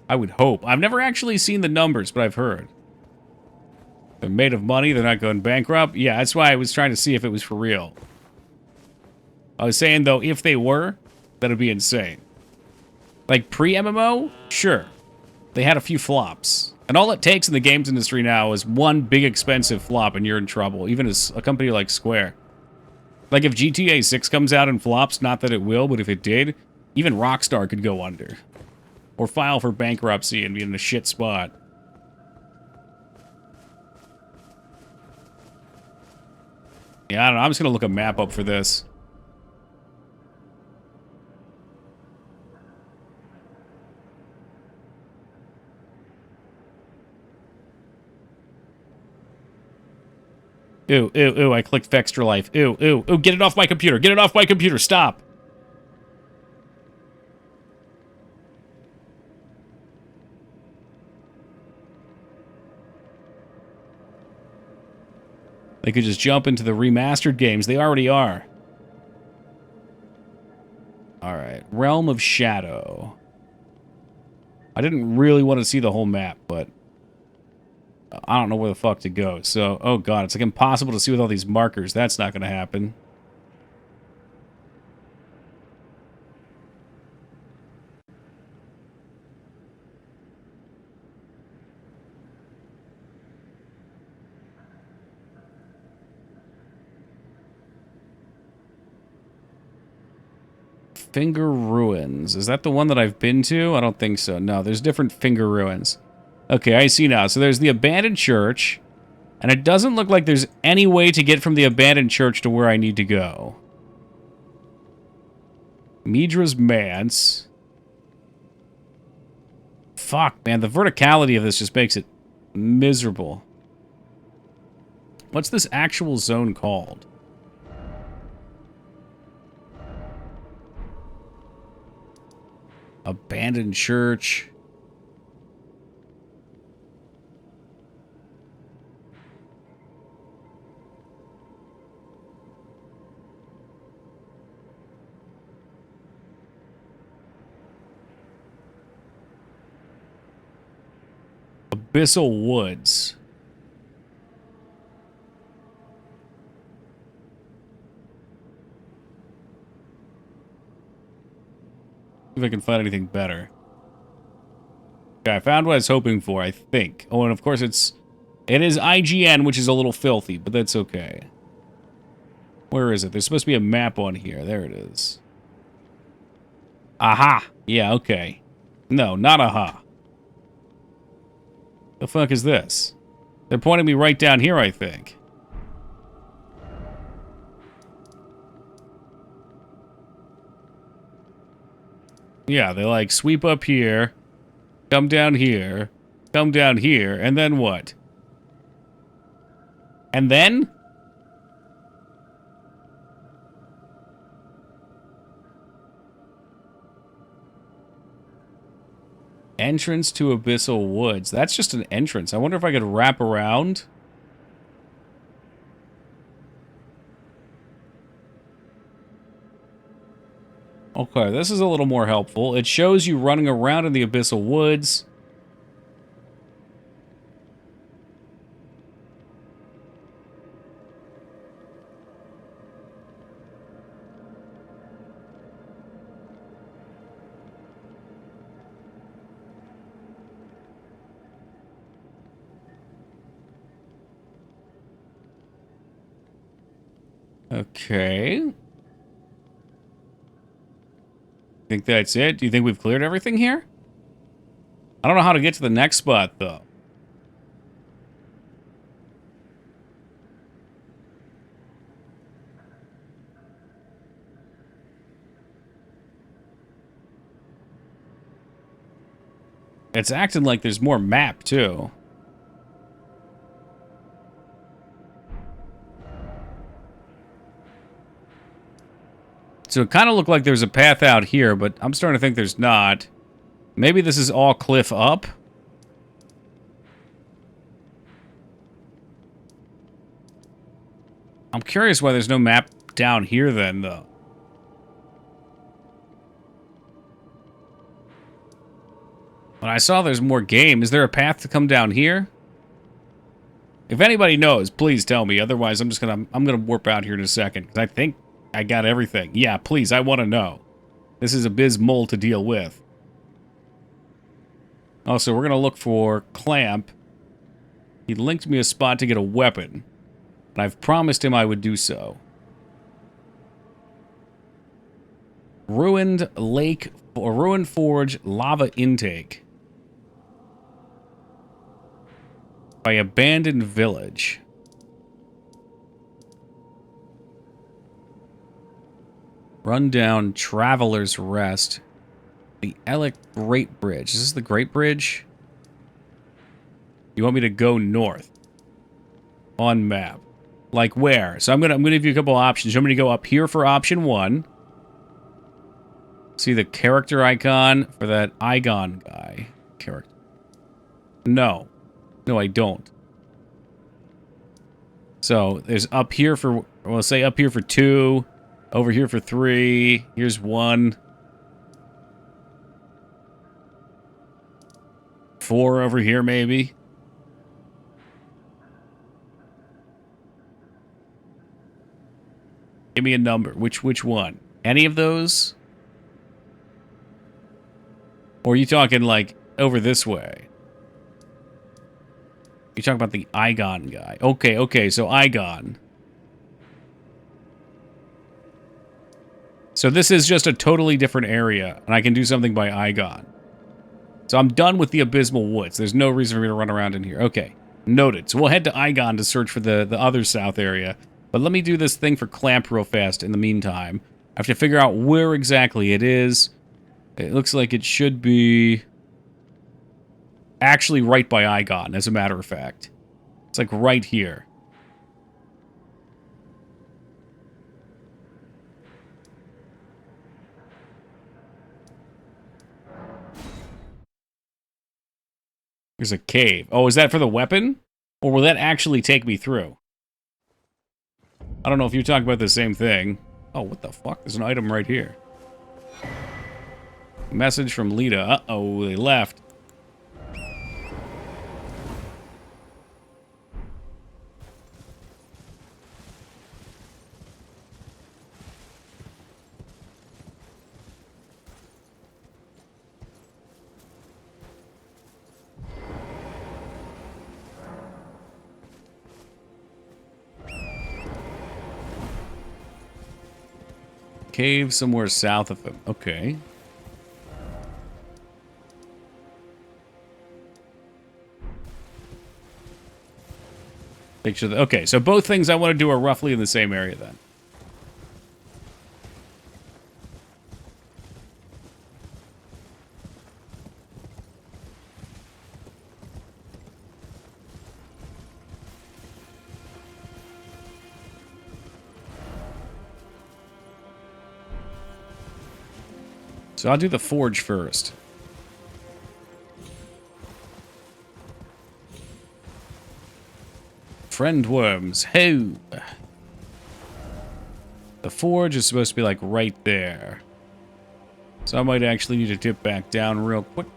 I would hope. I've never actually seen the numbers, but I've heard. They're made of money, they're not going bankrupt. Yeah, that's why I was trying to see if it was for real. I was saying, though, if they were, that'd be insane. Like, pre-MMO? Sure. They had a few flops. And all it takes in the games industry now is one big expensive flop and you're in trouble, even as a company like Square. Like, if GTA 6 comes out and flops, not that it will, but if it did, even Rockstar could go under. Or file for bankruptcy and be in a shit spot. Yeah, I don't know. I'm just gonna look a map up for this. Ew, ew, ew, I clicked Extra Life. Ew, ew, ew, get it off my computer. Get it off my computer. Stop. They could just jump into the remastered games. They already are. Alright, Realm of Shadow. I didn't really want to see the whole map, but I don't know where the fuck to go. So, oh god, it's like impossible to see with all these markers. That's not going to happen. Finger Ruins. Is that the one that I've been to? I don't think so. No, there's different Finger Ruins. Okay, I see now. So there's the abandoned church, and it doesn't look like there's any way to get from the abandoned church to where I need to go. Midra's Manse. Fuck, man. The verticality of this just makes it miserable. What's this actual zone called? Abandoned church. Abyssal Woods. See if I can find anything better. Okay, I found what I was hoping for, I think. Oh, and of course it is IGN, which is a little filthy, but that's okay. Where is it? There's supposed to be a map on here. There it is. Aha! Yeah, okay. No, not aha. The fuck is this? They're pointing me right down here, I think. Yeah, they like sweep up here, come down here, and then what? And then? Entrance to Abyssal Woods. That's just an entrance. I wonder if I could wrap around. Okay, this is a little more helpful. It shows you running around in the Abyssal Woods. Okay. Think that's it? Do you think we've cleared everything here? I don't know how to get to the next spot, though. It's acting like there's more map, too. So it kind of looked like there's a path out here, but I'm starting to think there's not. Maybe this is all cliff up? I'm curious why there's no map down here then, though. When I saw there's more game, is there a path to come down here? If anybody knows, please tell me. Otherwise, I'm gonna warp out here in a second, because I think I got everything. Yeah, please, I want to know. This is abysmal to deal with. Also, we're going to look for Clamp. He linked me a spot to get a weapon. And I've promised him I would do so. Ruined Lake, or Ruined Forge Lava Intake. By Abandoned Village. Rundown Traveler's Rest. The Elec Great Bridge. Is this the Great Bridge? You want me to go north? On map. Like where? So I'm gonna give you a couple options. You want me to go up here for option 1. See the character icon for that Igon guy. Character. No. No, I don't. So there's up here for, well, say up here for 2. Over here for 3. Here's 1. 4 over here, maybe. Give me a number. Which one? Any of those? Or are you talking, like, over this way? You're talking about the Igon guy. Okay, so Igon. So this is just a totally different area, and I can do something by Igon. So I'm done with the Abysmal Woods. There's no reason for me to run around in here. Okay, noted. So we'll head to Igon to search for the other south area. But let me do this thing for Clamp real fast in the meantime. I have to figure out where exactly it is. It looks like it should be actually right by Igon, as a matter of fact. It's like right here. There's a cave. Oh, is that for the weapon? Or will that actually take me through? I don't know if you're talking about the same thing. Oh, what the fuck? There's an item right here. Message from Lita. Uh-oh, they left. Cave somewhere south of him. Okay. Make sure that, okay, so both things I want to do are roughly in the same area then. So I'll do the forge first. Friend worms. Ho! The forge is supposed to be like right there. So I might actually need to dip back down real quick.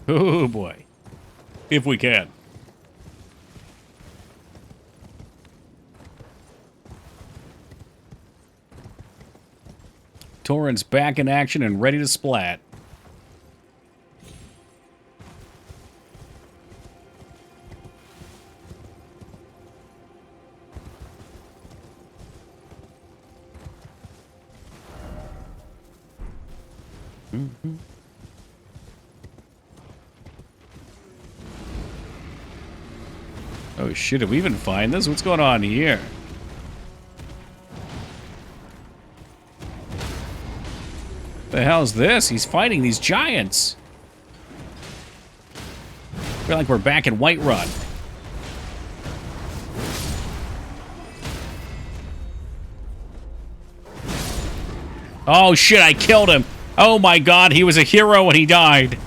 Oh boy. If we can. Torrent's back in action and ready to splat. Oh shit, did we even find this? What's going on here? The hell's this? He's fighting these giants. I feel like we're back in Whiterun. Oh shit, I killed him. Oh my god, he was a hero when he died.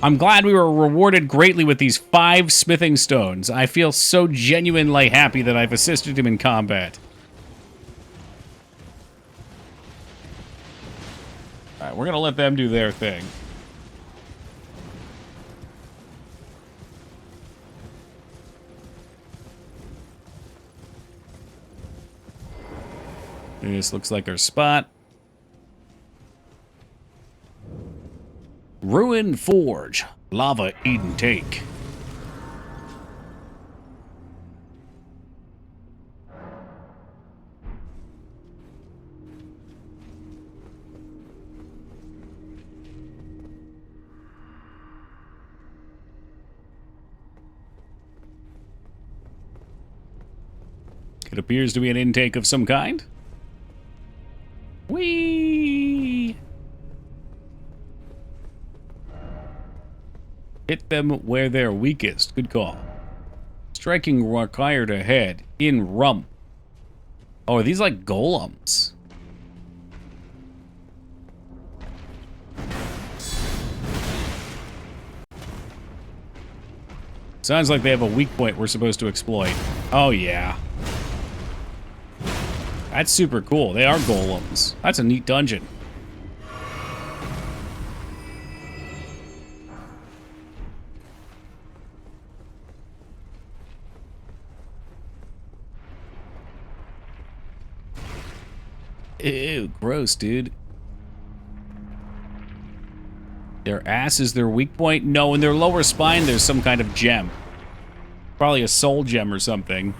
I'm glad we were rewarded greatly with these 5 smithing stones. I feel so genuinely happy that I've assisted him in combat. Alright, we're gonna let them do their thing. This looks like our spot. Ruin Forge. Lava Eden Take. It appears to be an intake of some kind. Whee! Hit them where they're weakest. Good call. Striking required ahead. In rump. Oh, are these like golems? Sounds like they have a weak point we're supposed to exploit. Oh, yeah. That's super cool. They are golems. That's a neat dungeon. Ew, gross, dude. Their ass is their weak point? No, in their lower spine there's some kind of gem. Probably a soul gem or something.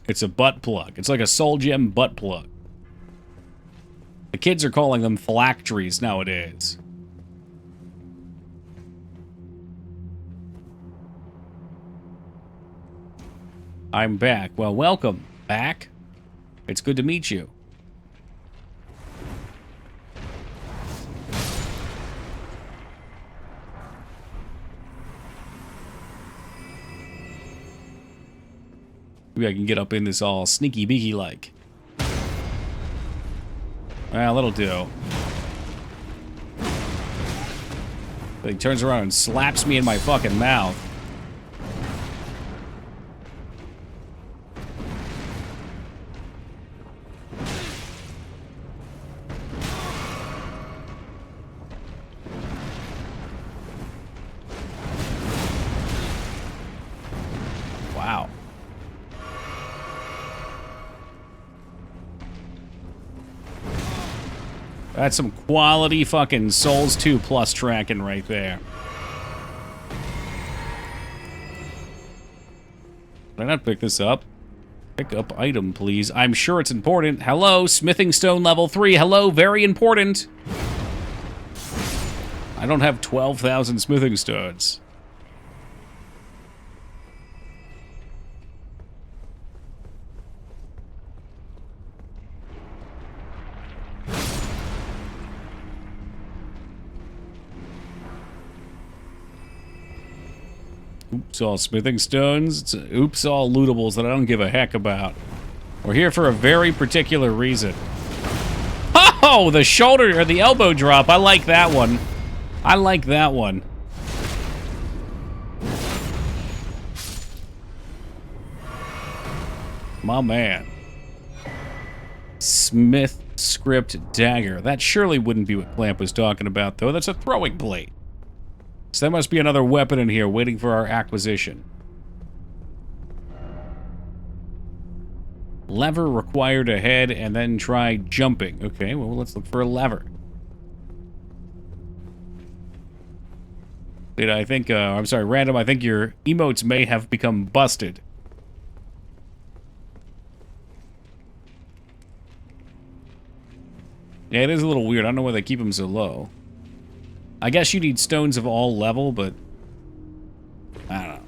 It's a butt plug. It's like a soul gem butt plug. The kids are calling them phylacteries nowadays. I'm back. Well, welcome back. It's good to meet you. Maybe I can get up in this all sneaky beaky like. Well, that'll do. But he turns around and slaps me in my fucking mouth. Wow. That's some quality fucking Souls 2 plus tracking right there. Did I not pick this up? Pick up item, please. I'm sure it's important. Hello, smithing stone level 3. Hello, very important. I don't have 12,000 smithing stones. Oops, all smithing stones. It's oops, all lootables that I don't give a heck about. We're here for a very particular reason. Oh, the shoulder or the elbow drop. I like that one. I like that one. My man. Smith script dagger. That surely wouldn't be what Clamp was talking about, though. That's a throwing blade. So there must be another weapon in here waiting for our acquisition. Lever required ahead and then try jumping. Okay, well, let's look for a lever. I think, I'm sorry, Random, I think your emotes may have become busted. Yeah, it is a little weird. I don't know why they keep them so low. I guess you need stones of all level, but I don't know.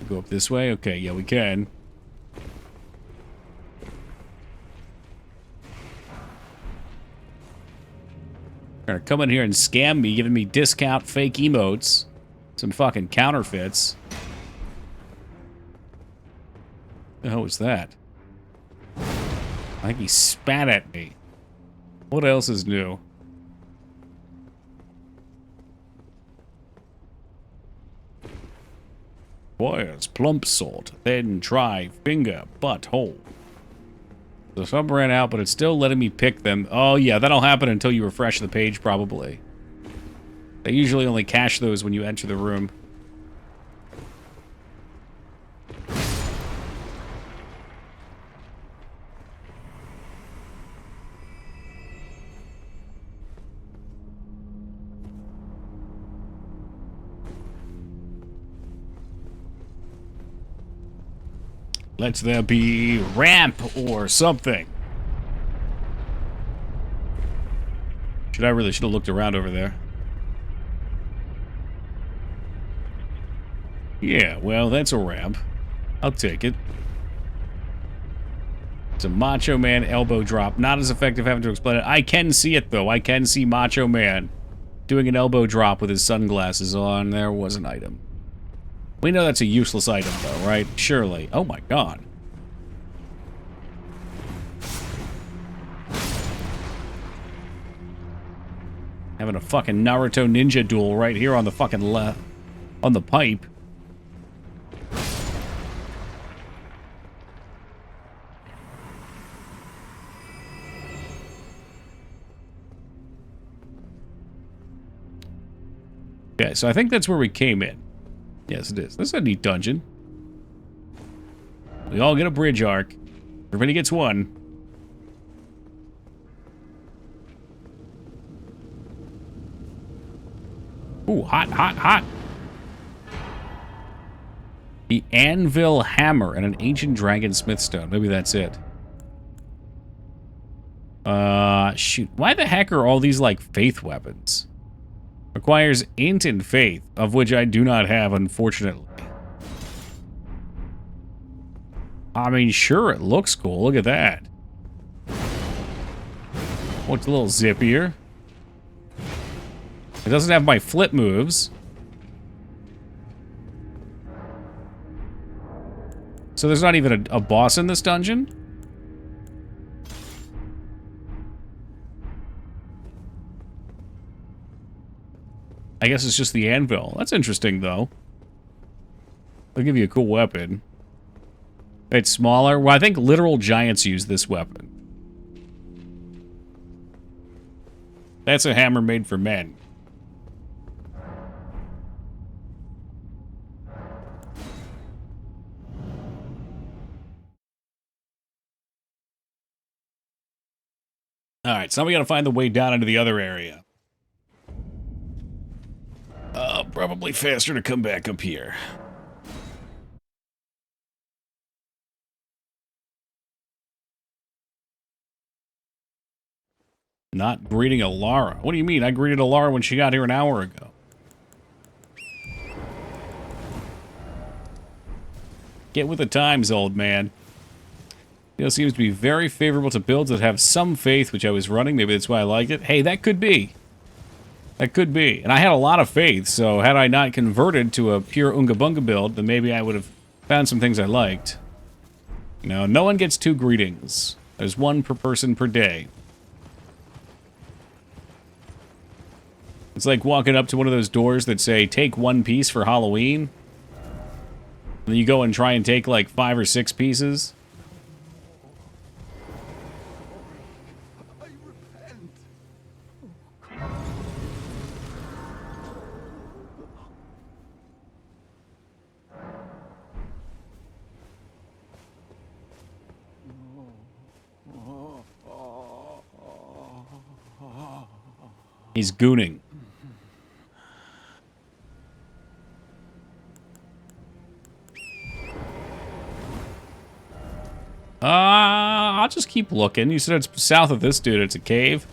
Go up this way? Okay, yeah, we can. Trying to come in here and scam me, giving me discount fake emotes. Some fucking counterfeits. The hell was that? I think he spat at me. What else is new? Boys, plump salt, then try finger, butt, hole. So some ran out, but it's still letting me pick them. Oh yeah, that'll happen until you refresh the page, probably. They usually only cache those when you enter the room. Let there be ramp or something. I really should have looked around over there. Yeah, well, that's a ramp. I'll take it. It's a Macho Man elbow drop. Not as effective having to explain it. I can see it, though. I can see Macho Man doing an elbow drop with his sunglasses on. There was an item. We know that's a useless item, though, right? Surely. Oh, my God. Having a fucking Naruto ninja duel right here on the fucking on the pipe. Okay, so I think that's where we came in. Yes, it is. This is a neat dungeon. We all get a bridge arc. Everybody gets one. Ooh, hot, hot, hot. The Anvil Hammer and an ancient dragon smithstone. Maybe that's it. Shoot. Why the heck are all these, like, faith weapons? Requires int and faith, of which I do not have, unfortunately. I mean, sure, it looks cool. Look at that. Oh, it's a little zippier. It doesn't have my flip moves. So there's not even a boss in this dungeon? I guess it's just the anvil. That's interesting, though. They'll give you a cool weapon. It's smaller. Well, I think literal giants use this weapon. That's a hammer made for men. Alright, so now we gotta find the way down into the other area. Probably faster to come back up here. Not greeting Alara. What do you mean? I greeted Alara when she got here an hour ago. Get with the times, old man. It seems to be very favorable to builds that have some faith, which I was running. Maybe that's why I liked it. Hey, that could be. That could be. And I had a lot of faith, so had I not converted to a pure Unga Bunga build, then maybe I would have found some things I liked. You know, no one gets 2 greetings. There's 1 per person per day. It's like walking up to one of those doors that say, take 1 piece for Halloween. And then you go and try and take like 5 or 6 pieces. He's gooning. I'll just keep looking. You said it's south of this dude. It's a cave.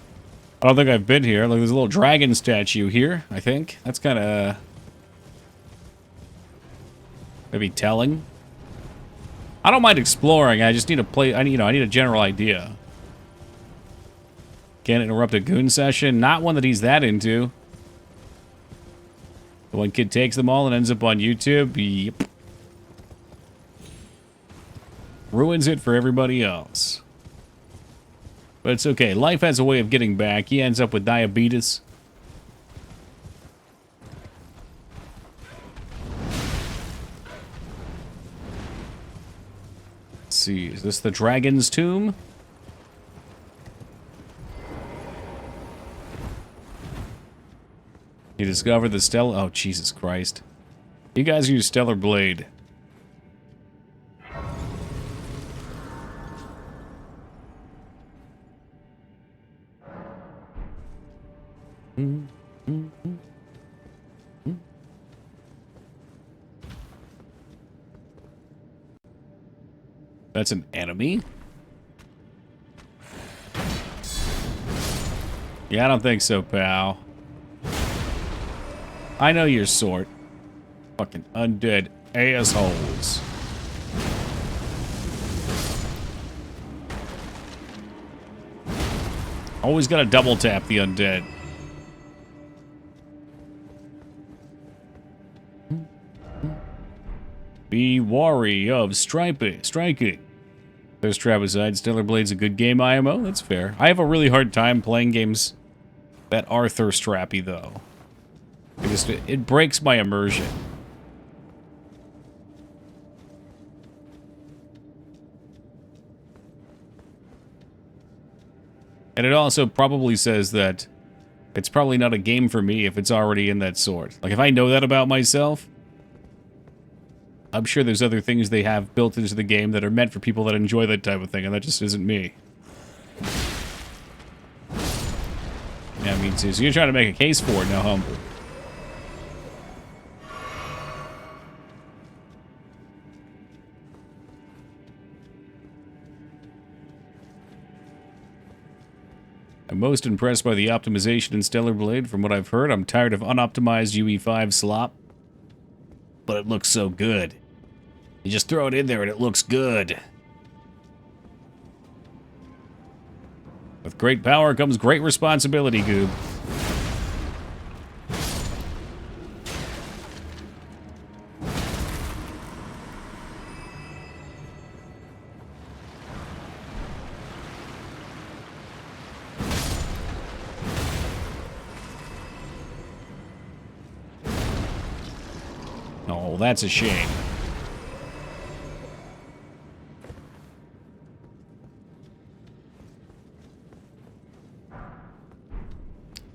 I don't think I've been here. Like, there's a little dragon statue here, I think. That's kind of... maybe telling. I don't mind exploring. I just need I need a general idea. Can't interrupt a goon session. Not one that he's that into. The one kid takes them all and ends up on YouTube. Yep. Ruins it for everybody else. But it's okay. Life has a way of getting back. He ends up with diabetes. Let's see. Is this the dragon's tomb? You discovered the stellar... oh, Jesus Christ. You guys use Stellar Blade. That's an enemy? Yeah, I don't think so, pal. I know your sort. Fucking undead assholes. Always gotta double tap the undead. Be wary of striking. There's Trapezoid. Stellar Blade's a good game, IMO. That's fair. I have a really hard time playing games That are thirst trappy, though. It breaks my immersion. And it also probably says that it's probably not a game for me if it's already in that sort. Like, if I know that about myself, I'm sure there's other things they have built into the game that are meant for people that enjoy that type of thing, and that just isn't me. Yeah, me too. So you're trying to make a case for it, no humble. I'm most impressed by the optimization in Stellar Blade. From what I've heard, I'm tired of unoptimized UE5 slop. But it looks so good. You just throw it in there and it looks good. With great power comes great responsibility, Goob. Oh, that's a shame.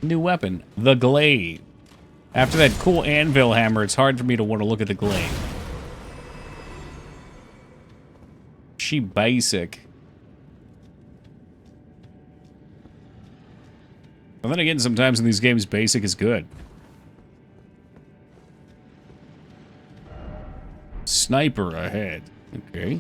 New weapon, the glaive. After that cool anvil hammer, it's hard for me to want to look at the glaive. She basic. And then again, sometimes in these games, basic is good. Sniper ahead. Okay.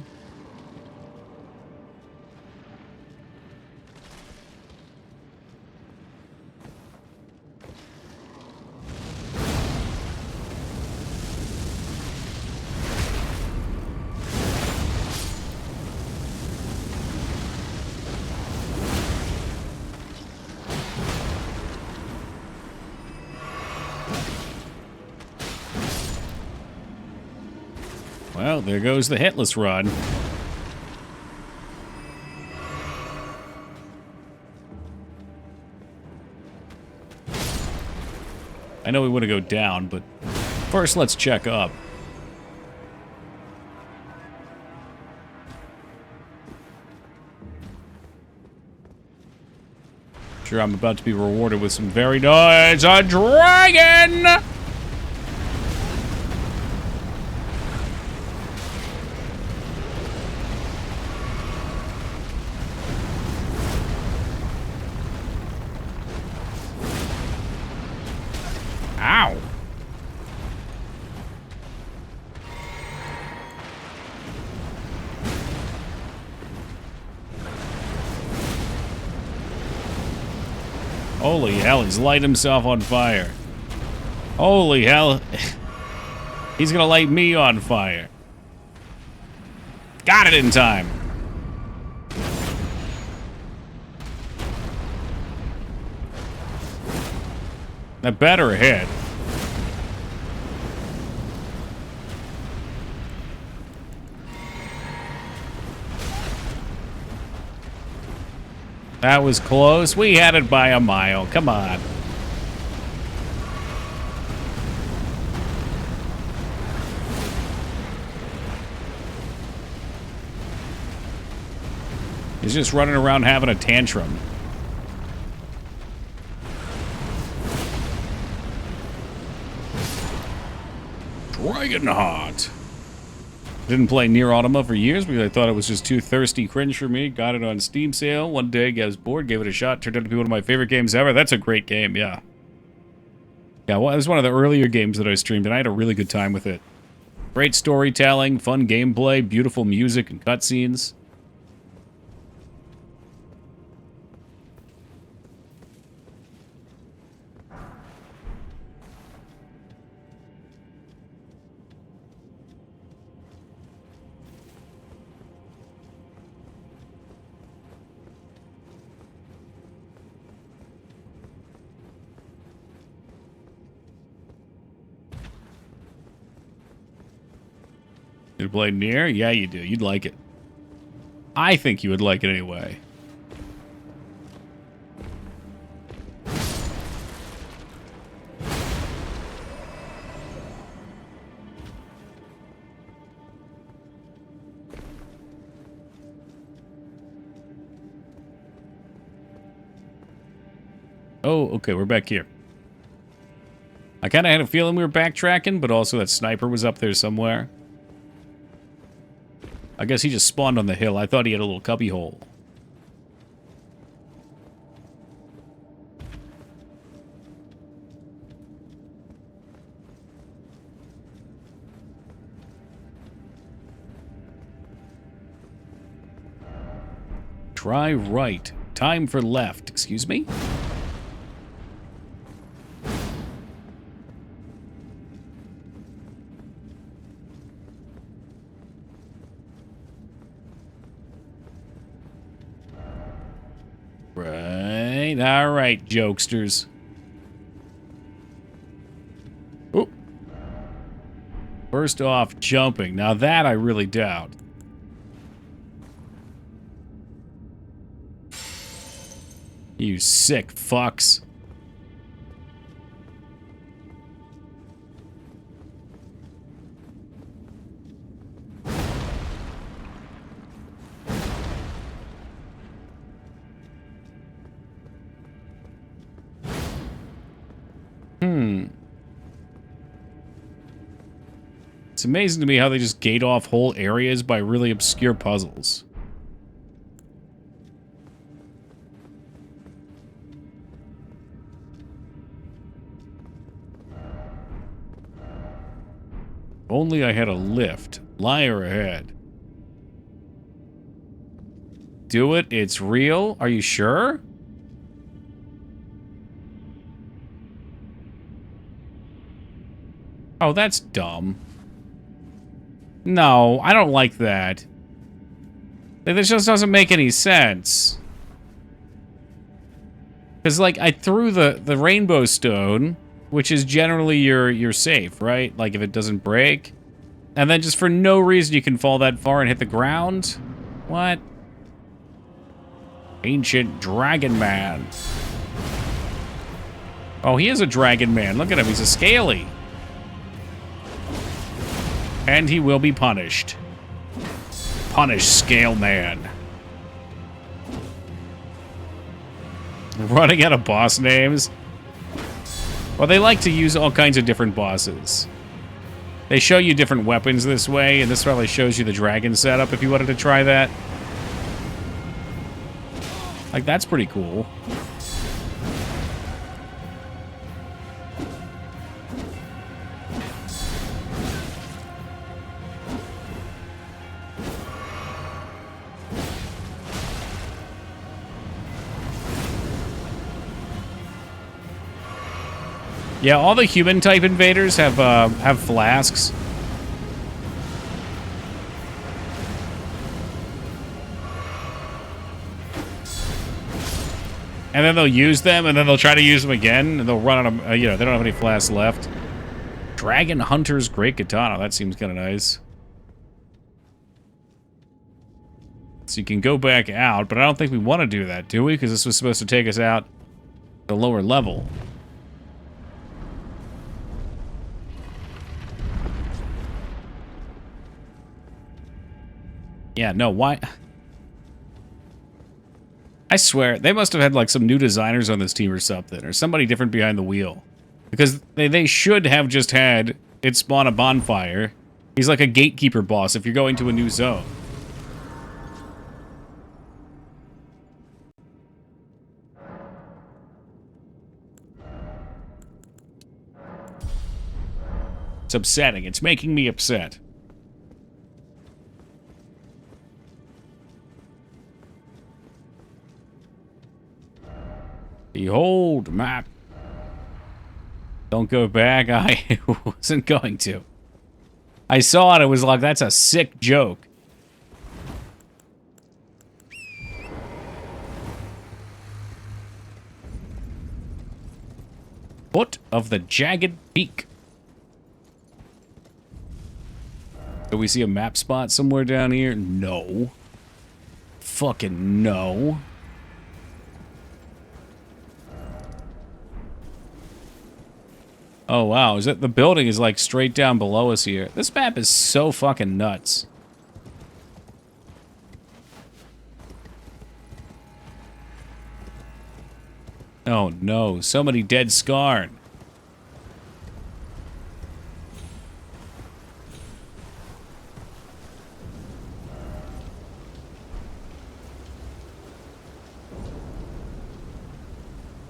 Well, there goes the hitless rod. I know we want to go down, but first let's check up. Sure, I'm about to be rewarded with some very nice... A dragon! Ow. Holy hell, he's lighted himself on fire. Holy hell. He's gonna light me on fire. Got it in time. That better hit. That was close. We had it by a mile. Come on. He's just running around having a tantrum. Dragonheart. Didn't play Nier Automata for years because I thought it was just too thirsty cringe for me. Got it on Steam sale. One day, I was bored, gave it a shot. Turned out to be one of my favorite games ever. That's a great game, yeah. Yeah, well, it was one of the earlier games that I streamed, and I had a really good time with it. Great storytelling, fun gameplay, beautiful music and cutscenes. You play Nier? Yeah, you do. You'd like it. I think you would like it anyway. Oh, okay, we're back here. I kind of had a feeling we were backtracking, but also that sniper was up there somewhere. I guess he just spawned on the hill. I thought he had a little cubby hole. Try right. Time for left. Excuse me? Right. All right, jokesters. Oh. First off, jumping. Now that I really doubt. You sick fucks. It's amazing to me how they just gate off whole areas by really obscure puzzles. Only I had a lift. Liar ahead. Do it. It's real. Are you sure? Oh, that's dumb. No, I don't like that. This just doesn't make any sense. Because, like, I threw the rainbow stone, which is generally you're safe, right? Like, if it doesn't break. And then just for no reason you can fall that far and hit the ground? What? Ancient Dragon Man. Oh, he is a Dragon Man. Look at him. He's a scaly. And he will be punished. Punish, Scale Man. Running out of boss names. Well, they like to use all kinds of different bosses. They show you different weapons this way, and this probably shows you the dragon setup if you wanted to try that. Like, that's pretty cool. Yeah, all the human type invaders have flasks. And then they'll use them, and then they'll try to use them again, and they'll run out of, you know, they don't have any flasks left. Dragon Hunter's Great Katana, that seems kind of nice. So you can go back out, but I don't think we want to do that, do we? Because this was supposed to take us out the lower level. Yeah, no, why? I swear, they must have had, like, some new designers on this team or something, or somebody different behind the wheel. Because they should have just had it spawn a bonfire. He's like a gatekeeper boss if you're going to a new zone. It's upsetting. It's making me upset. Behold, map. Don't go back. I wasn't going to. I saw it. It was like, that's a sick joke. Foot of the Jagged Peak. Do we see a map spot somewhere down here? No. Fucking no. Oh, wow. Is that the building is like straight down below us here? This map is so fucking nuts. Oh no, so many dead Skarn.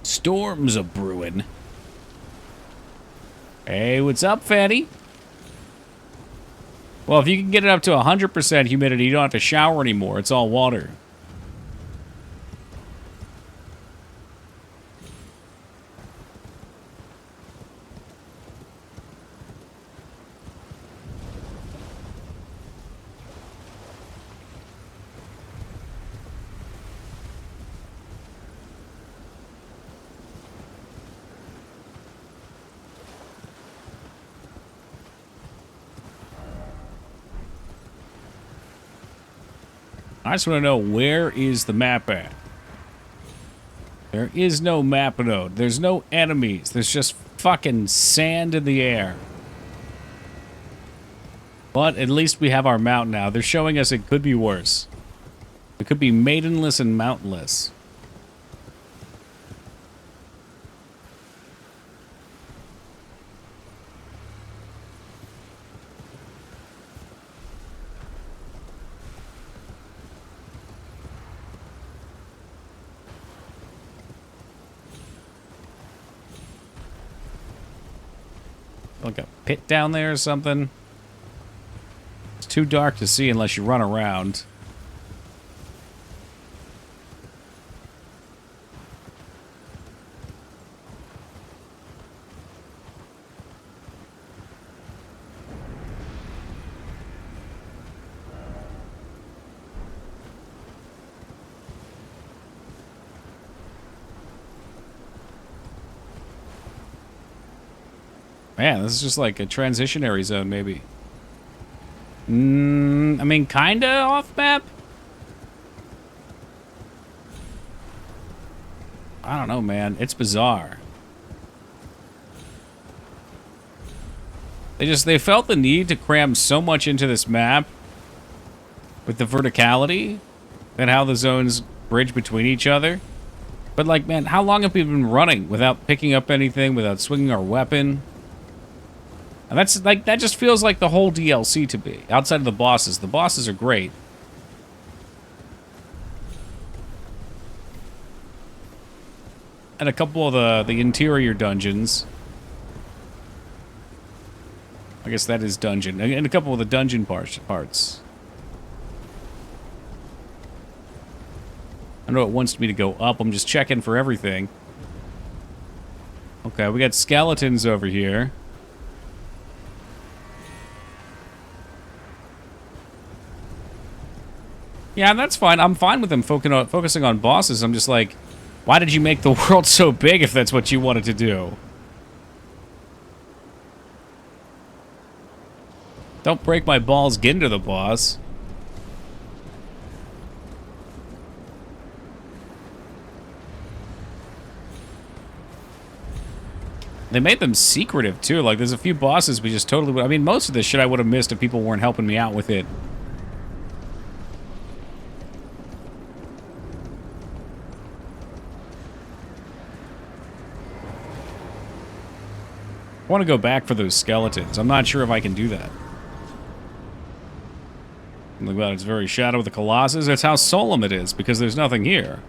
Storms a brewing. Hey, what's up, fatty? Well, if you can get it up to 100% humidity, you don't have to shower anymore. It's all water. I just want to know, where is the map at? There is no map node. There's no enemies. There's just fucking sand in the air. But at least we have our mountain now. They're showing us it could be worse. It could be maidenless and mountainless. Like a pit down there or something. It's too dark to see unless you run around. Man, this is just like a transitionary zone, maybe. I mean, kinda off map? I don't know, man. It's bizarre. They felt the need to cram so much into this map with the verticality and how the zones bridge between each other. But like, man, how long have we been running without picking up anything, without swinging our weapon? And that's like, that just feels like the whole DLC to me. Outside of the bosses. The bosses are great. And a couple of the interior dungeons. I guess that is dungeon. And a couple of the dungeon parts. I know it wants me to go up. I'm just checking for everything. Okay, we got skeletons over here. Yeah, that's fine. I'm fine with them focusing on bosses. I'm just like, why did you make the world so big if that's what you wanted to do? Don't break my balls getting to the boss. They made them secretive, too. Like, there's a few bosses we just totally... I mean, most of this shit I would have missed if people weren't helping me out with it. I want to go back for those skeletons. I'm not sure if I can do that. Look at that, it's very Shadow of the Colossus. That's how solemn it is, because there's nothing here.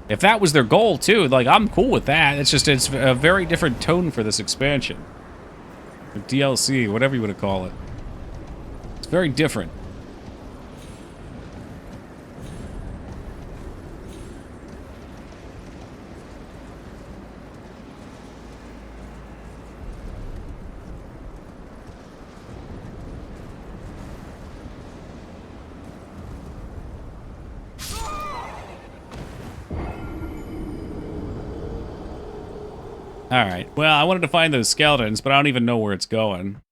If that was their goal, too, like, I'm cool with that. It's just, it's a very different tone for this expansion. Or DLC, whatever you want to call it. It's very different. Alright, well, I wanted to find those skeletons, but I don't even know where it's going.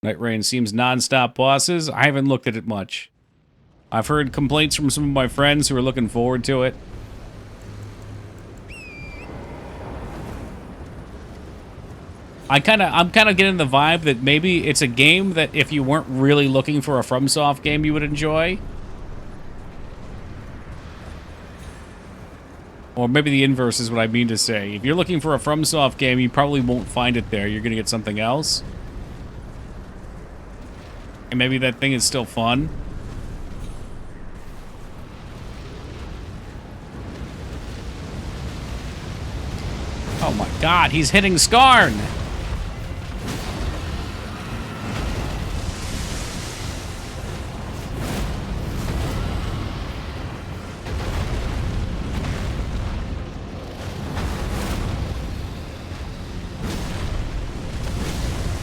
Night Rain seems non-stop bosses. I haven't looked at it much. I've heard complaints from some of my friends who are looking forward to it. I'm kind of getting the vibe that maybe it's a game that if you weren't really looking for a FromSoft game you would enjoy. Or maybe the inverse is what I mean to say. If you're looking for a FromSoft game, you probably won't find it there. You're going to get something else. And maybe that thing is still fun. Oh my god, he's hitting Skarn!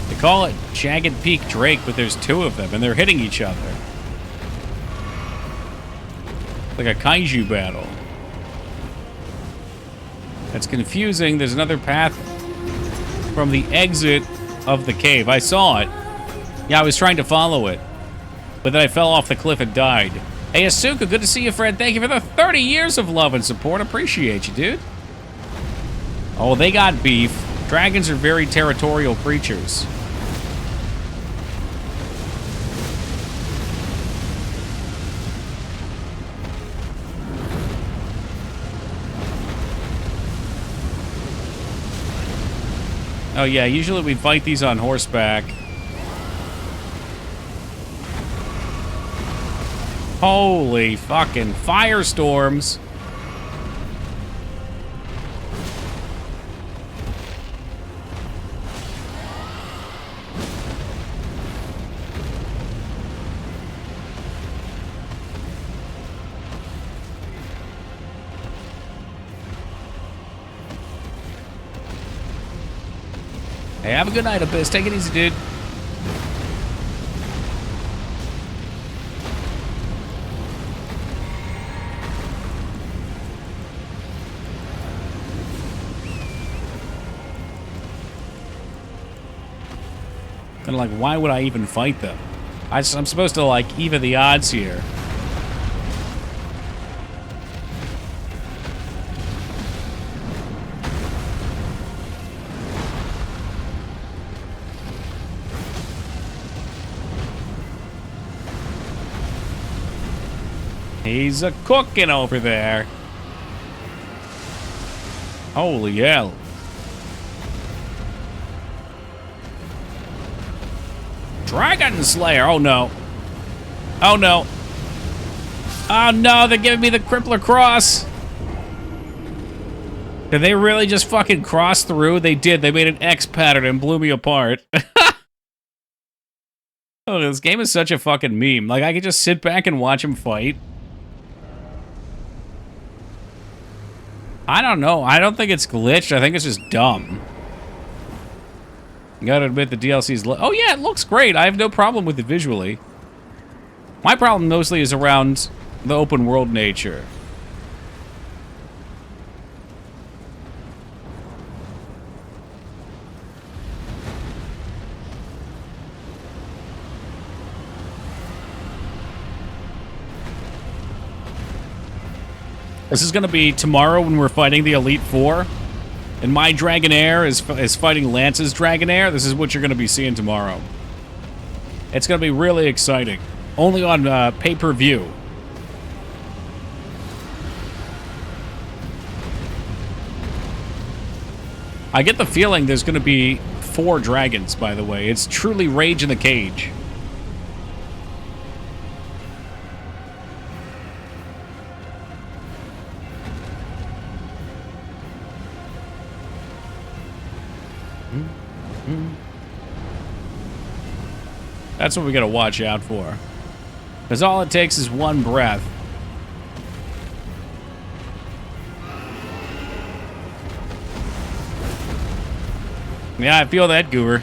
They call it Jagged Peak Drake, but there's two of them, and they're hitting each other. Like a kaiju battle. That's confusing. There's another path from the exit of the cave. I saw it. Yeah, I was trying to follow it. But then I fell off the cliff and died. Hey, Asuka, good to see you, friend. Thank you for the 30 years of love and support. Appreciate you, dude. Oh, they got beef. Dragons are very territorial creatures. Oh yeah, usually we fight these on horseback. Holy fucking firestorms. Hey, have a good night, Abyss. Take it easy, dude. And like, why would I even fight them? I'm supposed to like even the odds here. He's a cooking over there. Holy hell. Dragon Slayer. Oh no. Oh no. Oh no, they're giving me the Crippler Cross. Did they really just fucking cross through? They did. They made an X pattern and blew me apart. Oh, this game is such a fucking meme. Like, I could just sit back and watch him fight. I don't know. I don't think it's glitched. I think it's just dumb. You gotta admit the DLC's... Oh, yeah, it looks great. I have no problem with it visually. My problem mostly is around the open world nature. This is going to be tomorrow when we're fighting the Elite Four. And my Dragonair is fighting Lance's Dragonair. This is what you're going to be seeing tomorrow. It's going to be really exciting. Only on pay-per-view. I get the feeling there's going to be 4 dragons, by the way. It's truly Rage in the Cage. That's what we gotta watch out for. Because all it takes is one breath. Yeah, I feel that, Goober.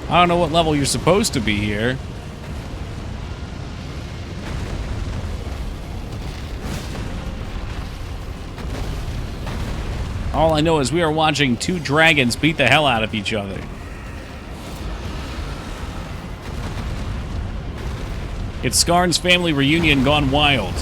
I don't know what level you're supposed to be here. All I know is we are watching 2 dragons beat the hell out of each other. It's Skarn's family reunion gone wild.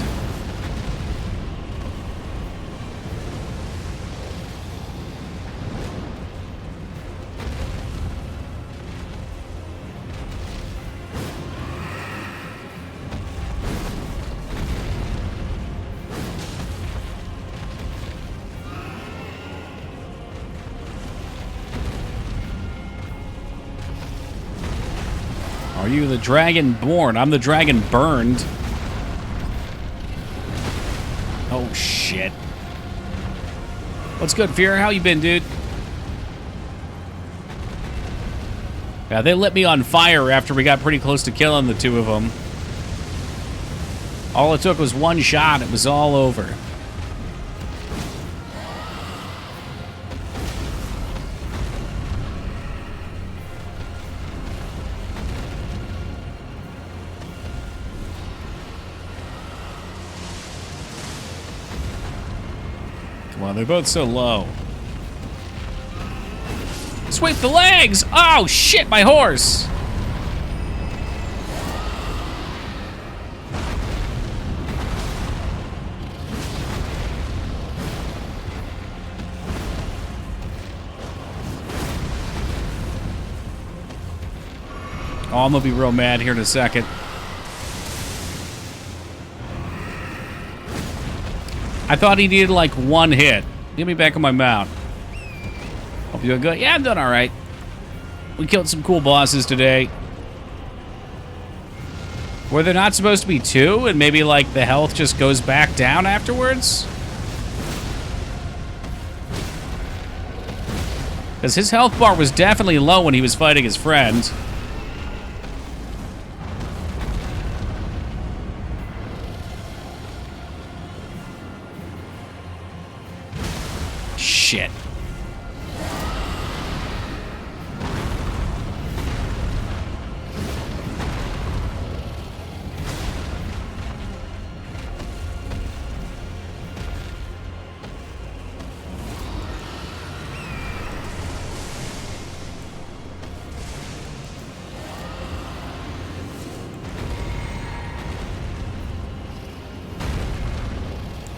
Are you the dragon born? I'm the dragon burned. Oh, shit. What's good, Fear? How you been, dude? Yeah, they lit me on fire after we got pretty close to killing the two of them. All it took was one shot. It was all over. Come on, they're both so low. Sweep the legs! Oh, shit, my horse! Oh, I'm gonna be real mad here in a second. I thought he needed like one hit. Get me back on my mount. Hope you're doing good. Yeah, I'm doing all right. We killed some cool bosses today. Were there not supposed to be two, and maybe like the health just goes back down afterwards? Because his health bar was definitely low when he was fighting his friend. Shit.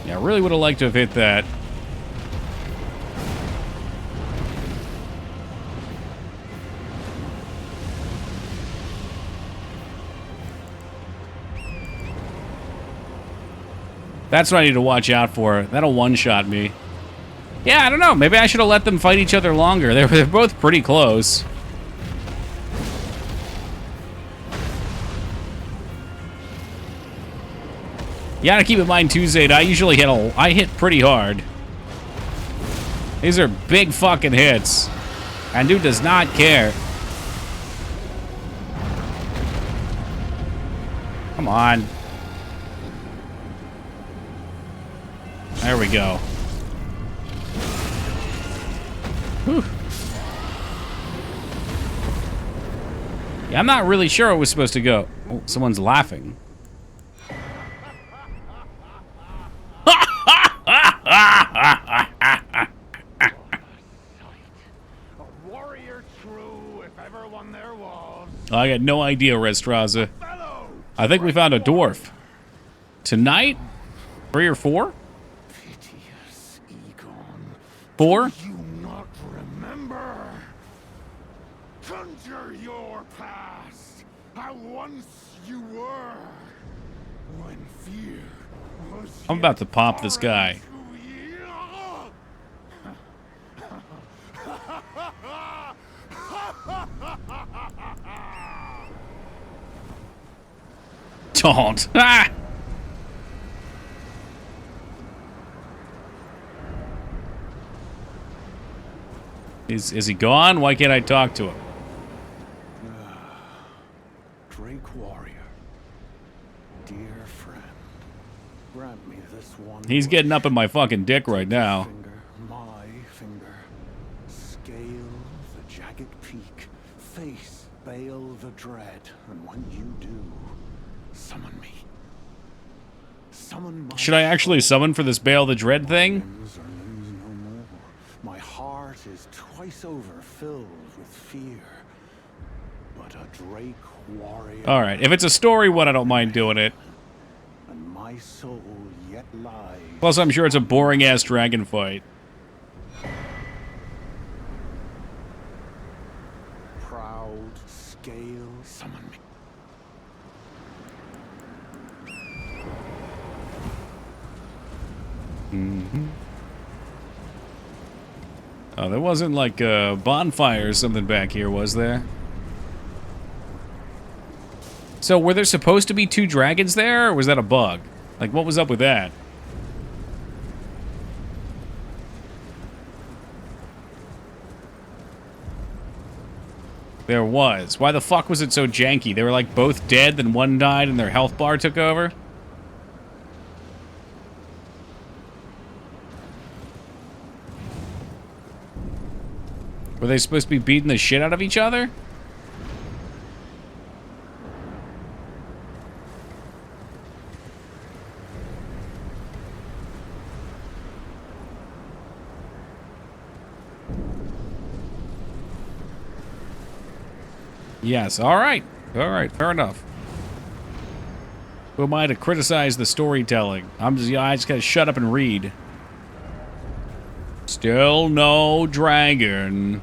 Yeah, I really would have liked to have hit that. That's what I need to watch out for. That'll one-shot me. Yeah, I don't know. Maybe I should have let them fight each other longer. They're both pretty close. You gotta keep in mind too, Zayd, I usually I hit pretty hard. These are big fucking hits. And dude does not care. Come on. There we go. Whew. Yeah, I'm not really sure it was supposed to go. Oh, someone's laughing. A warrior true, if ever one there was. I got no idea, Restraza. I think we found a dwarf. Tonight? 3 or 4? Piteous Egon. 4? Do you not remember? Conjure your past, how once you were, when fear was. I'm about to pop this guy. Don't. Ah! Is he gone? Why can't I talk to him? Drake warrior, dear friend, grant me this one. He's getting up in my fucking dick right now. Finger, my finger, scale the jagged peak, face Bale the dread, and when you do, summon me. Summon my Should I actually summon for this Bale the Dread thing? limbs are limbs no more. My heart is twice over filled with fear. But a Drake warrior. Alright, if it's a story one, I don't mind doing it. And my soul yet lies. Plus, I'm sure it's a boring-ass dragon fight. Proud scale, summon me. Oh, there wasn't like a bonfire or something back here, was there? So were there supposed to be 2 dragons there, or was that a bug? Like, what was up with that? There was. Why the fuck was it so janky? They were like both dead, then one died and their health bar took over? Were they supposed to be beating the shit out of each other? Yes, alright. Alright, fair enough. Who am I to criticize the storytelling? I just gotta shut up and read. Still no dragon.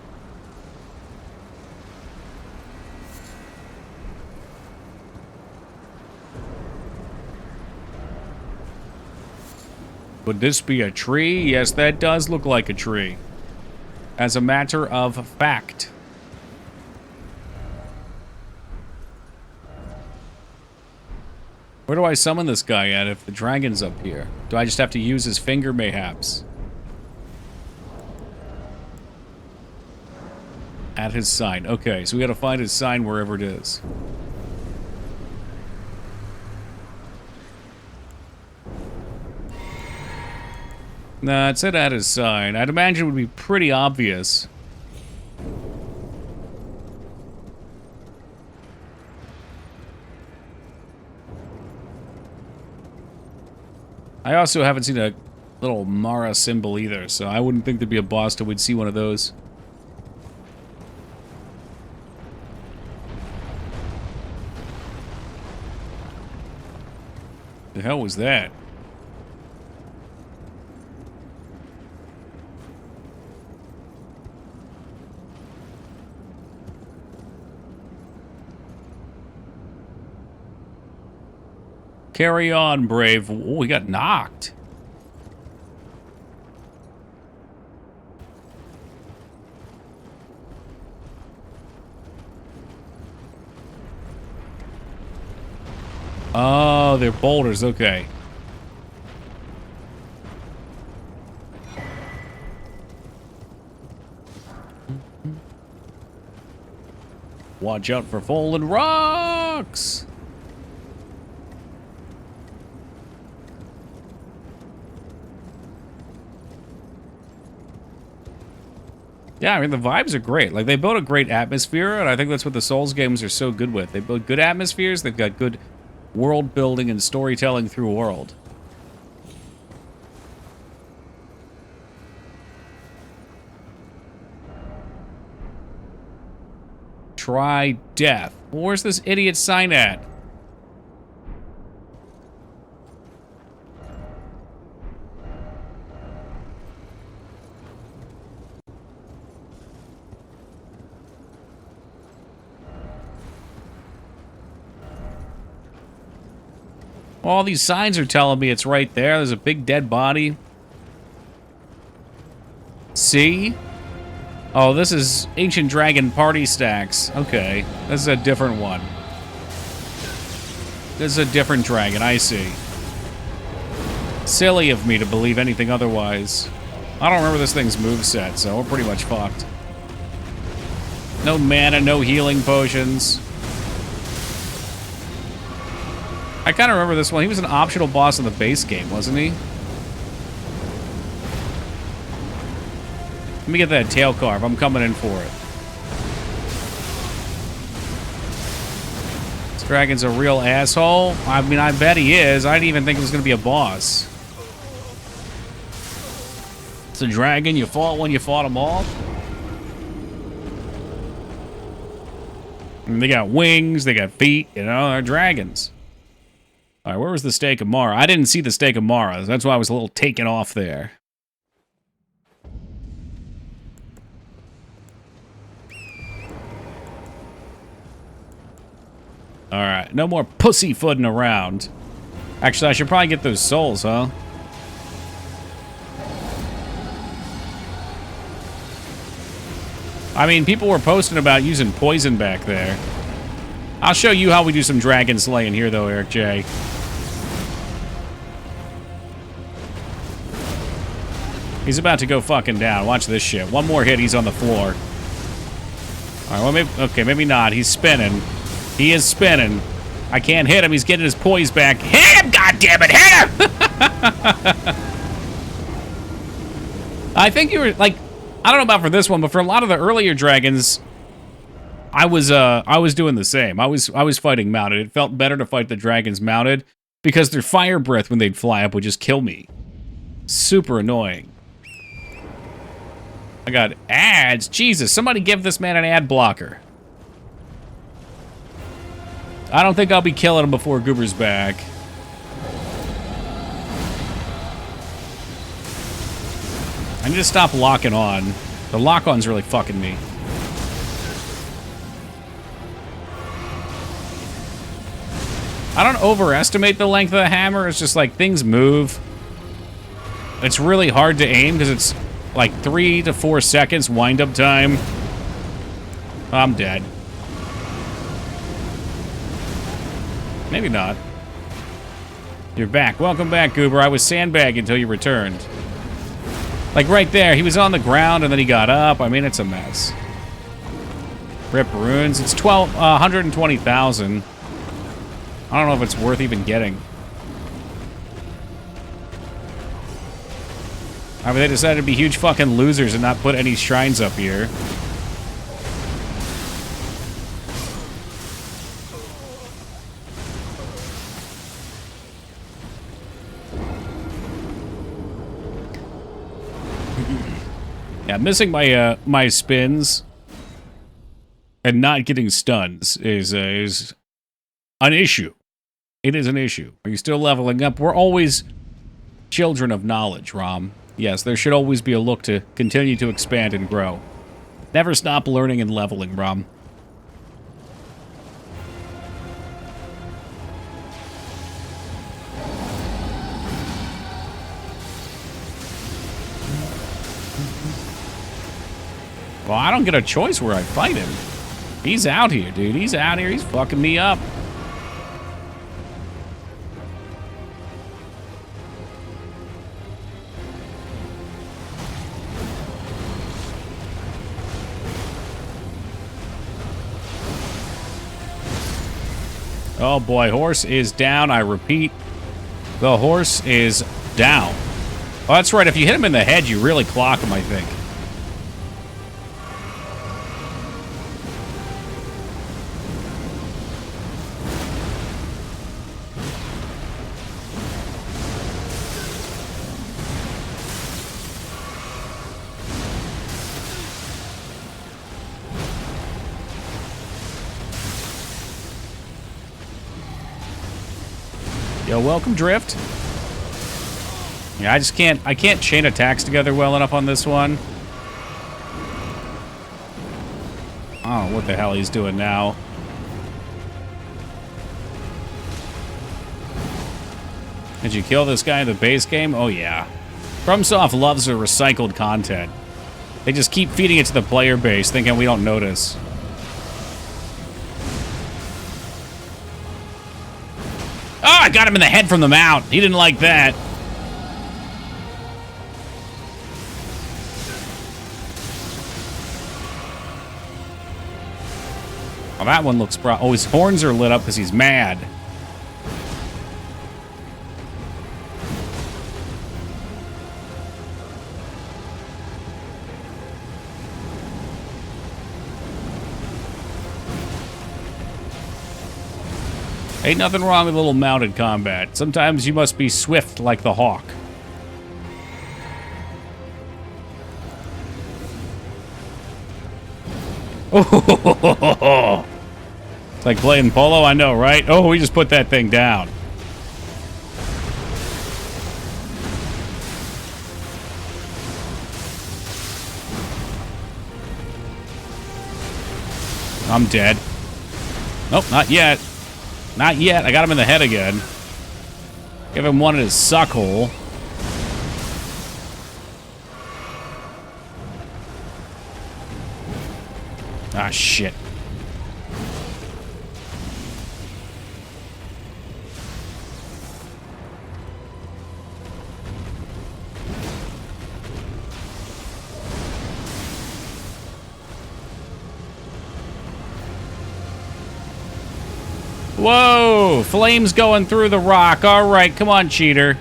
Would this be a tree? Yes, that does look like a tree. As a matter of fact. Where do I summon this guy at if the dragon's up here? Do I just have to use his finger, mayhaps? At his sign. Okay, so we gotta find his sign wherever it is. Nah, it said at his sign. I'd imagine it would be pretty obvious. I also haven't seen a little Mara symbol either, so I wouldn't think there'd be a boss till we'd see one of those. The hell was that? Carry on, brave. Oh, we got knocked. Oh, they're boulders. Okay. Watch out for fallen rocks. Yeah, I mean, the vibes are great. Like, they build a great atmosphere, and I think that's what the Souls games are so good with. They build good atmospheres, they've got good world building and storytelling through world. Try death. Well, where's this idiot sign at? All these signs are telling me it's right there. There's a big dead body. See? Oh, this is Ancient Dragon Party Stacks. Okay, this is a different one. This is a different dragon, I see. Silly of me to believe anything otherwise. I don't remember this thing's moveset, so we're pretty much fucked. No mana, no healing potions. I kind of remember this one. He was an optional boss in the base game, wasn't he? Let me get that tail carve. I'm coming in for it. This dragon's a real asshole. I mean, I bet he is. I didn't even think it was going to be a boss. It's a dragon. You fought when you fought them all. And they got wings. They got feet. You know, they're dragons. All right, where was the Stake of Mara? I didn't see the Stake of Mara. That's why I was a little taken off there. All right, no more pussyfooting around. Actually, I should probably get those souls, huh? I mean, people were posting about using poison back there. I'll show you how we do some dragon slaying here, though, Eric J. He's about to go fucking down. Watch this shit. One more hit, he's on the floor. All right, well, maybe, okay, maybe not. He's spinning. He is spinning. I can't hit him. He's getting his poise back. Hit him, goddammit! Hit him! I think you were, like, I don't know about for this one, but for a lot of the earlier dragons, I was doing the same. I was fighting mounted. It felt better to fight the dragons mounted because their fire breath when they'd fly up would just kill me. Super annoying. I got ads. Jesus, somebody give this man an ad blocker. I don't think I'll be killing him before Goober's back. I need to stop locking on. The lock-on's really fucking me. I don't overestimate the length of the hammer. It's just like things move. It's really hard to aim because it's like 3 to 4 seconds wind-up time. I'm dead. Maybe not. You're back. Welcome back, Goober. I was sandbagging until you returned. Like right there, he was on the ground and then he got up. I mean, it's a mess. Rip runes. It's 120,000. I don't know if it's worth even getting. I mean, they decided to be huge fucking losers and not put any shrines up here. Yeah, missing my my spins and not getting stuns is an issue. It is an issue. Are you still leveling up? We're always children of knowledge, Rom. Yes, there should always be a look to continue to expand and grow. Never stop learning and leveling, Rom. Well, I don't get a choice where I fight him. He's out here, dude. He's out here. He's fucking me up. Oh boy, horse is down. I repeat, the horse is down. Oh, that's right. If you hit him in the head, you really clock him, I think. Yo, welcome, Drift. Yeah, I can't chain attacks together well enough on this one. I don't know what the hell he's doing now. Did you kill this guy in the base game? Oh, yeah. FromSoft loves their recycled content. They just keep feeding it to the player base, thinking we don't notice. Oh, I got him in the head from the mount. He didn't like that. Oh, that one looks oh, his horns are lit up because he's mad. Ain't nothing wrong with a little mounted combat. Sometimes you must be swift like the hawk. Oh, it's like playing polo, I know, right? Oh, we just put that thing down. I'm dead. Nope, not yet. Not yet. I got him in the head again. Give him one in his suck hole. Ah, shit. Whoa! Flames going through the rock. All right, come on, cheater.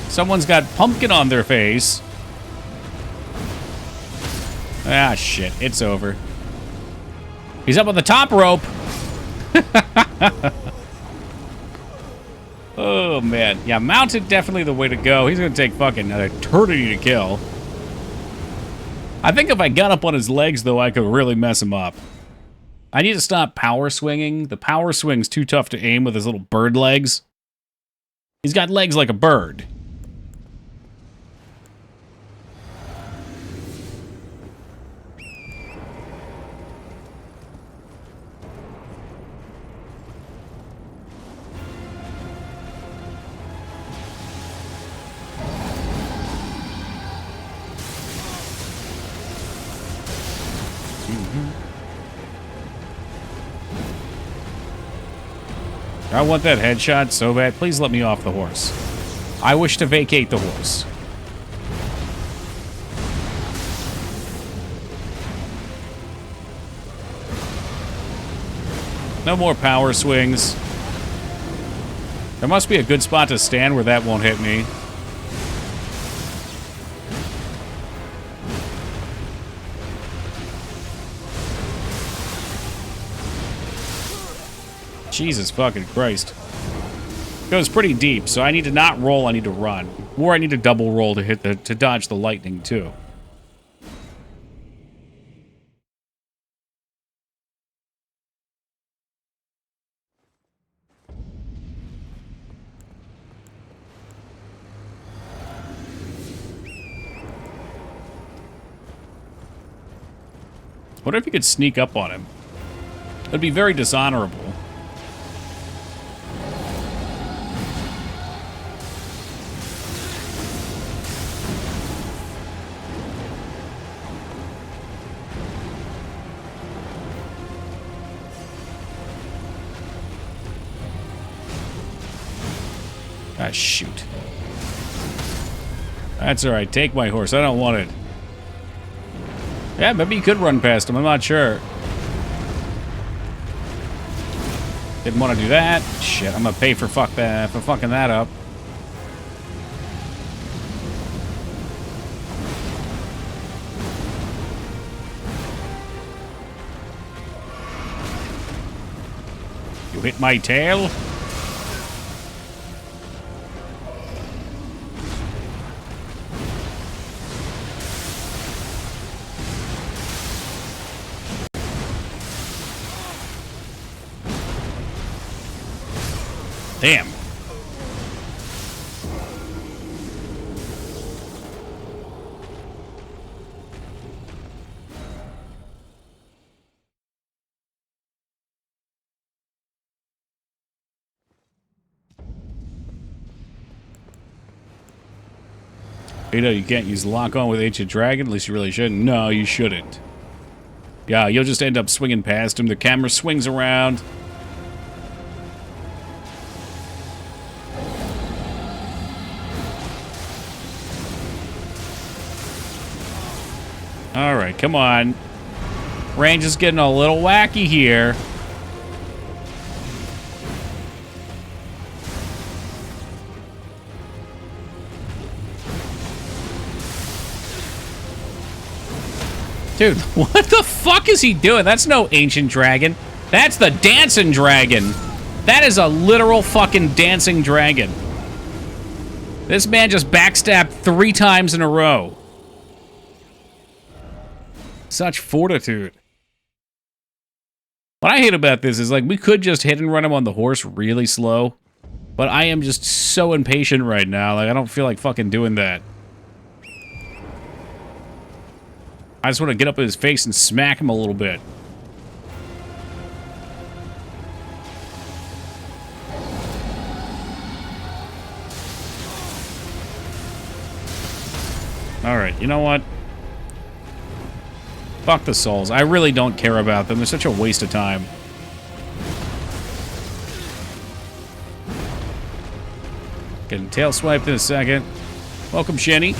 Someone's got pumpkin on their face. Ah, shit. It's over. He's up on the top rope. Oh, man. Yeah, mounted definitely the way to go. He's going to take fucking an eternity to kill. I think if I got up on his legs, though, I could really mess him up. I need to stop power swinging. The power swing's too tough to aim with his little bird legs. He's got legs like a bird. I want that headshot so bad. Please let me off the horse. I wish to vacate the horse. No more power swings. There must be a good spot to stand where that won't hit me. Jesus fucking Christ. Goes pretty deep, so I need to not roll, I need to run. Or I need to double roll to hit to dodge the lightning too. What if you could sneak up on him? It'd be very dishonorable. Ah, shoot. That's alright. Take my horse. I don't want it. Yeah, maybe you could run past him. I'm not sure. Didn't want to do that. Shit, I'm gonna pay for fucking that up. You hit my tail? Damn. You know, you can't use lock-on with Ancient Dragon, at least you really shouldn't. No, you shouldn't. Yeah, you'll just end up swinging past him. The camera swings around. Alright, come on. Range is getting a little wacky here. Dude, what the fuck is he doing? That's no ancient dragon. That's the dancing dragon. That is a literal fucking dancing dragon. This man just backstabbed 3 times in a row. Such fortitude. What I hate about this is, like, we could just hit and run him on the horse really slow. But I am just so impatient right now. Like, I don't feel like fucking doing that. I just want to get up in his face and smack him a little bit. Alright, you know what? Fuck the souls. I really don't care about them. They're such a waste of time. Getting tail swiped in a second. Welcome, Shenny.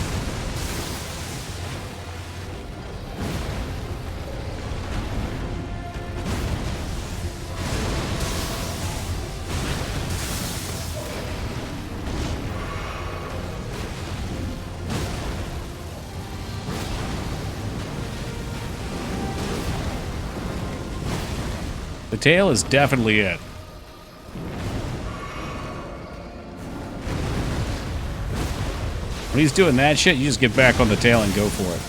The tail is definitely it. When he's doing that shit, you just get back on the tail and go for it.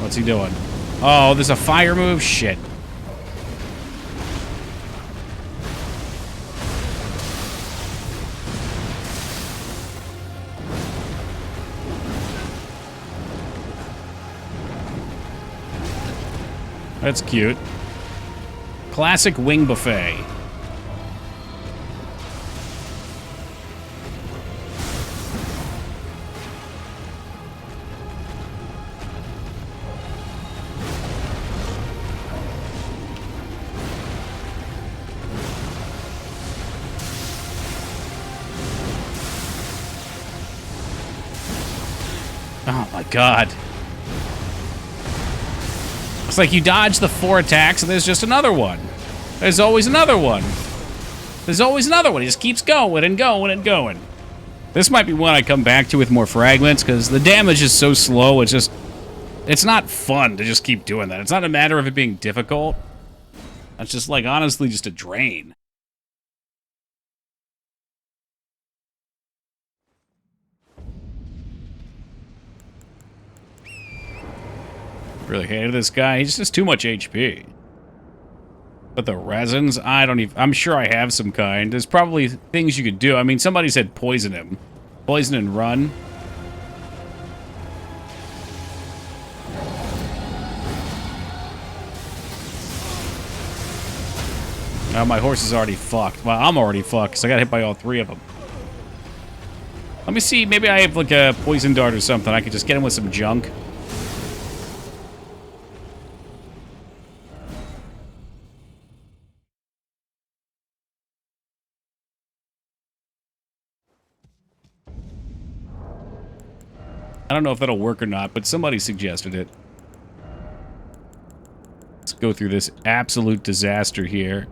What's he doing? Oh, there's a fire move? Shit. That's cute. Classic wing buffet. Oh my god. It's like you dodge the 4 attacks and there's just another one. There's always another one. There's always another one. He just keeps going and going and going. This might be one I come back to with more fragments because the damage is so slow. It's just... It's not fun to just keep doing that. It's not a matter of it being difficult. It's just like, honestly, just a drain. Really hated this guy. He's just too much HP. But the resins, I don't even... I'm sure I have some kind. There's probably things you could do. I mean, somebody said poison him. Poison and run. Now my horse is already fucked. Well, I'm already fucked because I got hit by all 3 of them. Let me see. Maybe I have like a poison dart or something. I could just get him with some junk. I don't know if that'll work or not, but somebody suggested it. Let's go through this absolute disaster here.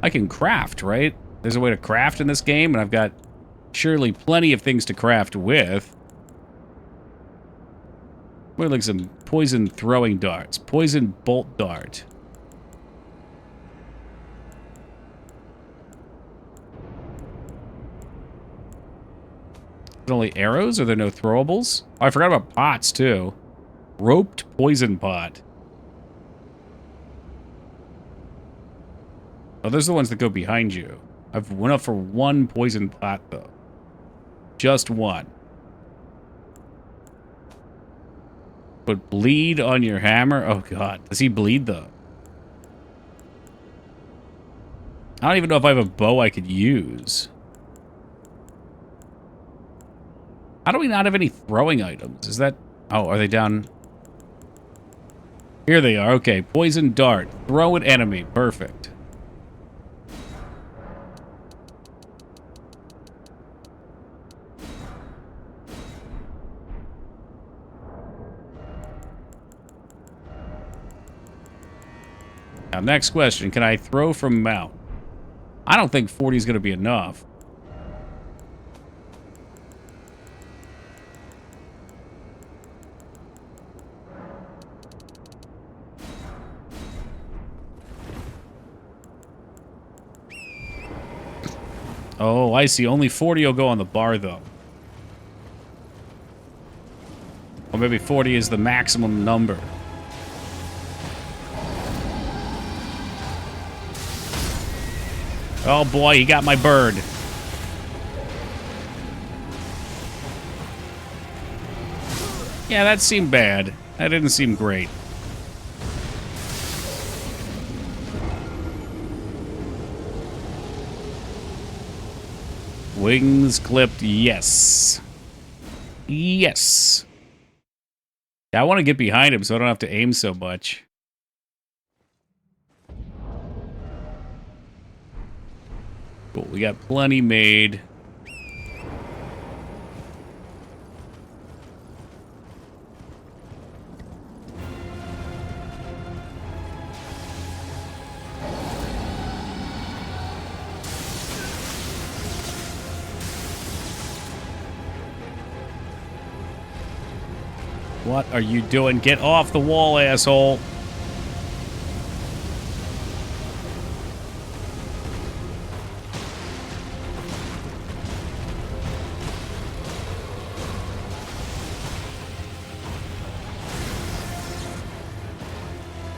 I can craft, right? There's a way to craft in this game, and I've got surely plenty of things to craft with. What are like some poison throwing darts? Poison bolt dart. Only arrows? Are there no throwables? Oh, I forgot about pots, too. Roped poison pot. Oh, those are the ones that go behind you. I've went up for 1 poison pot, though. Just 1. But bleed on your hammer? Oh, God. Does he bleed, though? I don't even know if I have a bow I could use. How do we not have any throwing items? Is that... Oh, are they down... Here they are. Okay, poison dart. Throw at enemy. Perfect. Now, next question. Can I throw from mount? I don't think 40 is going to be enough. Oh, I see. Only 40 will go on the bar, though. Or maybe 40 is the maximum number. Oh, boy, he got my bird. Yeah, that seemed bad. That didn't seem great. Wings clipped, yes. Yes. Yeah, I want to get behind him so I don't have to aim so much. Cool, we got plenty made. What are you doing? Get off the wall, asshole.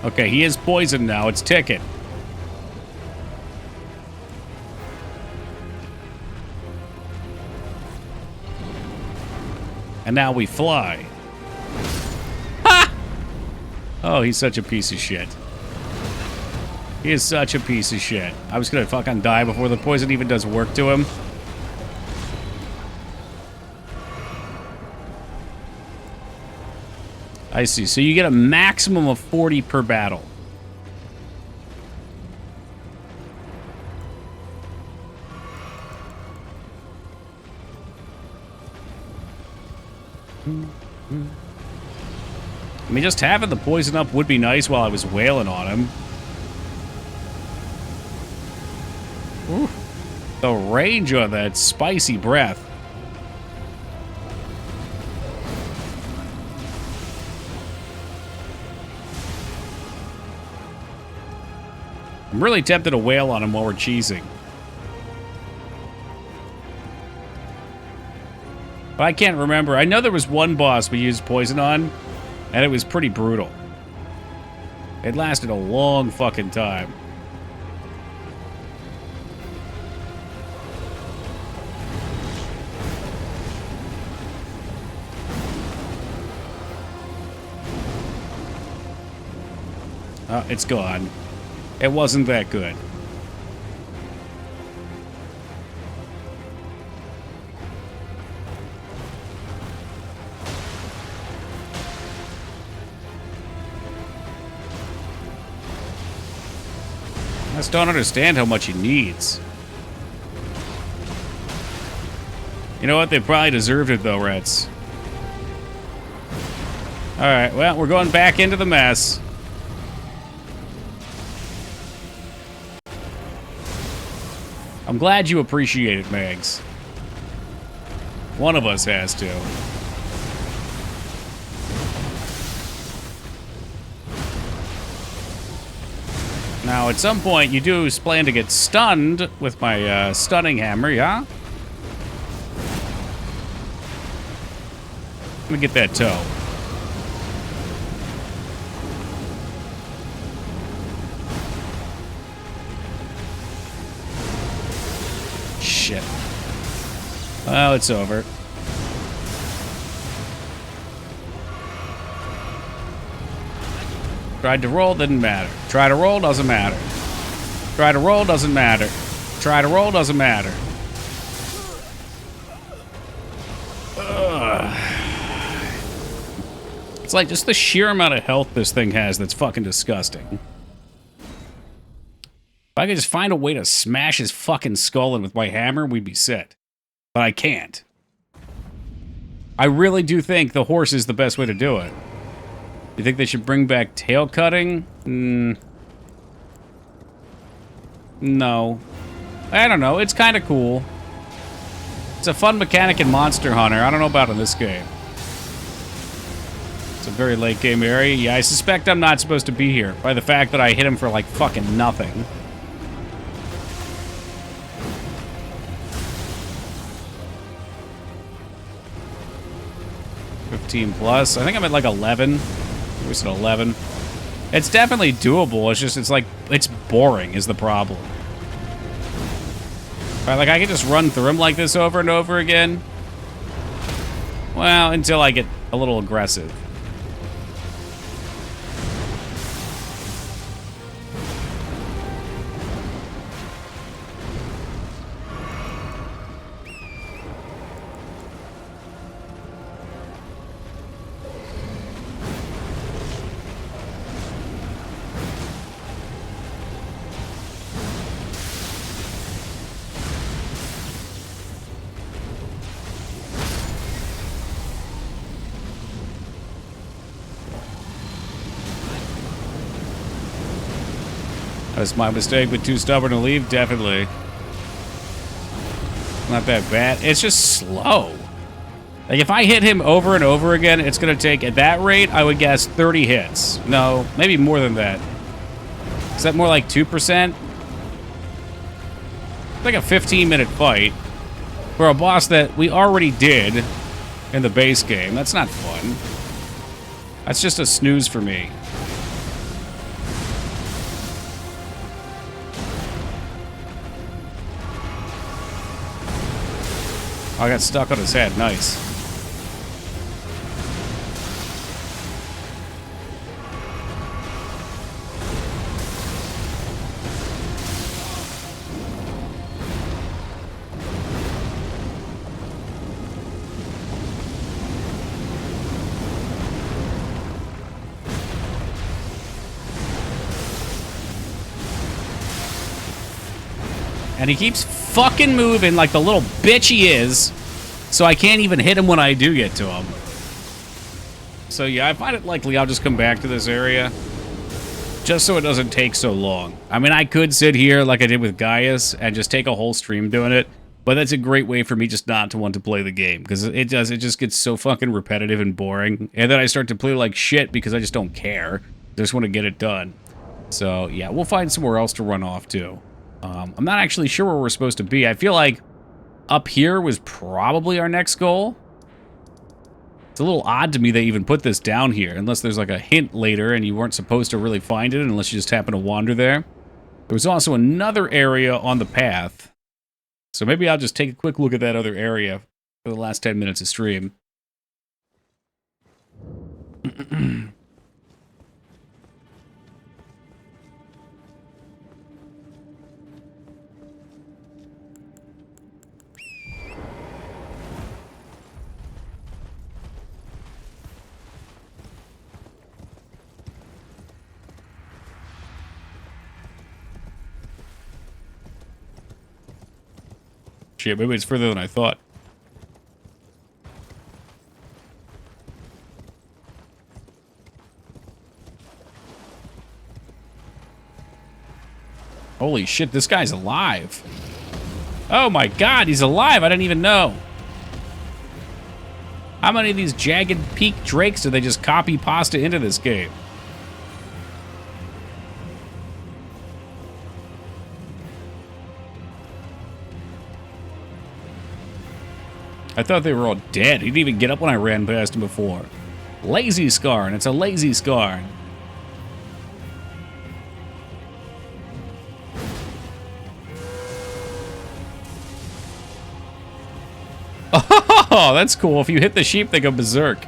Okay, he is poisoned now. It's ticking. And now we fly. Ha! Oh, he's such a piece of shit. He is such a piece of shit. I was gonna fucking die before the poison even does work to him. I see. So you get a maximum of 40 per battle. I mean, just having the poison up would be nice while I was wailing on him. Ooh. The range on that spicy breath. I'm really tempted to wail on him while we're cheesing. But I can't remember. I know there was one boss we used poison on, and it was pretty brutal. It lasted a long fucking time. Oh, it's gone. It wasn't that good. I just don't understand how much he needs. You know what? They probably deserved it, though, Reds. Alright, well, we're going back into the mess. I'm glad you appreciate it, Mags. One of us has to. Now, at some point, you do plan to get stunned with my stunning hammer, yeah? Let me get that toe. Shit. Well, it's over. Tried to roll, didn't matter. Try to roll, doesn't matter. Try to roll, doesn't matter. Try to roll, doesn't matter. Ugh. It's like just the sheer amount of health this thing has that's fucking disgusting. If I could just find a way to smash his fucking skull in with my hammer, we'd be set. But I can't. I really do think the horse is the best way to do it. You think they should bring back tail cutting? No. I don't know. It's kind of cool. It's a fun mechanic in Monster Hunter. I don't know about in this game. It's a very late game area. Yeah, I suspect I'm not supposed to be here by the fact that I hit him for like fucking nothing. +15. I think I'm at like 11. It was at 11. It's definitely doable. It's just, it's like, it's boring is the problem. Right, like I can just run through him like this over and over again. Well, until I get a little aggressive. That's my mistake, but too stubborn to leave? Definitely. Not that bad. It's just slow. Like, if I hit him over and over again, it's going to take, at that rate, I would guess 30 hits. No, maybe more than that. Is that more like 2%? It's like a 15-minute fight for a boss that we already did in the base game. That's not fun. That's just a snooze for me. Oh, I got stuck on his head. Nice. And he keeps fucking moving like the little bitch he is, so I can't even hit him when I do get to him. So yeah, I find it likely I'll just come back to this area, just so it doesn't take so long. I mean, I could sit here like I did with Gaius and just take a whole stream doing it, but that's a great way for me just not to want to play the game, because it just gets so fucking repetitive and boring, and then I start to play like shit because I just don't care. I just want to get it done. So yeah, we'll find somewhere else to run off to. I'm not actually sure where we're supposed to be. I feel like up here was probably our next goal. It's a little odd to me they even put this down here, unless there's like a hint later and you weren't supposed to really find it unless you just happen to wander there. There was also another area on the path. So maybe I'll just take a quick look at that other area for the last 10 minutes of stream. Shit, maybe it's further than I thought. Holy shit, this guy's alive. Oh my god, he's alive. I didn't even know. How many of these jagged peak drakes do they just copy pasta into this game? I thought they were all dead. He didn't even get up when I ran past him before. Lazy Scarn. It's a lazy Scarn. Oh, that's cool. If you hit the sheep, they go berserk.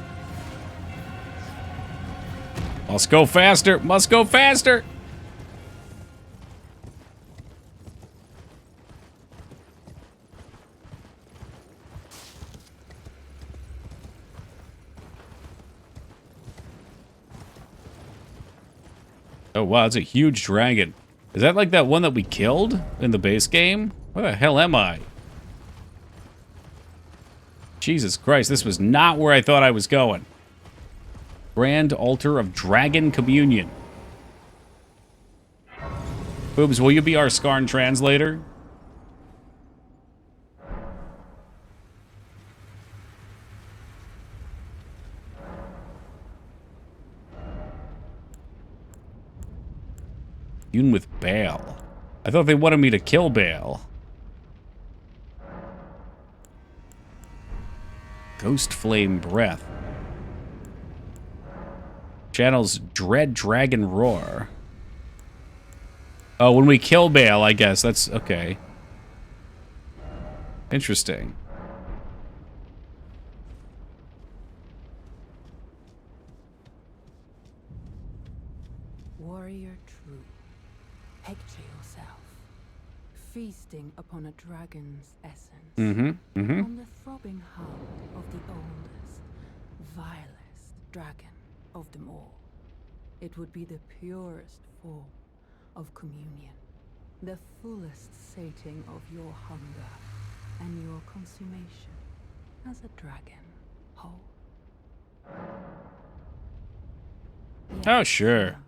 Must go faster. Must go faster. Oh, wow, it's a huge dragon. Is that like that one that we killed in the base game? Where the hell am I? Jesus Christ, this was not where I thought I was going. Grand Altar of Dragon Communion. Boobs, will you be our Scarn translator? Even with Baal. I thought they wanted me to kill Baal. Ghost Flame Breath. Channels Dread Dragon Roar. Oh, when we kill Baal, I guess. That's okay. Interesting. Warrior true. Picture yourself feasting upon a dragon's essence. On the throbbing heart of the oldest, vilest dragon of them all. It would be the purest form of communion, the fullest sating of your hunger and your consummation as a dragon whole. Oh, sure.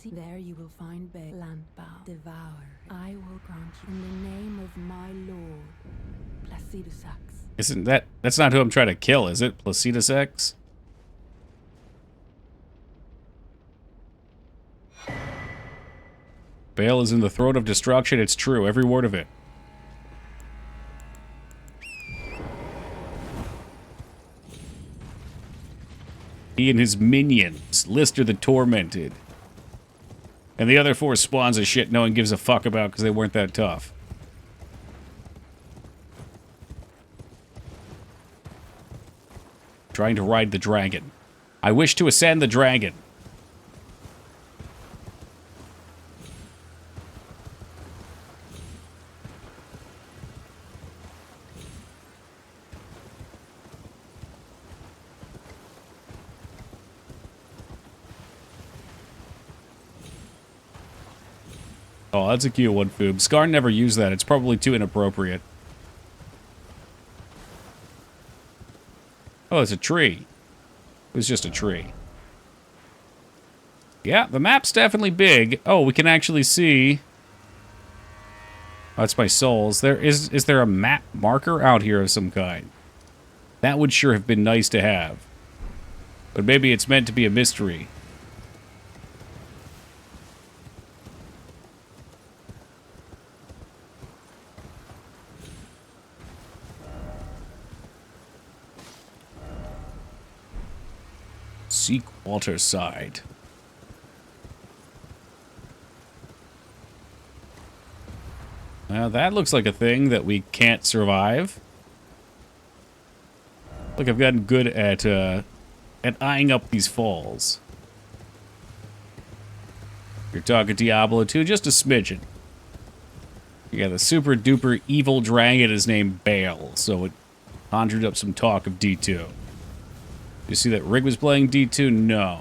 There you will find Landbow. Devour. I will grant you in the name of my lord, Placidus Axe. Isn't that's not who I'm trying to kill, is it? Placidus X? Bale is in the throat of destruction. It's true, every word of it. He and his minions, Lister the Tormented. And the other 4 spawns of shit no one gives a fuck about because they weren't that tough. Trying to ride the dragon. I wish to ascend the dragon. Oh, that's a cute one, Foob. Scar never used that. It's probably too inappropriate. Oh, it's a tree. It was just a tree. Yeah, the map's definitely big. Oh, we can actually see... Oh, that's my souls. Is there a map marker out here of some kind? That would sure have been nice to have. But maybe it's meant to be a mystery. Seek Waterside. Now that looks like a thing that we can't survive. Look, I've gotten good at eyeing up these falls. You're talking Diablo 2, just a smidgen. You got the super duper evil dragon is named Bale, so it conjured up some talk of D2. You see that Rig was playing D2? No.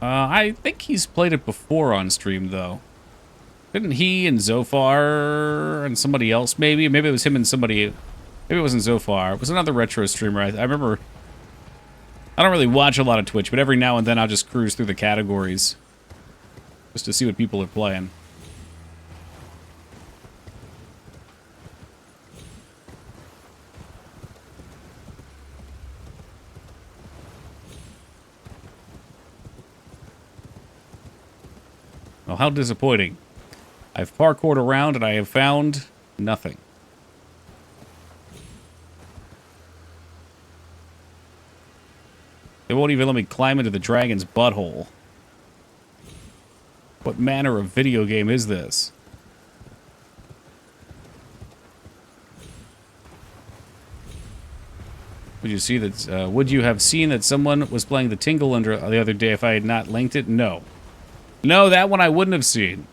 I think he's played it before on stream, though. Didn't he and Zofar and somebody else, maybe? Maybe it was him and somebody... Maybe it wasn't Zofar. It was another retro streamer. I remember... I don't really watch a lot of Twitch, but every now and then I'll just cruise through the categories. Just to see what people are playing. Oh, how disappointing. I've parkoured around and I have found nothing. They won't even let me climb into the dragon's butthole. What manner of video game is this? Would you see that? Would you have seen that someone was playing the Tingle Under the other day if I had not linked it? No. No, that one I wouldn't have seen.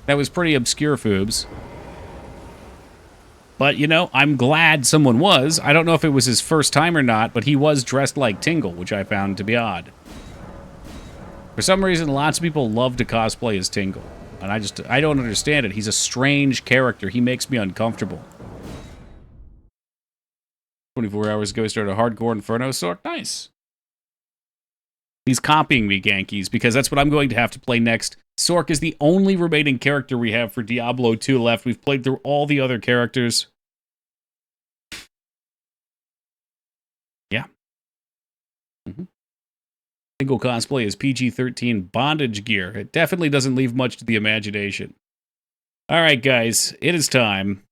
That was pretty obscure, Foobs. But, you know, I'm glad someone was. I don't know if it was his first time or not, but he was dressed like Tingle, which I found to be odd. For some reason, lots of people love to cosplay as Tingle. And I don't understand it. He's a strange character. He makes me uncomfortable. 24 hours ago, I started a hardcore Inferno Sork. Nice. He's copying me, Gankies, because that's what I'm going to have to play next. Sork is the only remaining character we have for Diablo 2 left. We've played through all the other characters. Yeah. Single cosplay is PG-13 bondage gear. It definitely doesn't leave much to the imagination. All right, guys, it is time.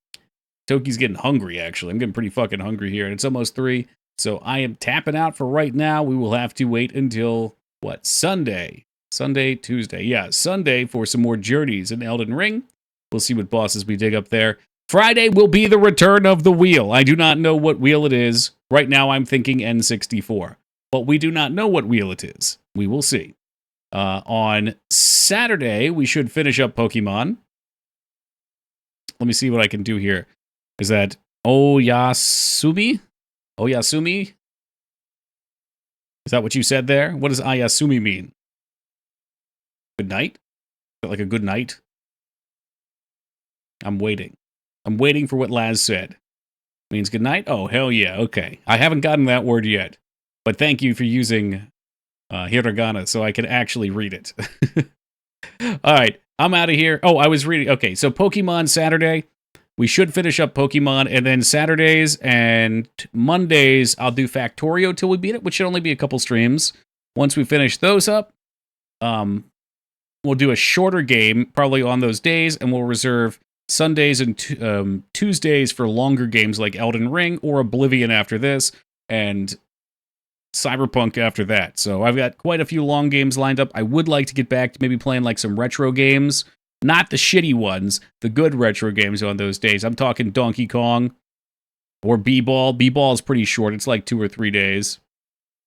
Toki's getting hungry, actually. I'm getting pretty fucking hungry here, and it's almost 3. So I am tapping out for right now. We will have to wait until, what, Sunday? Sunday, Tuesday. Yeah, Sunday for some more journeys in Elden Ring. We'll see what bosses we dig up there. Friday will be the return of the wheel. I do not know what wheel it is. Right now I'm thinking N64. But we do not know what wheel it is. We will see. On Saturday, we should finish up Pokemon. Let me see what I can do here. Is that Oyasumi? Oyasumi? Is that what you said there? What does Ayasumi mean? Good night? Is that like a good night? I'm waiting. I'm waiting for what Laz said. Means good night? Oh, hell yeah. Okay. I haven't gotten that word yet. But thank you for using hiragana so I can actually read it. All right, I'm out of here. Oh, I was reading. Okay, so Pokemon Saturday. We should finish up Pokemon, and then Saturdays and Mondays, I'll do Factorio till we beat it, which should only be a couple streams. Once we finish those up, we'll do a shorter game, probably on those days, and we'll reserve Sundays and Tuesdays for longer games like Elden Ring or Oblivion after this, and Cyberpunk after that. So I've got quite a few long games lined up. I would like to get back to maybe playing like some retro games. Not the shitty ones, the good retro games on those days. I'm talking Donkey Kong or B-Ball. B-Ball is pretty short. It's like 2 or 3 days.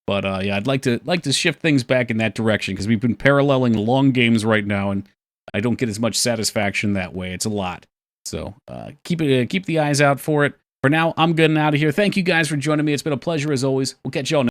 But yeah, I'd like to shift things back in that direction because we've been paralleling long games right now, and I don't get as much satisfaction that way. It's a lot. So keep the eyes out for it. For now, I'm getting out of here. Thank you guys for joining me. It's been a pleasure as always. We'll catch y'all next time.